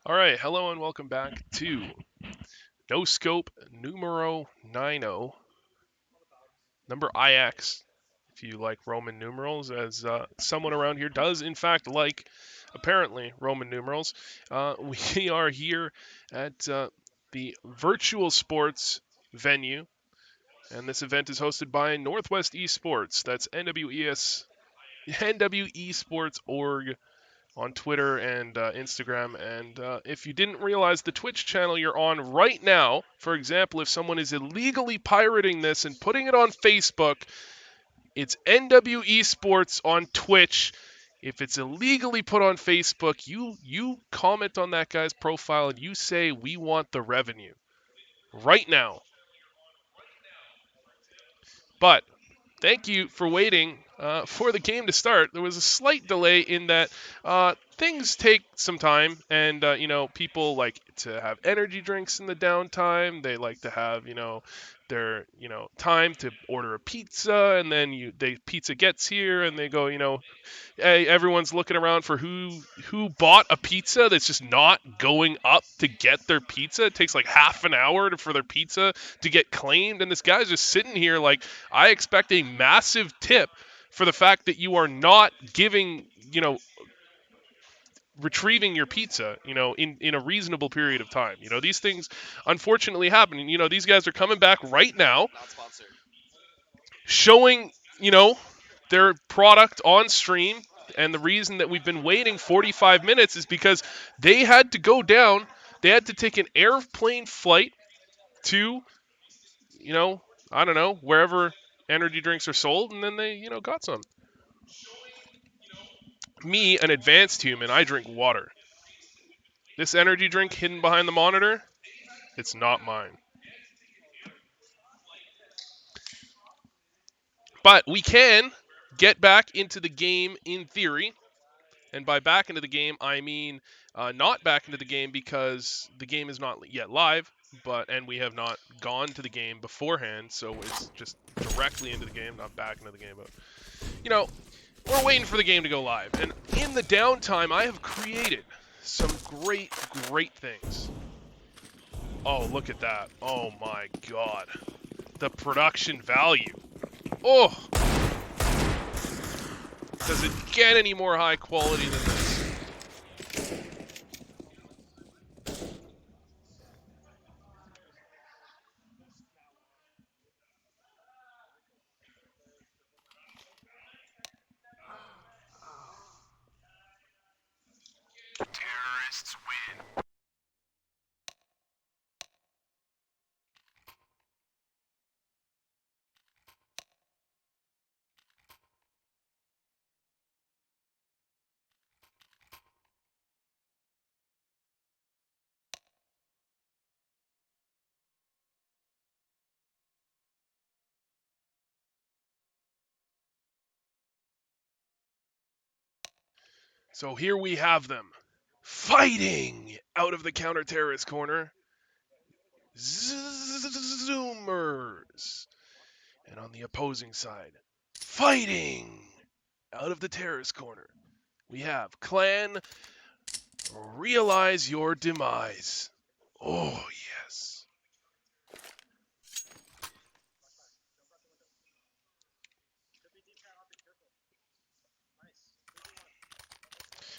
All right, hello and welcome back to NoScope numero 90, number IX, if you like Roman numerals, as someone around here does, in fact, like, apparently, Roman numerals. We are here at the Virtual Sports venue, and this event is hosted by Northwest Esports. That's NWEsports.org on Twitter and Instagram. And if you didn't realize the Twitch channel you're on right now, for example, if someone is illegally pirating this and putting it on Facebook, it's NWE Sports on Twitch. If it's illegally put on Facebook, you comment on that guy's profile and you say we want the revenue right now. But thank you for waiting for the game to start. There was a slight delay in that things take some time, and people like to have energy drinks in the downtime. They like to have their time to order a pizza, and then pizza gets here, and they go hey, everyone's looking around for who bought a pizza that's just not going up to get their pizza. It takes like half an hour for their pizza to get claimed, and this guy's just sitting here like, I expect a massive tip for the fact that you are not giving, retrieving your pizza, in a reasonable period of time. These things unfortunately happen. And, these guys are coming back right now, showing, their product on stream. And the reason that we've been waiting 45 minutes is because they had to go down. They had to take an airplane flight to, I don't know, wherever energy drinks are sold, and then they, got some. Me, an advanced human, I drink water. This energy drink hidden behind the monitor, it's not mine. But we can get back into the game in theory. And by back into the game, I mean not back into the game because the game is not yet live, and we have not gone to the game beforehand, so it's just directly into the game, not back into the game. But, we're waiting for the game to go live. And in the downtime, I have created some great, great things. Oh, look at that. Oh, my God. The production value. Oh! Does it get any more high quality than this? Terrorists win. So here we have them, fighting out of the counter-terrorist corner. Zoomers. And on the opposing side, fighting out of the terrorist corner, we have Clan Realize Your Demise. Oh, yes.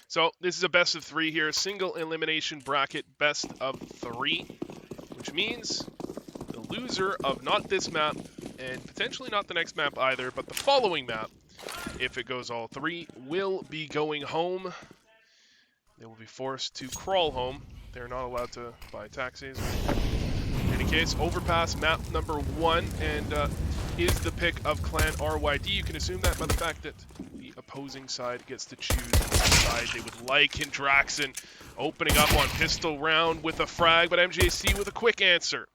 So this is a best of 3 here, single elimination bracket, best of 3, which means the loser of not this map, and potentially not the next map either, but the following map, if it goes all 3, will be going home. They will be forced to crawl home. They're not allowed to buy taxis. In any case, overpass map number 1, and is the pick of Clan RYD. You can assume that by the fact that the opposing side gets to choose which side they would like. And Draxon opening up on pistol round with a frag, but MJC with a quick answer.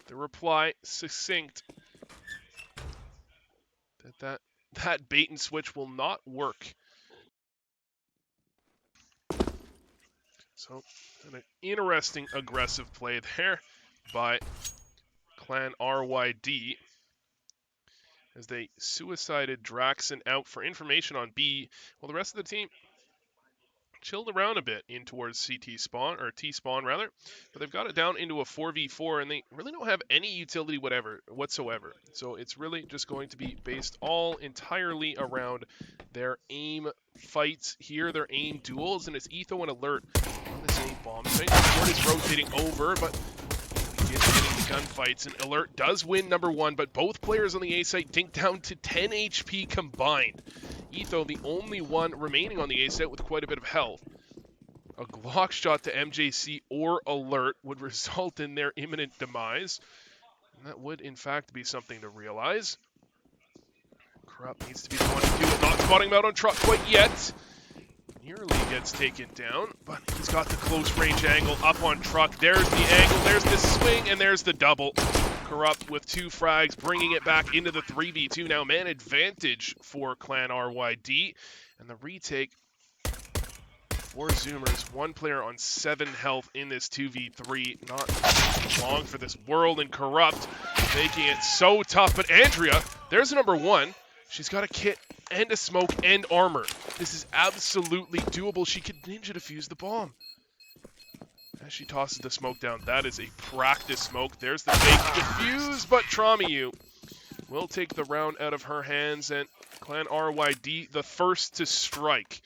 The reply succinct. That bait and switch will not work. So, an interesting aggressive play there by Clan RYD as they suicided Draxon out for information on B. Well, the rest of the team chilled around a bit in towards CT spawn, or T spawn rather, but they've got it down into a 4v4, and they really don't have any utility whatsoever. So it's really just going to be based all entirely around their aim fights here, their aim duels, and it's Etho and Alert on the same bomb site. Ford is rotating over, but getting the gunfights, and Alert does win number 1, but both players on the A site dink down to 10 HP combined. Etho, the only one remaining on the A site with quite a bit of health. A Glock shot to MJC or Alert would result in their imminent demise. And that would, in fact, be something to realize. Corrupt needs to be the one to do it. Not spotting him out on truck quite yet. Nearly gets taken down, but he's got the close range angle up on truck. There's the angle, there's the swing, and there's the double. Corrupt with 2 frags, bringing it back into the 3v2 now. Man advantage for Clan RYD. And the retake for Zoomers. 1 player on 7 health in this 2v3. Not long for this world, and Corrupt making it so tough. But Andrea, there's number 1. She's got a kit and a smoke and armor. This is absolutely doable. She could ninja defuse the bomb. As she tosses the smoke down, that is a practice smoke. There's the fake defuse, but Tramiu will take the round out of her hands, and Clan RYD the first to strike.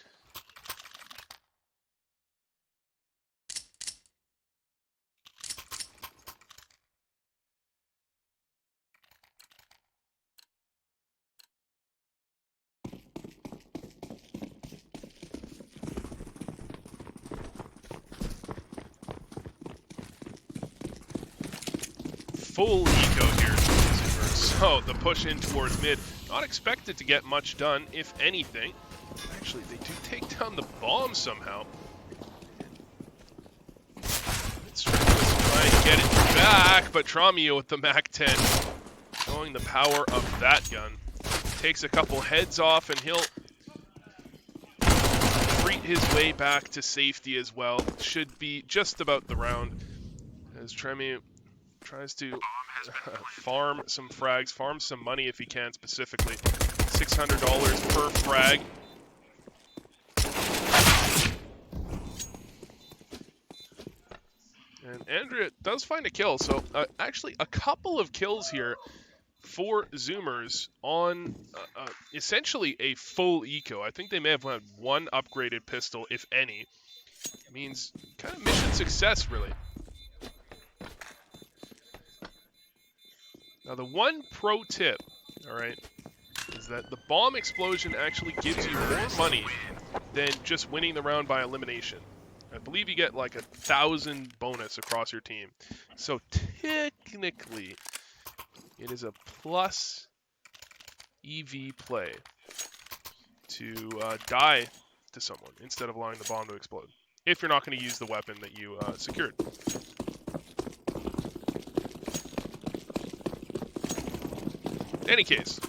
Full eco here. So the push in towards mid, not expected to get much done, if anything. Actually, they do take down the bomb somehow. It's trying to get it back, but Tramiu with the Mac 10, showing the power of that gun. Takes a couple heads off, and he'll retreat his way back to safety as well. Should be just about the round, as Tramiu tries to farm some frags, farm some money if he can specifically. $600 per frag. And Andrea does find a kill, so actually a couple of kills here for Zoomers on essentially a full eco. I think they may have had 1 upgraded pistol, if any. It means kind of mission success, really. Now, the one pro tip, all right, is that the bomb explosion actually gives you more money than just winning the round by elimination. I believe you get like 1,000 bonus across your team. So technically, it is a plus EV play to die to someone instead of allowing the bomb to explode, if you're not going to use the weapon that you secured. In any case,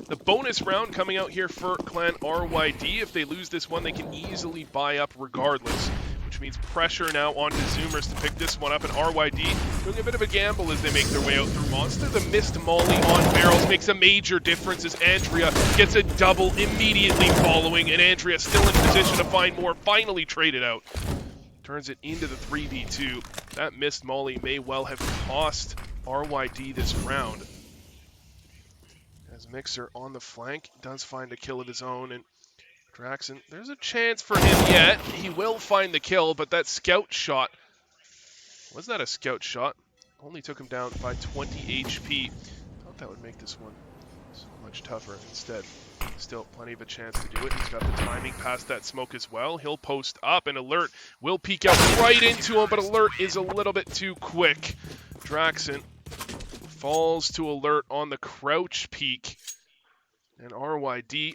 the bonus round coming out here for Clan RYD. If they lose this one, they can easily buy up regardless, which means pressure now onto Zoomers to pick this one up, and RYD doing a bit of a gamble as they make their way out through Monster. The missed molly on barrels makes a major difference as Andrea gets a double immediately following, and Andrea still in position to find more, finally traded out. Turns it into the 3v2. That missed molly may well have cost RYD this round. As Mixer on the flank does find a kill of his own, and Draxon, there's a chance for him yet. He will find the kill, but that scout shot, was that a scout shot? Only took him down by 20 HP. Thought that would make this one so much tougher. Instead, still plenty of a chance to do it. He's got the timing past that smoke as well. He'll post up, and Alert will peek out right into him, but Alert is a little bit too quick. Draxon falls to Alert on the crouch peak, and RYD,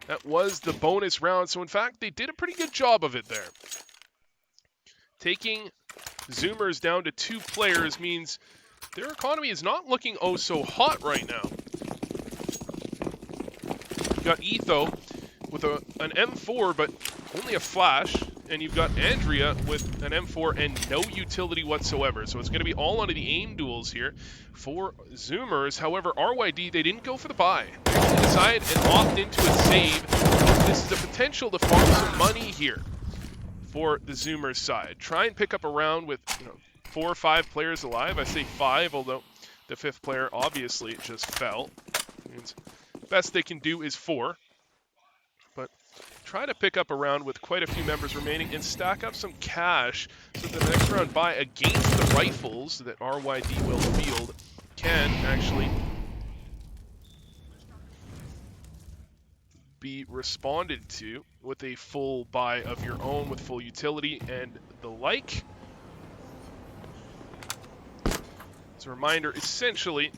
that was the bonus round. So in fact, they did a pretty good job of it there. Taking Zoomers down to 2 players means their economy is not looking oh so hot right now. You got Etho with an M4 but only a flash, and you've got Andrea with an M4 and no utility whatsoever. So it's going to be all onto the aim duels here for Zoomers. However, RYD, they didn't go for the buy. They decide and opt into a save. This is a potential to farm some money here. for the Zoomers side. Try and pick up a round with 4 or 5 players alive. I say 5, although the 5th player obviously just fell. Means best they can do is 4. But try to pick up a round with quite a few members remaining and stack up some cash so that the next round buy against the rifles that RYD will field can actually be responded to with a full buy of your own with full utility and the like. As a reminder, essentially,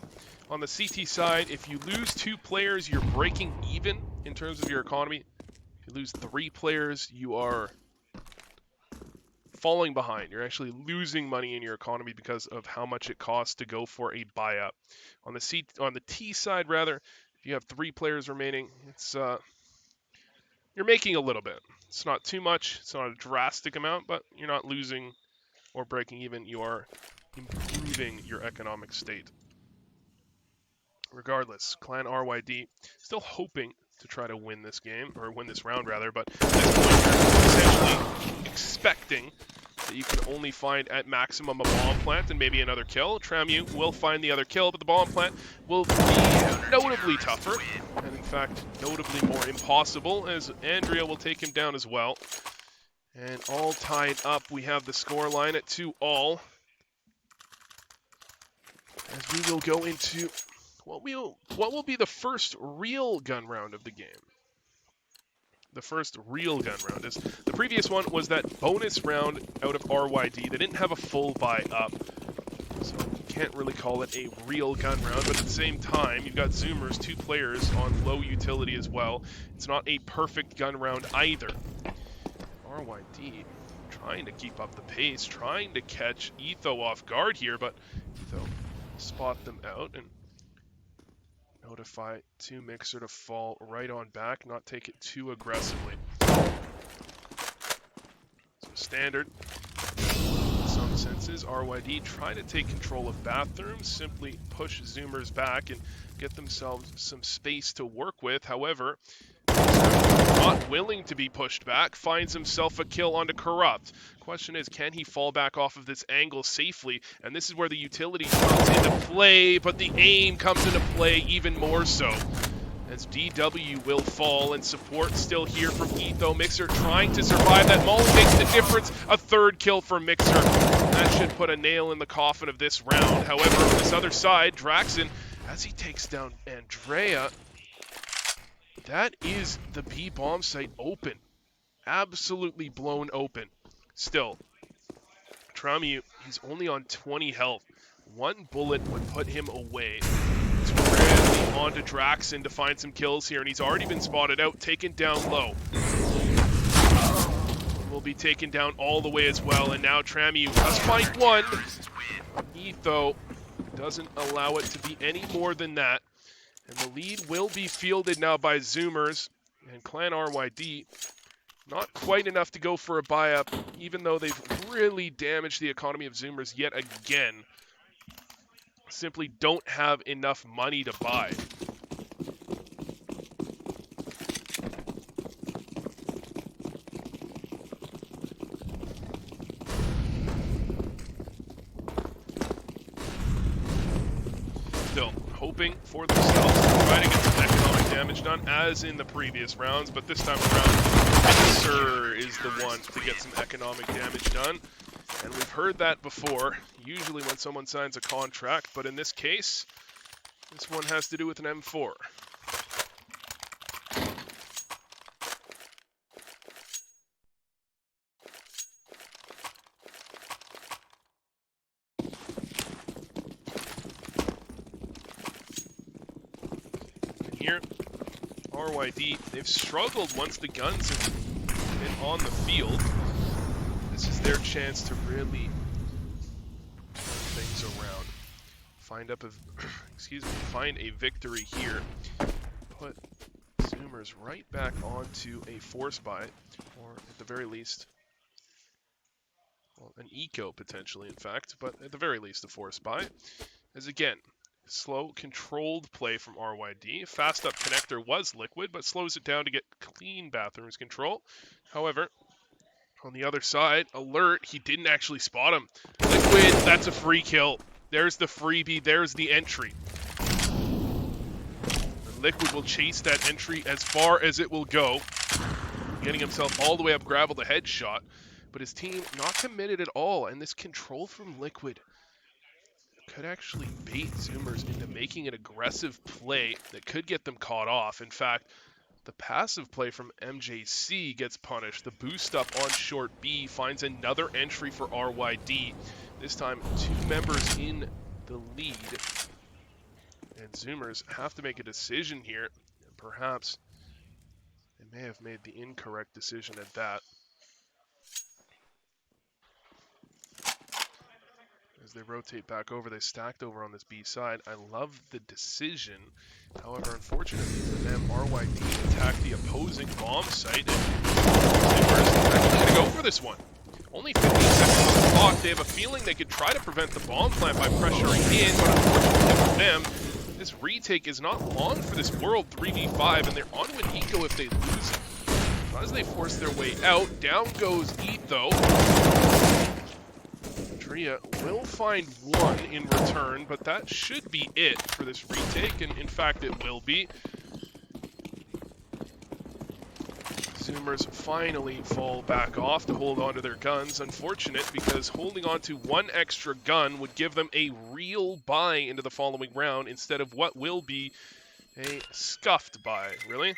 on the CT side, if you lose 2 players, you're breaking even in terms of your economy. If you lose 3 players, you are falling behind. You're actually losing money in your economy because of how much it costs to go for a buy-up. On the T side, rather, if you have 3 players remaining, it's you're making a little bit. It's not too much. It's not a drastic amount, but you're not losing or breaking even. You are improving your economic state. Regardless, Clan RYD still hoping to try to win this game, or win this round rather, but at this point you're essentially expecting that you can only find at maximum a bomb plant and maybe another kill. Tramu will find the other kill, but the bomb plant will be notably tougher, and in fact, notably more impossible, as Andrea will take him down as well. And all tied up, we have the score line at 2-all. As we will go into what will be the first real gun round of the game. The first real gun round is the previous one was that bonus round out of RYD. They didn't have a full buy up, so you can't really call it a real gun round. But at the same time, you've got Zoomers, 2 players on low utility as well. It's not a perfect gun round either. RYD trying to keep up the pace, trying to catch Etho off guard here, but Etho spot them out and notify 2 Mixer to fall right on back, not take it too aggressively. So standard, in some senses, RYD trying to take control of bathrooms, simply push Zoomers back and get themselves some space to work with. However, not willing to be pushed back, finds himself a kill onto Corrupt. Question is, can he fall back off of this angle safely? And this is where the utility comes into play, but the aim comes into play even more so. As DW will fall and support still here from Etho. Mixer trying to survive that. Molly makes the difference. A 3rd kill for Mixer. That should put a nail in the coffin of this round. However, on this other side, Draxon, as he takes down Andrea, that is the B bomb site open. Absolutely blown open. Still, Tramu, he's only on 20 health. 1 bullet would put him away. It's really on to Draxon to find some kills here, and he's already been spotted out, taken down low. Will be taken down all the way as well, and now Tramu does find 1. Etho doesn't allow it to be any more than that. And the lead will be fielded now by Zoomers, and Clan RYD not quite enough to go for a buy-up, even though they've really damaged the economy of Zoomers yet again. Simply don't have enough money to buy. Still hoping for themselves to try to get some economic damage done, as in the previous rounds, but this time around, Mixer is the one to get some economic damage done. And we've heard that before, usually when someone signs a contract, but in this case, this one has to do with an M4. And here, RYD, they've struggled once the guns have been on the field. This is their chance to really turn things around. Find a victory here. Put Zoomers right back onto a force buy, or at the very least, well, an eco potentially, in fact, but at the very least a force buy. As again, slow, controlled play from RYD. Fast up connector was liquid, but slows it down to get clean bathrooms control. However, On the other side, Alert, he didn't actually spot him. Liquid, that's a free kill. There's the freebie, there's the entry. And Liquid will chase that entry as far as it will go, getting himself all the way up gravel the headshot. But his team not committed at all, and this control from Liquid could actually bait Zoomers into making an aggressive play that could get them caught off. In fact, the passive play from MJC gets punished. The boost up on short B finds another entry for RYD. This time, 2 members in the lead. And Zoomers have to make a decision here. And perhaps they may have made the incorrect decision at that. As they rotate back over, they stacked over on this B side. I love the decision. However, unfortunately for them, RYD attacked the opposing bomb site. And Zoomers actually going to go for this one. Only 15 seconds on the clock. They have a feeling they could try to prevent the bomb plant by pressuring in, but unfortunately for them, this retake is not long for this World 3v5, and they're onto an eco if they lose it. So as they force their way out, down goes Etho. Tria will find one in return, but that should be it for this retake, and in fact it will be. Zoomers finally fall back off to hold on to their guns. Unfortunate, because holding on to one extra gun would give them a real buy into the following round instead of what will be a scuffed buy. Really?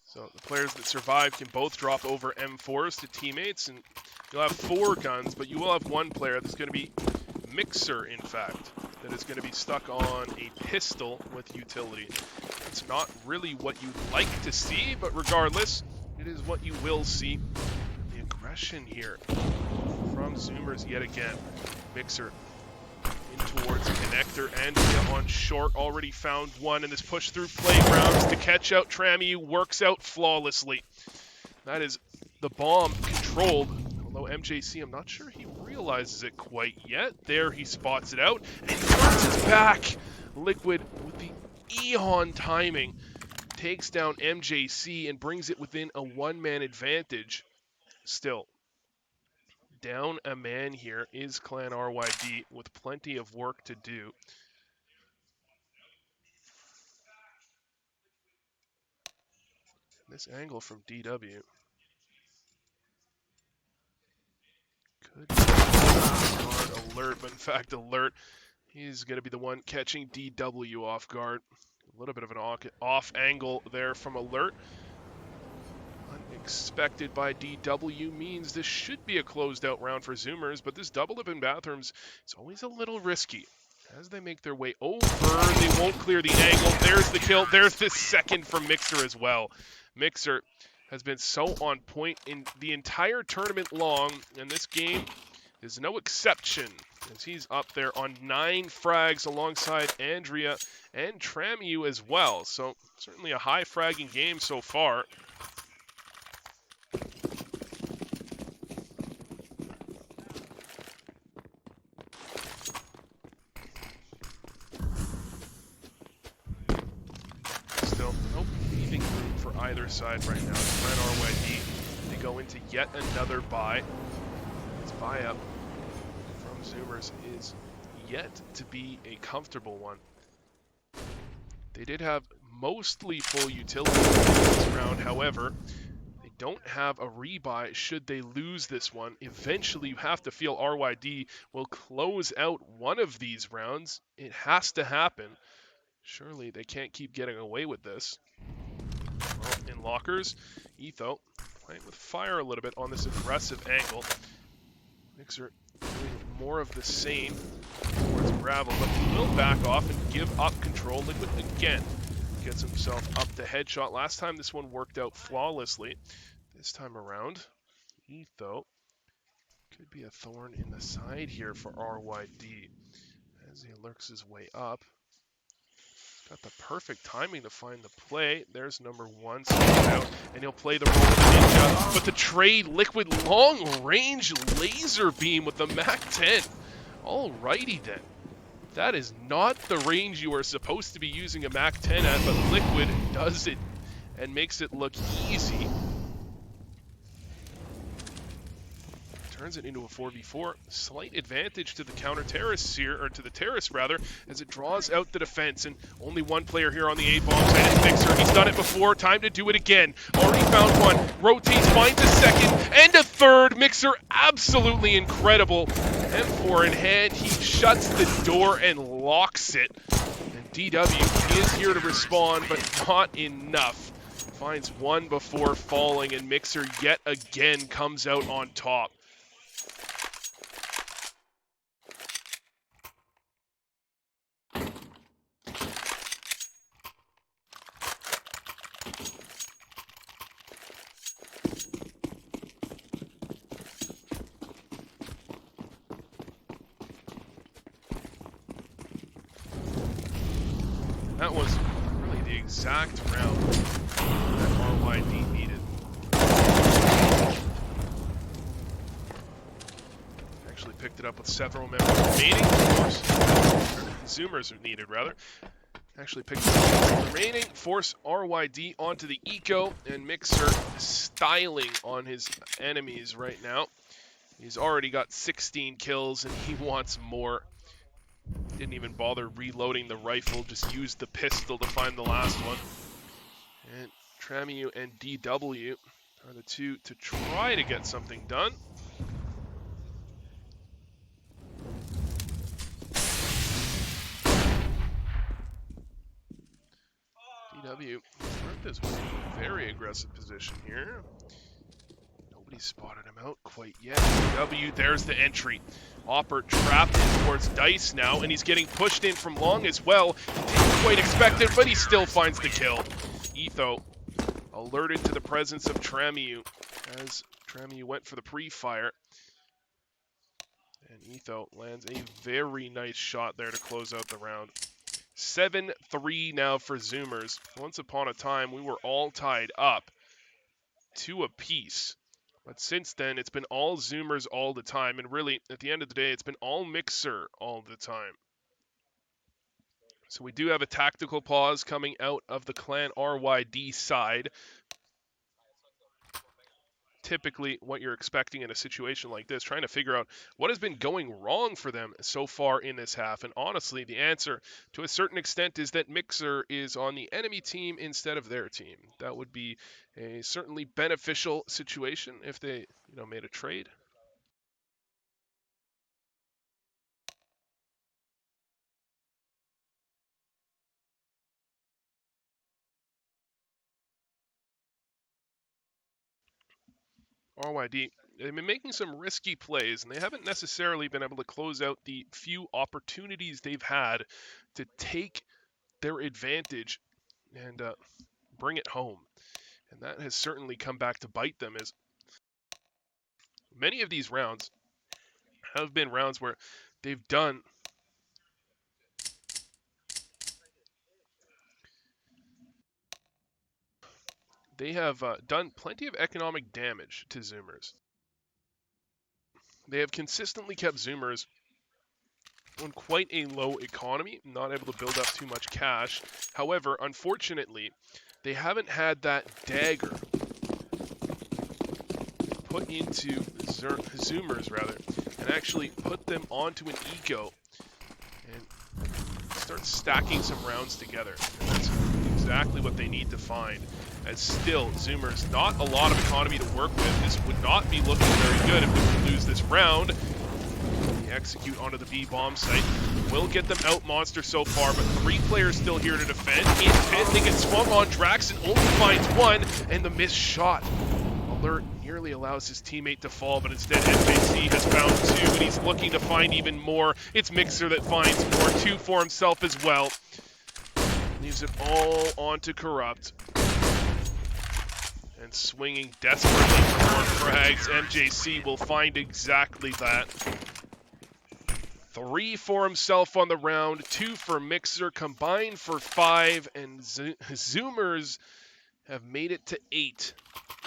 So the players that survive can both drop over M4s to teammates, and you'll have 4 guns, but you will have one player that's going to be Mixer, in fact, that is going to be stuck on a pistol with utility. It's not really what you'd like to see, but regardless, it is what you will see. The aggression here from Zoomers yet again. Mixer in towards Connector, and on short, already found one, and this push through playgrounds to catch out Tramu works out flawlessly. That is the bomb controlled, although MJC, I'm not sure he realizes it quite yet. There he spots it out, and turns his back. Liquid with the Ehon timing takes down MJC and brings it within a 1-man advantage. Still, down a man here is Clan RYD with plenty of work to do. This angle from DW could be on Alert, but in fact Alert, he's going to be the one catching DW off guard. A little bit of an off angle there from Alert. Unexpected by DW means this should be a closed out round for Zoomers, but this double up in bathrooms is always a little risky. As they make their way over, they won't clear the angle. There's the kill. There's the second from Mixer as well. Mixer has been so on point in the entire tournament long, and this game is no exception, as he's up there on 9 frags alongside Andrea and Tramu as well. So certainly a high fragging game so far. Still, no leaving room for either side right now. Clan RYD, they go into yet another buy. This buy up from Zoomers is yet to be a comfortable one. They did have mostly full utility this round, however, they don't have a rebuy should they lose this one. Eventually, you have to feel RYD will close out one of these rounds. It has to happen. Surely they can't keep getting away with this. Well, in lockers, Etho playing with fire a little bit on this aggressive angle. Mixer doing more of the same towards Gravel, but he will back off and give up control. Liquid again gets himself up to headshot. Last time this one worked out flawlessly. This time around, Etho could be a thorn in the side here for RYD as he lurks his way up. Got the perfect timing to find the play. There's number 1 out, and he'll play the role of the ninja. But the trade, Liquid long-range laser beam with the MAC-10. Alrighty then. That is not the range you are supposed to be using a MAC-10 at, but Liquid does it and makes it look easy. Turns it into a 4v4. Slight advantage to the counter-terrorists here, or to the terrorists rather, as it draws out the defense. And only one player here on the A bomb side is Mixer. He's done it before. Time to do it again. Already found one. Rotates, finds a second and a third. Mixer absolutely incredible. M4 in hand. He shuts the door and locks it. And DW is here to respond, but not enough. Finds one before falling, and Mixer yet again comes out on top. That was really the exact round that RYD needed. Actually picked it up with several members remaining, of course. Zoomers are needed, rather. Actually picked it up with remaining. Force RYD onto the eco, and Mixer styling on his enemies right now. He's already got 16 kills, and he wants more. Didn't even bother reloading the rifle, just used the pistol to find the last one. And Tramu and DW are the two to try to get something done. DW marked as a very aggressive position here. Nobody's spotted him out quite yet. DW, there's the entry. Opper trapped in towards Dice now, and he's getting pushed in from long as well. Didn't quite expect it, but he still finds the kill. Etho alerted to the presence of Tramu as Tramu went for the pre-fire. And Etho lands a very nice shot there to close out the round. 7-3 now for Zoomers. Once upon a time, we were all tied up 2 apiece. But since then, it's been all Zoomers all the time. And really, at the end of the day, it's been all Mixer all the time. So we do have a tactical pause coming out of the Clan RYD side. Typically, what you're expecting in a situation like this, trying to figure out what has been going wrong for them so far in this half. And honestly, the answer, to a certain extent, is that Mixer is on the enemy team instead of their team. That would be a certainly beneficial situation if they, made a trade. RYD, they've been making some risky plays, and they haven't necessarily been able to close out the few opportunities they've had to take their advantage and bring it home. And that has certainly come back to bite them, as many of these rounds have been rounds where they've done done plenty of economic damage to Zoomers. They have consistently kept Zoomers on quite a low economy, not able to build up too much cash. However, unfortunately, they haven't had that dagger put into Zoomers, rather, and actually put them onto an eco and start stacking some rounds together. And that's exactly what they need to find. As still, Zoomers, not a lot of economy to work with. This would not be looking very good if they were to lose this round. They execute onto the B bomb site. Will get them out monster so far, but 3 players still here to defend. In pit, they get swung on. Draxon only finds 1, and the missed shot. Alert nearly allows his teammate to fall, but instead FJC has found 2, and he's looking to find even more. It's Mixer that finds more, 2 for himself as well. Leaves it all onto Corrupt. And swinging desperately for more frags. MJC will find exactly that. 3 for himself on the round, 2 for Mixer, combined for 5, and Zoomers have made it to 8.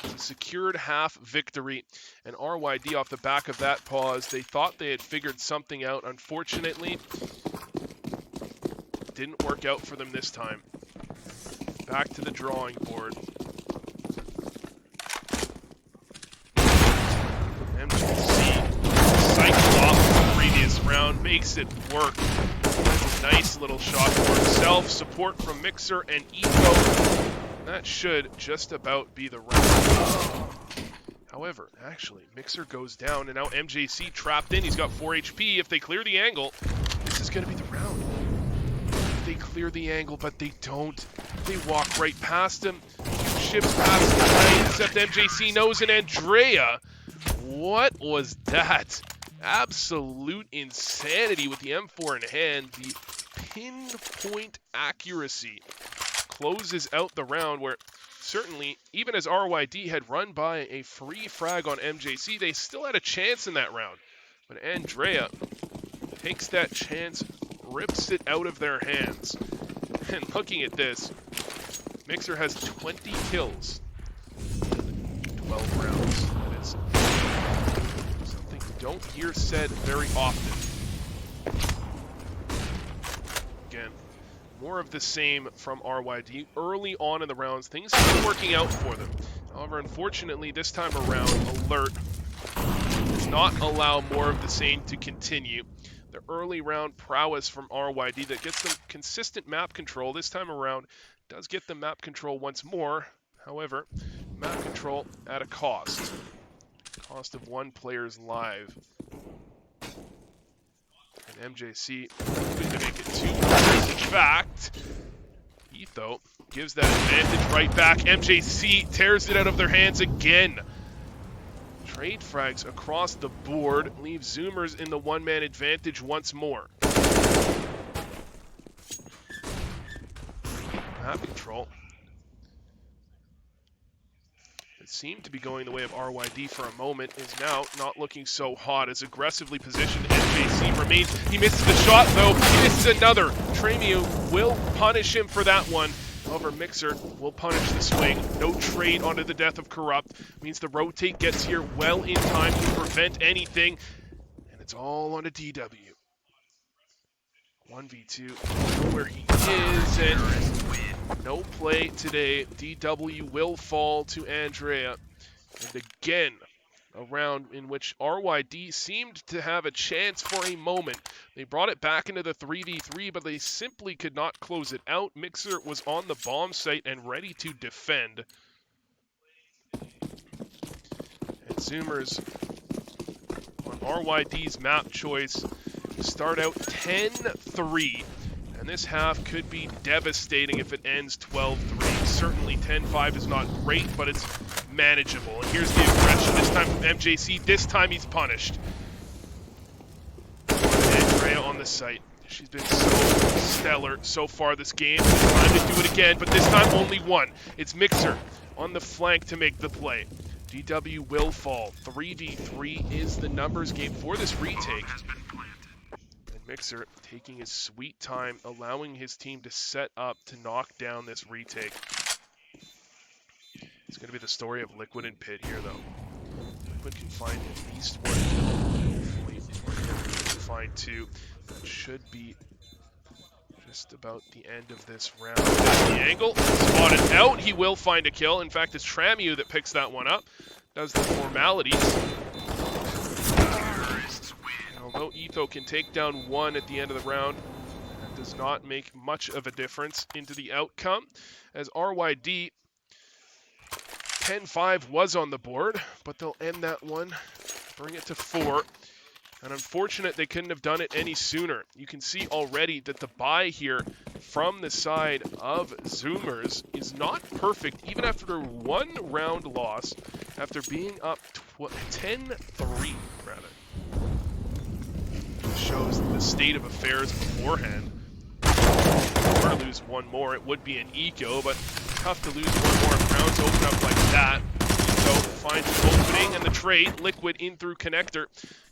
It's a secured half victory, and RYD off the back of that pause, they thought they had figured something out. Unfortunately, didn't work out for them this time. Back to the drawing board. MGC cycled off the previous round, makes it work. That's a nice little shot for himself. Support from Mixer and Eco. That should just about be the round. However, actually, Mixer goes down, and now MJC trapped in. He's got 4 HP. If they clear the angle, this is going to be the round. They clear the angle, but they don't. They walk right past him. Ships past the line, except MJC knows, and Andrea. What was that? Absolute insanity with the M4 in hand. The pinpoint accuracy closes out the round, where certainly, even as RYD had run by a free frag on MJC, they still had a chance in that round. But Andrea takes that chance, rips it out of their hands. And looking at this, Mixer has 20 kills, 12 rounds. That is something you don't hear said very often. Again, more of the same from RYD. Early on in the rounds, things are working out for them. However, unfortunately, this time around, Alert does not allow more of the same to continue. The early round prowess from RYD that gets them consistent map control this time around does get them map control once more. However, map control at a cost. Cost of 1 player's live. And MJC going to make it 2 players. In fact, Etho gives that advantage right back. MJC tears it out of their hands again. Trade frags across the board leave Zoomers in the 1-man advantage once more. Map control. It seemed to be going the way of RYD for a moment, is now not looking so hot as aggressively positioned MJC remains. He misses the shot though, he misses another. Tramiu will punish him for that one. However, Mixer will punish the swing. No trade onto the death of Corrupt. Means the rotate gets here well in time to prevent anything. And it's all on a DW. 1v2. Know where he is, and no play today. DW will fall to Andrea. And again, a round in which RYD seemed to have a chance for a moment. They brought it back into the 3v3, but they simply could not close it out. Mixer was on the bomb site and ready to defend. And Zoomers, on RYD's map choice, start out 10-3. And this half could be devastating if it ends 12-3. Certainly 10-5 is not great, but it's manageable. And here's the aggression, this time from MJC. This time he's punished. Andrea on the site. She's been so stellar so far this game. Time to do it again, but this time only one. It's Mixer on the flank to make the play. DW will fall. 3v3 is the numbers game for this retake. And Mixer taking his sweet time, allowing his team to set up to knock down this retake. It's going to be the story of Liquid and Pit here, though. Liquid can find at least 1 kill. Hopefully, can find 2. That should be just about the end of this round. There's the angle. Spotted out. He will find a kill. In fact, it's Tramiu that picks that one up. Does the formalities. And although Etho can take down 1 at the end of the round, that does not make much of a difference into the outcome, as RYD 10-5 was on the board, but they'll end that one, bring it to 4. And unfortunate they couldn't have done it any sooner. You can see already that the buy here from the side of Zoomers is not perfect, even after a 1 round loss, after being up 10-3, rather. Shows the state of affairs beforehand. If we were to lose 1 more, it would be an eco, but tough to lose 1 more if rounds open up like that. So finds an opening, and the trade, Liquid in through connector.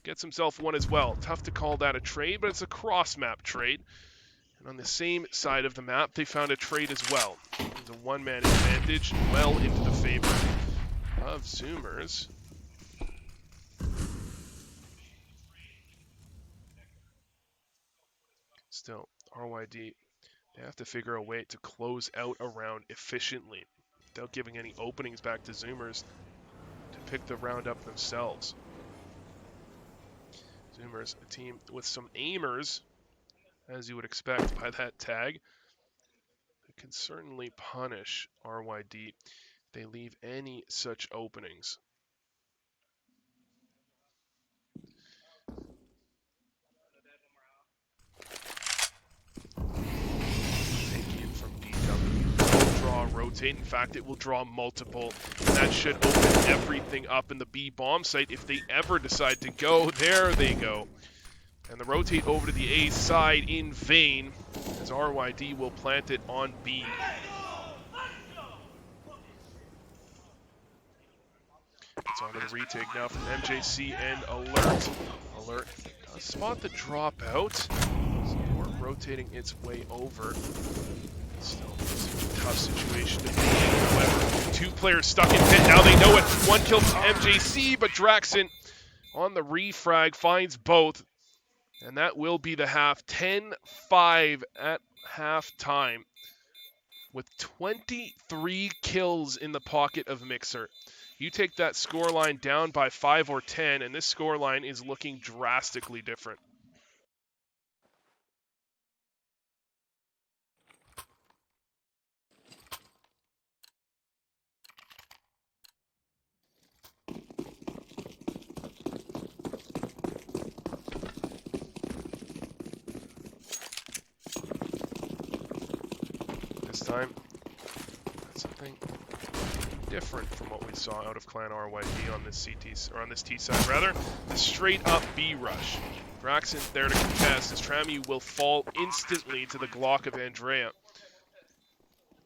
gets himself one as well. Tough to call that a trade, but it's a cross-map trade. And on the same side of the map, they found a trade as well. It's a one-man advantage, well into the favor of Zoomers. Still, RYD, they have to figure a way to close out a round efficiently without giving any openings back to Zoomers to pick the round up themselves. Zoomers, a team with some aimers, as you would expect by that tag. They can certainly punish RYD if they leave any such openings. Taking from DW. Will draw, rotate. In fact, it will draw multiple. And that should open everything up in the B bomb site if they ever decide to go. There they go. And the rotate over to the A side in vain, as RYD will plant it on B. It's on to the retake now from MJC and Alert. Alert does spot the dropout. Support rotating its way over. Still a tough situation to be in. However, two players stuck in pit. Now they know it. One kill from MJC, but Draxon on the refrag finds both. And that will be the half. 10-5 at halftime with 23 kills in the pocket of Mixer. You take that scoreline down by 5 or 10, and this scoreline is looking drastically different. This time, something different from what we saw out of Clan RYD on this CT, or on this T side rather. The straight up B rush. Draxon there to contest as Tramu will fall instantly to the Glock of Andrea.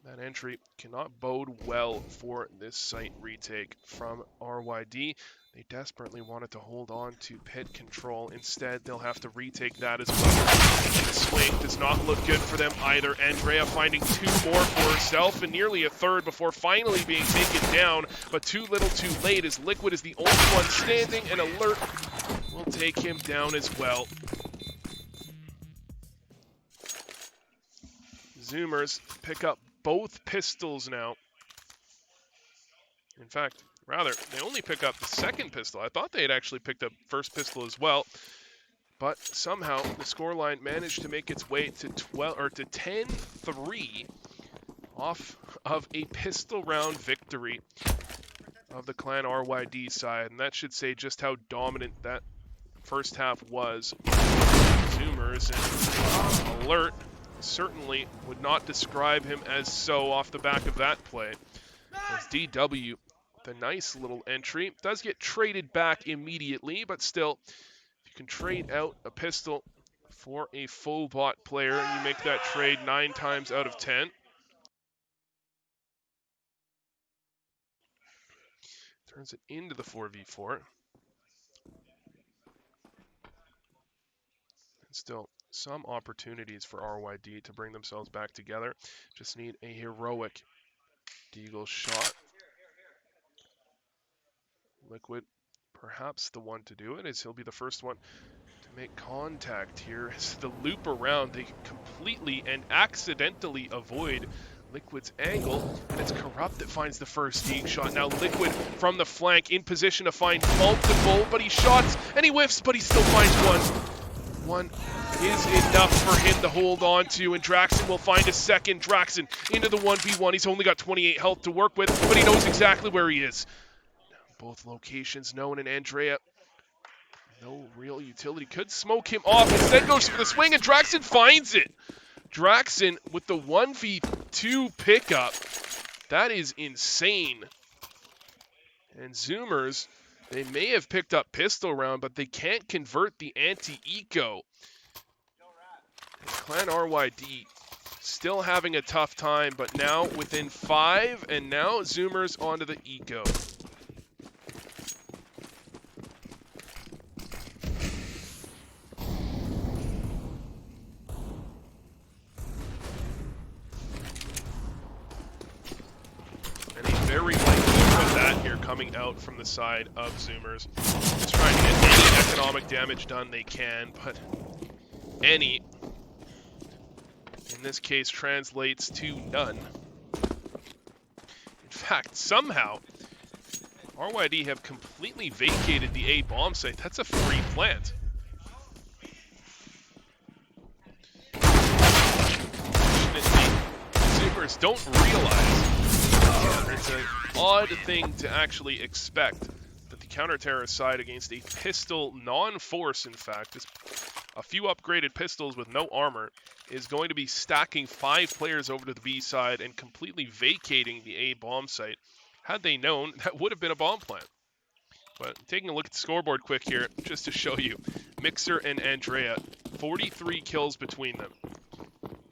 That entry cannot bode well for this site retake from RYD. They desperately wanted to hold on to pit control. Instead, they'll have to retake that as well. The swing does not look good for them either. Andrea finding two more for herself and nearly a third before finally being taken down, but too little too late as Liquid is the only one standing, and Alert will take him down as well. Zoomers pick up both pistols now. In fact, rather, they only pick up the second pistol. I thought they had actually picked up first pistol as well. But somehow the scoreline managed to make its way to 10-3 off of a pistol round victory of the Clan RYD side. And that should say just how dominant that first half was. Zoomers and Alert certainly would not describe him as so off the back of that play. As DW, the nice little entry, does get traded back immediately, but still, if you can trade out a pistol for a full bot player, you make that trade 9 times out of 10. Turns it into the 4v4. And still, some opportunities for RYD to bring themselves back together. Just need a heroic Deagle shot. Liquid, perhaps the one to do it, as he'll be the first one to make contact here. As the loop around, they completely and accidentally avoid Liquid's angle, and it's Corrupt that finds the first Deagle shot. Now Liquid from the flank in position to find multiple, but he shots and he whiffs, but he still finds one. One is enough for him to hold on to, and Draxon will find a second. Draxon into the 1v1. He's only got 28 health to work with, but he knows exactly where he is. Both locations known, and Andrea, no real utility. Could smoke him off. Instead goes for the swing, and Draxon finds it. Draxon with the 1v2 pickup. That is insane. And Zoomers, they may have picked up pistol round, but they can't convert the anti-eco. Clan RYD still having a tough time, but now within 5, and now Zoomers onto the eco. coming out from the side of Zoomers. Just trying to get any economic damage done they can, but any, in this case, translates to none. In fact, somehow, RYD have completely vacated the A bomb site. That's a free plant. Zoomers don't realize it's an odd thing to actually expect that the counter-terrorist side against a pistol non-force, in fact, a few upgraded pistols with no armor, is going to be stacking 5 players over to the B side and completely vacating the A bomb site. Had they known, that would have been a bomb plant. But taking a look at the scoreboard quick here, just to show you, Mixer and Andrea, 43 kills between them.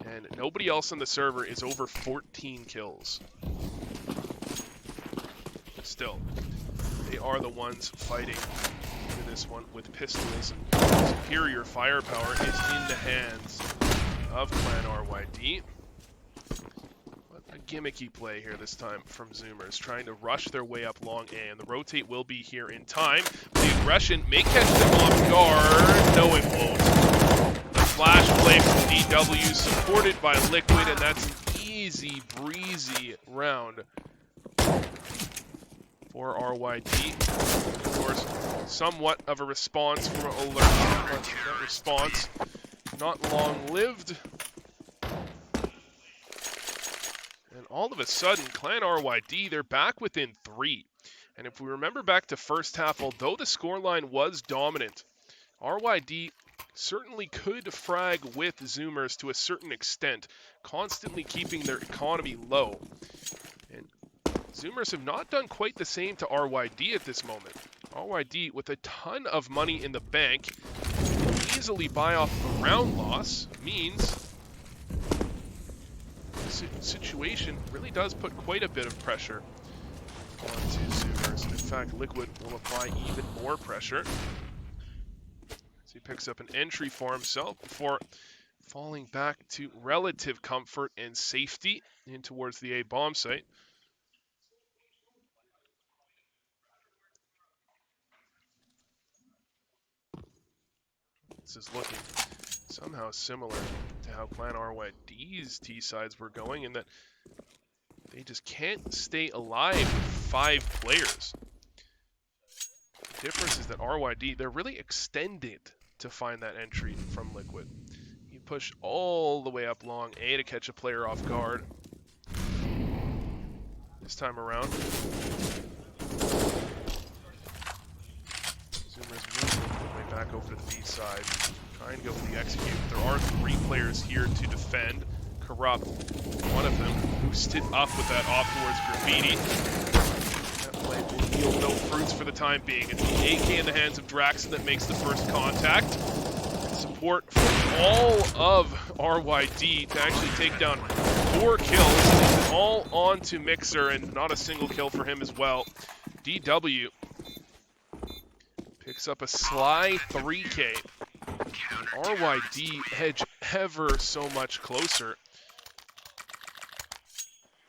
And nobody else on the server is over 14 kills. Still, they are the ones fighting in this one with pistols, and superior firepower is in the hands of Clan RYD. But a gimmicky play here this time from Zoomers, trying to rush their way up long A, and the rotate will be here in time. The aggression may catch them off guard. No, it won't. The flash play from DW supported by Liquid, and that's an easy breezy round for RYD. Of course, somewhat of a response from Alert, but that response not long-lived. And all of a sudden, Clan RYD, they're back within 3. And if we remember back to first half, although the scoreline was dominant, RYD certainly could frag with Zoomers to a certain extent, constantly keeping their economy low. And Zoomers have not done quite the same to RYD at this moment. RYD, with a ton of money in the bank, can easily buy off a round loss, means the situation really does put quite a bit of pressure onto Zoomers. In fact, Liquid will apply even more pressure. So he picks up an entry for himself before falling back to relative comfort and safety in towards the A bomb site. This is looking somehow similar to how Clan RYD's T-sides were going, in that they just can't stay alive with 5 players. The difference is that RYD, they're really extended to find that entry from Liquid. You push all the way up long A to catch a player off guard. This time around, Zoomers will make their way back over to the B side, trying to go for the execute. There are 3 players here to defend. Corrupt, one of them, who stood up with that off towards Graffiti. That play will yield no fruits for the time being. It's the AK in the hands of Draxon that makes the first contact. Support from all of RYD to actually take down 4 kills. All on to Mixer, and not a single kill for him as well. DW picks up a sly 3K. RYD edge ever so much closer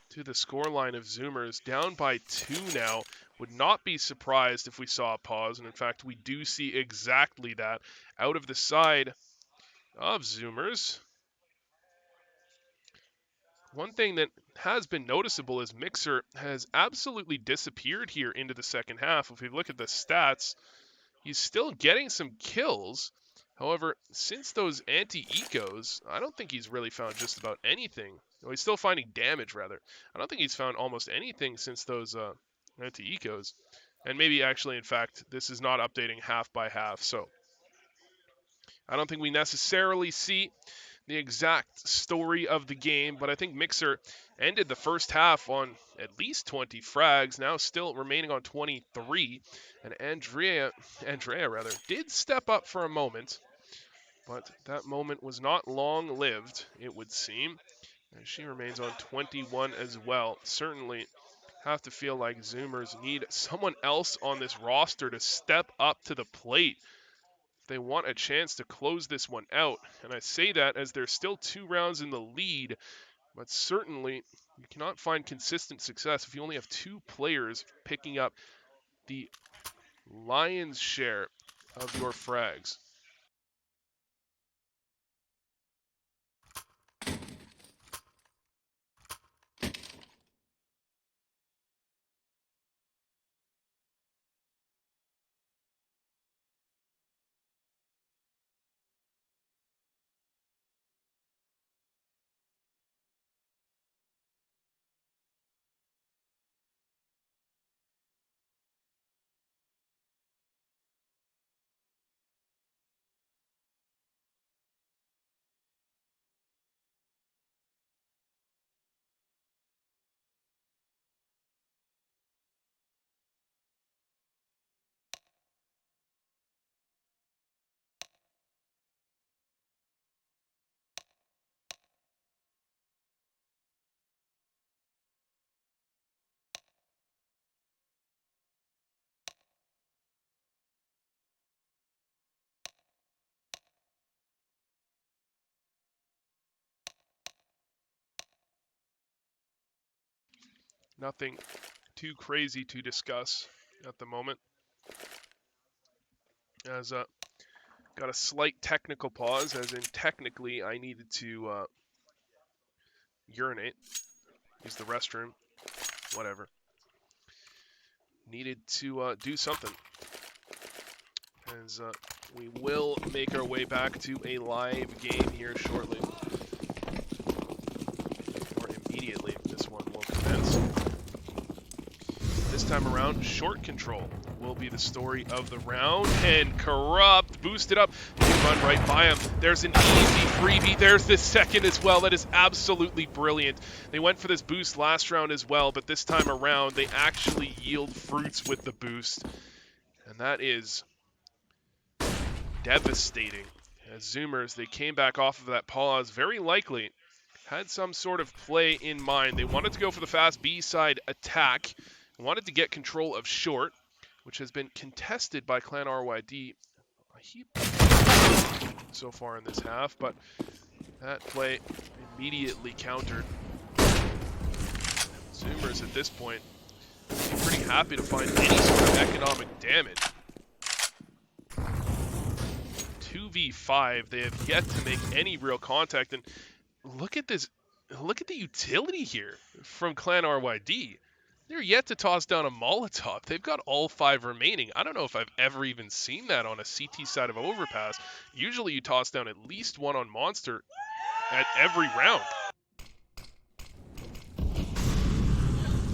to the scoreline of Zoomers, down by 2 now. Would not be surprised if we saw a pause, and in fact we do see exactly that out of the side of Zoomers. One thing that has been noticeable is Mixer has absolutely disappeared here into the second half. If we look at the stats, he's still getting some kills. However, since those anti-ecos, I don't think he's really found just about anything. Well, he's still finding damage, rather. I don't think he's found almost anything since those anti-ecos. And maybe actually, in fact, this is not updating half by half. So I don't think we necessarily see the exact story of the game, but I think Mixer ended the first half on at least 20 frags, now still remaining on 23. And Andrea did step up for a moment, but that moment was not long-lived, it would seem. And she remains on 21 as well. Certainly have to feel like Zoomers need someone else on this roster to step up to the plate if they want a chance to close this one out. And I say that as there's still 2 rounds in the lead, but certainly you cannot find consistent success if you only have 2 players picking up the lion's share of your frags. Nothing too crazy to discuss at the moment. As got a slight technical pause, as in technically I needed to urinate, use the restroom, whatever. Needed to do something. As we will make our way back to a live game here shortly. Or immediately, this one will commence. This time around, short control will be the story of the round. And Corrupt boosted up. They run right by him. There's an easy freebie. There's the second as well. That is absolutely brilliant. They went for this boost last round as well, but this time around, they actually yield fruits with the boost. And that is devastating. As Zoomers, they came back off of that pause, very likely had some sort of play in mind. They wanted to go for the fast B-side attack, wanted to get control of short, which has been contested by Clan RYD a heap so far in this half, but that play immediately countered. Zoomers at this point pretty happy to find any sort of economic damage. 2v5, they have yet to make any real contact, and look at this, look at the utility here from Clan RYD. They're yet to toss down a Molotov. They've got all 5 remaining. I don't know if I've ever even seen that on a CT side of Overpass. Usually you toss down at least one on Monster at every round.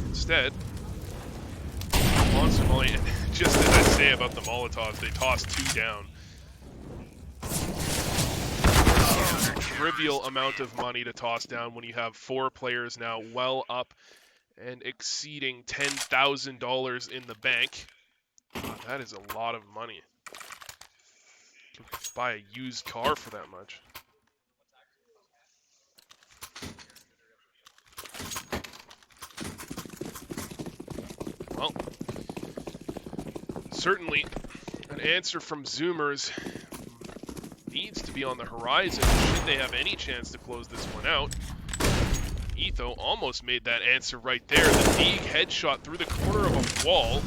Instead, Monster Molly, just as I say about the Molotovs, they toss 2 down. A trivial amount of money to toss down when you have 4 players now well up and exceeding $10,000 in the bank. Wow, that is a lot of money. You could buy a used car for that much. Well, certainly an answer from Zoomers needs to be on the horizon should they have any chance to close this one out. Etho almost made that answer right there. The Deeg headshot through the corner of a wall.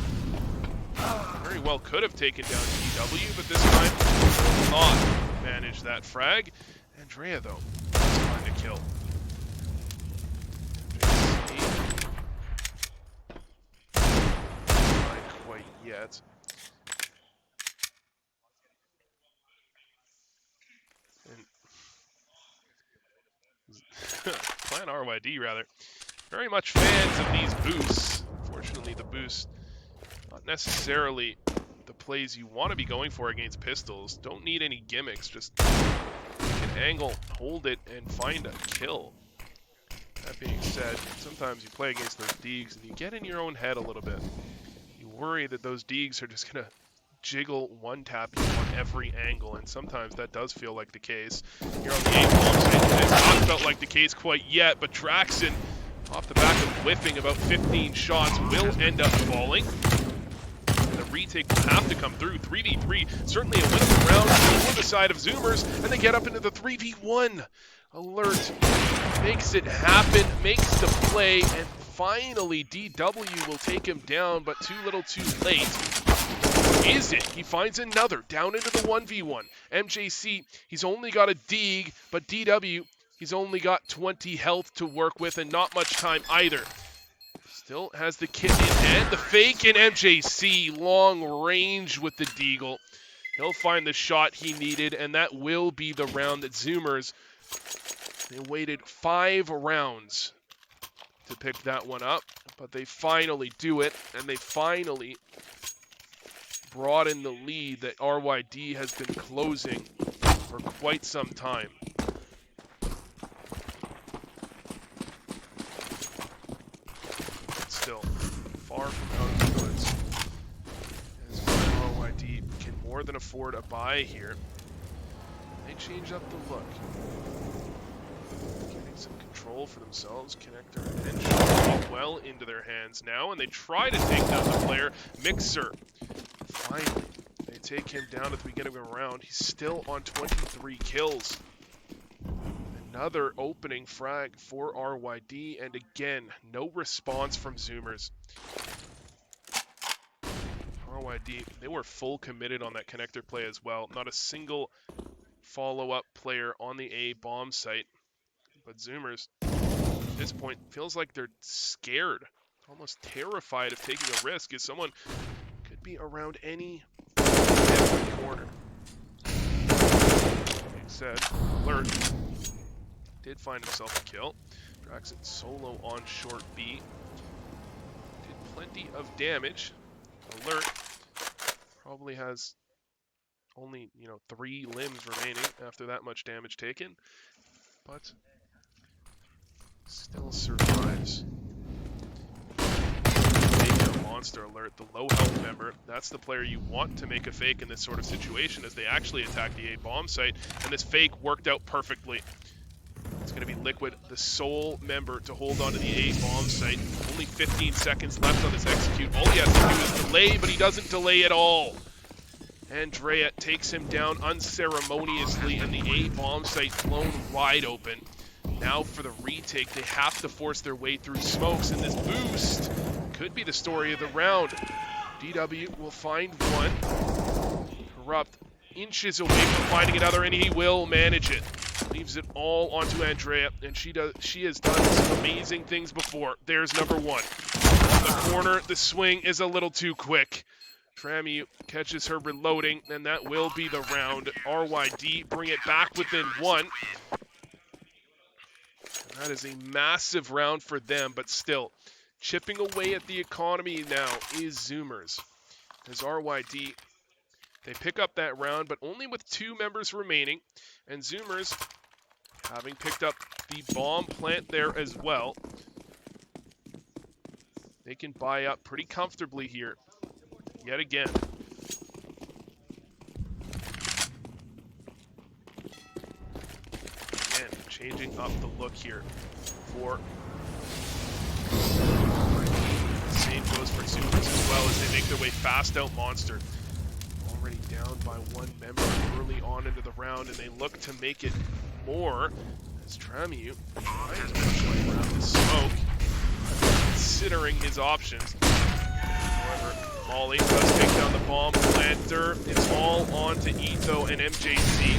Very well could have taken down TW, but this time will not manage that frag. Andrea, though, does find a kill. Not quite yet. Clan RYD, rather. Very much fans of these boosts. Unfortunately, the boost, not necessarily the plays you want to be going for against pistols. Don't need any gimmicks. Just an angle, hold it, and find a kill. That being said, sometimes you play against those Deegs and you get in your own head a little bit. You worry that those Deegs are just going to jiggle one-tap you on every angle, and sometimes that does feel like the case. Here on the 8-ball, it's not felt like the case quite yet, but Draxon, off the back of whiffing about 15 shots, will end up falling. And the retake will have to come through. 3v3, certainly a winning round for the side of Zoomers, and they get up into the 3v1. Alert makes it happen, makes the play, and finally, DW will take him down, but too little too late. Is it? He finds another down into the 1v1. MJC, he's only got a dig, but DW, he's only got 20 health to work with and not much time either. Still has the kit in hand, the fake, and MJC long range with the deagle. He'll find the shot he needed, and that will be the round that Zoomers, they waited 5 rounds to pick that one up, but they finally do it, and they finally brought in the lead that RYD has been closing for quite some time. Still, far from out of the woods. As RYD can more than afford a buy here. They change up the look. Getting some control for themselves. Connector and shot well into their hands now, and they try to take down the player. Mixer. Finally, they take him down at the beginning of the round. He's still on 23 kills. Another opening frag for RYD, and again, no response from Zoomers. RYD, they were full committed on that connector play as well. Not a single follow-up player on the A bomb site. But Zoomers, at this point, feels like they're scared, almost terrified of taking a risk, as someone could be around any corner. Being said, Alert did find himself a kill. Draxon solo on short B. Did plenty of damage. Alert probably has only, 3 limbs remaining after that much damage taken, but still survives. Monster Alert, the low health member. That's the player you want to make a fake in this sort of situation, as they actually attack the A bomb site, and this fake worked out perfectly. It's going to be Liquid, the sole member to hold on to the A bomb site. Only 15 seconds left on this execute. All he has to do is delay, but he doesn't delay at all. Andrea takes him down unceremoniously, and the A bomb site blown wide open. Now for the retake, they have to force their way through smokes, and this boost could be the story of the round. DW will find one. Corrupt inches away from finding another, and he will manage it. Leaves it all onto Andrea, and she has done some amazing things before. There's number 1. On the corner, the swing is a little too quick. Tramu catches her reloading, and that will be the round. RYD bring it back within 1. And that is a massive round for them, but still, chipping away at the economy now is Zoomers. As RYD, they pick up that round, but only with 2 members remaining, and Zoomers, having picked up the bomb plant there as well, they can buy up pretty comfortably here, yet again. Again, changing up the look here for... Same goes for Zoomers as well, as they make their way fast out Monster. Already down by 1 member early on into the round, and they look to make it more as Tramu tries to push way around the smoke, considering his options. However, Molly does take down the bomb planter. It's all on to Ito and MJC.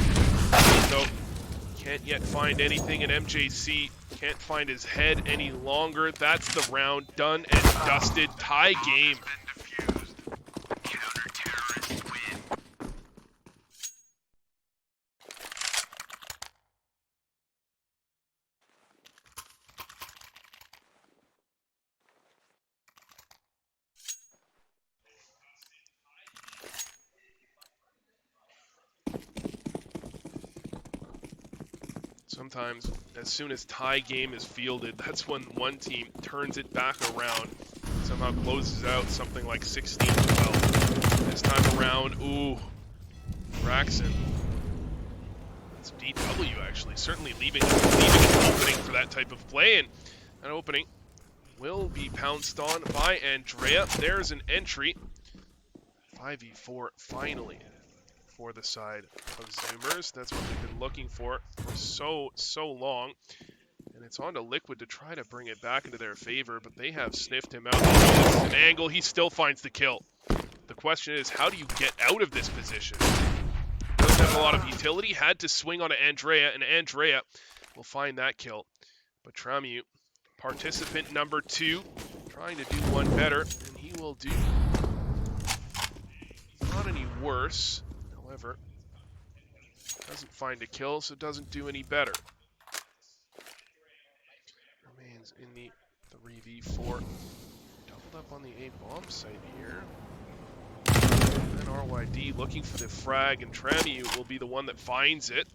Ito can't yet find anything, and MJC can't find his head any longer. That's the round done and dusted. Tie game. Sometimes, as soon as tie game is fielded, that's when one team turns it back around, somehow closes out something like 16-12. This time around, ooh, Braxton. That's DW actually, certainly leaving an opening for that type of play, and that opening will be pounced on by Andrea. There's an entry. 5v4 finally for the side of Zoomers. That's what we've been looking for so long. And it's on to Liquid to try to bring it back into their favor, but they have sniffed him out. This is an angle. He still finds the kill. The question is, how do you get out of this position? Doesn't have a lot of utility. Had to swing on Andrea, and Andrea will find that kill. But Tramu, participant number 2, trying to do one better, and he will do not any worse. However, doesn't find a kill, so doesn't do any better. Remains in the 3v4. Doubled up on the A bomb site here. And RYD looking for the frag, and Tramu will be the one that finds it.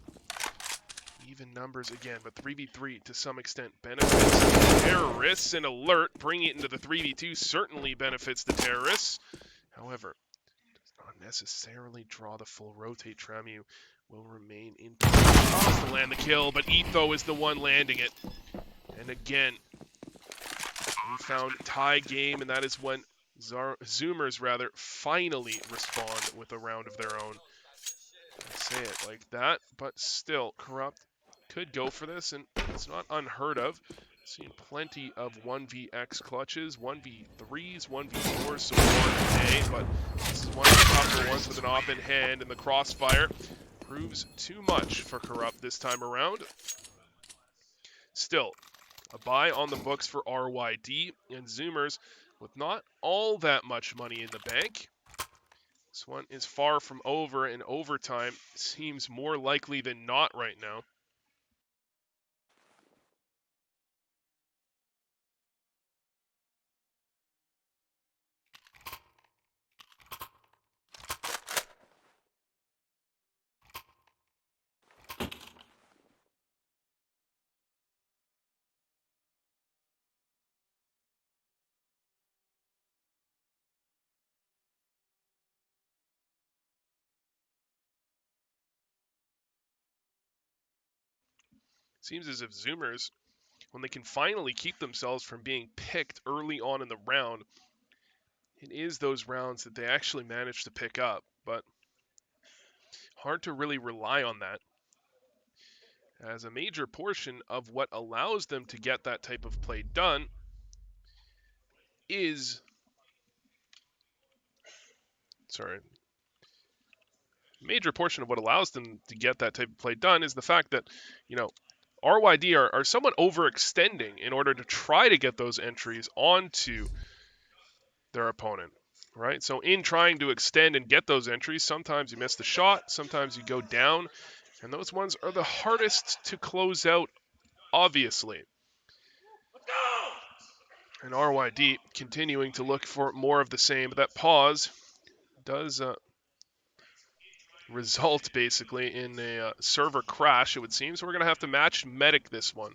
Even numbers again, but 3v3 to some extent benefits the terrorists, and Alert bringing it into the 3v2 certainly benefits the terrorists. However, does not necessarily draw the full rotate. Tramu will remain in position to land the kill, but Etho is the one landing it. And again, we found tie game, and that is when Zoomers finally respond with a round of their own. I say it like that, but still, Corrupt could go for this, and it's not unheard of. Seen plenty of 1vx clutches, 1v3s, 1v4s so far today, but this is one of the tougher ones with an op in hand, and the crossfire proves too much for Corrupt this time around. Still, a buy on the books for RYD, and Zoomers with not all that much money in the bank. This one is far from over, and overtime seems more likely than not right now. Seems as if Zoomers, when they can finally keep themselves from being picked early on in the round, it is those rounds that they actually manage to pick up, but hard to really rely on that, as a major portion of what allows them to get that type of play done is, major portion of what allows them to get that type of play done is the fact that, RYD are somewhat overextending in order to try to get those entries onto their opponent, right? So in trying to extend and get those entries, sometimes you miss the shot, sometimes you go down, and those ones are the hardest to close out, obviously. And RYD continuing to look for more of the same, but that pause does result basically in a server crash, it would seem. So we're going to have to match medic this one.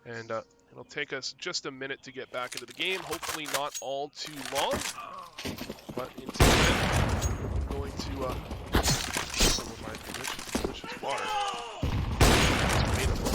And it'll take us just a minute to get back into the game. Hopefully not all too long. But until then, I'm going to some of my delicious water. It's made of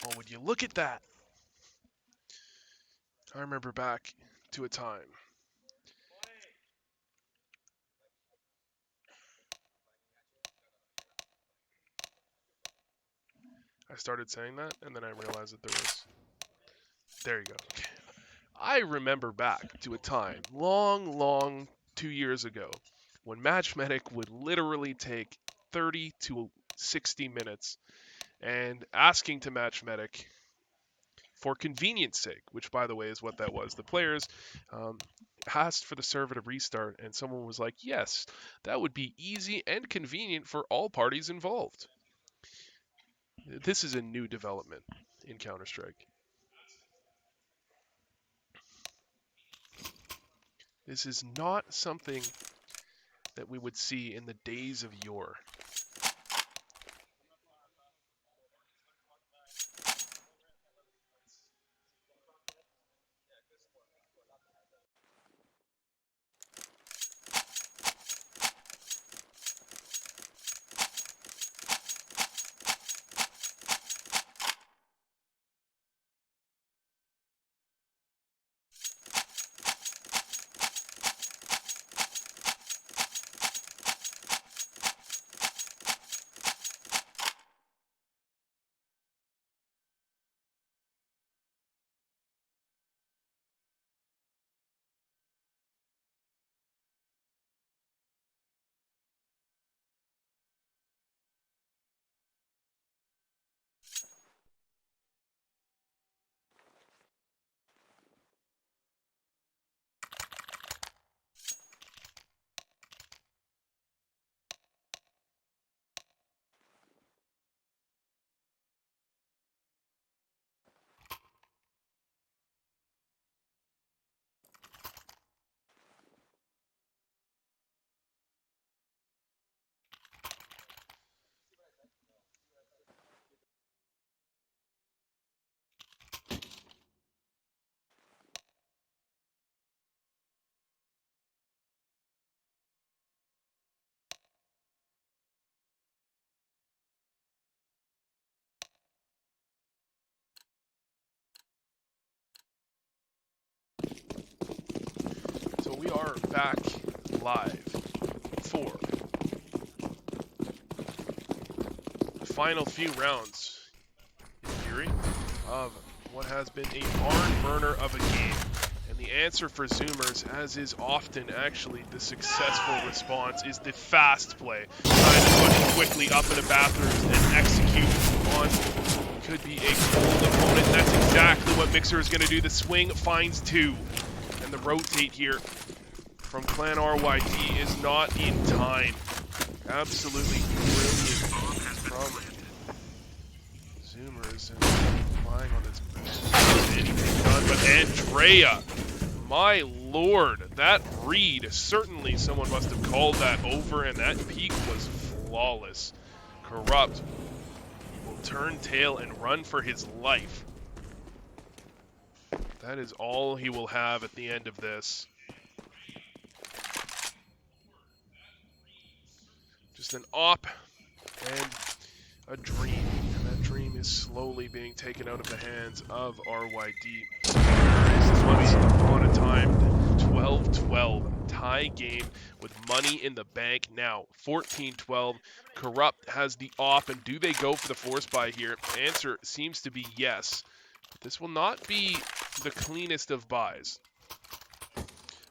Oh, would you look at that? I remember back to a time. I started saying that, and then I realized that there was... There you go. I remember back to a time, long 2 years ago, when Match Medic would literally take 30 to 60 minutes, and asking to Match Medic for convenience sake, which, by the way, is what that was. The players asked for the server to restart, and someone was like, yes, that would be easy and convenient for all parties involved. This is a new development in Counter-Strike. This is not something that we would see in the days of yore. So we are back live for the final few rounds, in theory, of what has been a barn burner of a game. And the answer for Zoomers, as is often actually the successful response, is the fast play. Trying to push quickly up in the bathrooms and execute on could be a cold opponent. That's exactly what Mixer is going to do. The swing finds two. And the rotate here from Clan RYT is not in time. Absolutely brilliant from Zoomers, and relying on this anything done. But Andrea, my lord, that read, certainly someone must have called that over, and that peak was flawless. Corrupt will turn tail and run for his life. That is all he will have at the end of this. Just an op and a dream. And that dream is slowly being taken out of the hands of RYD. Once upon a time, 12-12. Tie game with money in the bank now. 14-12. Corrupt has the op, and do they go for the force buy here? Answer seems to be yes. This will not be the cleanest of buys.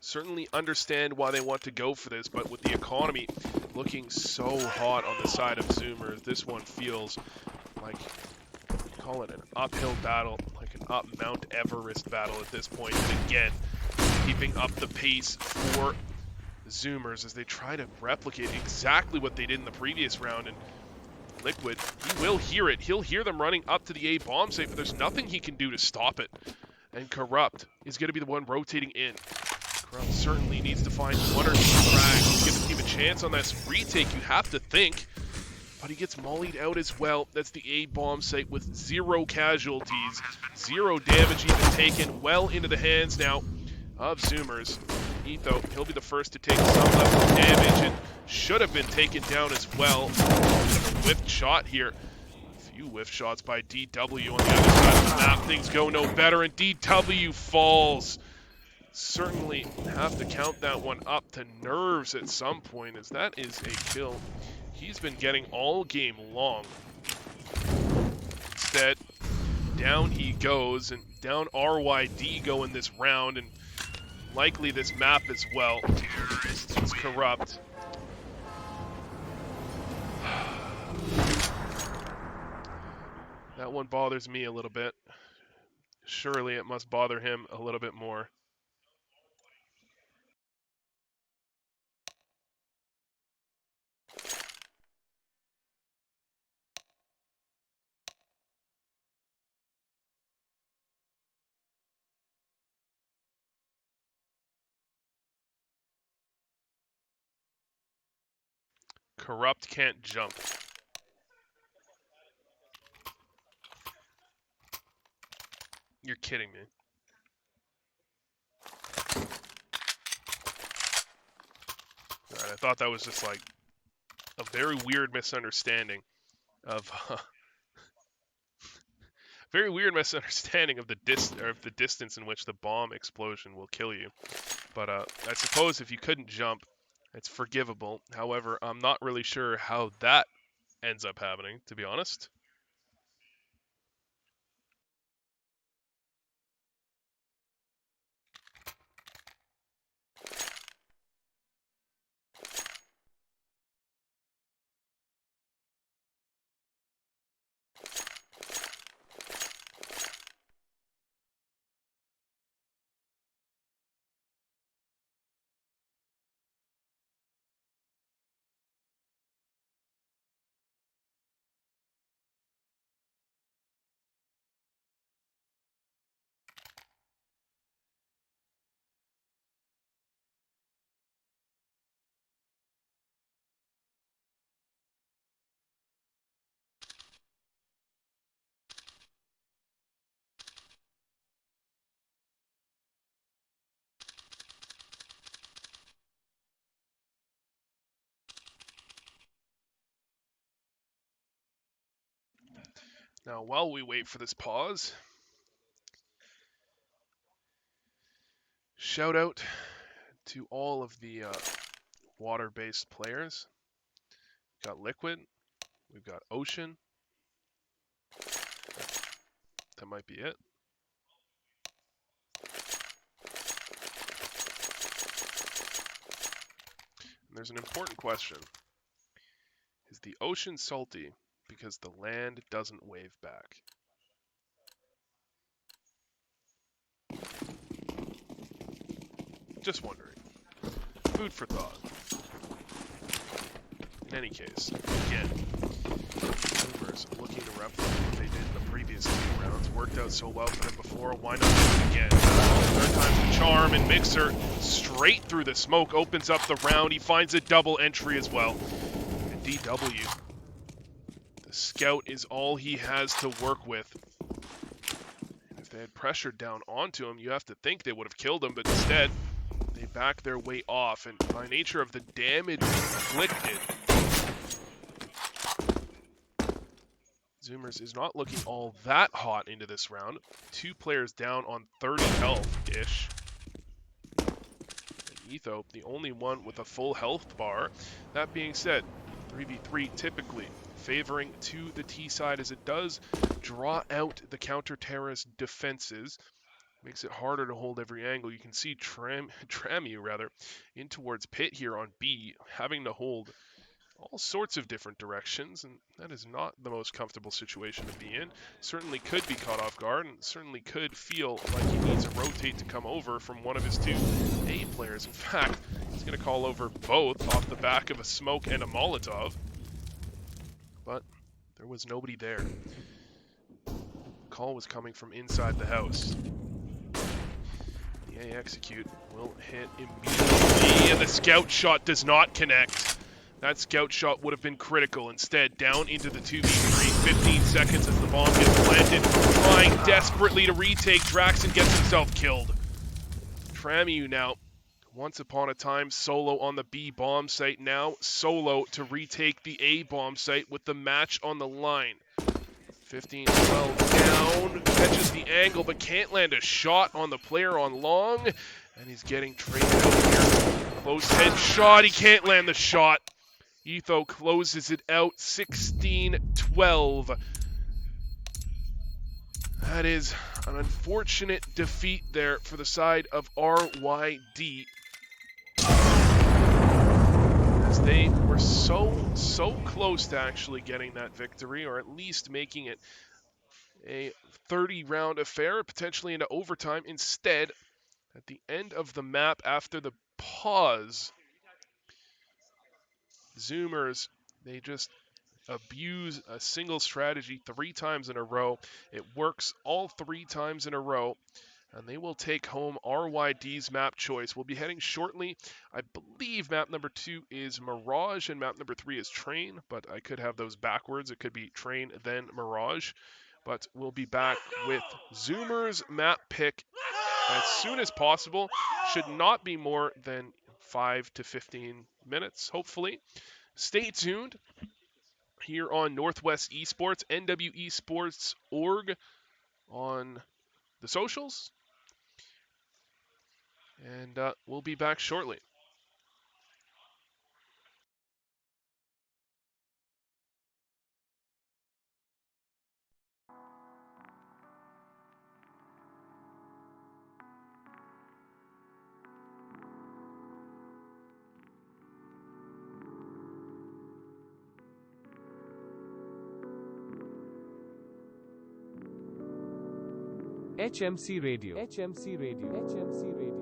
Certainly understand why they want to go for this, but with the economy looking so hot on the side of Zoomers, this one feels like, call it an uphill battle, like an up Mount Everest battle at this point. And again, keeping up the pace for Zoomers as they try to replicate exactly what they did in the previous round. And Liquid, he will hear it. He'll hear them running up to the A bomb site, but there's nothing he can do to stop it. And Corrupt is going to be the one rotating in. Corrupt certainly needs to find one or two frags to give the team a chance on this retake, you have to think. But he gets mollied out as well. That's the A bomb site with 0 casualties. 0 damage even taken, well into the hands now of Zoomers. Etho, he'll be the first to take some level of damage and should have been taken down as well. A whiffed shot here. Few whiff shots by DW on the other side of the map. Things go no better, and DW falls. Certainly have to count that one up to nerves at some point, as that is a kill he's been getting all game long. Instead, down he goes, and down RYD go in this round, and likely this map as well. It's Corrupt. That one bothers me a little bit. Surely it must bother him a little bit more. Corrupt can't jump. You're kidding me. Alright, I thought that was just like a very weird misunderstanding of very weird misunderstanding of the distance in which the bomb explosion will kill you. But I suppose if you couldn't jump, it's forgivable. However, I'm not really sure how that ends up happening, to be honest. Now, while we wait for this pause, shout out to all of the water-based players. We've got Liquid, we've got Ocean. That might be it. And there's an important question. Is the ocean salty because the land doesn't wave back? Just wondering. Food for thought. In any case, again, Boomers looking to replicate what they did in the previous 2 rounds. Worked out so well for them before, why not do it again? Third time's the charm, and Mixer straight through the smoke opens up the round. He finds a double entry as well. And DW, the scout is all he has to work with. And if they had pressured down onto him, you have to think they would have killed him, but instead, they back their way off, and by nature of the damage inflicted, Zoomers is not looking all that hot into this round. 2 players down on 30 health-ish. And Etho, the only one with a full health bar. That being said, 3v3 typically favoring to the T side, as it does draw out the counter-terrorist defenses. Makes it harder to hold every angle. You can see Tramu in towards Pit here on B, having to hold all sorts of different directions, and that is not the most comfortable situation to be in. Certainly could be caught off guard, and certainly could feel like he needs to rotate to come over from one of his 2 A players. In fact, he's going to call over both off the back of a smoke and a Molotov. But there was nobody there. The call was coming from inside the house. The A execute will hit immediately, and the scout shot does not connect. That scout shot would have been critical. Instead, down into the 2v3, 15 seconds as the bomb gets planted, trying desperately to retake. Draxon gets himself killed. Tramu now, once upon a time, solo on the B bomb site, now solo to retake the A bomb site with the match on the line. 15-12 down, catches the angle but can't land a shot on the player on long, and he's getting traded out here. Close headshot, he can't land the shot. Etho closes it out, 16-12. That is an unfortunate defeat there for the side of RYD, as they were so close to actually getting that victory, or at least making it a 30-round affair, potentially into overtime. Instead, at the end of the map, after the pause, Zoomers, they just abuse a single strategy 3 times in a row. It works all 3 times in a row, and they will take home RYD's map choice. We'll be heading shortly. I believe map number 2 is Mirage and map number 3 is Train, but I could have those backwards. It could be Train, then Mirage. But we'll be back with Zoomer's map pick as soon as possible. Should not be more than 5 to 15 minutes, hopefully. Stay tuned here on Northwest Esports, NWEsports.org on the socials. And we'll be back shortly. HMC Radio. HMC Radio. HMC Radio. HMC Radio.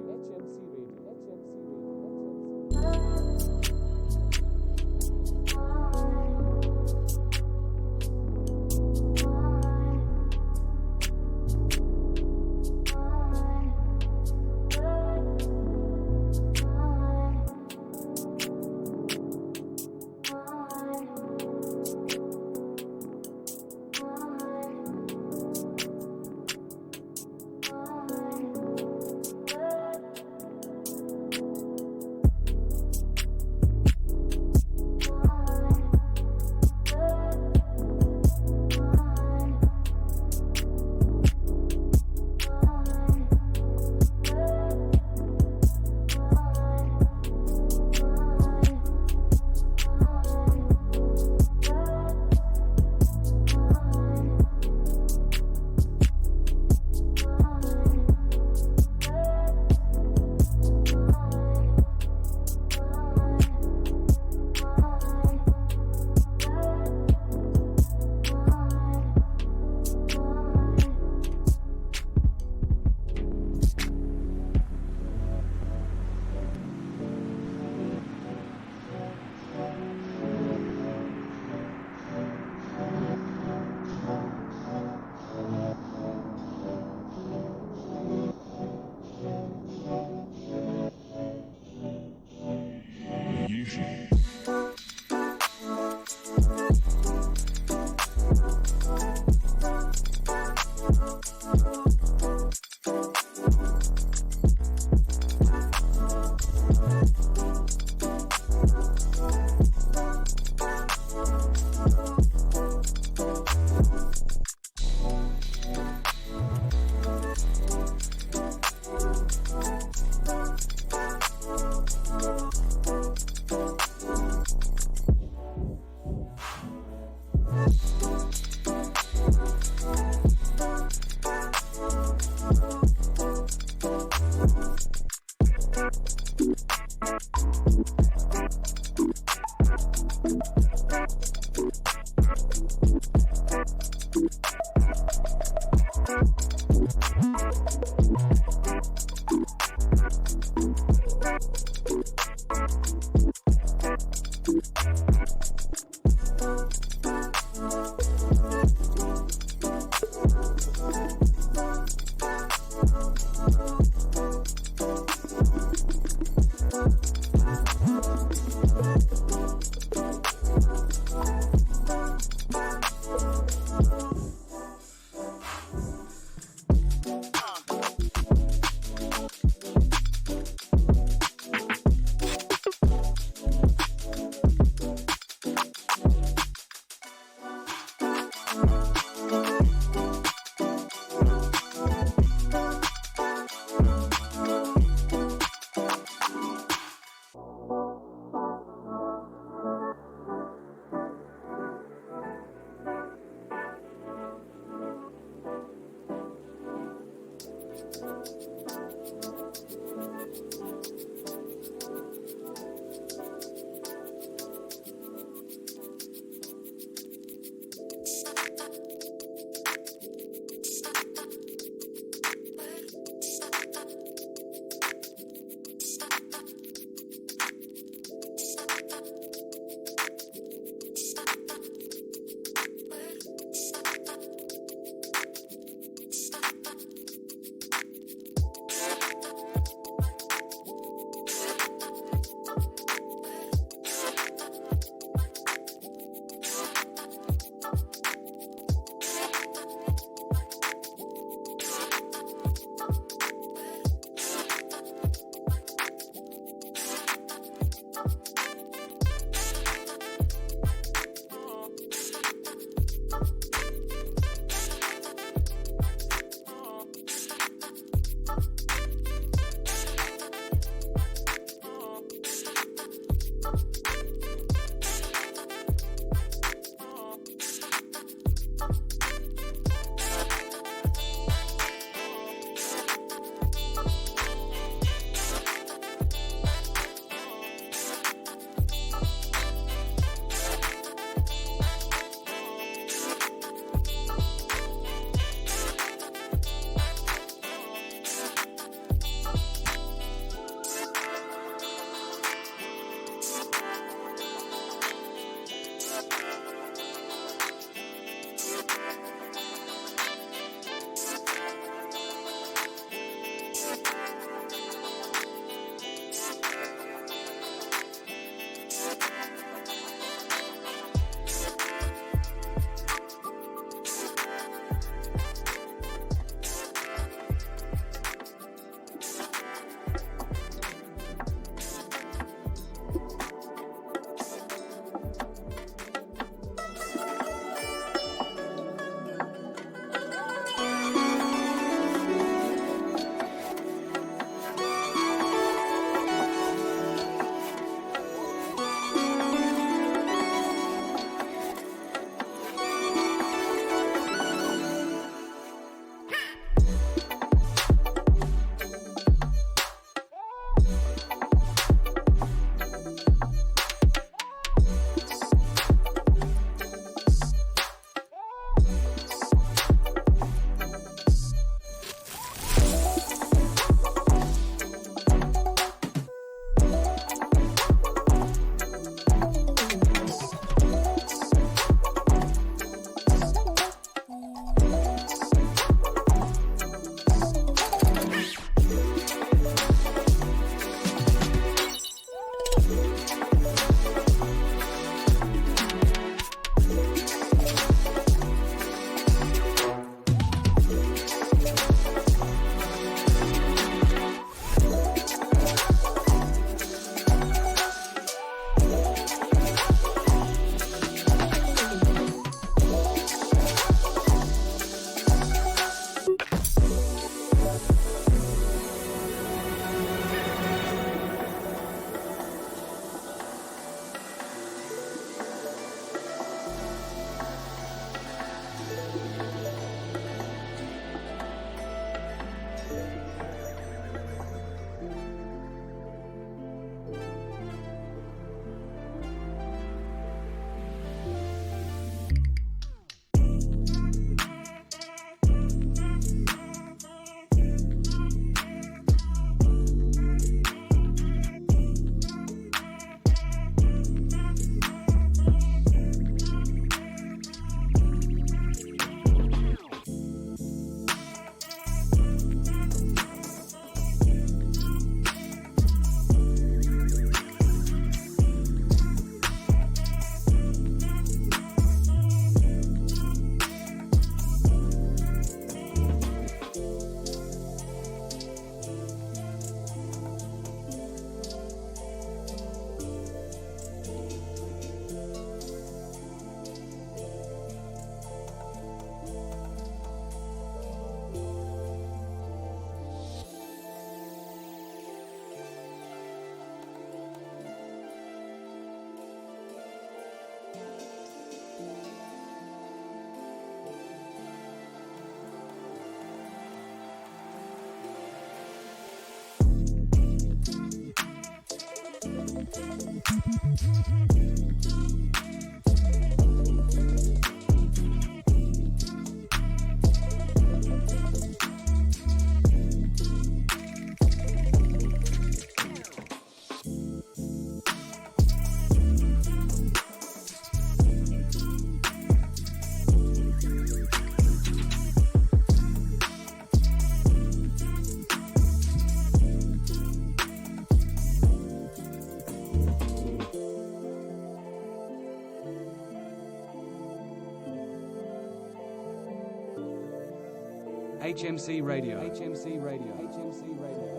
HMC Radio. HMC Radio. HMC Radio.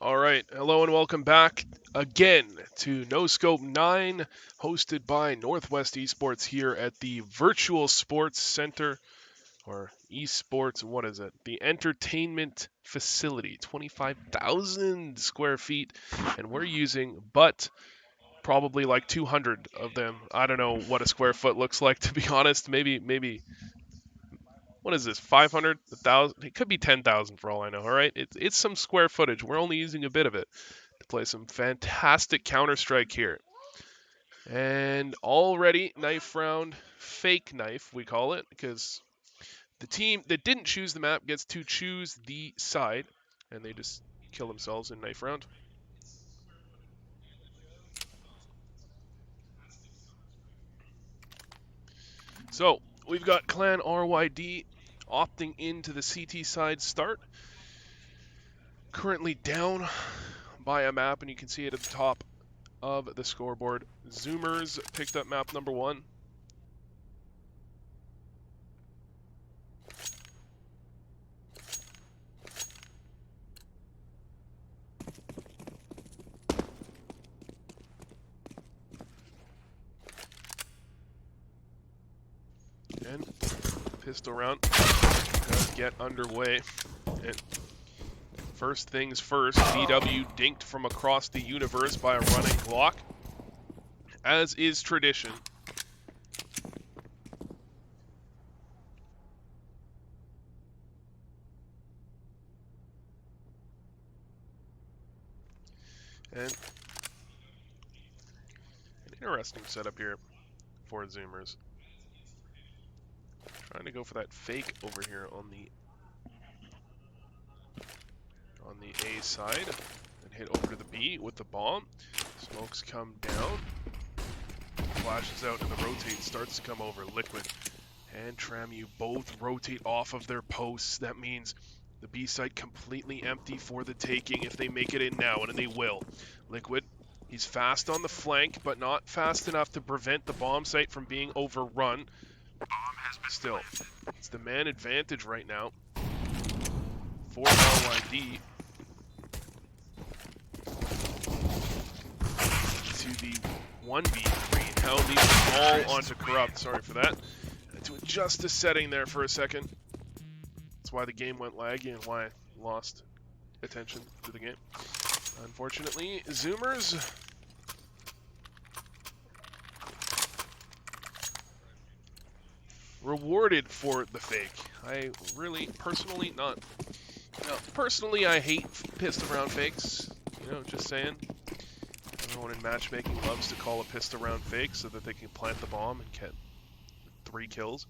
All right, hello and welcome back again to NoScope 9, hosted by Northwest Esports here at the Virtual Sports Center, or Esports, what is it? The Entertainment Facility, 25,000 square feet, and we're using probably like 200 of them. I don't know what a square foot looks like, to be honest. Maybe what is this, 500, 1,000? It could be 10,000 for all I know, all right? It's some square footage. We're only using a bit of it to play some fantastic Counter-Strike here. And already, knife round, fake knife, we call it, because the team that didn't choose the map gets to choose the side, and they just kill themselves in knife round. So, we've got Clan RYD opting into the CT side start. Currently down by a map, and you can see it at the top of the scoreboard. Zoomers picked up map number 1. And pistol round does get underway. And first things first, DW dinked from across the universe by a running Glock, as is tradition. And an interesting setup here for Zoomers. Trying to go for that fake over here on the A side and hit over to the B with the bomb. Smokes come down, flashes out, and the rotate starts to come over. Liquid and Tramu both rotate off of their posts. That means the B site completely empty for the taking if they make it in now, and they will. Liquid, he's fast on the flank, but not fast enough to prevent the bomb site from being overrun. Still, it's the man advantage right now for RYD to the 1v3. Now leaves the ball onto Corrupt. Sorry for that. To adjust the setting there for a second. That's why the game went laggy and why I lost attention to the game. Unfortunately, Zoomers rewarded for the fake. I really, personally, personally I hate pistol round fakes. Just saying. Everyone in matchmaking loves to call a pistol round fake so that they can plant the bomb and get 3 kills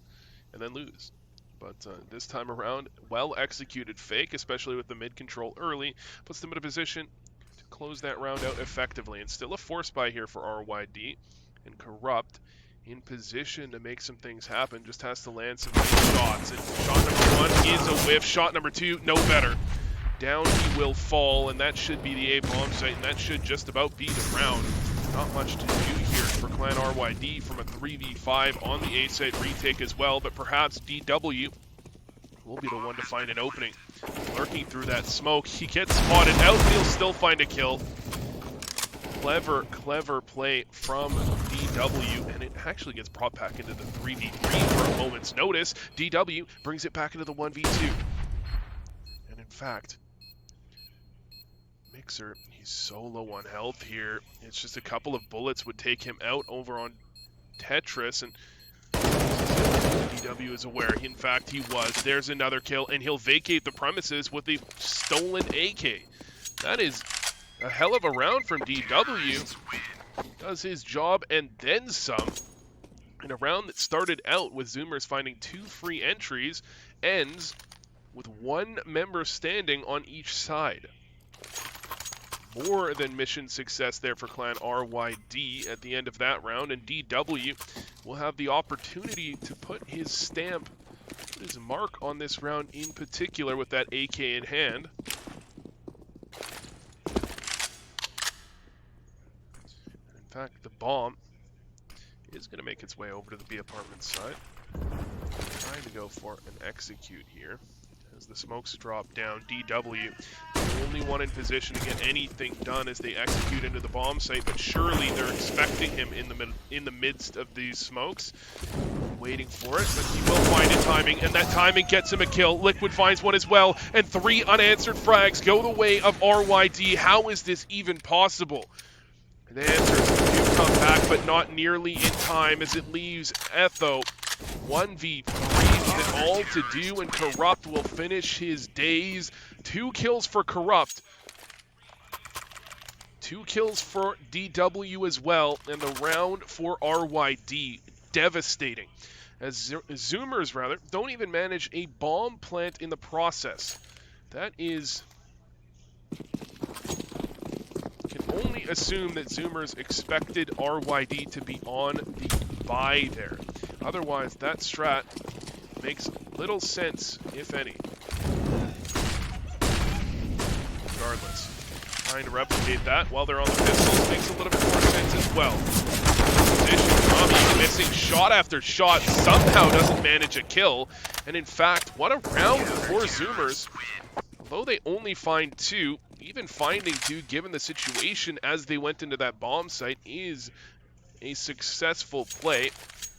and then lose. But this time around, well-executed fake, especially with the mid-control early, puts them in a position to close that round out effectively. And still a force buy here for RYD, and Corrupt in position to make some things happen, just has to land some shots. And shot number 1 is a whiff. Shot number 2, no better. Down he will fall, and that should be the A bomb site, and that should just about be the round. Not much to do here for Clan RYD from a 3v5 on the A site retake as well, but perhaps DW will be the one to find an opening. Lurking through that smoke, he gets spotted out, he'll still find a kill. Clever play from DW, and it actually gets brought back into the 3v3 for a moment's notice. DW brings it back into the 1v2. And in fact, Mixer, he's so low on health here. It's just a couple of bullets would take him out over on Tetris, and DW is aware. In fact, he was. There's another kill, and he'll vacate the premises with a stolen AK. That is a hell of a round from DW. Does his job and then some. In a round that started out with Zoomers finding 2 free entries, ends with 1 member standing on each side. More than mission success there for Clan RYD at the end of that round, and DW will have the opportunity to put his stamp, his mark on this round in particular with that AK in hand. In fact, the bomb is going to make its way over to the B apartment side. Trying to go for an execute here, as the smokes drop down. DW, the only one in position to get anything done as they execute into the bomb site, but surely they're expecting him in the midst of these smokes. Waiting for it, but he will find it timing, and that timing gets him a kill. Liquid finds one as well, and 3 unanswered frags go the way of RYD. How is this even possible? The answers do come back, but not nearly in time, as it leaves Etho 1v3 with it all to do, and Corrupt will finish his days. 2 kills for Corrupt. 2 kills for DW as well, and the round for RYD. Devastating. As Zoomers, rather, don't even manage a bomb plant in the process. That is... Can only assume that Zoomers expected RYD to be on the buy there. Otherwise, that strat makes little sense, if any. Regardless, trying to replicate that while they're on the pistols makes a little bit more sense as well. Position, Tommy missing shot after shot, somehow doesn't manage a kill. And in fact, what a round for Zoomers. Although they only find 2, even finding 2 given the situation as they went into that bomb site is a successful play.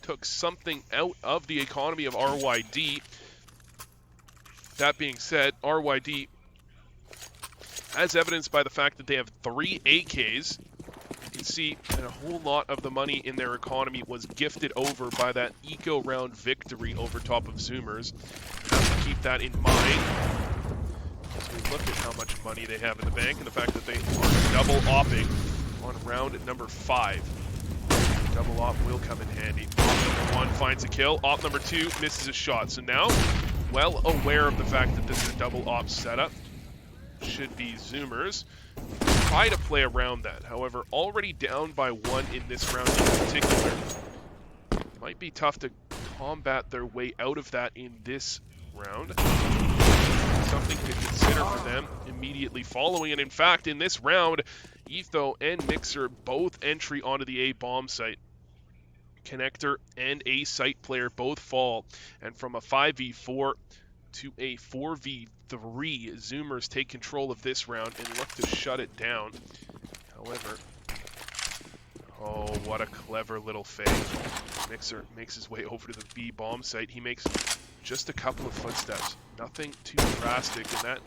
Took something out of the economy of RYD. That being said, RYD, as evidenced by the fact that they have 3 AKs, you can see that a whole lot of the money in their economy was gifted over by that eco round victory over top of Zoomers. Have to keep that in mind as we look at how much money they have in the bank and the fact that they are double opping on round number 5. Double op will come in handy. Op number 1 finds a kill. Op number 2 misses a shot. So now, well aware of the fact that this is a double op setup, should be Zoomers. Try to play around that. However, already down by 1 in this round in particular. Might be tough to combat their way out of that in this round. Something to consider for them immediately following. And in fact, in this round, Etho and Mixer both entry onto the A bomb site. Connector and A site player both fall. And from a 5v4 to a 4v3, Zoomers take control of this round and look to shut it down. However, oh, what a clever little fake. Mixer makes his way over to the B bomb site. He makes just a couple of footsteps. Nothing too drastic, and that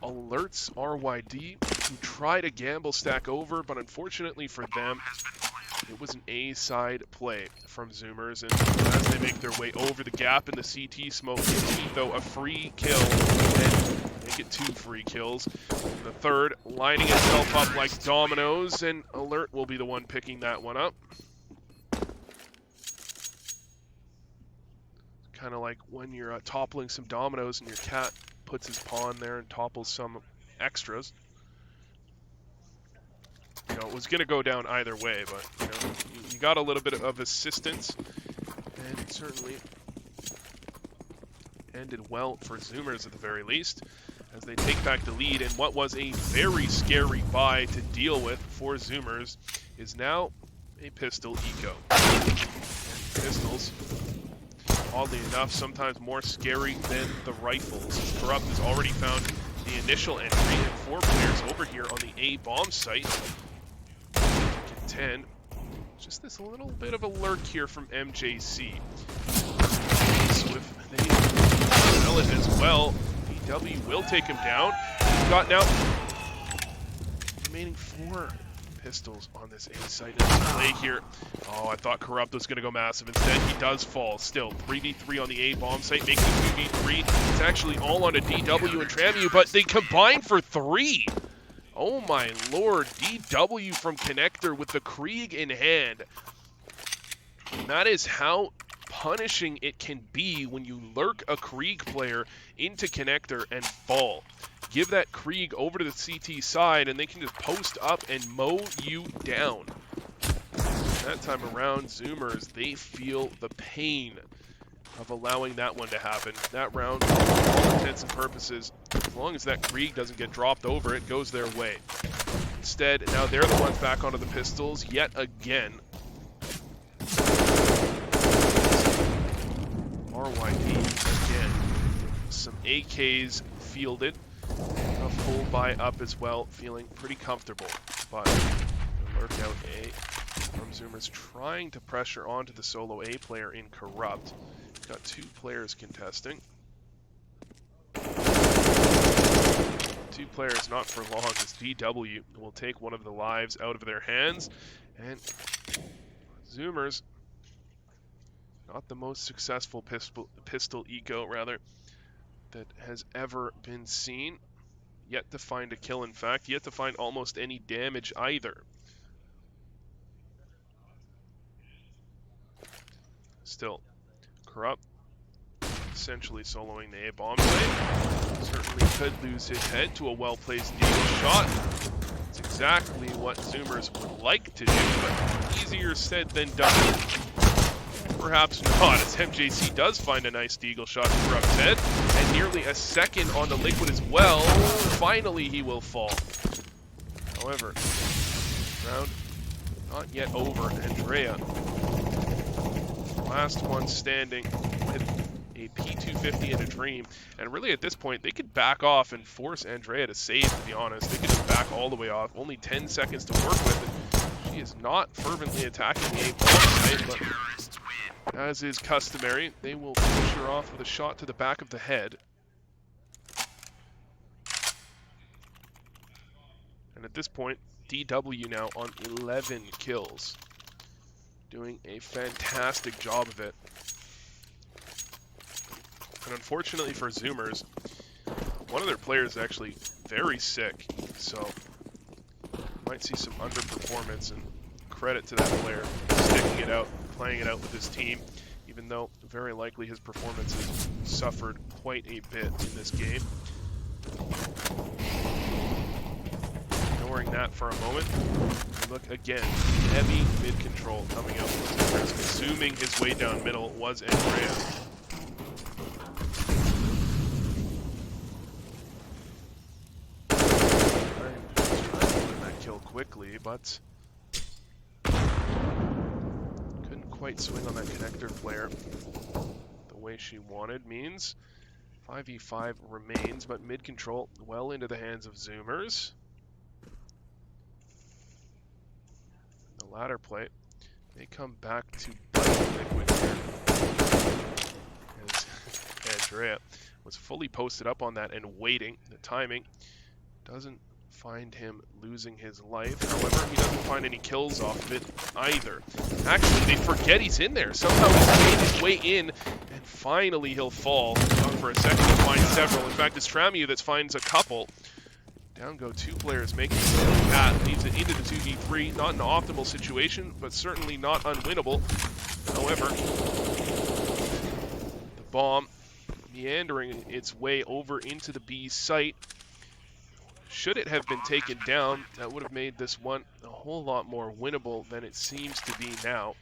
alerts RYD, who try to gamble stack over, but unfortunately for them, it was an A side play from Zoomers, and as they make their way over the gap in the CT smoke, though a free kill, and make it 2 free kills. The third lining itself up like dominoes, and Alert will be the one picking that one up. Kind of like when you're toppling some dominoes and your cat puts his paw in there and topples some extras. You know, it was going to go down either way, but you know, you got a little bit of assistance, and it certainly ended well for Zoomers at the very least, as they take back the lead. And what was a very scary buy to deal with for Zoomers is now a pistol eco. And pistols, oddly enough, sometimes more scary than the rifles. Corrupt has already found the initial entry, and 4 players over here on the A bomb site. 10. Just this little bit of a lurk here from MJC. Swift, they sell it as well. BW will take him down. We've got now remaining 4 pistols on this A site in this play here. Oh, I thought Corrupt was going to go massive. Instead, he does fall. Still, 3v3 on the A bomb site, making it 2v3. It's actually all on a DW and Tramu, but they combine for 3. Oh my lord, DW from Connector with the Krieg in hand. And that is how punishing it can be when you lurk a Krieg player into Connector and fall. Give that Krieg over to the CT side and they can just post up and mow you down. That time around, Zoomers, they feel the pain of allowing that one to happen. That round, for all intents and purposes, as long as that Krieg doesn't get dropped over, it goes their way. Instead, now they're the ones back onto the pistols yet again. RYD again some AKs fielded. A full buy up as well, feeling pretty comfortable. But the lurk out A from Zoomers trying to pressure onto the solo A player in Corrupt. Got 2 players contesting. 2 players not for long as DW will take one of the lives out of their hands. And Zoomers, not the most successful pistol eco, rather, that has ever been seen. Yet to find a kill, in fact, yet to find almost any damage either. Still, Corrupt essentially soloing the A-bomb play. Certainly could lose his head to a well-placed deagle shot. It's exactly what Zoomers would like to do, but easier said than done. Perhaps not, as MJC does find a nice deagle shot to Corrupt's head, and nearly a second on the Liquid as well. Finally, he will fall. However, round not yet over. Andrea, last one standing with a P250 and a Dream, and really at this point they could back off and force Andrea to save, to be honest. They could just back all the way off. Only 10 seconds to work with, and she is not fervently attacking the A-bomb site, but as is customary, they will push her off with a shot to the back of the head. And at this point, DW now on 11 kills. Doing a fantastic job of it. And unfortunately for Zoomers, one of their players is actually very sick. So, might see some underperformance, and credit to that player sticking it out, playing it out with his team, even though very likely his performance has suffered quite a bit in this game. Ignoring that for a moment, look again, heavy mid-control coming out from Zoomers. Consuming his way down middle was Andrea. Trying to win that kill quickly, but couldn't quite swing on that connector flare the way she wanted. Means 5v5 remains, but mid-control well into the hands of Zoomers. The ladder play may come back to bite Liquid here, as Andrea was fully posted up on that and waiting. The timing doesn't find him losing his life. However, he doesn't find any kills off of it either. Actually, they forget he's in there. Somehow he's made his way in, and finally he'll fall. Gone for a second to find several. In fact, it's Tramu that finds a couple. Down go 2 players, making that leads it into the 2v3. Not an optimal situation, but certainly not unwinnable. However, the bomb meandering its way over into the B site. Should it have been taken down, that would have made this one a whole lot more winnable than it seems to be now.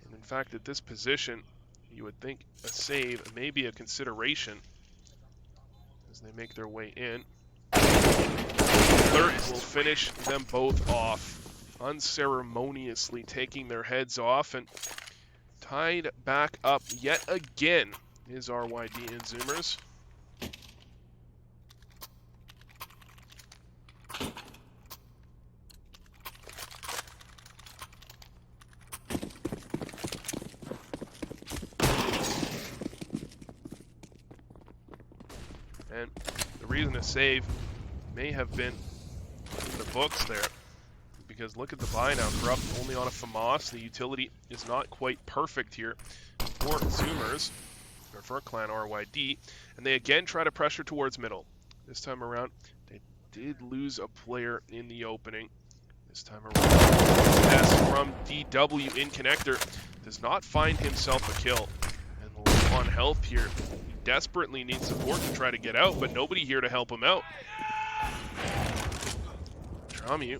And in fact, at this position, you would think a save may be a consideration as they make their way in. Lurk will finish them both off, unceremoniously taking their heads off, and tied back up yet again is RYD and Zoomers. And the reason to save may have been in the books there, because look at the buy now. Corrupt only on a FAMAS. The utility is not quite perfect here for Zoomers, or for Clan RYD, and they again try to pressure towards middle. This time around, they did lose a player in the opening. This time around, pass from DW in connector does not find himself a kill, and low on health here. He desperately needs support to try to get out, but nobody here to help him out. Tramu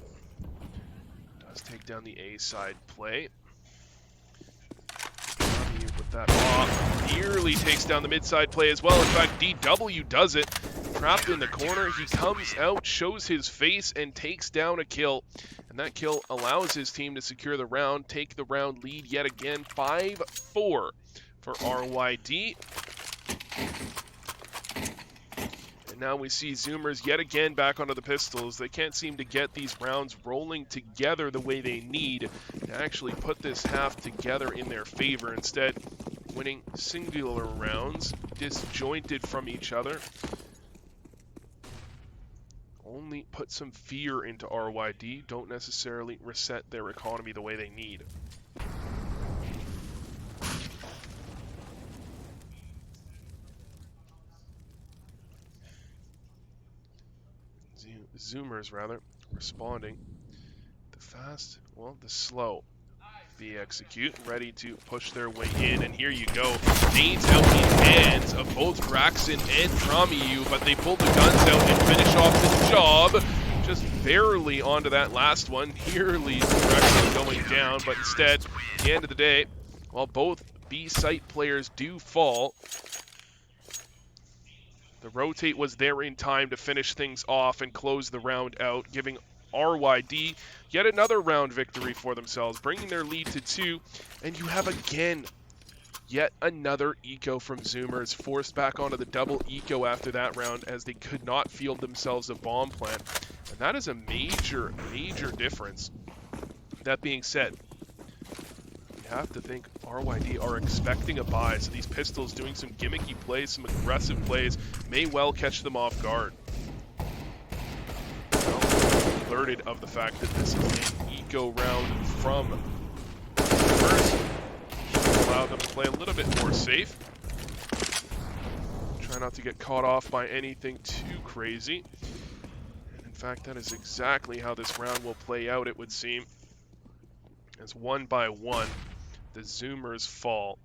does take down the A side play. Tramu with that off nearly takes down the mid side play as well. In fact, DW does it. Trapped in the corner, he comes out, shows his face, and takes down a kill. And that kill allows his team to secure the round, take the round lead yet again, 5-4 for RYD. And now we see Zoomers yet again back onto the pistols. They can't seem to get these rounds rolling together the way they need to actually put this half together in their favor. Instead, winning singular rounds, disjointed from each other. Only put some fear into RYD, don't necessarily reset their economy the way they need. Zoomers, rather, responding. The fast, well, the slow. The execute, ready to push their way in, and here you go. Nades out in hands of both Draxen and Dramiu, but they pull the guns out and finish off the job. Just barely onto that last one. Nearly Draxen going down, but instead, at the end of the day, while both B-site players do fall, the rotate was there in time to finish things off and close the round out, giving RYD yet another round victory for themselves, bringing their lead to 2. And you have again yet another eco from Zoomers, forced back onto the double eco after that round as they could not field themselves a bomb plant. And that is a major, major difference. That being said, you have to think RYD are expecting a buy, so these pistols doing some gimmicky plays, some aggressive plays, may well catch them off guard. Alerted of the fact that this is an eco round from Zoomers. Allow them to play a little bit more safe. Try not to get caught off by anything too crazy. And in fact, that is exactly how this round will play out, it would seem. As one by one, the Zoomers fall.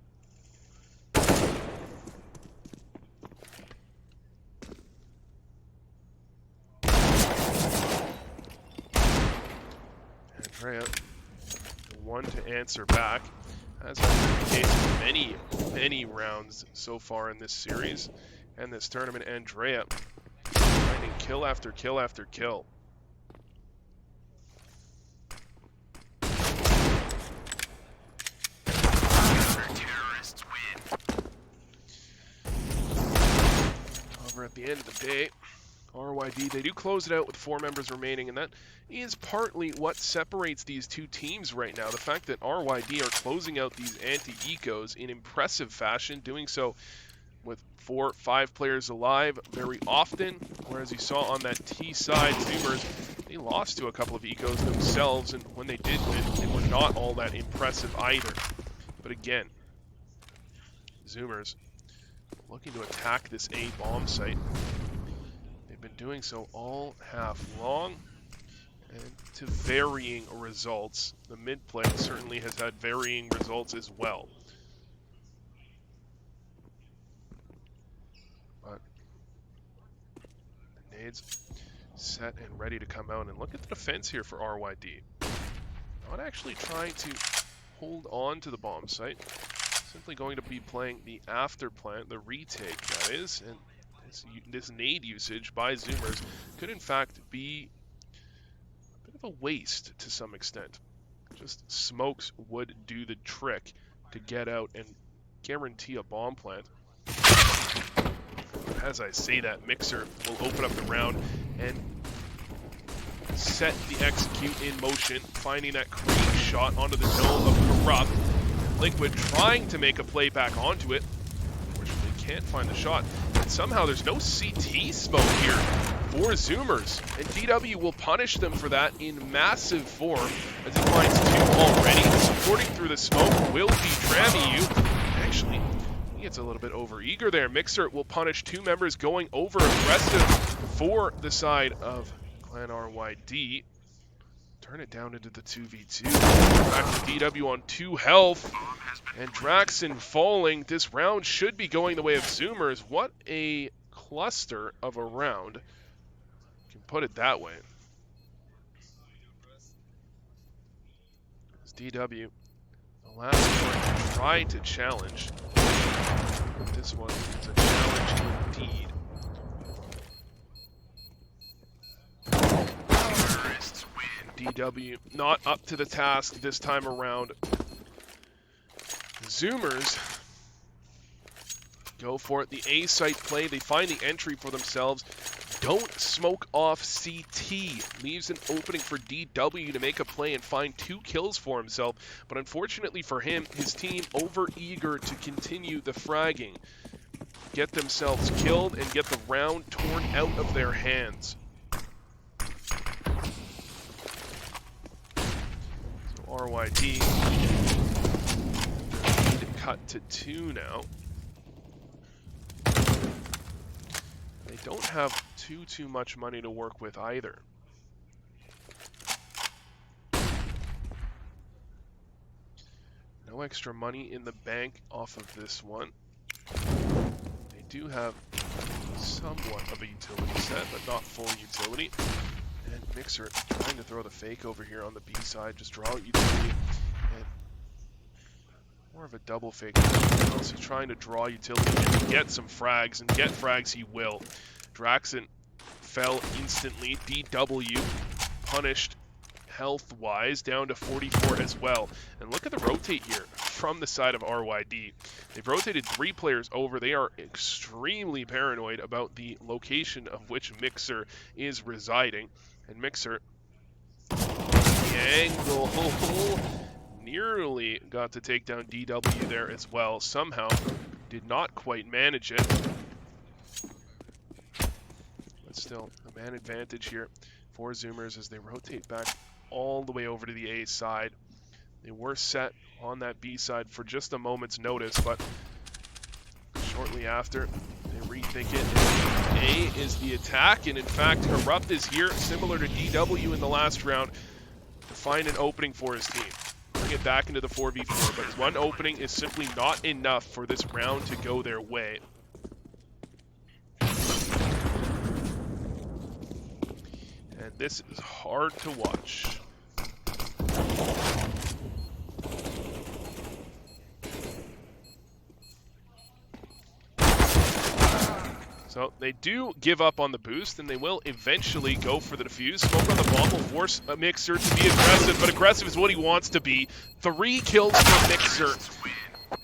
Andrea, the one to answer back, as has been the case in many rounds so far in this series and this tournament. Andrea finding kill after kill after kill. However, at the end of the day, RYD, they do close it out with 4 members remaining, and that is partly what separates these two teams right now. The fact that RYD are closing out these anti-ecos in impressive fashion, doing so with 4, 5 players alive very often, whereas you saw on that T side, Zoomers, they lost to a couple of ecos themselves, and when they did win, they were not all that impressive either. But again, Zoomers looking to attack this A bomb site. They've been doing so all half long, and to varying results. The mid play certainly has had varying results as well. But the nades set and ready to come out, and look at the defense here for RYD. Not actually trying to hold on to the bomb site. Simply going to be playing the after plant, the retake that is, and this nade usage by Zoomers could in fact be a bit of a waste to some extent. Just smokes would do the trick to get out and guarantee a bomb plant. As I say that, Mixer will open up the round and set the execute in motion, finding that creep shot onto the dome of Corrupt. Liquid trying to make a play back onto it. Unfortunately, can't find the shot. And somehow there's no CT smoke here for Zoomers. And DW will punish them for that in massive form as he finds 2 already. Supporting through the smoke will be Dramiu. Actually, he gets a little bit over-eager there. Mixer will punish 2 members going over-aggressive for the side of Clan RYD. Turn it down into the 2v2. Back to DW on 2 health. And Draxen falling. This round should be going the way of Zoomers. What a cluster of a round. You can put it that way. It's DW. The last one tried to challenge. This one is a challenge indeed. DW not up to the task this time around. Zoomers go for it. The A site play, they find the entry for themselves. Don't smoke off CT. Leaves an opening for DW to make a play and find 2 kills for himself. But unfortunately for him, his team over-eager to continue the fragging. Get themselves killed and get the round torn out of their hands. So RYD cut to 2 now. They don't have too much money to work with either. No extra money in the bank off of this one. They do have somewhat of a utility set, but not full utility. And Mixer trying to throw the fake over here on the B side, just draw out utility. And more of a double fake. So he's trying to draw utility and get some frags, and get frags he will. Draxon fell instantly. DW punished health-wise, down to 44 as well. And look at the rotate here from the side of RYD. They've rotated 3 players over. They are extremely paranoid about the location of which Mixer is residing. And Mixer, the angle, nearly got to take down DW there as well. Somehow did not quite manage it. But still, a man advantage here for Zoomers as they rotate back all the way over to the A side. They were set on that B side for just a moment's notice, but shortly after, they rethink it. A is the attack, and in fact, Corrupt is here, similar to DW in the last round, to find an opening for his team. Bring it back into the 4v4, but one opening is simply not enough for this round to go their way. And this is hard to watch. So they do give up on the boost, and they will eventually go for the defuse. Smoke on the bomb will force a Mixer to be aggressive, but aggressive is what he wants to be. 3 kills for Mixer.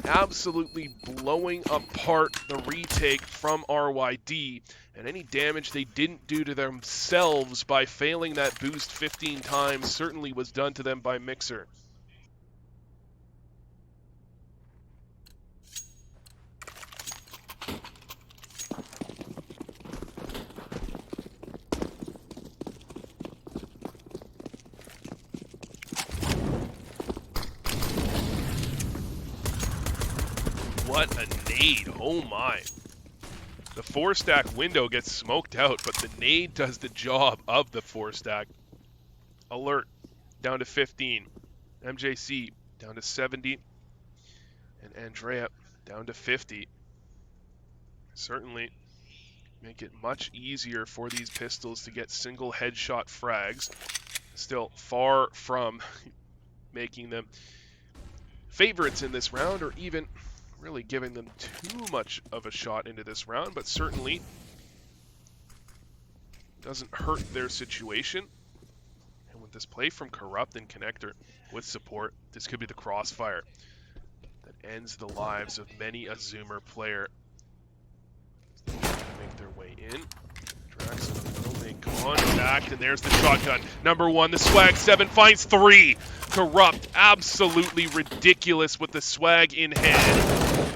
Absolutely blowing apart the retake from RYD. And any damage they didn't do to themselves by failing that boost 15 times certainly was done to them by Mixer. What a nade, oh my. The 4-stack window gets smoked out, but the nade does the job of the 4-stack. Alert, down to 15. MJC, down to 70. And Andrea, down to 50. Certainly make it much easier for these pistols to get single headshot frags. Still far from making them favorites in this round, or even really giving them too much of a shot into this round, but certainly doesn't hurt their situation. And with this play from Corrupt and Connector with support, this could be the crossfire that ends the lives of many a Zoomer player. Make their way in. Draxon will make contact, and there's the shotgun. Number 1, the swag 7 finds 3. Corrupt, absolutely ridiculous with the swag in hand.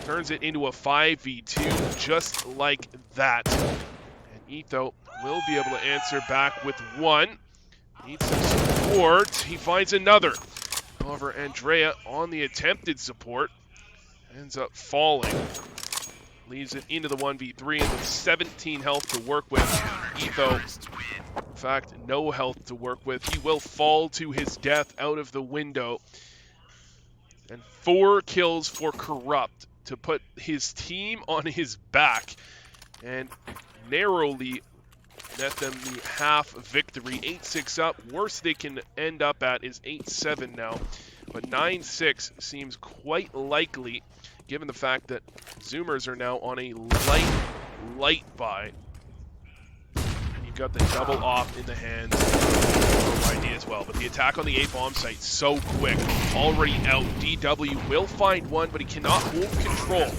Turns it into a 5v2 just like that. And Etho will be able to answer back with 1. Needs some support. He finds another. However, Andrea on the attempted support ends up falling. Leaves it into the 1v3, and with 17 health to work with, Etho, in fact, no health to work with. He will fall to his death out of the window. And 4 kills for Corrupt to put his team on his back and narrowly net them the half victory. 8-6 up. Worst they can end up at is 8-7 now. But 9-6 seems quite likely, given the fact that Zoomers are now on a light buy. And you've got the double off in the hands of RYD as well. But the attack on the A bomb site so quick, already out. DW will find one, but he cannot hold control.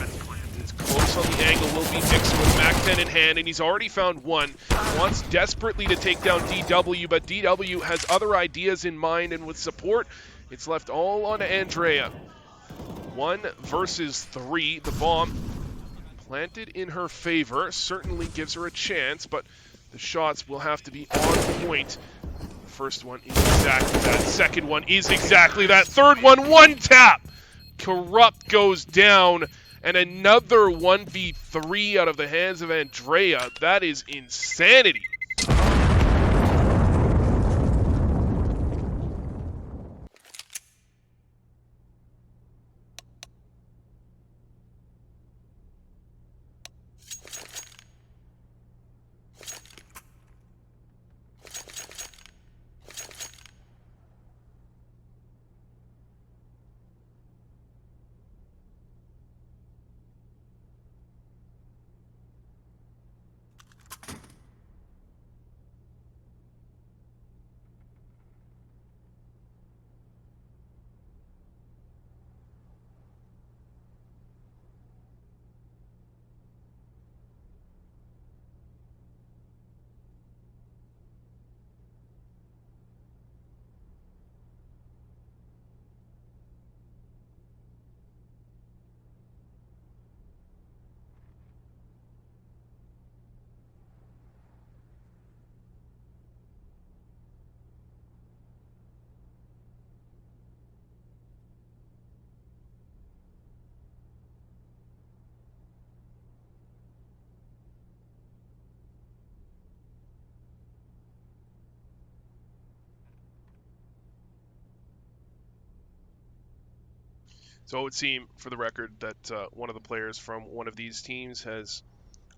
It's Close on the angle will be Mixer with Mac-10 in hand, and he's already found one. Wants desperately to take down DW, but DW has other ideas in mind, and with support, it's left all on Andrea. 1 versus 3. The bomb planted in her favor certainly gives her a chance, but the shots will have to be on point. The first one is exactly that. Second one is exactly that. Third one tap. Corrupt goes down, and another 1v3 out of the hands of Andrea. That is insanity. So it would seem, for the record, that one of the players from one of these teams has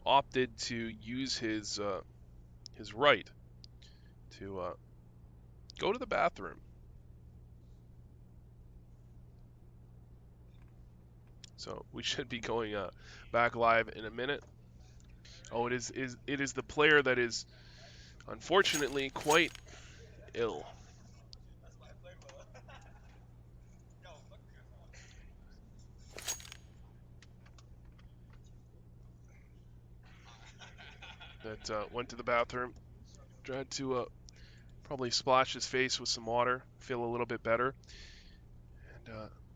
opted to use his right to go to the bathroom. So we should be going back live in a minute. Oh, it is the player that is unfortunately quite ill. That went to the bathroom, tried to probably splash his face with some water, feel a little bit better, and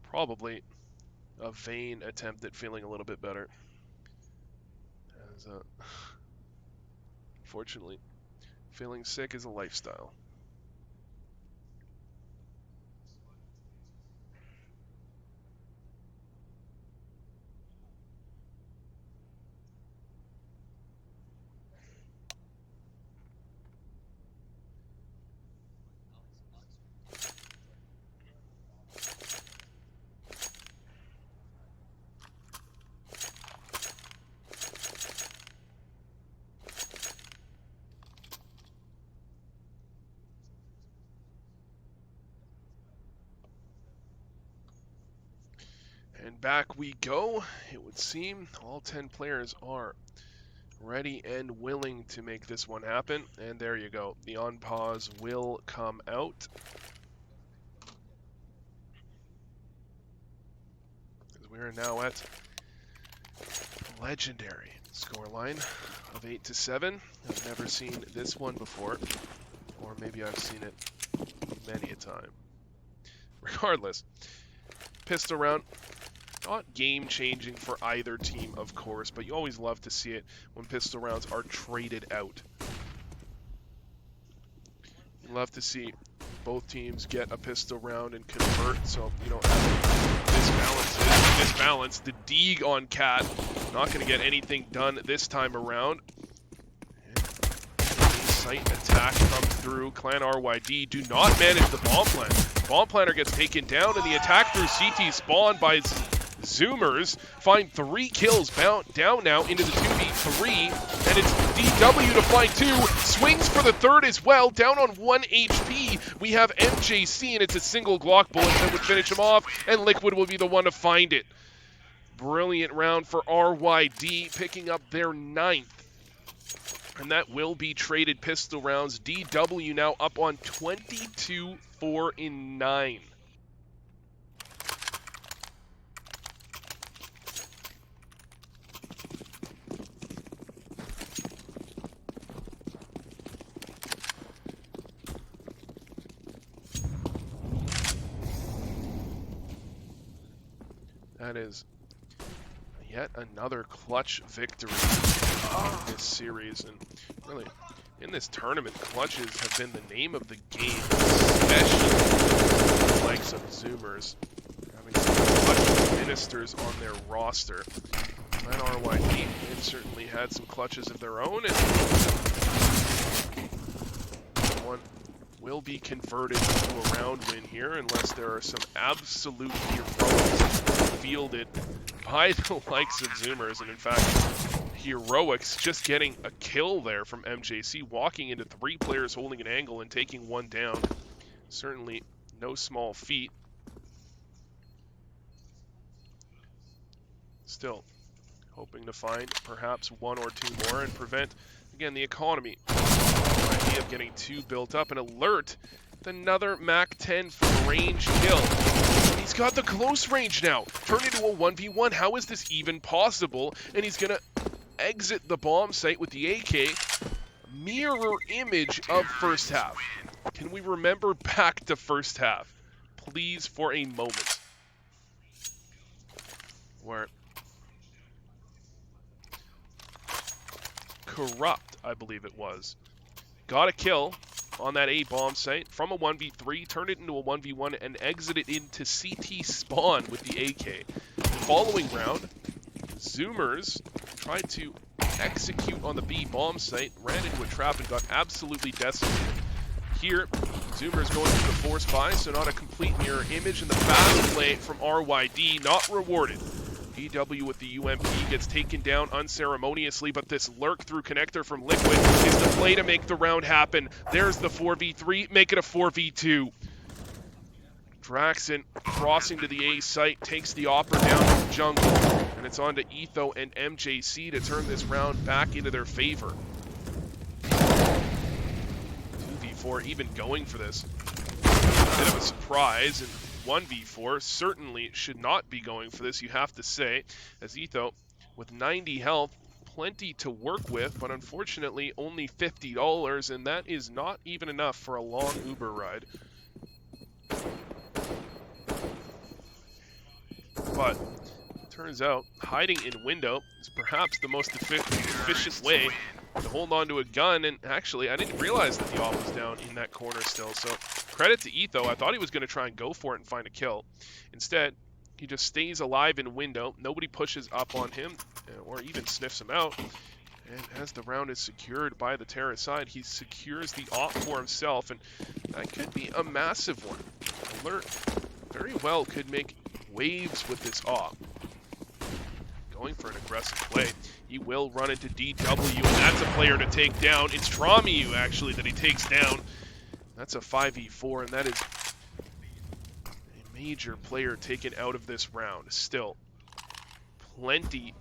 probably a vain attempt at feeling a little bit better. As unfortunately, feeling sick is a lifestyle. And back we go. It would seem all 10 players are ready and willing to make this one happen. And there you go. The on pause will come out. As we are now at a legendary scoreline of 8-7. I've never seen this one before. Or maybe I've seen it many a time. Regardless, pistol round. Not game-changing for either team, of course, but you always love to see it when pistol rounds are traded out. You love to see both teams get a pistol round and convert, so you don't have any disbalance. The Deeg on Cat, not going to get anything done this time around. Sight attack comes through. Clan RYD do not manage the bomb plant. Bomb planter gets taken down, and the attack through CT spawn by Zoomers find 3 kills down now into the 2v3, and it's DW to find 2, swings for the third as well, down on 1 HP. We have MJC, and it's a single Glock bullet that would finish him off, and Liquid will be the one to find it. Brilliant round for RYD, picking up their 9th. And that will be traded pistol rounds. DW now up on 22-4-9. That is yet another clutch victory in this series. And really, in this tournament, clutches have been the name of the game, especially the likes of Zoomers, having some clutch ministers on their roster. And RYD, they've certainly had some clutches of their own, and one will be converted into a round win here unless there are some absolute heroics fielded by the likes of Zoomers. And in fact, heroics just getting a kill there from MJC, walking into 3 players holding an angle and taking one down. Certainly no small feat. Still hoping to find perhaps 1 or 2 more and prevent, again, the economy. Idea of getting 2 built up. An alert with another Mac 10 for range kill. He's got the close range now. Turn into a 1v1. How is this even possible? And he's going to exit the bomb site with the AK. Mirror image of first half. Can we remember back to first half, please, for a moment? Where Corrupt, I believe it was, got a kill on that A bomb site from a 1v3, turned it into a 1v1, and exited into CT spawn with the AK. The following round, Zoomers tried to execute on the B bomb site, ran into a trap, and got absolutely decimated. Here, Zoomers going to the force buy, so not a complete mirror image, and the fast play from RYD not rewarded. DW with the UMP gets taken down unceremoniously, but this lurk through connector from Liquid is the play to make the round happen. There's the 4v3, make it a 4v2. Draxon crossing to the A site, takes the Opera down to the jungle, and it's on to Etho and MJC to turn this round back into their favor. 2v4 even going for this. A bit of a surprise, and 1v4 certainly should not be going for this, you have to say, as Etho with 90 health, plenty to work with, but unfortunately only $50, and that is not even enough for a long Uber ride. But turns out hiding in window is perhaps the most efficient way to hold on to a gun, and actually I didn't realize that the op was down in that corner still, so credit to Etho. I thought he was going to try and go for it and find a kill. Instead, he just stays alive in window. Nobody pushes up on him or even sniffs him out. And as the round is secured by the Terra side, he secures the op for himself, and that could be a massive one. Alert very well could make waves with this op. Going for an aggressive play. He will run into DW, and that's a player to take down. It's Tramiu, actually, that he takes down. That's a 5v4, and that is a major player taken out of this round. Still, plenty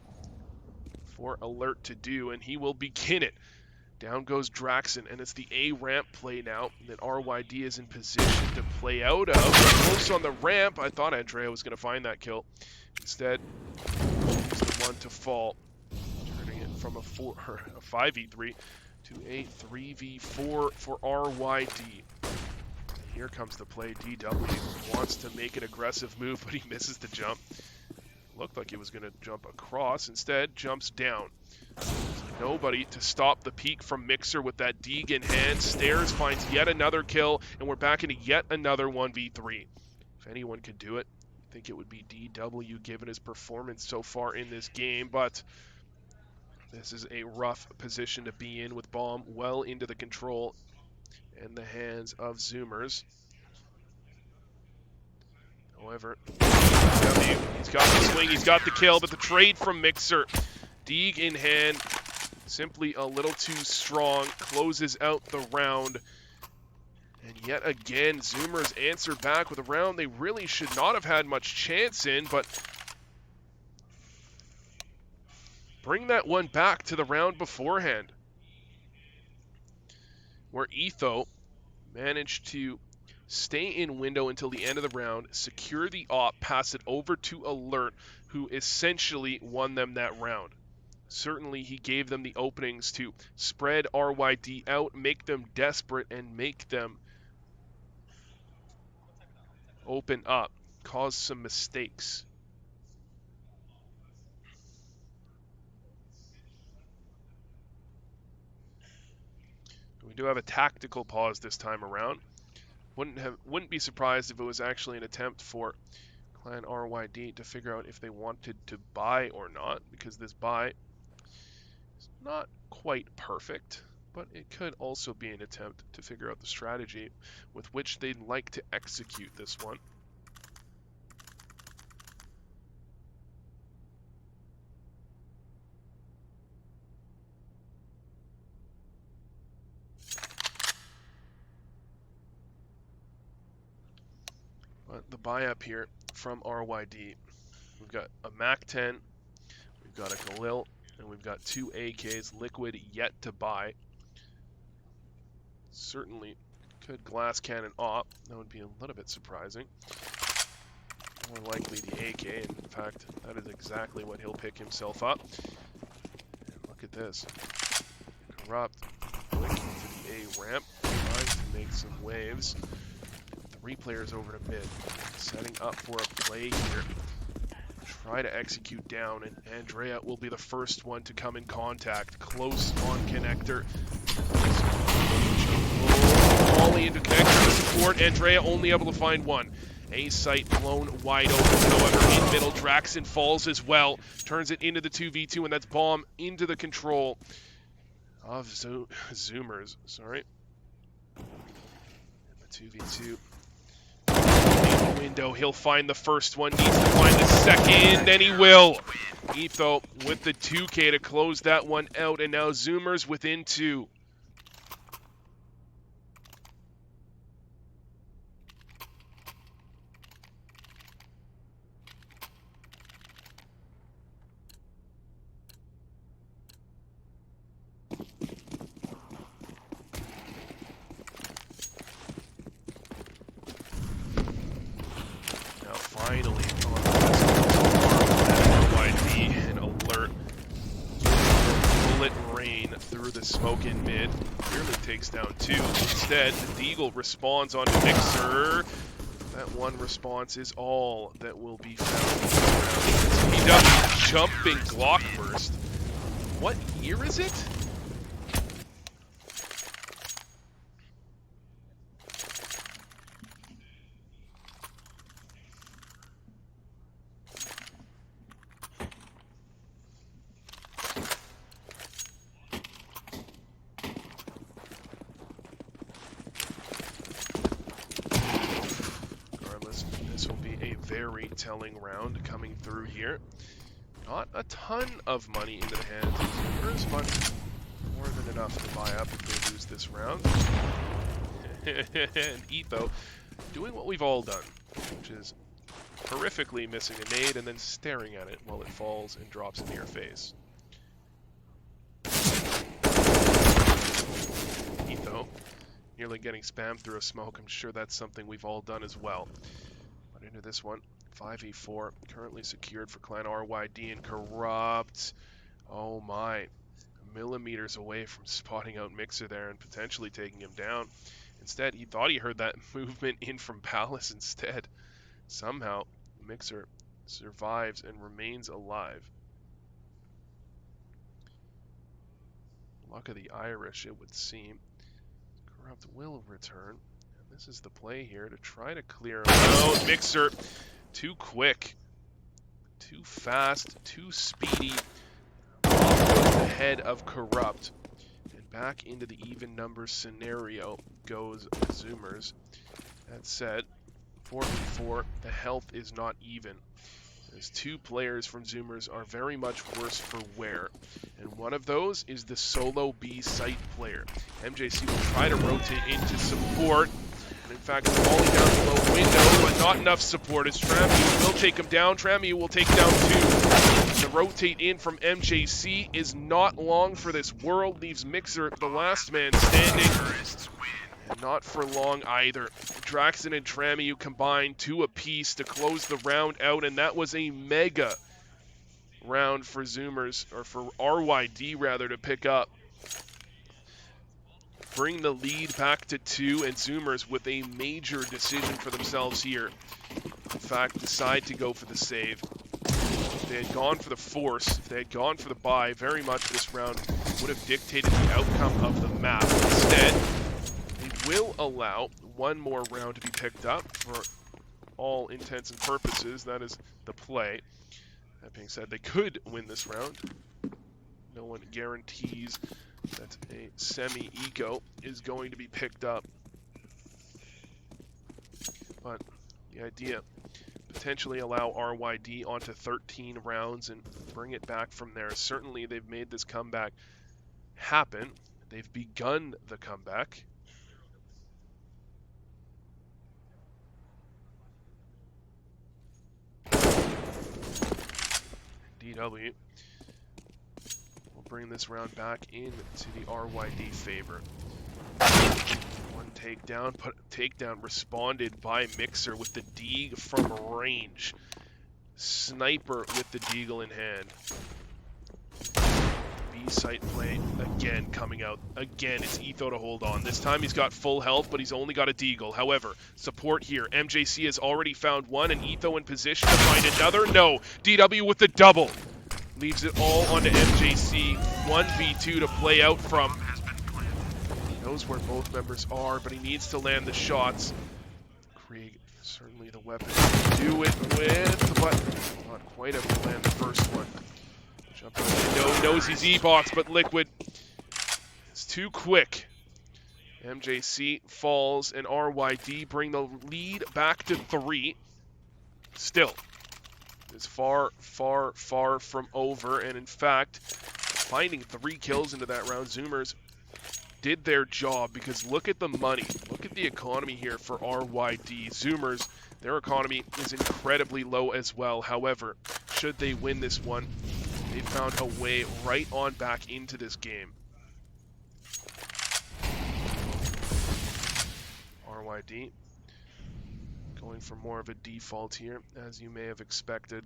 for Alert to do, and he will begin it. Down goes Draxon, and it's the A ramp play now that RYD is in position to play out of. Close on the ramp. I thought Andrea was going to find that kill. Instead, he's the one to fall, turning it from a 5v3 to a 3v4 for RYD. Here comes the play. DW wants to make an aggressive move, but he misses the jump. Looked like he was going to jump across. Instead, jumps down. Nobody to stop the peak from Mixer with that Deeg in hand. Stairs finds yet another kill, and we're back into yet another 1v3. If anyone could do it, I think it would be DW given his performance so far in this game, but this is a rough position to be in with bomb well into the control and the hands of Zoomers. However, he's got the swing, he's got the kill, but the trade from Mixer. Deeg in hand, simply a little too strong, closes out the round. And yet again, Zoomers answer back with a round they really should not have had much chance in, but bring that one back to the round beforehand, where Etho managed to stay in window until the end of the round, secure the op, pass it over to Alert, who essentially won them that round. Certainly he gave them the openings to spread RYD out, make them desperate, and make them open up, cause some mistakes. we do have a tactical pause this time around. Wouldn't be surprised if it was actually an attempt for Clan RYD to figure out if they wanted to buy or not, because this buy is not quite perfect, but it could also be an attempt to figure out the strategy with which they'd like to execute this one. But the buy up here from RYD, we've got a MAC-10, we've got a Galil, and we've got 2 AKs liquid yet to buy. Certainly could glass cannon op. That would be a little bit surprising. More likely the AK. In fact, that is exactly what he'll pick himself up. And look at this. Corrupt. Looking to the A ramp. Trying to make some waves. 3 players over to mid. Setting up for a play here. Try to execute down, and Andrea will be the first one to come in contact. Close on connector. Volley into connector to support. Andrea only able to find one. A site blown wide open, however, in middle. Draxon falls as well. Turns it into the 2v2, and that's bomb into the control of Zoomers. Sorry. And the 2v2. Window, he'll find the first one, needs to find the second, and he will. Etho with the 2K to close that one out, and now Zoomers within 2. Finally, on RYD, an alert. Bullet rain through the smoke in mid. Nearly takes down 2. Instead, the Deagle responds on Mixer. That one response is all that will be found. He does jumping Glock burst. What year is it? Very telling round coming through here. Not a ton of money into the hands of Zoomers, but more than enough to buy up if they lose this round. And Etho doing what we've all done, which is horrifically missing a nade and then staring at it while it falls and drops into your face. Etho nearly getting spammed through a smoke. I'm sure that's something we've all done as well. But into this one, 5v4, currently secured for Clan RYD and Corrupt. Oh my, millimeters away from spotting out Mixer there and potentially taking him down. Instead, he thought he heard that movement in from Palace instead. Somehow, Mixer survives and remains alive. Luck of the Irish, it would seem. Corrupt will return. This is the play here to try to clear him out. Mixer, too quick, too fast, too speedy. Off the head of Corrupt. And back into the even numbers scenario goes Zoomers. That said, 4v4, the health is not even. As 2 players from Zoomers are very much worse for wear. And one of those is the solo B site player. MJC will try to rotate into support. And in fact, falling down below window, but not enough support as Tramu will take him down. Tramu will take down 2. The rotate in from MJC is not long for this world. Leaves Mixer the last man standing. And not for long either. Draxon and Tramu combine 2 apiece to close the round out, and that was a mega round for Zoomers, or for RYD rather, to pick up. Bring the lead back to 2, and Zoomers with a major decision for themselves here. In fact, decide to go for the save. If they had gone for the force, if they had gone for the buy, very much this round would have dictated the outcome of the map. instead, they will allow one more round to be picked up for all intents and purposes. That is the play. That being said, they could win this round. No one guarantees that a semi-eco is going to be picked up. But the idea, potentially allow RYD onto 13 rounds and bring it back from there. Certainly they've made this comeback happen. They've begun the comeback. DW will bring this round back into the RYD favor. One takedown responded by Mixer with the Deagle from range. Sniper with the Deagle in hand. B-site play again coming out. Again, it's Etho to hold on. This time he's got full health, but he's only got a Deagle. However, support here. MJC has already found one, and Etho in position to find another. No, DW with the double. Leaves it all onto MJC. 1v2 to play out from. He knows where both members are, but he needs to land the shots. Krieg, certainly the weapon to do it with, but not quite able to land the first one. Jump out the window, knows he's E-box, but Liquid is too quick. MJC falls, and RYD bring the lead back to 3. Still, it's far, far, far from over, and in fact, finding 3 kills into that round, Zoomers did their job, because look at the money. Look at the economy here for RYD. Zoomers, their economy is incredibly low as well. However, should they win this one, they found a way right on back into this game. RYD going for more of a default here, as you may have expected.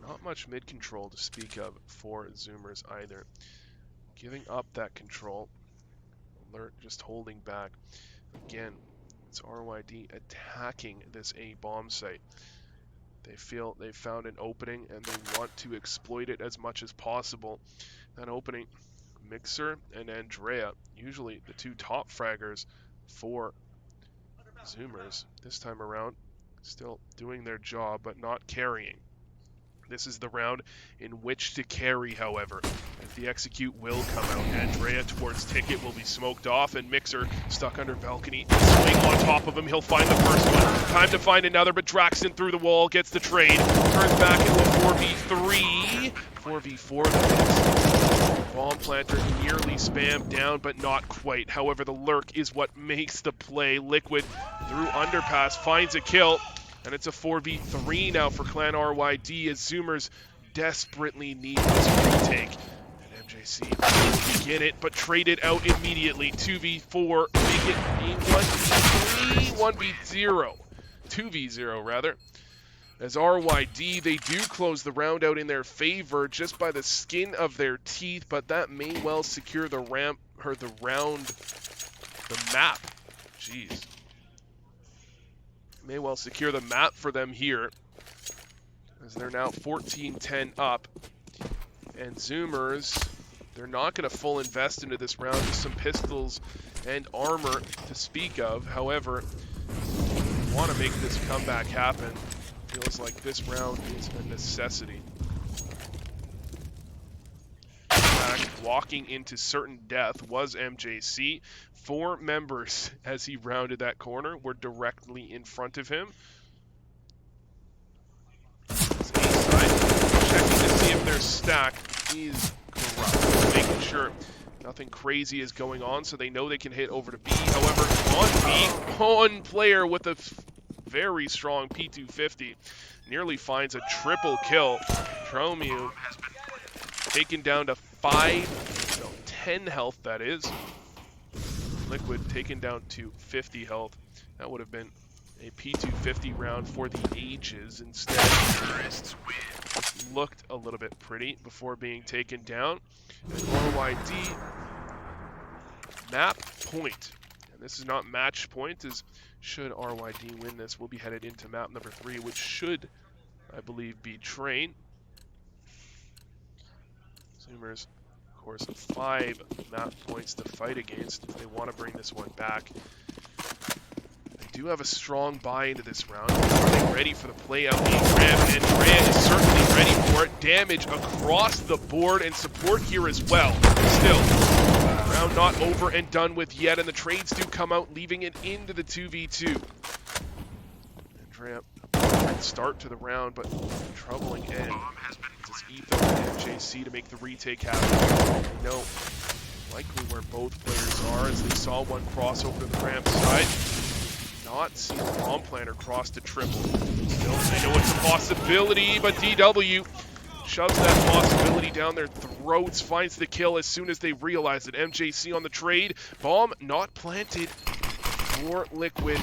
Not much mid-control to speak of for Zoomers either. Giving up that control. Alert just holding back. Again, it's RYD attacking this A bomb site. They feel they've found an opening and they want to exploit it as much as possible. That opening, Mixer and Andrea, usually the 2 top fraggers for Zoomers. This time around, still doing their job, but not carrying. This is the round in which to carry, however. If the execute will come out, Andrea towards Ticket will be smoked off, and Mixer stuck under balcony. Swing on top of him, he'll find the first one. Time to find another, but Draxton through the wall, gets the trade, turns back into a 4v3. 4v4 the mix. Bomb planter nearly spammed down, but not quite. However, the lurk is what makes the play. Liquid through underpass finds a kill. And it's a 4v3 now for Clan RYD as Zoomers desperately need this retake. And MJC will begin it, but trade it out immediately. 2v4, make it a 1v3, 1v0. 2v0 rather. As RYD, they do close the round out in their favor just by the skin of their teeth, but that may well secure the map. Jeez. May well secure the map for them here, as they're now 14-10 up. And Zoomers, they're not going to full invest into this round with some pistols and armor to speak of. However, they want to make this comeback happen. Feels like this round is a necessity. In fact, walking into certain death was MJC. 4 members, as he rounded that corner, were directly in front of him. Checking to see if they're stacked. He's corrupt. Making sure nothing crazy is going on, so they know they can hit over to B. However, on B, one player with a very strong P250 nearly finds a triple kill. Tromeo taken down to 10 health, that is. Liquid taken down to 50 health. That would have been a P250 round for the ages. Instead, looked a little bit pretty before being taken down. And RYD map point. And this is not match point, as should RYD win this, we'll be headed into map number 3, which should, I believe, be Train. Zoomers, of course, 5 map points to fight against if they want to bring this one back. They do have a strong buy into this round. Are they ready for the play out being Graham? And Graham is certainly ready for it. Damage across the board and support here as well. Still, round not over and done with yet, and the trades do come out, leaving it into the 2v2. Andrea, great start to the round, but troubling end. It's Etho and MJC to make the retake happen. They know likely where both players are, as they saw one cross over to the Rams side. Not see the bomb planter cross to triple. Still, they know it's a possibility, but DW shoves that possibility down their throats, finds the kill as soon as they realize it. MJC on the trade, bomb not planted for Liquid.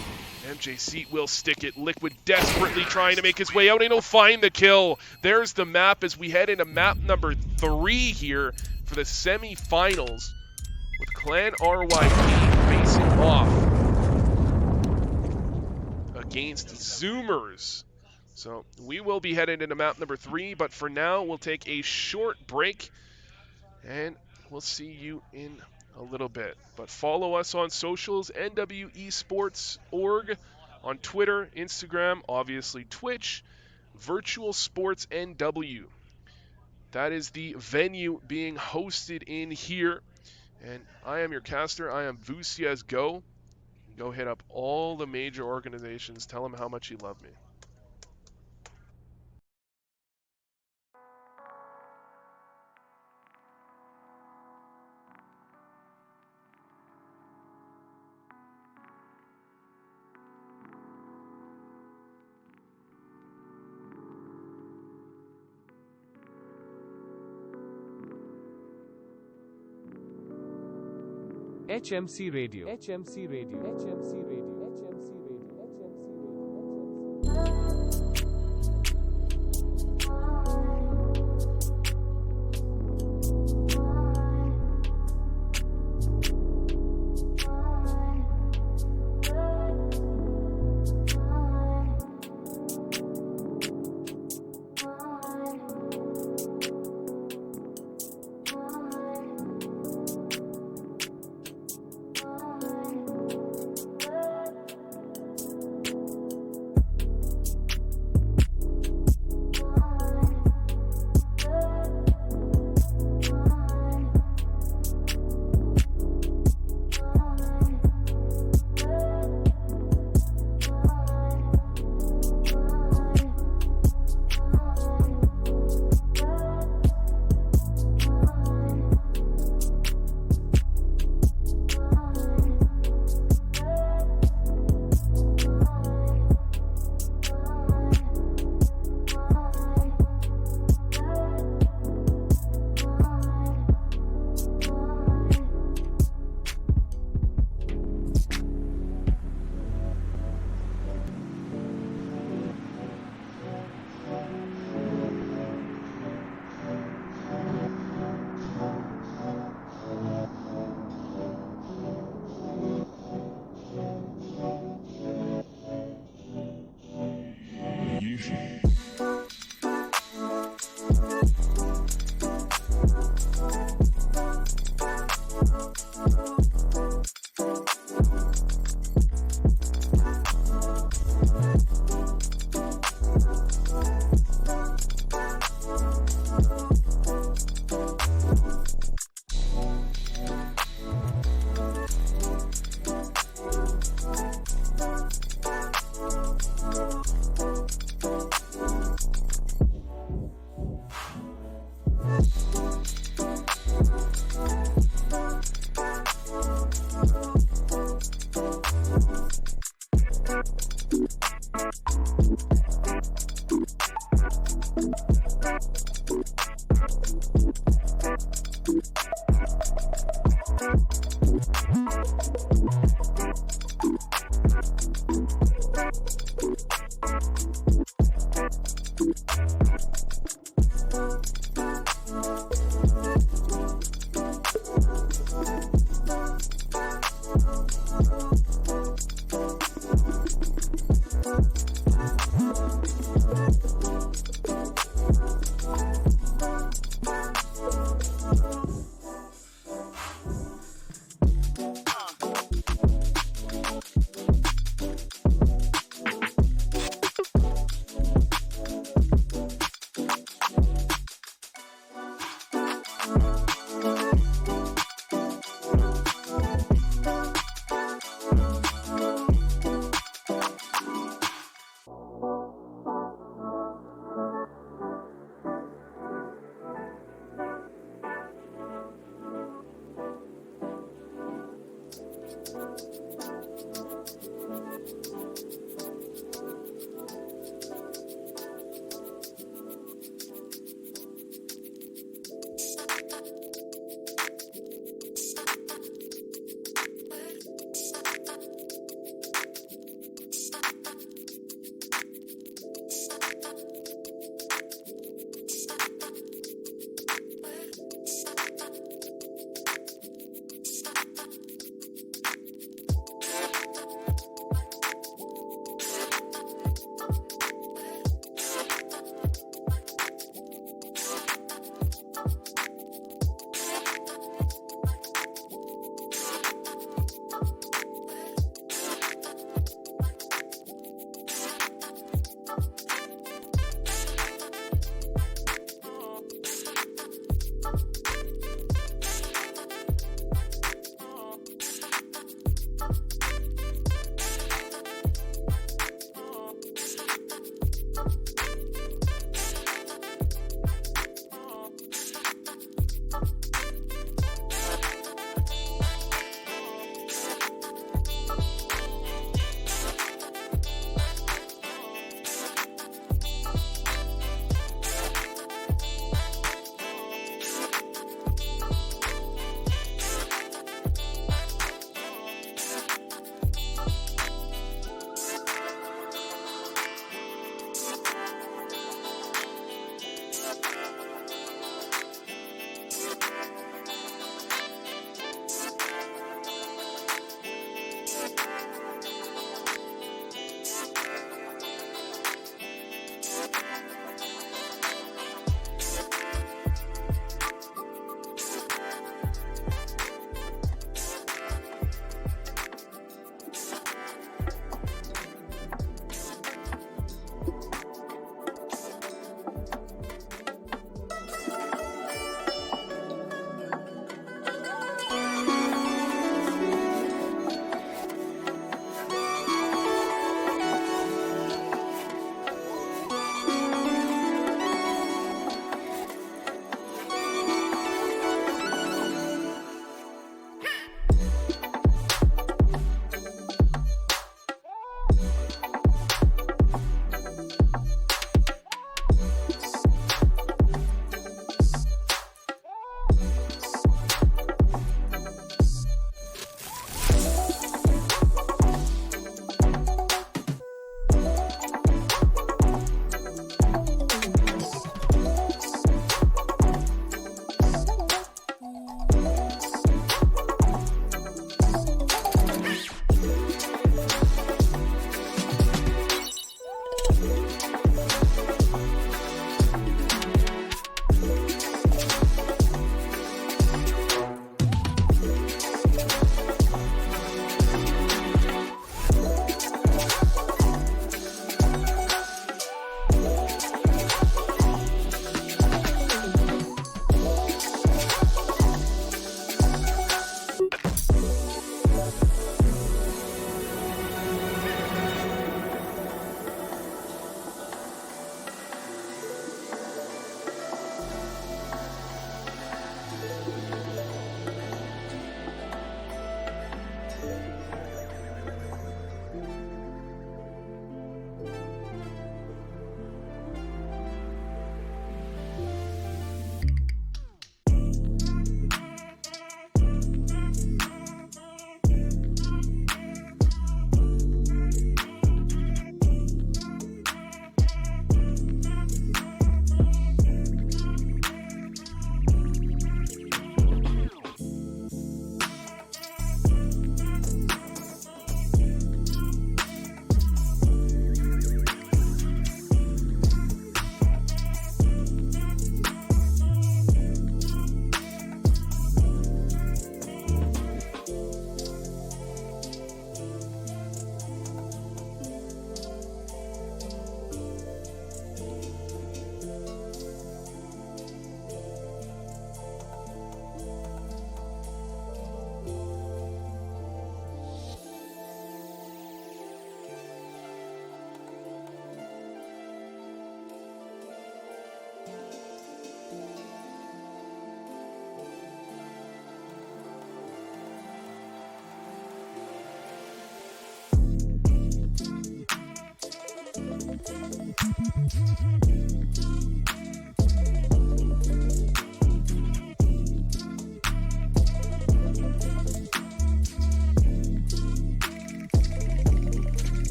MJC will stick it. Liquid desperately trying to make his way out, and he'll find the kill. There's the map as we head into map number 3 here for the semi-finals, with Clan RYP facing off against Zoomers. So we will be headed into map number 3, but for now we'll take a short break and we'll see you in a little bit. But follow us on socials, NWEsports.org, on Twitter, Instagram, obviously Twitch, Virtual Sports NW. That is the venue being hosted in here. And I am your caster. I am Vusias Go. Go hit up all the major organizations. Tell them how much you love me. HMC Radio. HMC Radio. HMC Radio. HMC Radio. HMC Radio.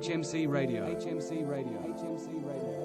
HMC Radio. HMC Radio. HMC Radio.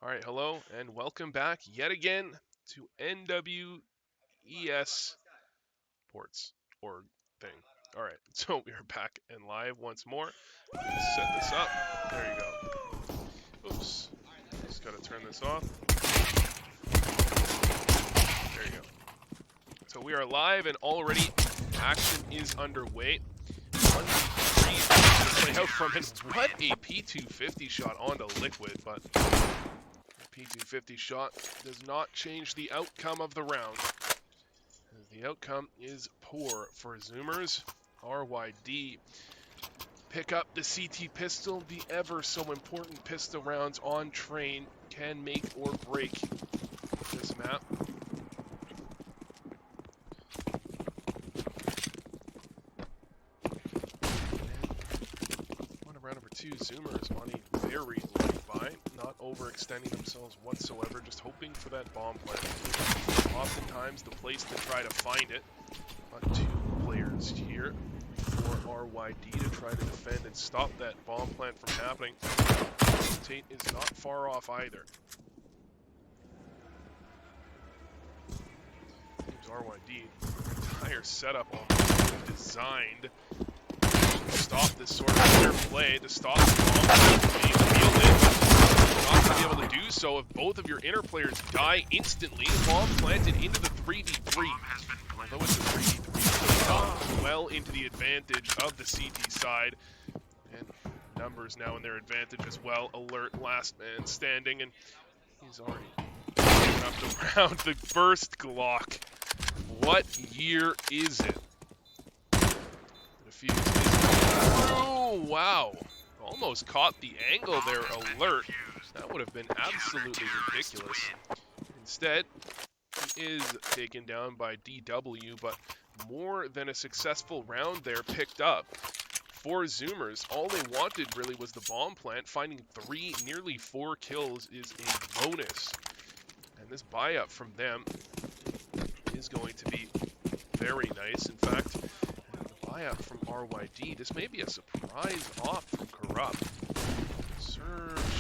All right, hello and welcome back yet again to NWES Ports or thing. All right, so we are back and live once more. Set this up. There you go. Oops. Just got to turn this off. There you go. So we are live and already action is underway. 1v3 play out from it. What a P250 shot onto Liquid, but P250 shot does not change the outcome of the round. The outcome is poor for Zoomers. RYD pick up the CT pistol. The ever so important pistol rounds on train can make or break this map. On to round number 2, Zoomers on a very light buy, not overextending themselves whatsoever, just hoping for that bomb plant. Oftentimes the place to try to find it. But 2 players here for RYD to try to defend and stop that bomb plant from happening. Tate is not far off either. Seems RYD, entire setup almost designed to stop this sort of interplay, to stop the bomb plant from being wielded. Not to be able to do so if both of your inner players die instantly. Bomb planted into the 3v3. Although it's a 3v3, it's not well into the advantage of the CT side. And numbers now in their advantage as well. Alert, last man standing, and he's already given up the round. The first Glock. What year is it? The fuse is oh, wow. Almost caught the angle there, Alert. That would have been absolutely ridiculous. Instead, he is taken down by DW, but more than a successful round there picked up. For Zoomers, all they wanted really was the bomb plant. Finding 3, nearly 4 kills is a bonus. And this buy-up from them is going to be very nice. In fact, the buyout from RYD, this may be a surprise off from Corrupt.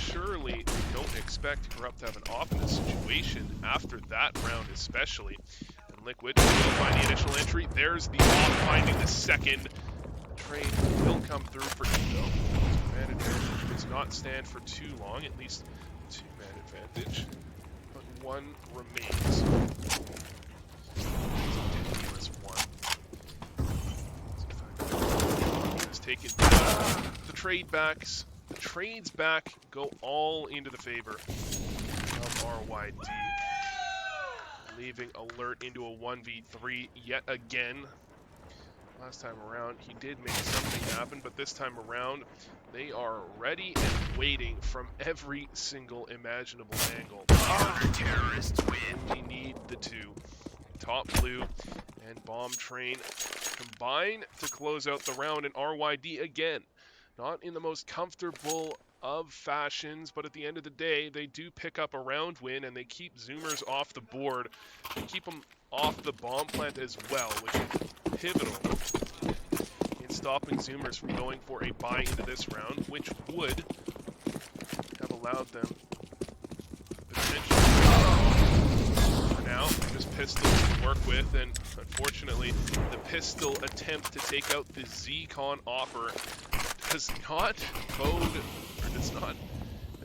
Surely they don't expect Corrupt to have an off in this situation after that round especially. And Liquid will find the initial entry. There's the off finding the second. The trade will come through for Eco. Man advantage does not stand for too long, at least 2-man advantage. But one remains. Has taken the trade backs. The trades back go all into the favor of RYD. Leaving Alert into a 1v3 yet again. Last time around, he did make something happen, but this time around, they are ready and waiting from every single imaginable angle. Terrorists win. We need the two. Top Blue and Bomb Train combine to close out the round, and RYD again. Not in the most comfortable of fashions, but at the end of the day, they do pick up a round win, and they keep Zoomers off the board. They keep them off the bomb plant as well, which is pivotal in stopping Zoomers from going for a buy into this round, which would have allowed them potentially for now just pistols to work with, and unfortunately, the pistol attempt to take out the Z-Con offer does not bode, or does not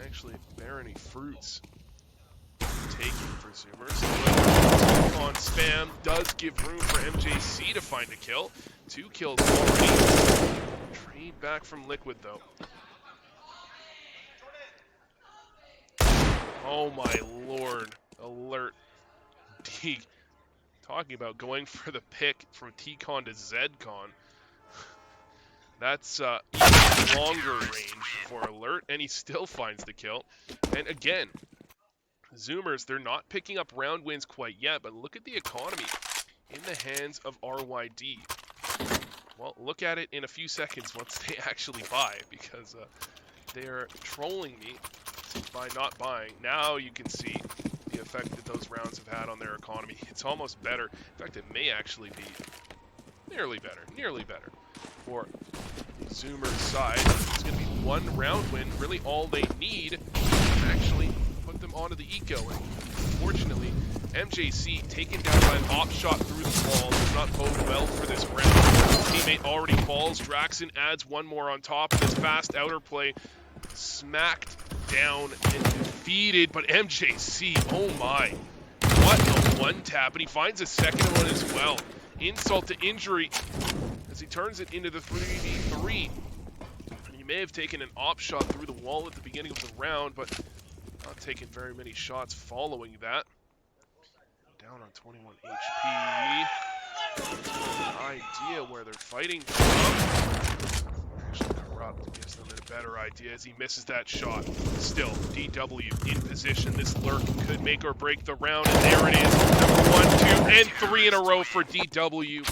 actually bear any fruits taking for Zoomers. On spam does give room for MJC to find a kill. 2 kills already. Trade back from Liquid though. Oh my lord. Alert. D. Talking about going for the pick from T-Con to Z-Con. That's even longer range for Alert, and he still finds the kill. And again, Zoomers, they're not picking up round wins quite yet, but look at the economy in the hands of RYD. Well, look at it in a few seconds once they actually buy, because they're trolling me by not buying. Now you can see the effect that those rounds have had on their economy. It's almost better. In fact, it may actually be nearly better for the Zoomers side. It's going to be 1 round win, really all they need to actually put them onto the eco. And unfortunately, MJC taken down by an op shot through the wall does not bode well for this round. His teammate already falls. Draxon adds 1 more on top of this fast outer play. Smacked down and defeated, but MJC, oh my, what a 1-tap, and he finds a second one as well. Insult to injury as he turns it into the 3v3. He may have taken an op shot through the wall at the beginning of the round, but not taking very many shots following that. Down on 21 HP. Idea where they're fighting from. Actually, Corrupt gives them a better idea as he misses that shot. Still, DW in position. This lurk could make or break the round, and there it is. Number 1, 2, and 3 in a row for DW.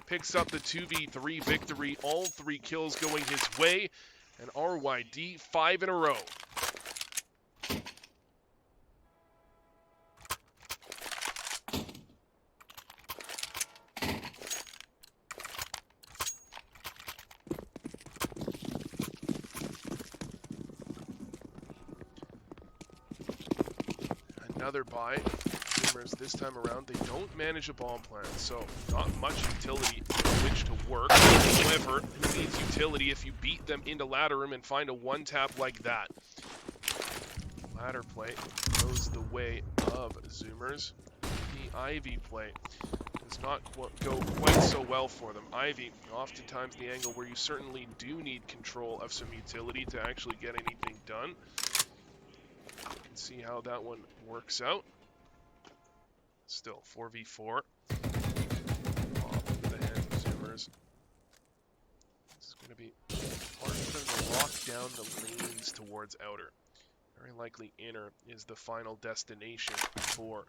Picks up the 2v3 victory. All 3 kills going his way, and RYD 5 in a row. Another buy. Zoomers this time around, they don't manage a bomb plant, so not much utility which to work. However, who needs utility if you beat them into ladder room and find a 1-tap like that? Ladder play goes the way of Zoomers. The Ivy play does not go quite so well for them. Ivy, oftentimes the angle where you certainly do need control of some utility to actually get anything done. See how that one works out. Still 4v4. Off into the hands of Zoomers. This is going to be hard for them to lock down the lanes towards outer. Very likely inner is the final destination for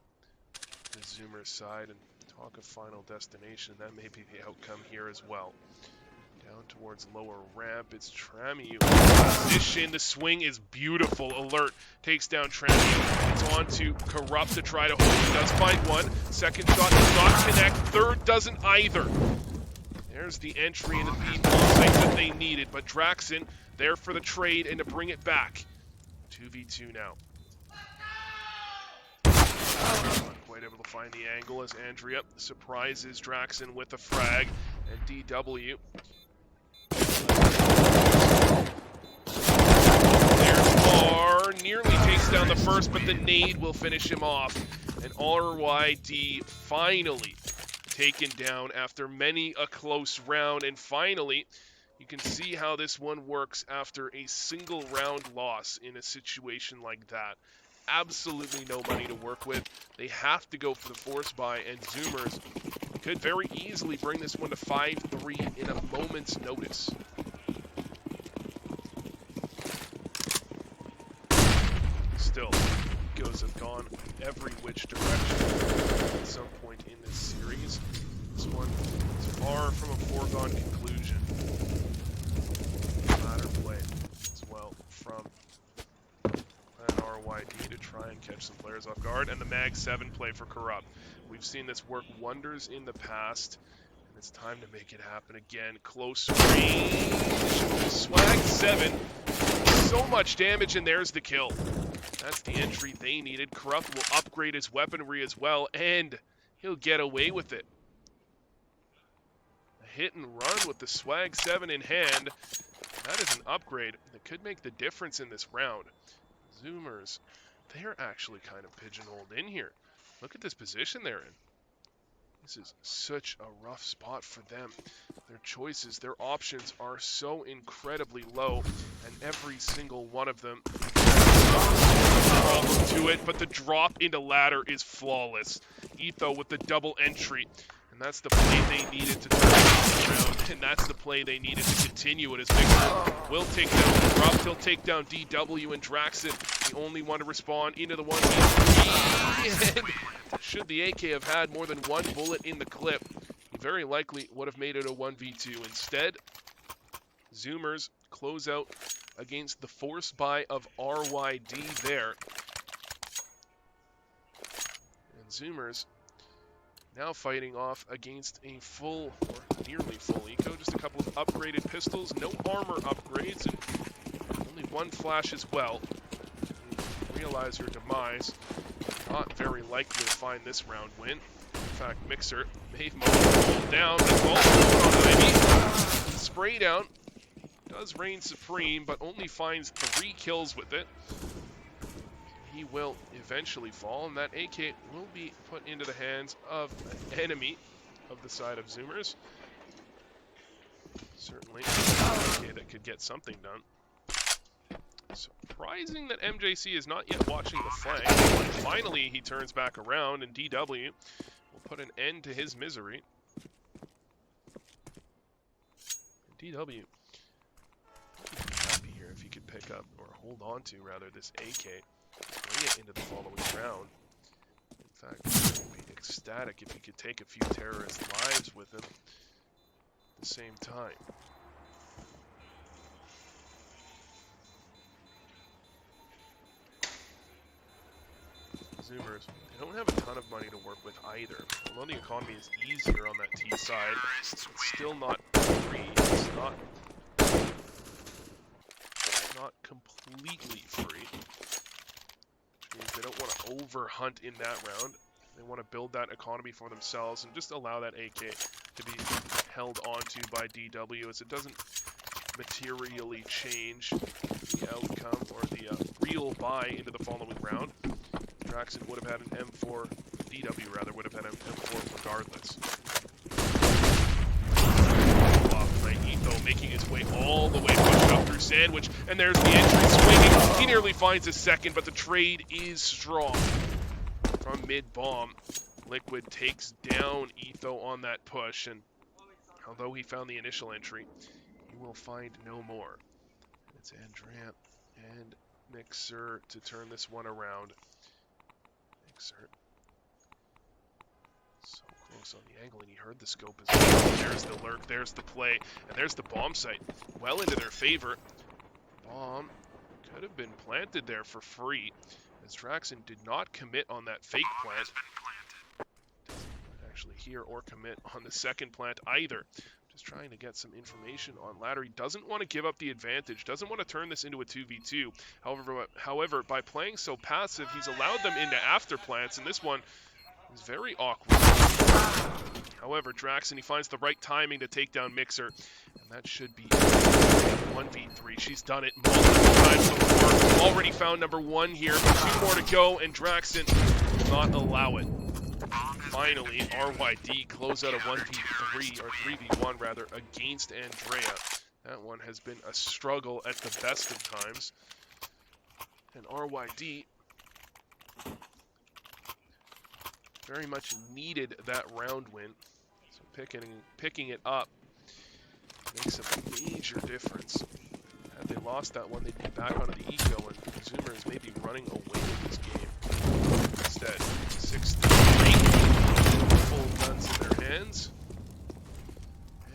the Zoomers side. And talk of final destination, that may be the outcome here as well. Down towards lower ramp, it's Tramu. Position, the swing is beautiful. Alert takes down Tramu. It's on to Corrupt to try to hold. He does find one. Second shot does not connect. Third doesn't either. There's the entry into the B-ball site that they needed, but Draxen there for the trade and to bring it back. 2v2 now. Not quite able to find the angle as Andrea surprises Draxen with a frag, and DW. There's R, nearly takes down the first, but the nade will finish him off. And RYD finally taken down after many a close round, and finally you can see how this one works after a single round loss in a situation like that. Absolutely no money to work with. They have to go for the force buy, and Zoomers could very easily bring this one to 5-3 in a moment's notice. Still, Egos have gone every which direction at some point in this series. This one is far from a foregone conclusion. Ladder play as well from an RYD to try and catch some players off guard, and the Mag 7 play for Corrupt. We've seen this work wonders in the past, and it's time to make it happen again. Close range, Swag 7, so much damage, and there's the kill. That's the entry they needed. Corrupt will upgrade his weaponry as well, and he'll get away with it. A hit and run with the Swag 7 in hand. That is an upgrade that could make the difference in this round. Zoomers, they're actually kind of pigeonholed in here. Look at this position they're in. This is such a rough spot for them. Their choices, their options are so incredibly low, and every single one of them problem to it, but the drop into ladder is flawless. Etho with the double entry, and that's the play they needed to turn this around, and that's the play they needed to continue it as Victor will take down Corrupt, he'll take down DW, and Draxen, the only one to respond into the 1v3, and should the AK have had more than one bullet in the clip, he very likely would have made it a 1v2. Instead, Zoomers close out against the force buy of RYD there. And Zoomers now fighting off against a full, or nearly full eco, just a couple of upgraded pistols, no armor upgrades, and only one flash as well. You realize your demise, not very likely to find this round win. In fact, Mixer may have pulled down, that's all on Ivy. Spray down. Does reign supreme, but only finds 3 kills with it. He will eventually fall, and that AK will be put into the hands of an enemy of the side of Zoomers. Certainly an AK that could get something done. Surprising that MJC is not yet watching the flank. Finally, he turns back around, and DW will put an end to his misery. And DW happy here if he could pick up, or hold on to rather, this AK, bring it into the following round. In fact, he would be ecstatic if he could take a few terrorist lives with him at the same time. Zoomers, they don't have a ton of money to work with either. Although the economy is easier on that T side, it's still not free. It's not completely free, which means they don't want to overhunt in that round. They want to build that economy for themselves and just allow that AK to be held onto by DW, as it doesn't materially change the outcome or the real buy into the following round. Draxen would have had an M4, DW rather, would have had an M4 regardless. Etho making his way all the way pushed up through Sandwich, and there's the entry swinging. He nearly finds a second, but the trade is strong. From mid-bomb, Liquid takes down Etho on that push, and although he found the initial entry, he will find no more. It's Andrea and Mixer to turn this one around. Mixer so close saw the angle and he heard the scope as well. There's the lurk, there's the play, and there's the bomb site. Well into their favor. Bomb could have been planted there for free, as Draxon did not commit on that fake plant. Doesn't actually hear or commit on the second plant either. Just trying to get some information on Ladder. He doesn't want to give up the advantage, doesn't want to turn this into a 2v2. However, by playing so passive, he's allowed them into after plants, and this one is very awkward. However, Draxon, he finds the right timing to take down Mixer, and that should be 1v3. She's done it multiple times before. Already found number one here. 2 more to go, and Draxon will not allow it. Finally, RYD close out a 1v3, or 3v1 rather, against Andrea. That one has been a struggle at the best of times. And RYD very much needed that round win. So picking it up makes a major difference. Had they lost that one, they'd be back onto the eco, and Zoomers may be running away with this game. Instead, 6-3. Full guns in their hands.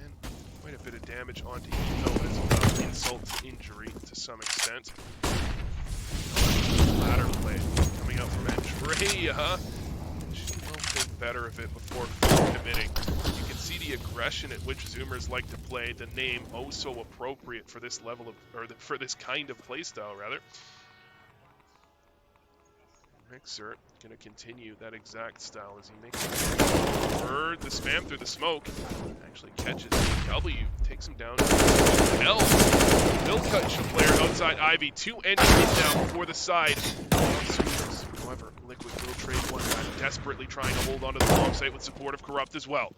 And quite a bit of damage onto eco as well. Insult to injury to some extent. Ladder play coming out from Andrea. She will think better of it before committing. You can see the aggression at which Zoomers like to play. The name oh so appropriate for this level of, or for this kind of playstyle rather. Mixer going to continue that exact style as he makes the spam through the smoke. Actually catches W, takes him down. L. Will catch the player outside Ivy. 2 entries now for the side. However, Liquid will trade one back, desperately trying to hold onto the bomb site with support of Corrupt as well.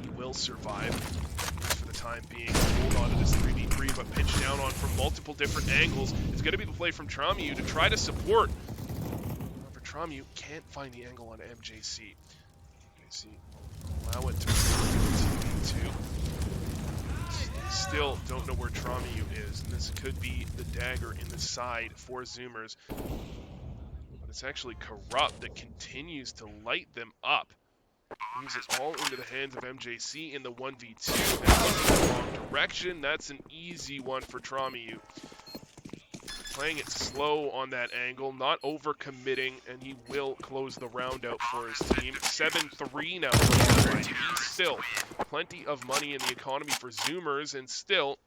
He will survive for the time being. Hold on to this 3v3, but pinched down on from multiple different angles. It's going to be the play from Tramu to try to support. However, Tramu can't find the angle on MJC. MJC allow it to 2v2. Still don't know where Tramu is, and this could be the dagger in the side for Zoomers. But it's actually Corrupt that continues to light them up. Moves it all into the hands of MJC in the 1v2 and looking in the wrong direction. That's an easy one for Tramu. Playing it slow on that angle, not over-committing, and he will close the round out for his team. 7-3 now for RYD. Still, plenty of money in the economy for Zoomers, and still,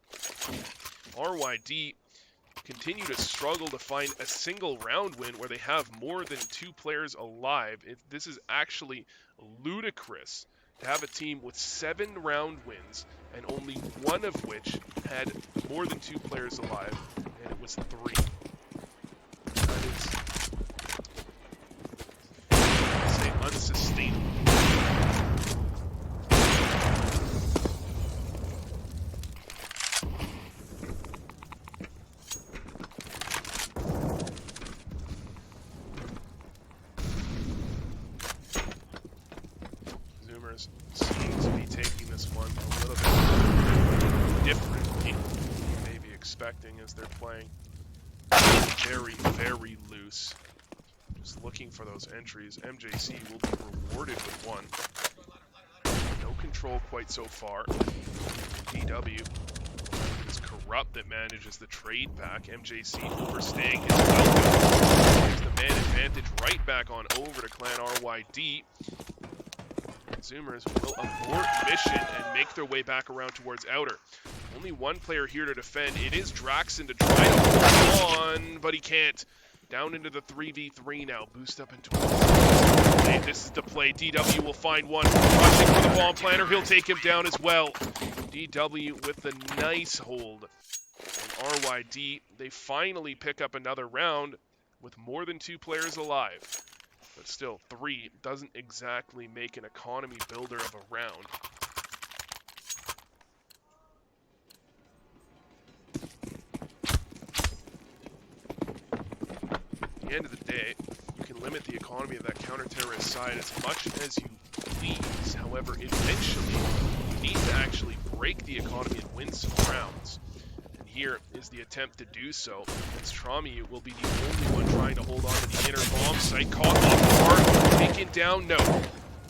RYD continue to struggle to find a single round win where they have more than 2 players alive. This is actually ludicrous to have a team with 7 round wins and only one of which had more than 2 players alive, and it was 3. That is, I'd say, unsustainable. Zoomers seem to be taking this one a little bit differently than you may be expecting as they're playing very, very loose. Just looking for those entries. MJC will be rewarded with one. No control quite so far. DW is Corrupt that manages the trade back. MJC overstaying his welcome. There's the man advantage right back on over to Clan RYD. Zoomers will abort mission and make their way back around towards Outer. Only one player here to defend. It is Draxon to try to hold on, but he can't. Down into the 3v3 now. Boost up into a... This is the play. DW will find one. Rushing for the bomb planter. He'll take him down as well. DW with the nice hold. And RYD, they finally pick up another round with more than 2 players alive. But still, 3 doesn't exactly make an economy builder of a round. At the end of the day, you can limit the economy of that counter-terrorist side as much as you please. However, eventually, you need to actually break the economy and win some rounds. And here is the attempt to do so, as Tramu will be the only one trying to hold on to the inner bomb site. Caught off guard, taken down, no.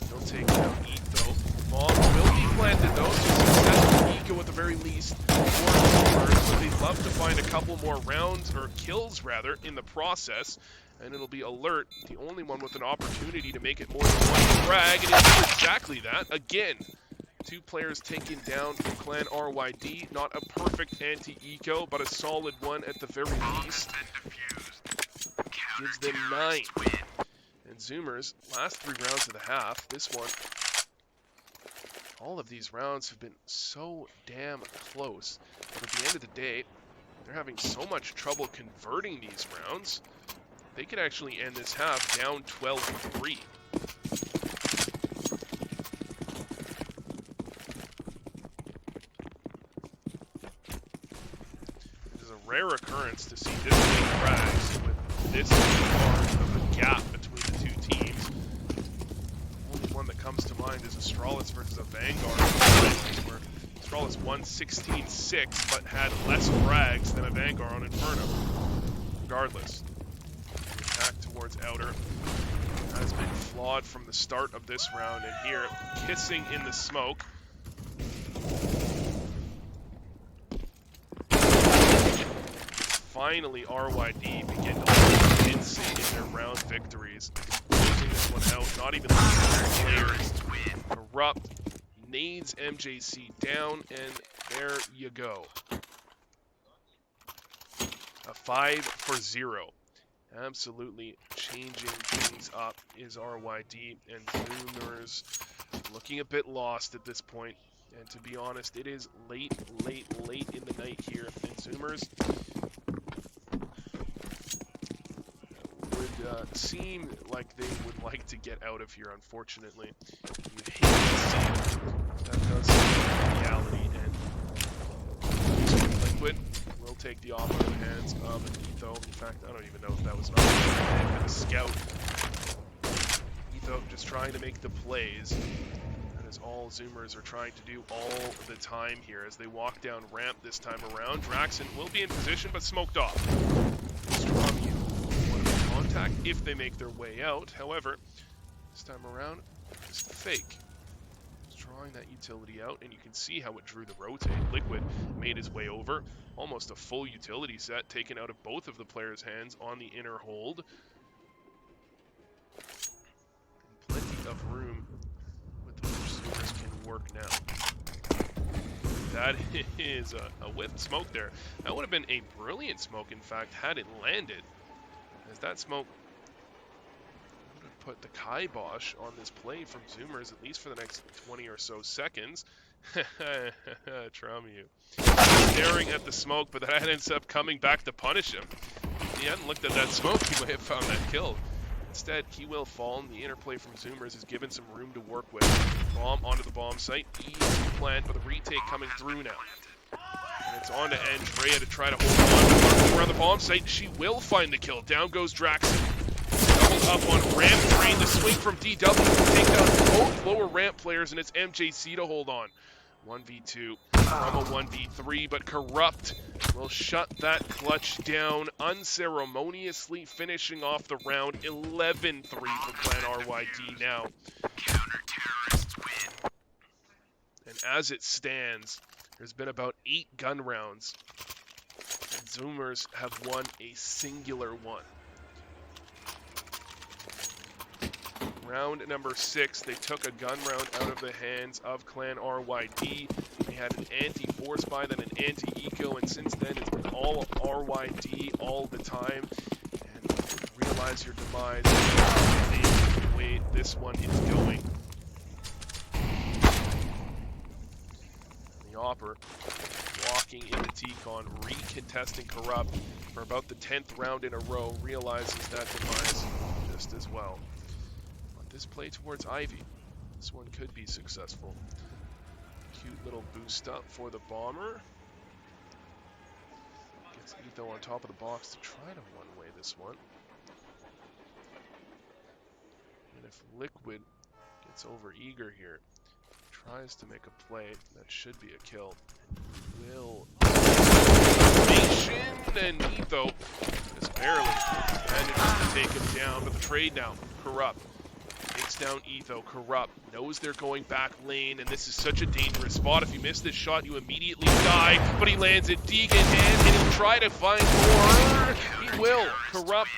They'll take down Etho. Bomb will be planted though, so successful Eco at the very least. But they'd love to find a couple more rounds, or kills rather, in the process. And it'll be Alert, the only one with an opportunity to make it more than one frag, and it's exactly that. Again, 2 players taken down from Clan RYD. Not a perfect anti-eco, but a solid one at the very least. Gives them 9. And Zoomers, last 3 rounds of the half, this one, all of these rounds have been so damn close. But at the end of the day, they're having so much trouble converting these rounds. They could actually end this half down 12-3. It is a rare occurrence to see this many frags with this large of a gap between the 2 teams. The only one that comes to mind is Astralis versus a Vanguard, where Astralis won 16-6 but had less frags than a Vanguard on Inferno. Regardless, the attack towards Outer has been flawed from the start of this round, and here, kissing in the smoke. Finally, RYD begin to look convincing in their round victories. Closing this one out, not even losing their players. Corrupt nades MJC down, and there you go. A 5-0. Absolutely changing things up is RYD, and Zoomers looking a bit lost at this point. And to be honest, it is late in the night here, and Zoomers would seem like they would like to get out of here, unfortunately. You hate to see it. That does seem the reality, and Liquid will take the offer in the hands of an Etho. In fact, I don't even know if that was an offer, a scout. Etho just trying to make the plays. That is all Zoomers are trying to do all the time here as they walk down ramp this time around. Draxon will be in position, but smoked off. Strong contact if they make their way out. However, this time around, just fake. Just drawing that utility out, and you can see how it drew the rotate. Liquid made his way over. Almost a full utility set taken out of both of the players' hands on the inner hold. And plenty of room with which Zoomers can work now. That is a whiff smoke there. That would have been a brilliant smoke, in fact, had it landed. As that smoke would have put the kibosh on this play from Zoomers, at least for the next 20 or so seconds. Trauma you. Staring at the smoke, but that ends up coming back to punish him. If he hadn't looked at that smoke, he might have found that kill. Instead, he will fall, and the interplay from Zoomers is given some room to work with. Bomb onto the bomb site. Easy plant, but the retake coming through now. And it's on to Andrea to try to hold on around the bomb site. She will find the kill. Down goes Draxon. Doubled up on ramp train. The swing from DW to take down both lower ramp players, and it's MJC to hold on. 1v2 from a 1v3, but Corrupt will shut that clutch down, unceremoniously finishing off the round. 11-3 for Clan RYD now. And as it stands, there's been about 8 gun rounds, and Zoomers have won a singular one. Round number 6, they took a gun round out of the hands of Clan RYD. They had an anti-force buy, then an anti-eco, and since then it's been all RYD all the time. And realize your demise the way this one is going. The Opper walking into T-Con, recontesting Corrupt for about the 10th round in a row, realizes that demise just as well. This play towards Ivy, this one could be successful. Cute little boost up for the Bomber. Gets Etho on top of the box to try to one-way this one. And if Liquid gets over eager here, tries to make a play, that should be a kill. Will Nation, and Etho just barely manages to take him down, but the trade now, Corrupt. Takes down Etho. Corrupt knows they're going back lane, and this is such a dangerous spot. If you miss this shot, you immediately die. But he lands it. Deegan and he'll try to find more. He will. Corrupt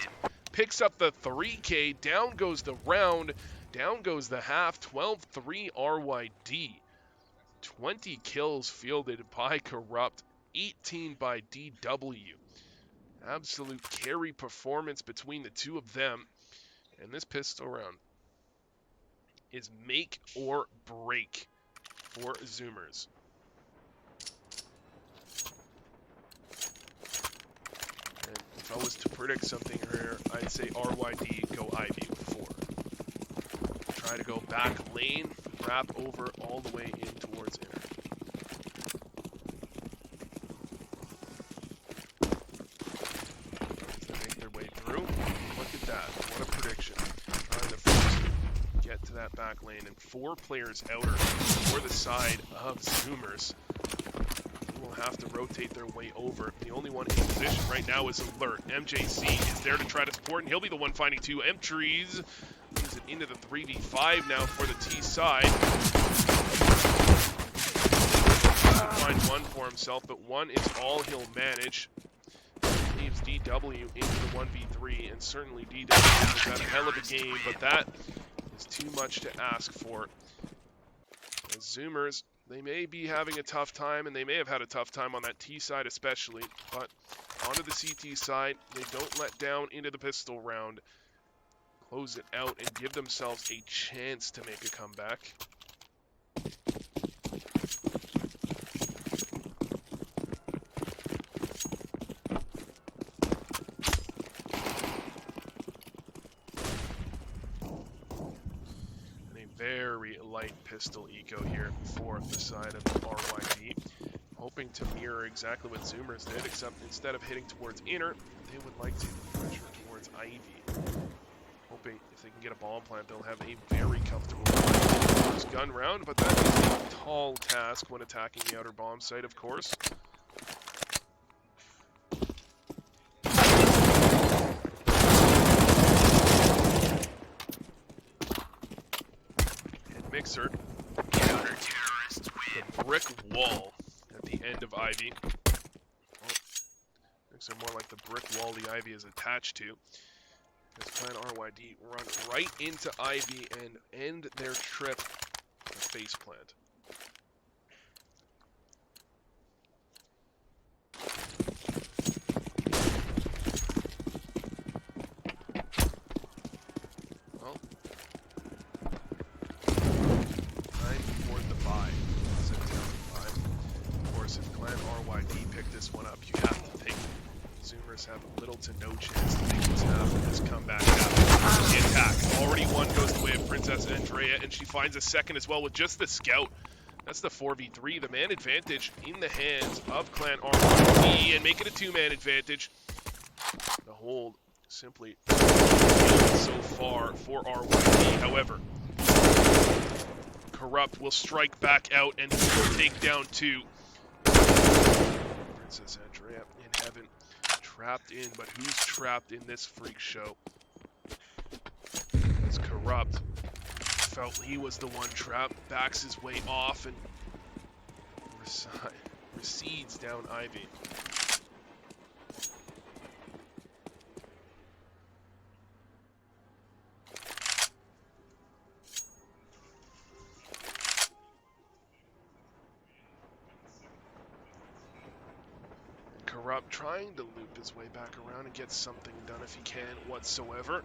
picks up the 3K. Down goes the round. Down goes the half. 12-3 RYD. 20 kills fielded by Corrupt. 18 by DW. Absolute carry performance between the two of them. And this pistol round is make or break for Zoomers. And if I was to predict something here, I'd say RYD go Ivy with 4. Try to go back lane, wrap over all the way in towards inner. Look at that. What a prediction. Trying to first get to that back lane, and 4 players outer for the side of Zoomers. They will have to rotate their way over. The only one in position right now is Alert. MJC is there to try to support, and he'll be the one finding 2 M-trees. Moves it into the 3v5 now for the T side. Find one for himself, but one is all he'll manage. Leaves DW into the 1v3, and certainly DW has had a hell of a game, but that is too much to ask for. The Zoomers, they may be having a tough time, and they may have had a tough time on that T side especially, but onto the CT side, they don't let down into the pistol round. Close it out and give themselves a chance to make a comeback. Very light pistol eco here for the side of RYD. Hoping to mirror exactly what Zoomers did, except instead of hitting towards inner, they would like to pressure towards Ivy. Hoping if they can get a bomb plant, they'll have a very comfortable first gun round, but that is a tall task when attacking the outer bomb site, of course. Mixer, the brick wall at the end of Ivy. Oh, Mixer more like the brick wall the Ivy is attached to. As Clan RYD run right into Ivy and end their trip with a face plant. Have little to no chance to make this happen. This comeback happens. The attack. Already one goes the way of Princess Andrea, and she finds a second as well with just the scout. That's the 4v3. The man advantage in the hands of Clan RYD, and make it a 2-man advantage. The hold simply so far for RYD. However, Corrupt will strike back out and will take down 2. Princess Andrea in heaven. Trapped in, but who's trapped in this freak show? It's Corrupt. Felt he was the one trapped, backs his way off and recedes down Ivy. Corrupt trying to loop his way back around and get something done if he can whatsoever.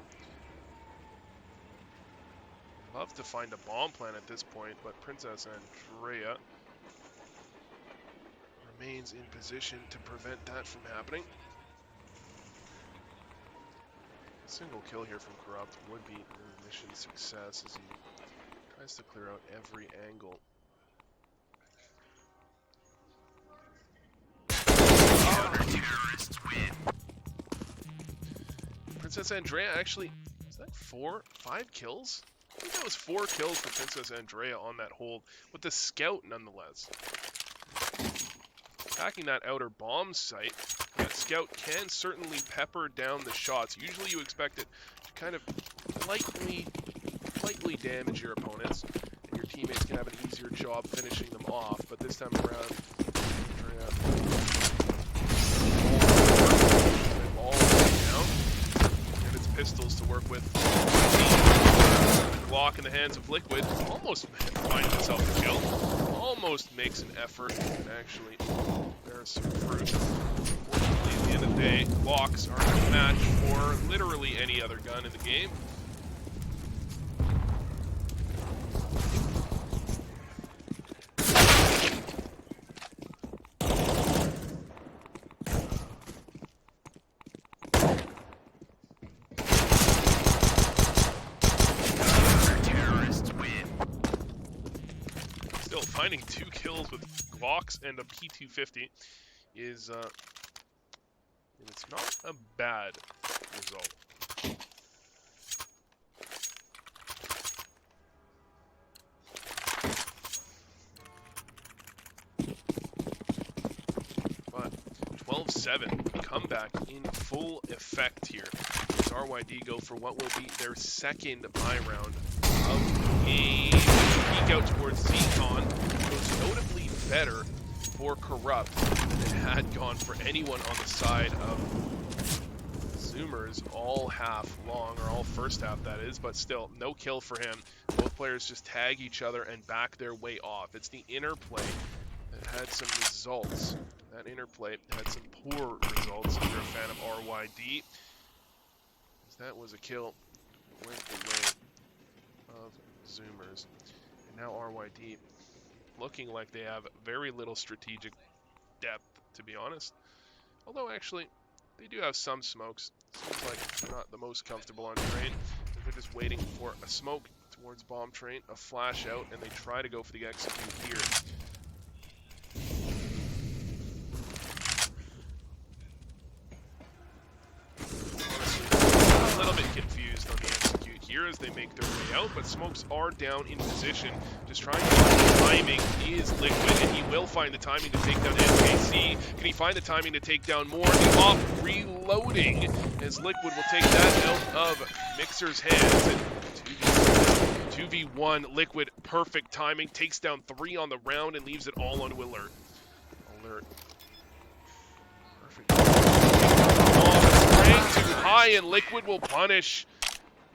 Love to find a bomb plant at this point, but Princess Andrea remains in position to prevent that from happening. A single kill here from Corrupt would be a mission success as he tries to clear out every angle. Princess Andrea actually, is that 5 kills? I think that was 4 kills for Princess Andrea on that hold, with the scout nonetheless. Attacking that outer bomb site, that scout can certainly pepper down the shots. Usually you expect it to kind of lightly damage your opponents, and your teammates can have an easier job finishing them off. But this time around, all the way down. And it's pistols to work with. Glock in the hands of Liquid almost finds himself a kill. Almost makes an effort. Actually, there's some fruit. Unfortunately, at the end of the day, Glocks are a match for literally any other gun in the game. Finding 2 kills with Glocks and a P250 is, it's not a bad result. But 12-7, comeback in full effect here. As RYD go for what will be their second buy round of the game. Peek out towards Zcon. Goes notably better for Corrupt than it had gone for anyone on the side of Zoomers all half long, or all first half that is, but still, no kill for him. Both players just tag each other and back their way off. It's the interplay that had some results. That interplay had some poor results if you're a fan of RYD. That was a kill went the way of Zoomers. And now RYD looking like they have very little strategic depth, to be honest. Although, actually, they do have some smokes. Seems like they're not the most comfortable on train. They're just waiting for a smoke towards bomb train, a flash out, and they try to go for the execute here. Honestly, a little bit confused on the execute here as they make their way out, but smokes are down in position. Just trying to find the timing is Liquid, and he will find the timing to take down NKC. Can he find the timing to take down more? The off reloading as Liquid will take that out of Mixer's hands. And 2v1, Liquid, perfect timing, takes down 3 on the round and leaves it all onto Alert. Alert. Perfect. Oh, spraying too high, and Liquid will punish.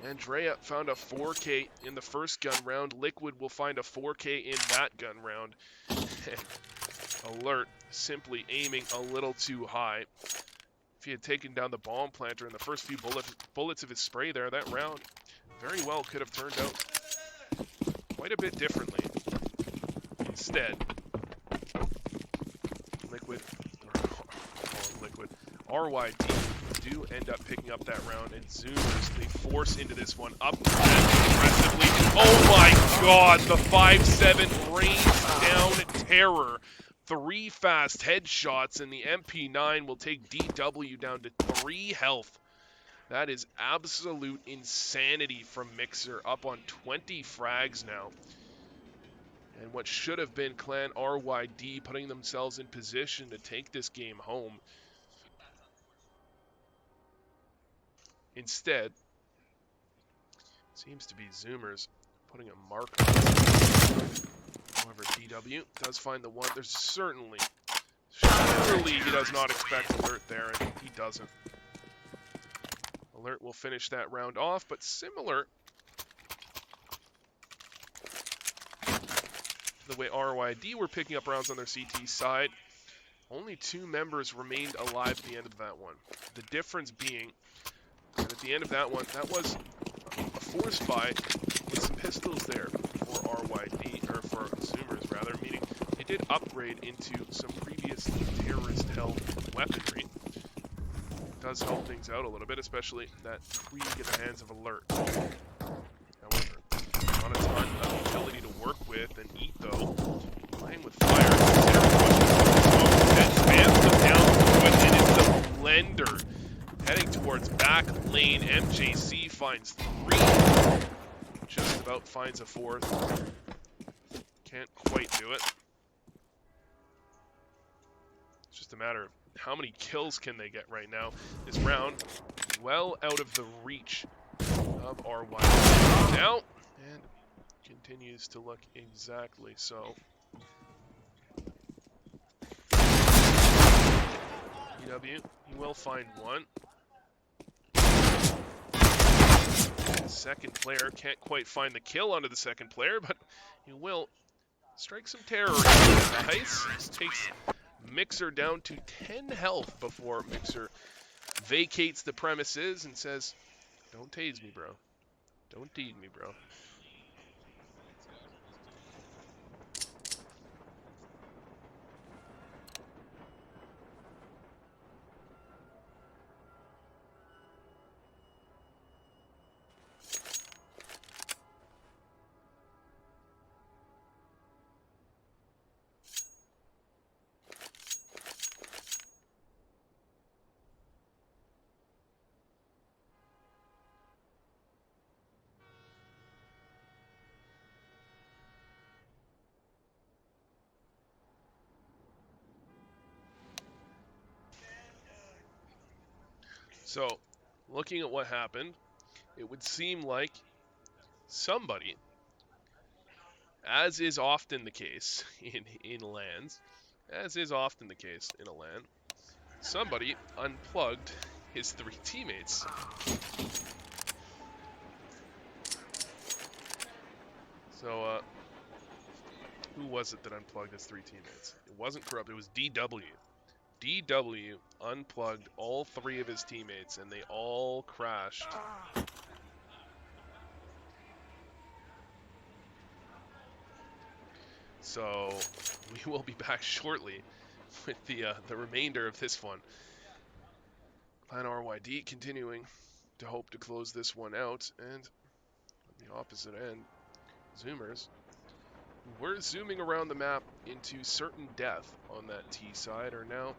Andrea found a 4K in the first gun round. Liquid will find a 4K in that gun round. Alert simply aiming a little too high. If he had taken down the bomb planter in the first few bullets of his spray there, that round very well could have turned out quite a bit differently. Instead, Liquid, RYD do end up picking up that round, and Zoomers, they force into this one up aggressively. Oh my god, the 5-7 rains down terror. 3 fast headshots, and the MP9 will take DW down to 3 health. That is absolute insanity from Mixer, up on 20 frags now. And what should have been Clan RYD putting themselves in position to take this game home. Instead, seems to be Zoomers putting a mark on it. However, DW does find the one. There's surely he does not expect Alert there, and he doesn't. Alert will finish that round off, but similar to the way RYD were picking up rounds on their CT side, only 2 members remained alive at the end of that one. The difference being that at the end of that one, that was a force buy with some pistols there for RYD, or for Zoomers rather, meaning they did upgrade into some previously terrorist-held weaponry. It does help things out a little bit, especially that Tweed in the hands of Alert. However, not a ton of utility to work with, and Eat, though, playing with fire, then spams them down, and it's the blender. Heading towards back lane, MJC finds 3. Just about finds a 4th. Can't quite do it. It's just a matter of how many kills can they get right now. This round, well out of the reach of RY. Now, and continues to look exactly so. EW, he will find one. Second player can't quite find the kill onto the second player, but he will strike some terror into the ice. This takes Mixer down to 10 health before Mixer vacates the premises and says, "Don't tase me, bro. Don't tease me, bro." So, looking at what happened, it would seem like somebody, as is often the case in LANs, as is often the case in a LAN, somebody unplugged his 3 teammates. So, who was it that unplugged his 3 teammates? It wasn't Corrupt, it was DW. DW unplugged all 3 of his teammates, and they all crashed. So, we will be back shortly with the remainder of this one. Clan RYD continuing to hope to close this one out, and on the opposite end, Zoomers, we're zooming around the map into certain death on that T side, are now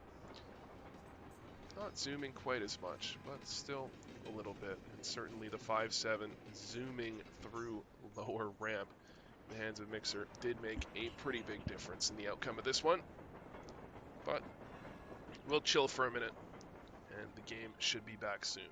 not zooming quite as much, but still a little bit. And certainly the 5-7 zooming through lower ramp in the hands of Mixer did make a pretty big difference in the outcome of this one. But we'll chill for a minute, and the game should be back soon.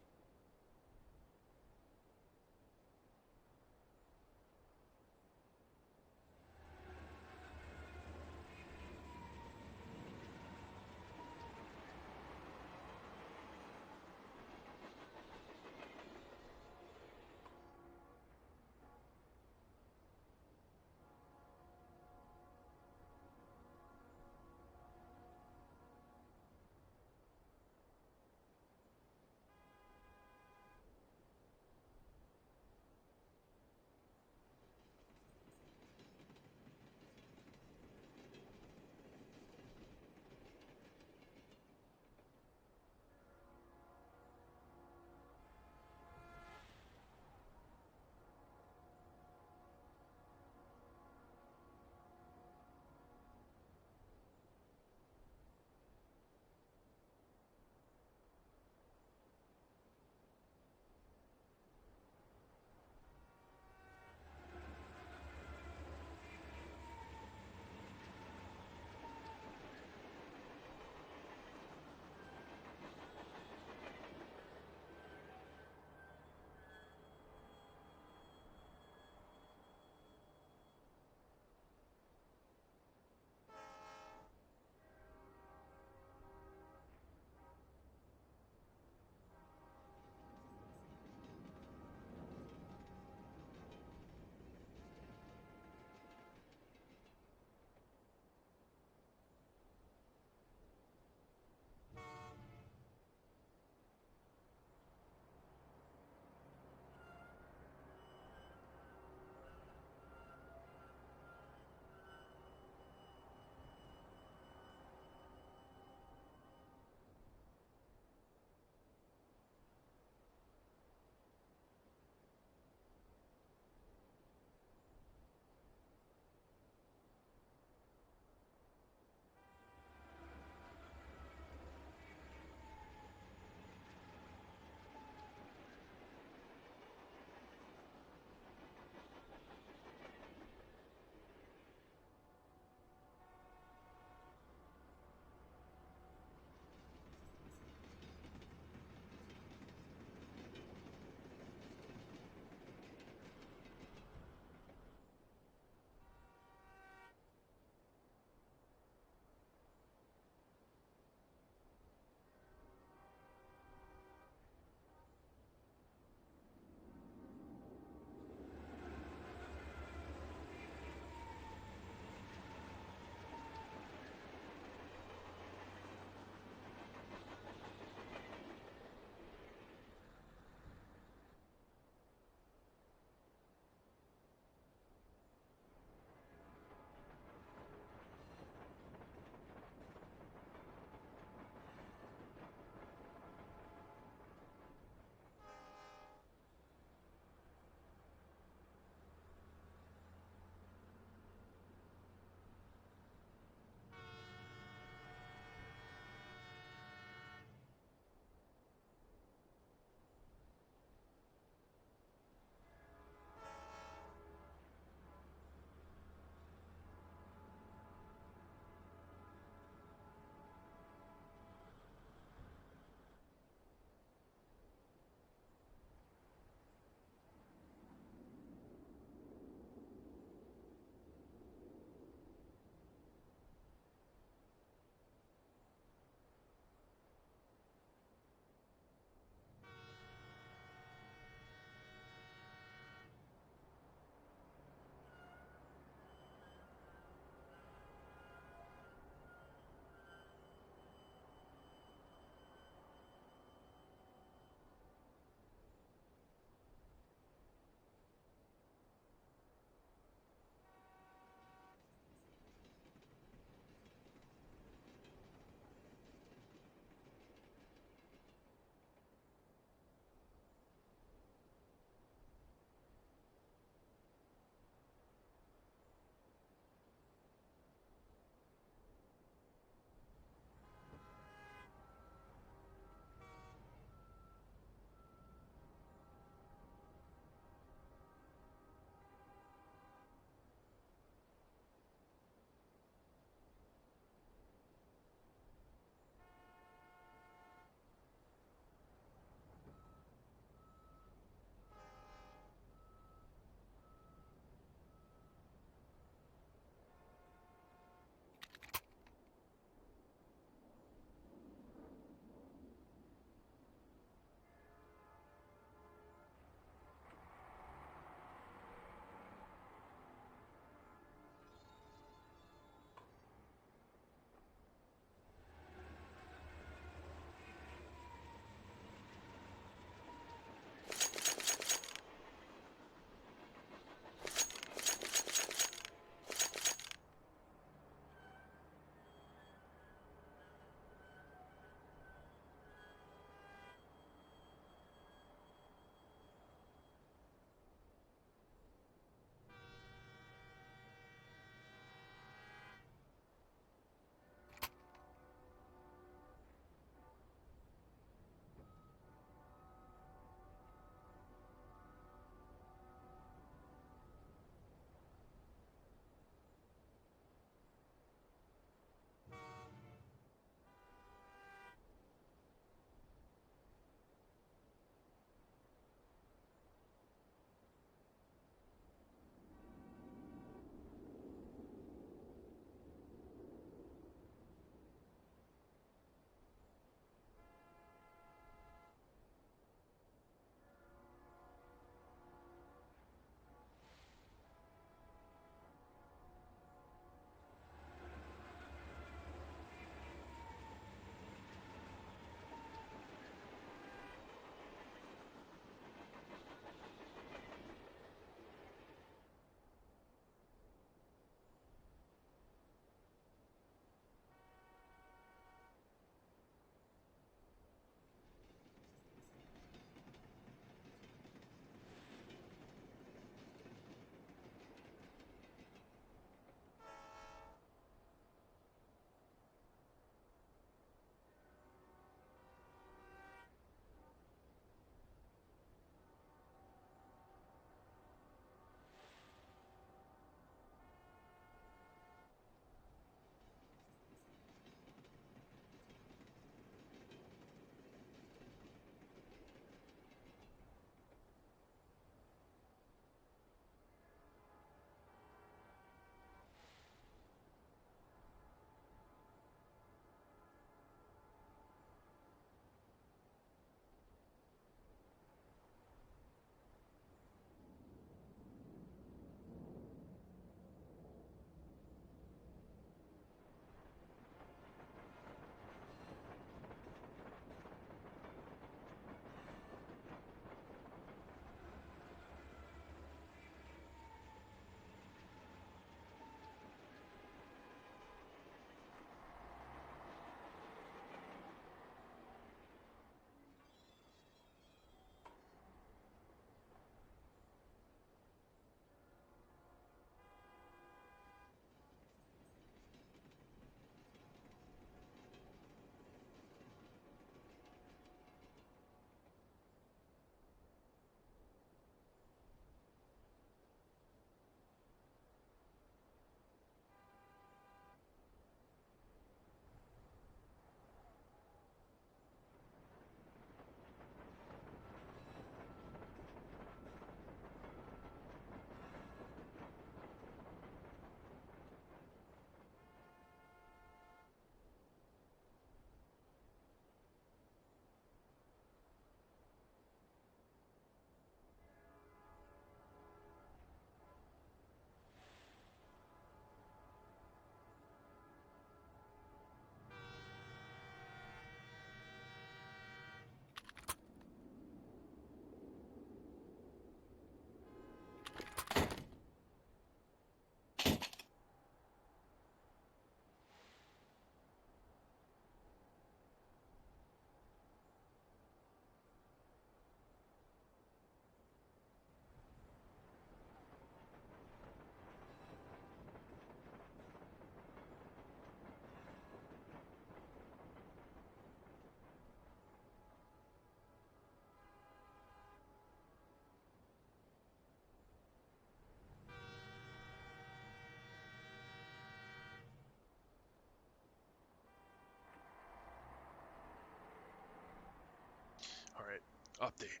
Update.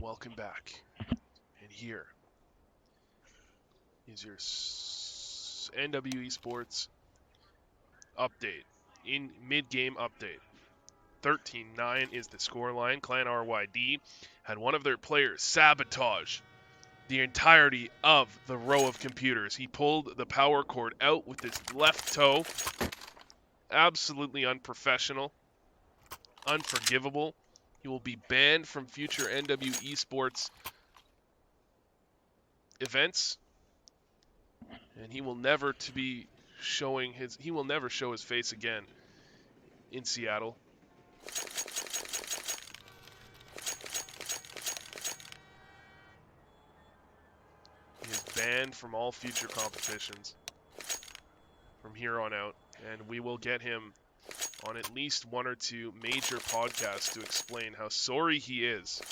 Welcome back. And here is your NW Esports update. In mid-game update. 13-9 is the scoreline. Clan RYD had one of their players sabotage the entirety of the row of computers. He pulled the power cord out with his left toe. Absolutely unprofessional. Unforgivable. He will be banned from future NW Esports events. And he will never show his face again in Seattle. He is banned from all future competitions from here on out, and we will get him on at least one or two major podcasts to explain how sorry he is.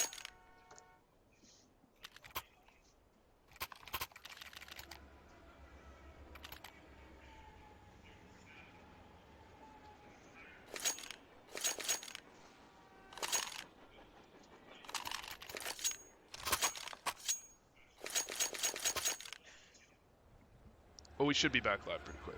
But we should be back live pretty quick.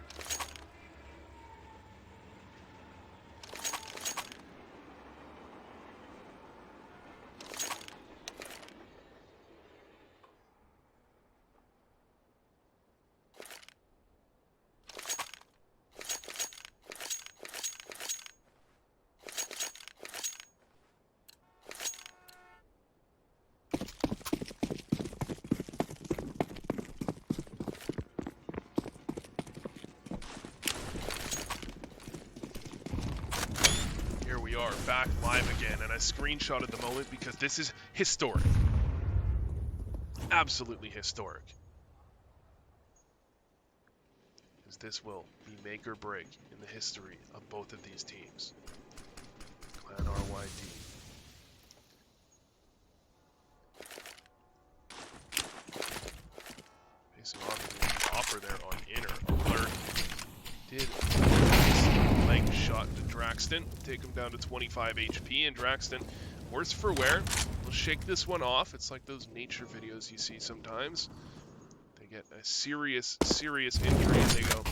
Back live again, and I screenshotted the moment because this is historic. Absolutely historic. Because this will be make or break in the history of both of these teams. Clan RYD. Facing off against the offer there on inner alert. Did leg shot to Draxton, take him down to 25 HP, and Draxton, worse for wear, will shake this one off. It's like those nature videos you see sometimes. They get a serious injury and they go,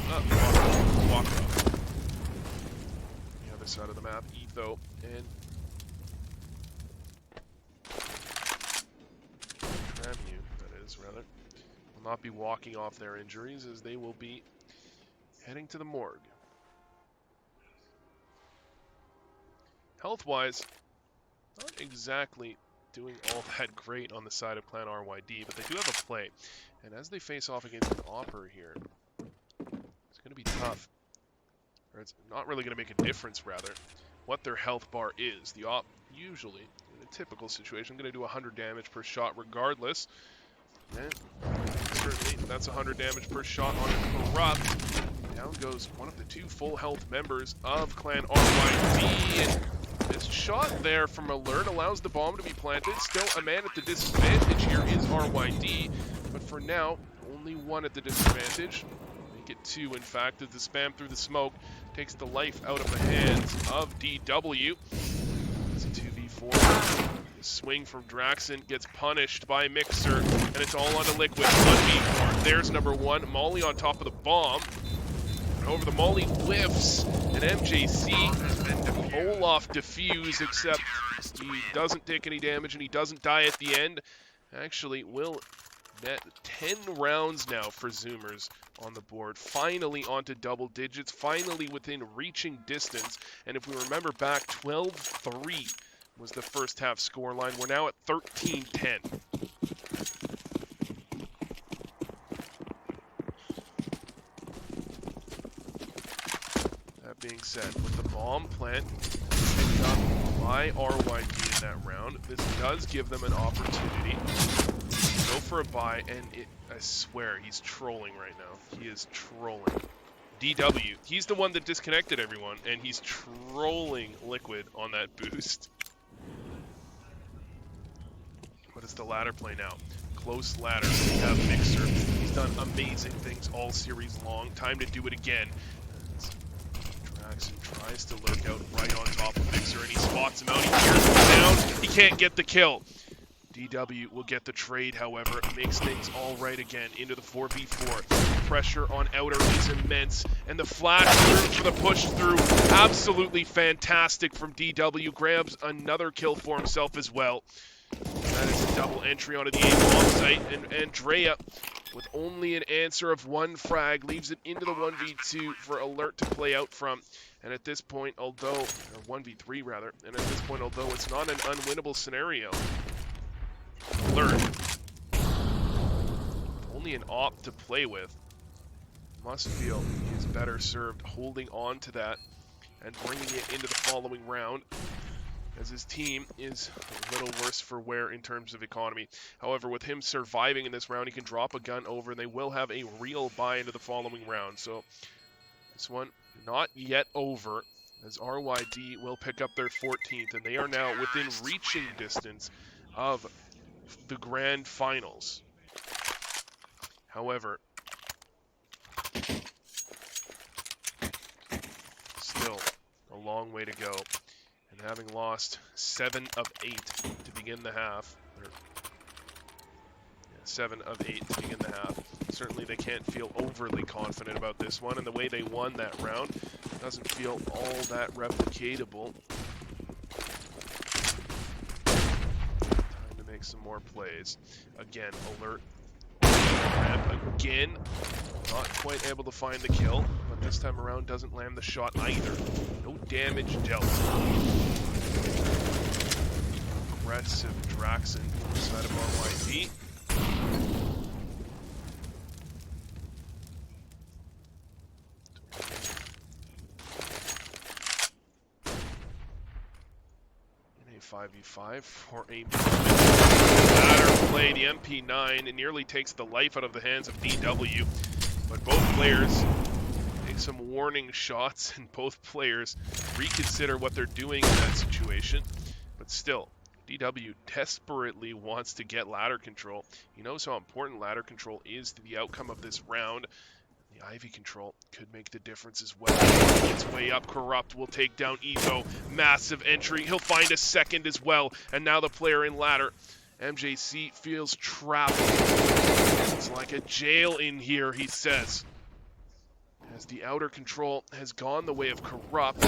walk up. The other side of the map, Etho and Tramu, that is, rather, will not be walking off their injuries as they will be heading to the morgue. Health-wise, not exactly doing all that great on the side of Clan RYD, but they do have a play. And as they face off against an Opper here, it's going to be tough. Or it's not really going to make a difference, rather, what their health bar is. The Op, usually, in a typical situation, going to do 100 damage per shot regardless. And certainly, that's 100 damage per shot on a Corrupt. Down goes one of the two full health members of Clan RYD. And this shot there from Alert allows the bomb to be planted. Still a man at the disadvantage here is RYD. But for now, only one at the disadvantage. Make it two, in fact, as the spam through the smoke takes the life out of the hands of DW. It's a 2v4. The swing from Draxton gets punished by Mixer, and it's all onto Liquid. 1v4. There's number one. Molly on top of the bomb. Over the Molly whiffs, and MJC, Olaf defuse, except he doesn't take any damage and he doesn't die at the end. Actually, will net 10 rounds now for Zoomers on the board. Finally onto double digits, finally within reaching distance. And if we remember back, 12-3 was the first half scoreline. We're now at 13-10. Being said, with the bomb plant picked up by RYD in that round, this does give them an opportunity to go for a buy, and I swear, he's trolling right now. He is trolling. DW, he's the one that disconnected everyone, and he's trolling Liquid on that boost. What is the ladder play now? Close ladder. We have Mixer. He's done amazing things all series long. Time to do it again. Tries to lurk out right on top of Mixer, and he spots him out. He tears him down. He can't get the kill. DW will get the trade, however. Makes things all right again into the 4v4. Pressure on Outer is immense, and the flash through for the push through. Absolutely fantastic from DW. Grabs another kill for himself as well. That is a double entry onto the A-bomb site, and Andrea, with only an answer of one frag, leaves it into the 1v2 for Alert to play out from. And at this point, although, or 1v3 rather, and at this point, although it's not an unwinnable scenario, Alert, only an op to play with, must feel he is better served holding on to that and bringing it into the following round, as his team is a little worse for wear in terms of economy. However, with him surviving in this round, he can drop a gun over, and they will have a real buy into the following round. So this one not yet over, as RYD will pick up their 14th, and they are now within reaching distance of the grand finals. However, still a long way to go. And having lost 7 of 8 to begin the half, 7 of 8 to begin the half, certainly they can't feel overly confident about this one, and the way they won that round doesn't feel all that replicatable. Time to make some more plays. Again, Alert again, not quite able to find the kill, but this time around doesn't land the shot either. No damage dealt. Aggressive Draxon inside of RYD. In a 5v5 for a ladder play, the MP9, it nearly takes the life out of the hands of DW, but both players take some warning shots, and both players reconsider what they're doing in that situation. But still, DW desperately wants to get ladder control. He knows how important ladder control is to the outcome of this round. The Ivy control could make the difference as well. Its way up, Corrupt will take down Evo. Massive entry. He'll find a second as well. And now the player in ladder. MJC feels trapped. It's like a jail in here, he says. As the outer control has gone the way of Corrupt.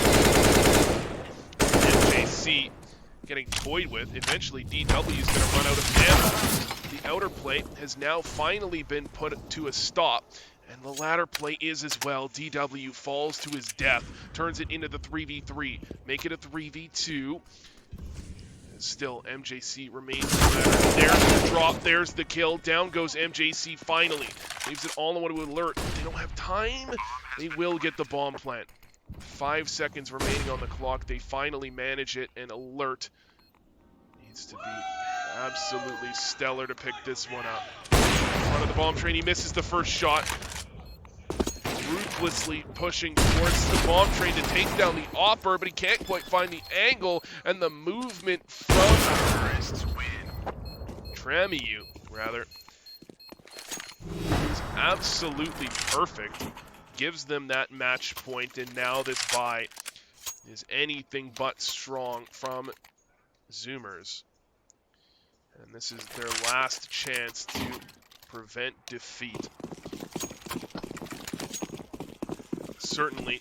MJC getting toyed with. Eventually, DW is going to run out of ammo. The outer play has now finally been put to a stop, and the ladder play is as well. DW falls to his death, turns it into the 3v3, make it a 3v2. And still, MJC remains in the ladder. There's the drop, there's the kill. Down goes MJC finally. Leaves it all on to Alert. They don't have time. They will get the bomb plant. 5 seconds remaining on the clock. They finally manage it, and Alert needs to be absolutely stellar to pick this one up. In front of the bomb train, he misses the first shot. Ruthlessly pushing towards the bomb train to take down the Opper, but he can't quite find the angle, and the movement from Tramiu, rather, is absolutely perfect. Gives them that match point, and now this bye is anything but strong from Zoomers. And this is their last chance to prevent defeat. Certainly,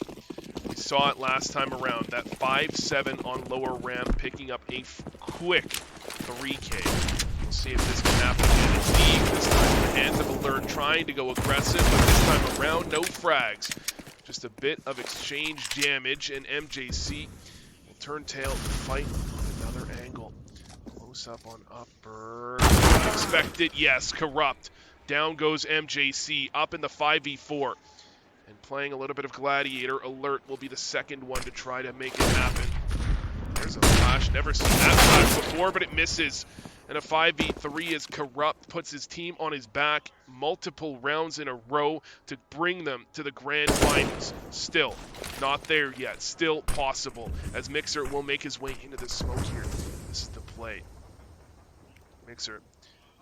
we saw it last time around, that 5-7 on lower ramp, picking up a quick 3K. We'll see if this can happen again. It's this time in the hands of Alert, trying to go aggressive, but this time around, no frags. Just a bit of exchange damage, and MJC will turn tail to fight on another angle. Close up on Upper. Expected, yes, Corrupt. Down goes MJC, up in the 5v4. And playing a little bit of Gladiator, Alert will be the second one to try to make it happen. There's a flash, never seen that flash before, but it misses. And a 5v3 as Corrupt puts his team on his back multiple rounds in a row to bring them to the grand finals. Still not there yet, still possible, as Mixer will make his way into the smoke here. This is the play. Mixer,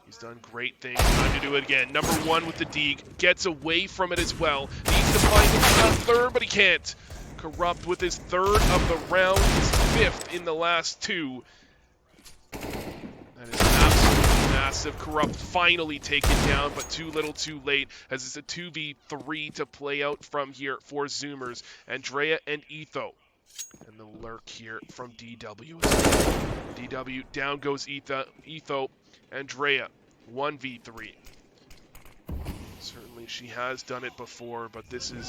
he's done great things. Time to do it again. Number one with the Deeg. Gets away from it as well. Needs to find a third, but he can't. Corrupt with his third of the round, his fifth in the last two. That is absolutely massive. Corrupt finally taken down, but too little too late, as it's a 2v3 to play out from here for Zoomers. Andrea and Etho. And the lurk here from DW. DW, down goes Etho. Andrea, 1v3. Certainly she has done it before, but this is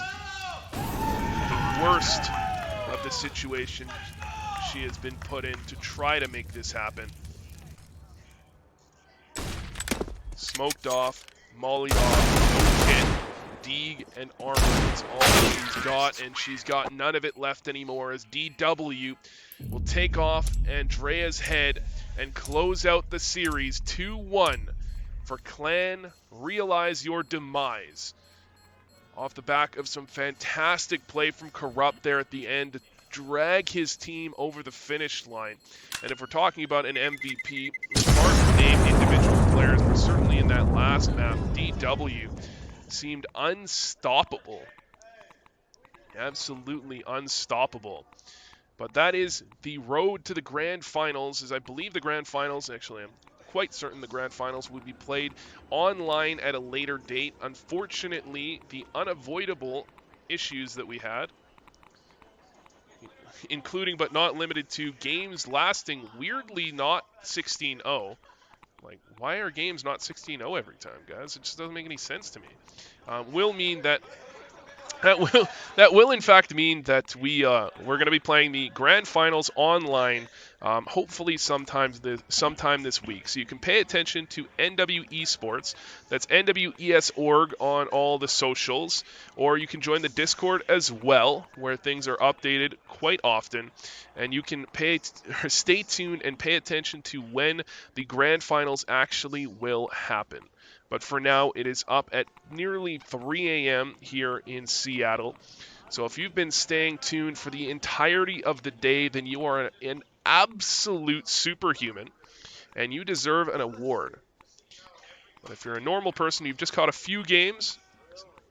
the worst of the situation she has been put in to try to make this happen. Smoked off, mollied off, no kit, Deeg and armor. It's all she's got, and she's got none of it left anymore as DW will take off Andrea's head and close out the series 2-1 for Clan Realize Your Demise. Off the back of some fantastic play from Corrupt there at the end to drag his team over the finish line. And if we're talking about an MVP, it's hard to name individual players, but certainly in that last map, DW seemed unstoppable. Absolutely unstoppable. But that is the road to the grand finals, as I believe the grand finals, actually I'm quite certain the grand finals will be played online at a later date. Unfortunately, the unavoidable issues that we had, including but not limited to games lasting weirdly not 16-0. Like, why are games not 16-0 every time, guys? It just doesn't make any sense to me. Will mean that will in fact mean that we're going to be playing the grand finals online, hopefully sometime this week. So you can pay attention to NW Esports. That's NWES.org on all the socials, or you can join the Discord as well, where things are updated quite often, and you can stay tuned and pay attention to when the grand finals actually will happen. But for now, it is up at nearly 3 a.m. here in Seattle. So if you've been staying tuned for the entirety of the day, then you are an absolute superhuman, and you deserve an award. But if you're a normal person, you've just caught a few games,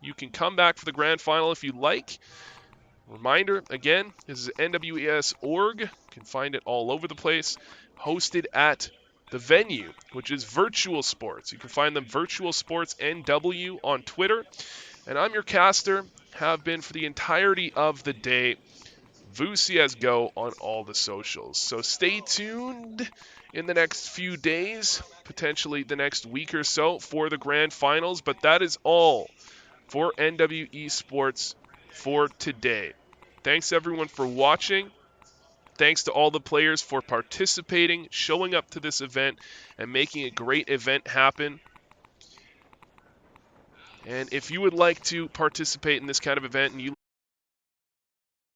you can come back for the grand final if you like. Reminder, again, this is NWES.org. You can find it all over the place. Hosted at the venue, which is Virtual Sports. You can find them Virtual Sports NW on Twitter. And I'm your caster, have been for the entirety of the day, VuCSGO on all the socials. So stay tuned in the next few days, potentially the next week or so, for the grand finals. But that is all for NW Esports for today. Thanks everyone for watching. Thanks to all the players for participating, showing up to this event, and making a great event happen. And if you would like to participate in this kind of event and you